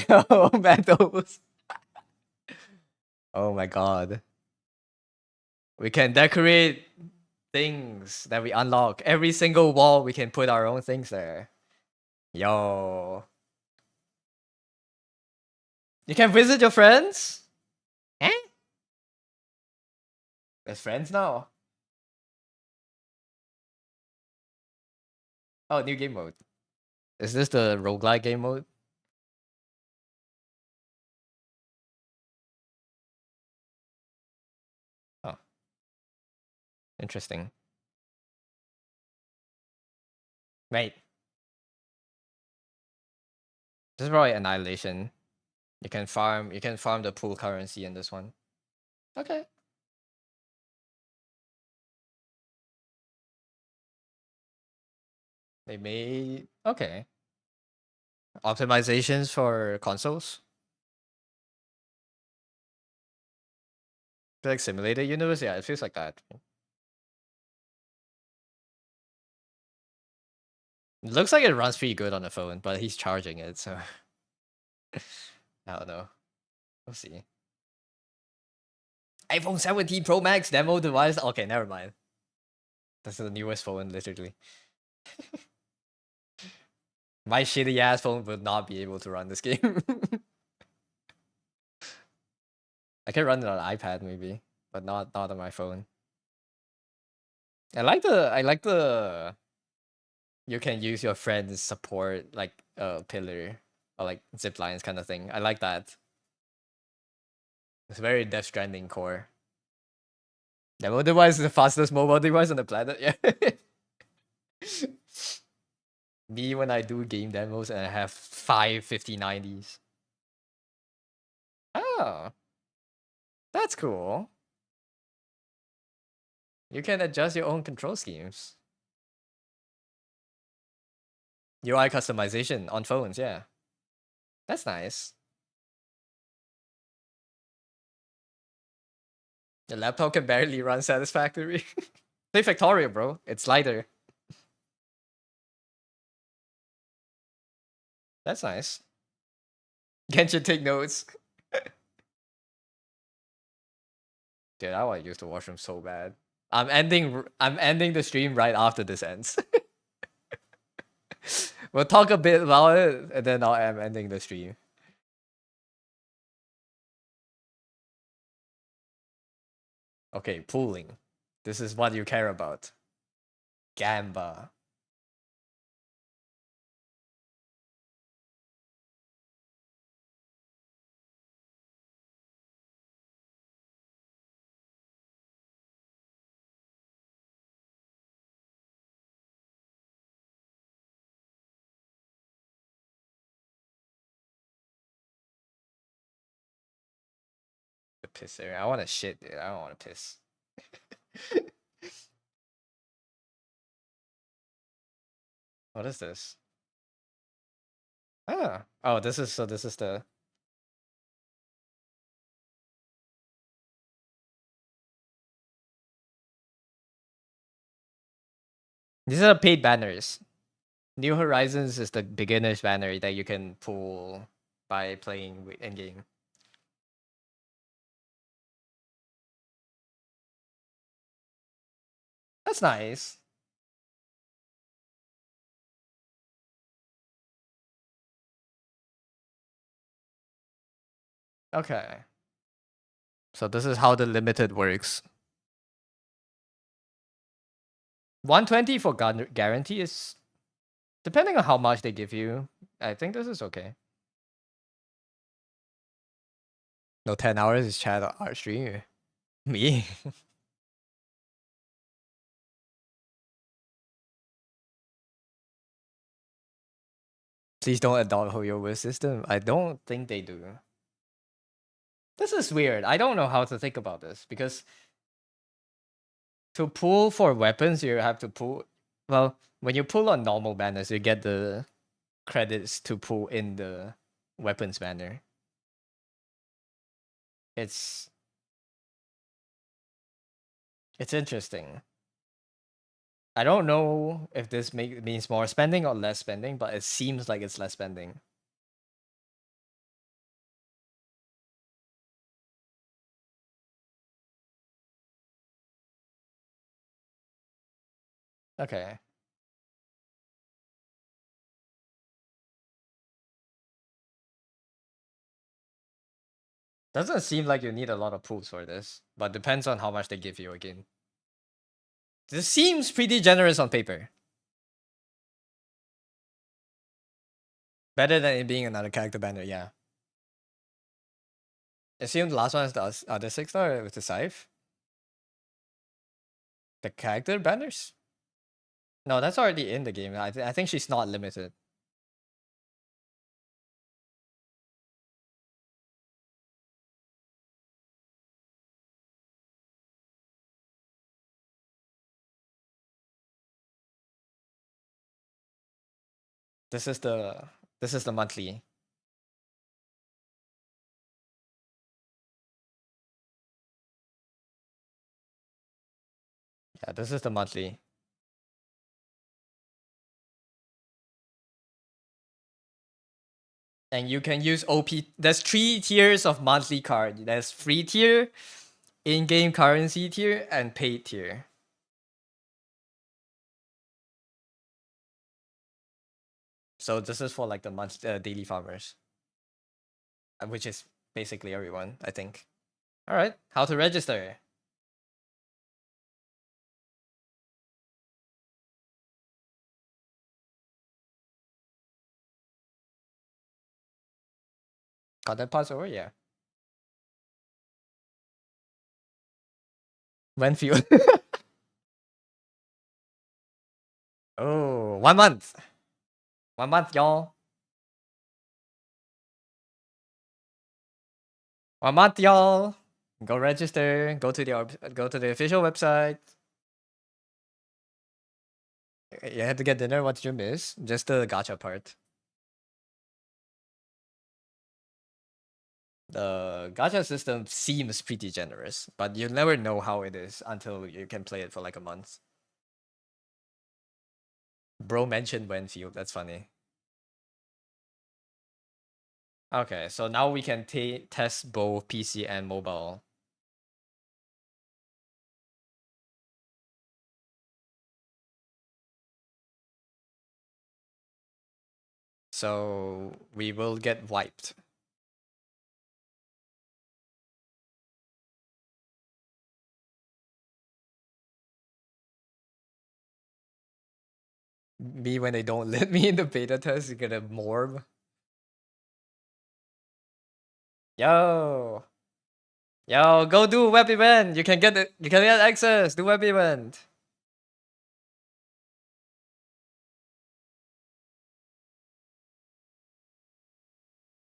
Oh, medals. Oh my god. We can decorate things that we unlock. Every single wall, we can put our own things there. Yo. You can visit your friends? Eh? There's friends now. Oh, new game mode. Is this the roguelike game mode? Oh, interesting. Wait, this is probably annihilation. You can farm the pool currency in this one. Okay. They made okay. Optimizations for consoles. Like simulated universe, yeah, it feels like that. It looks like it runs pretty good on the phone, but he's charging it, so I don't know. We'll see. iPhone 17 Pro Max demo device. Okay, never mind. That's the newest phone, literally. My shitty ass phone would not be able to run this game. I can run it on iPad maybe, but not on my phone. I like the you can use your friend's support like pillar or like zip lines kind of thing. I like that. It's very Death Stranding core. Demo device is the fastest mobile device on the planet. Yeah. Me when I do game demos and I have 5 5090s. Oh, that's cool. You can adjust your own control schemes. UI customization on phones, yeah. That's nice. The laptop can barely run satisfactory. Play Factorio, bro. It's lighter. That's nice. Genshin take notes. Dude, I want to use the washroom so bad. I'm ending the stream right after this ends. We'll talk a bit about it, and then I'm ending the stream. Okay, pooling. This is what you care about. Gamba. The pisser. I want to shit, dude. I don't want to piss. What is this? Ah. Oh, this is the these are the paid banners. New Horizons is the beginner's banner that you can pull by playing in game. That's nice. Okay. So this is how the limited works. 120 for guarantee is depending on how much they give you. I think this is okay. No, 10 hours is chat art stream. Me. Please don't adopt Hoyover's system. I don't think they do. This is weird. I don't know how to think about this because to pull for weapons, you have to pull. Well, when you pull on normal banners, you get the credits to pull in the weapons banner. It's interesting. I don't know if this means more spending or less spending, but it seems like it's less spending. Okay. Doesn't seem like you need a lot of pools for this, but depends on how much they give you again. This seems pretty generous on paper. Better than it being another character banner, yeah. Assume the last one is the other 6-star with the scythe. The character banners? No, that's already in the game. I think she's not limited. This is the monthly. Yeah, this is the monthly. And you can use OP. There's 3 tiers of monthly card. There's free tier, in-game currency tier, and paid tier. So this is for like the daily farmers, which is basically everyone, I think. All right, how to register? Content pass over, yeah. Wenfield. Oh, 1 month. 1 month, y'all. 1 month, y'all. Go register. Go to the official website. You had to get dinner. What did you miss? Just the gacha part. The gacha system seems pretty generous, but you'll never know how it is until you can play it for like a month. Bro mentioned Wenfield. That's funny. Okay, so now we can test both PC and mobile. So we will get wiped. Me when they don't let me in the beta test, you get a morb. Yo, yo, go do a web event. You can get it. You can get access. Do web event.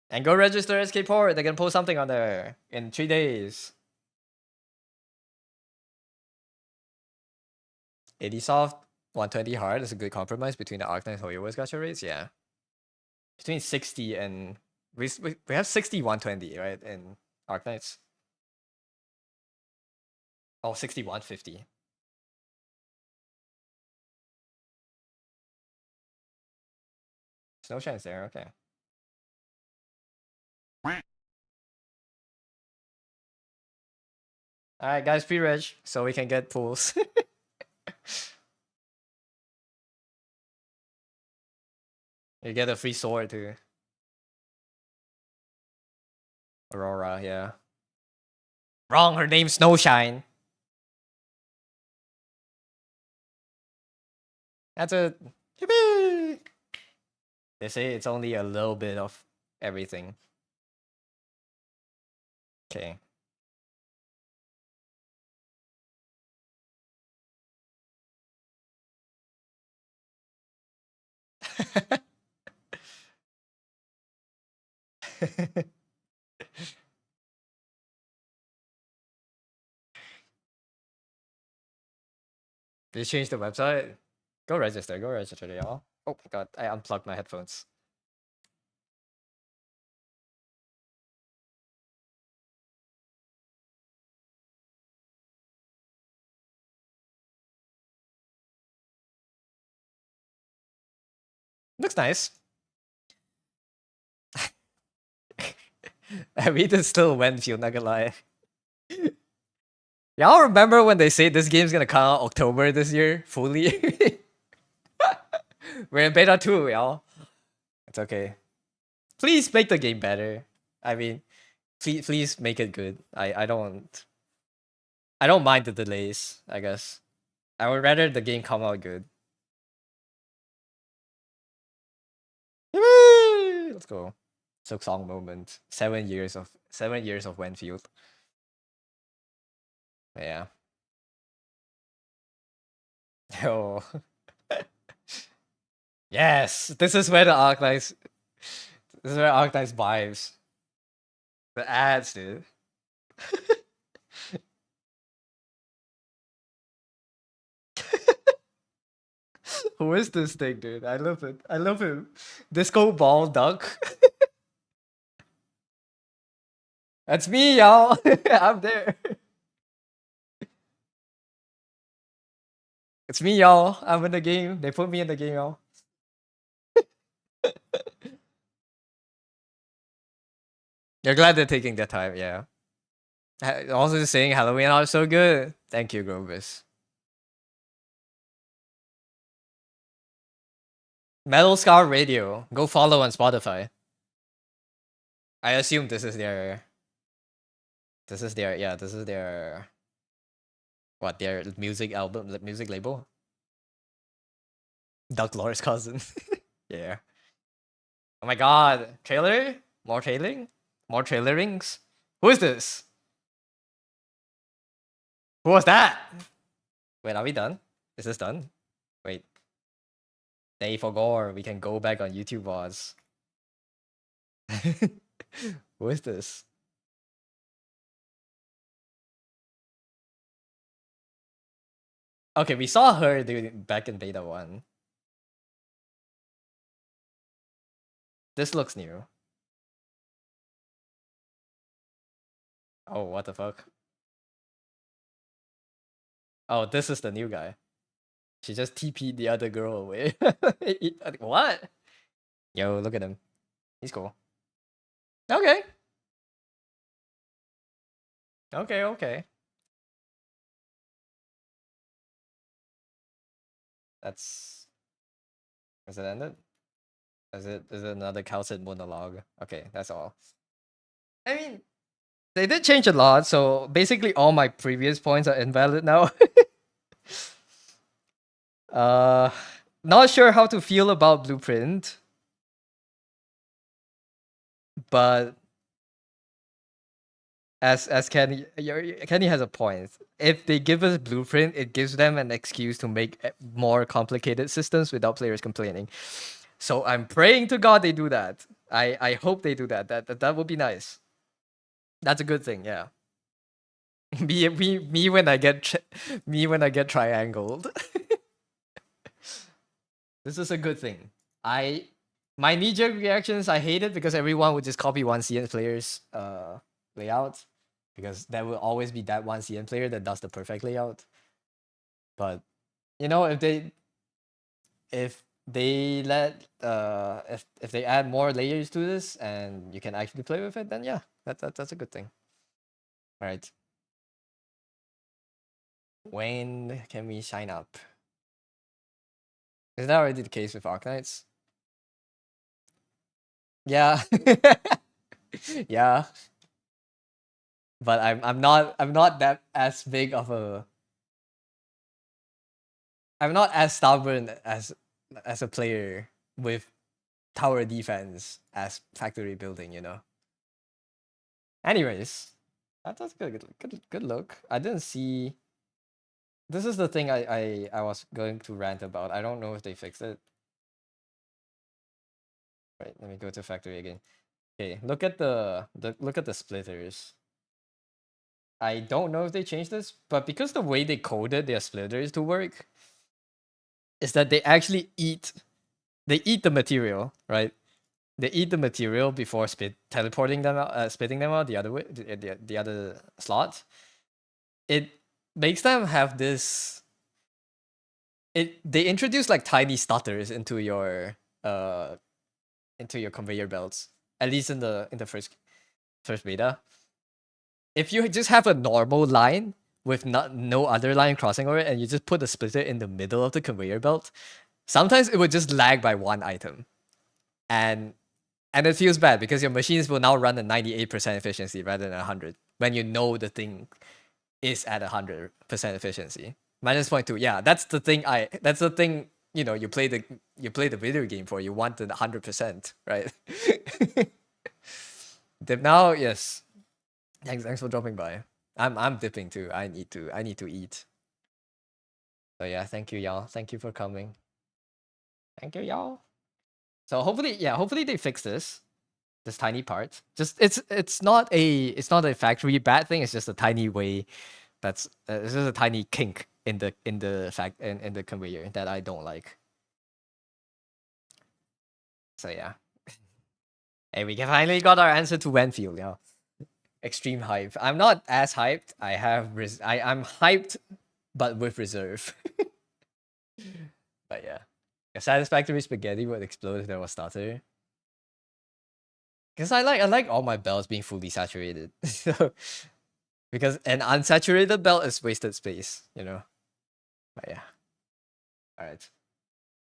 And go register SK Port. They can post something on there in 3 days. 80 soft, 120 hard is a good compromise between the Arknight and Hoyover's gacha rates. Yeah, between 60 and we have 60 120 right in Arknights. Oh, 60 150. Snow Shine's there. Okay. All right, guys, pre-reg so we can get pools. You get a free sword too. Aurora, yeah. Wrong, her name's Snowshine. That's a yippee! They say it's only a little bit of everything. Okay. Did you change the website? Go register, y'all. Oh my god, I unplugged my headphones. Looks nice. I mean, it's still Wenfield, not gonna lie. Y'all remember when they say this game's gonna come out October this year, fully? We're in beta 2, y'all. It's okay. Please make the game better. I mean, please make it good. I don't mind the delays, I guess. I would rather the game come out good. Yay! Let's go. Silk Song moment. 7 years of Wenfield. Yeah. Oh. Yes! This is where the Arknights vibes. The ads, dude. Who is this thing, dude? I love it. I love him. Disco ball duck. That's me, y'all. I'm there. It's me, y'all. I'm in the game. They put me in the game, y'all. You're glad they're taking their time, yeah. Also saying Halloween art so good. Thank you, Grovis. Metal Scar Radio. Go follow on Spotify. I assume this is their what, their music album, music label? Duck Lord's cousin. Yeah. Oh my god. Trailer? More trailing? More trailerings? Who is this? Who was that? Wait, are we done? Is this done? Wait. Day for gore. We can go back on YouTube VODs. Who is this? Okay, we saw her back in beta 1. This looks new. Oh, what the fuck? Oh, this is the new guy. She just TP'd the other girl away. What? Yo, look at him. He's cool. Okay. Okay. That's... Is it ended? Is it another Calcid monologue? Okay, that's all. I mean, they did change a lot, so basically all my previous points are invalid now. Not sure how to feel about Blueprint, but as Kenny has a point. If they give us Blueprint, it gives them an excuse to make more complicated systems without players complaining. So I'm praying to God they do that. I hope they do that. That would be nice. That's a good thing, yeah. me when I get triangled. This is a good thing. My knee-jerk reactions, I hate it because everyone would just copy one CN player's layout, because there will always be that one CN player that does the perfect layout. But you know, if they let if they add more layers to this and you can actually play with it, then yeah, that's a good thing. All right. When can we sign up? Is that already the case with Arknights? Yeah. Yeah. But I'm not that as big of a... I'm not as stubborn as a player with tower defense as factory building, you know. Anyways, that's good look. I didn't see... This is the thing I was going to rant about. I don't know if they fixed it. Right, let me go to factory again. Okay, look at the splitters. I don't know if they changed this, but because the way they coded their splitters to work is that they actually eat the material, right? They eat the material before teleporting them out, spitting them out the other way, the other slot. It makes them have this... They introduce like tiny stutters into your uh into your conveyor belts. At least in the first beta. If you just have a normal line with no other line crossing over it, and you just put a splitter in the middle of the conveyor belt, sometimes it would just lag by one item, and it feels bad because your machines will now run at 98% efficiency rather than 100 when you know the thing is at 100% efficiency. -0.2, yeah, that's the thing. That's the thing. You play the video game for. You want the 100%, right? Dip now, yes. Thanks for dropping by. I'm dipping too. I need to eat. So yeah, thank you y'all. Thank you for coming. Thank you y'all. So hopefully they fix this tiny part. Just it's not a factory bad thing. It's just a tiny way. It's just a tiny kink in the conveyor that I don't like. So yeah. Hey, we finally got our answer to Wenfield, yeah. Extreme hype. I'm not as hyped. I'm hyped, but with reserve. But yeah, a satisfactory spaghetti would explode if there was starter. Because I like all my belts being fully saturated. So, because an unsaturated belt is wasted space, But yeah. Alright.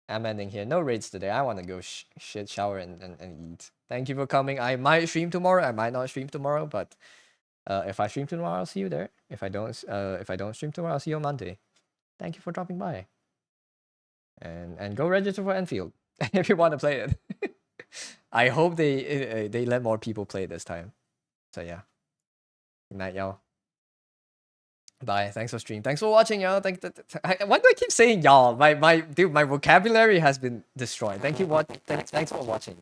I'm ending here. No raids today. I want to go shit, shower, and eat. Thank you for coming. I might stream tomorrow. I might not stream tomorrow, but if I stream tomorrow, I'll see you there. If I don't stream tomorrow, I'll see you on Monday. Thank you for dropping by. And go register for Enfield if you want to play it. I hope they let more people play this time. So yeah. Good night, y'all. Bye. Thanks for stream. Thanks for watching, y'all. Why do I keep saying y'all? My vocabulary has been destroyed. Thank you. Thanks for watching.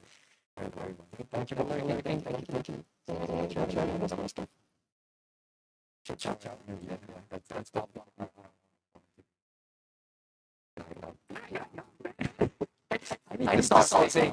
Thank you for everything. Thank you. I need to stop saying.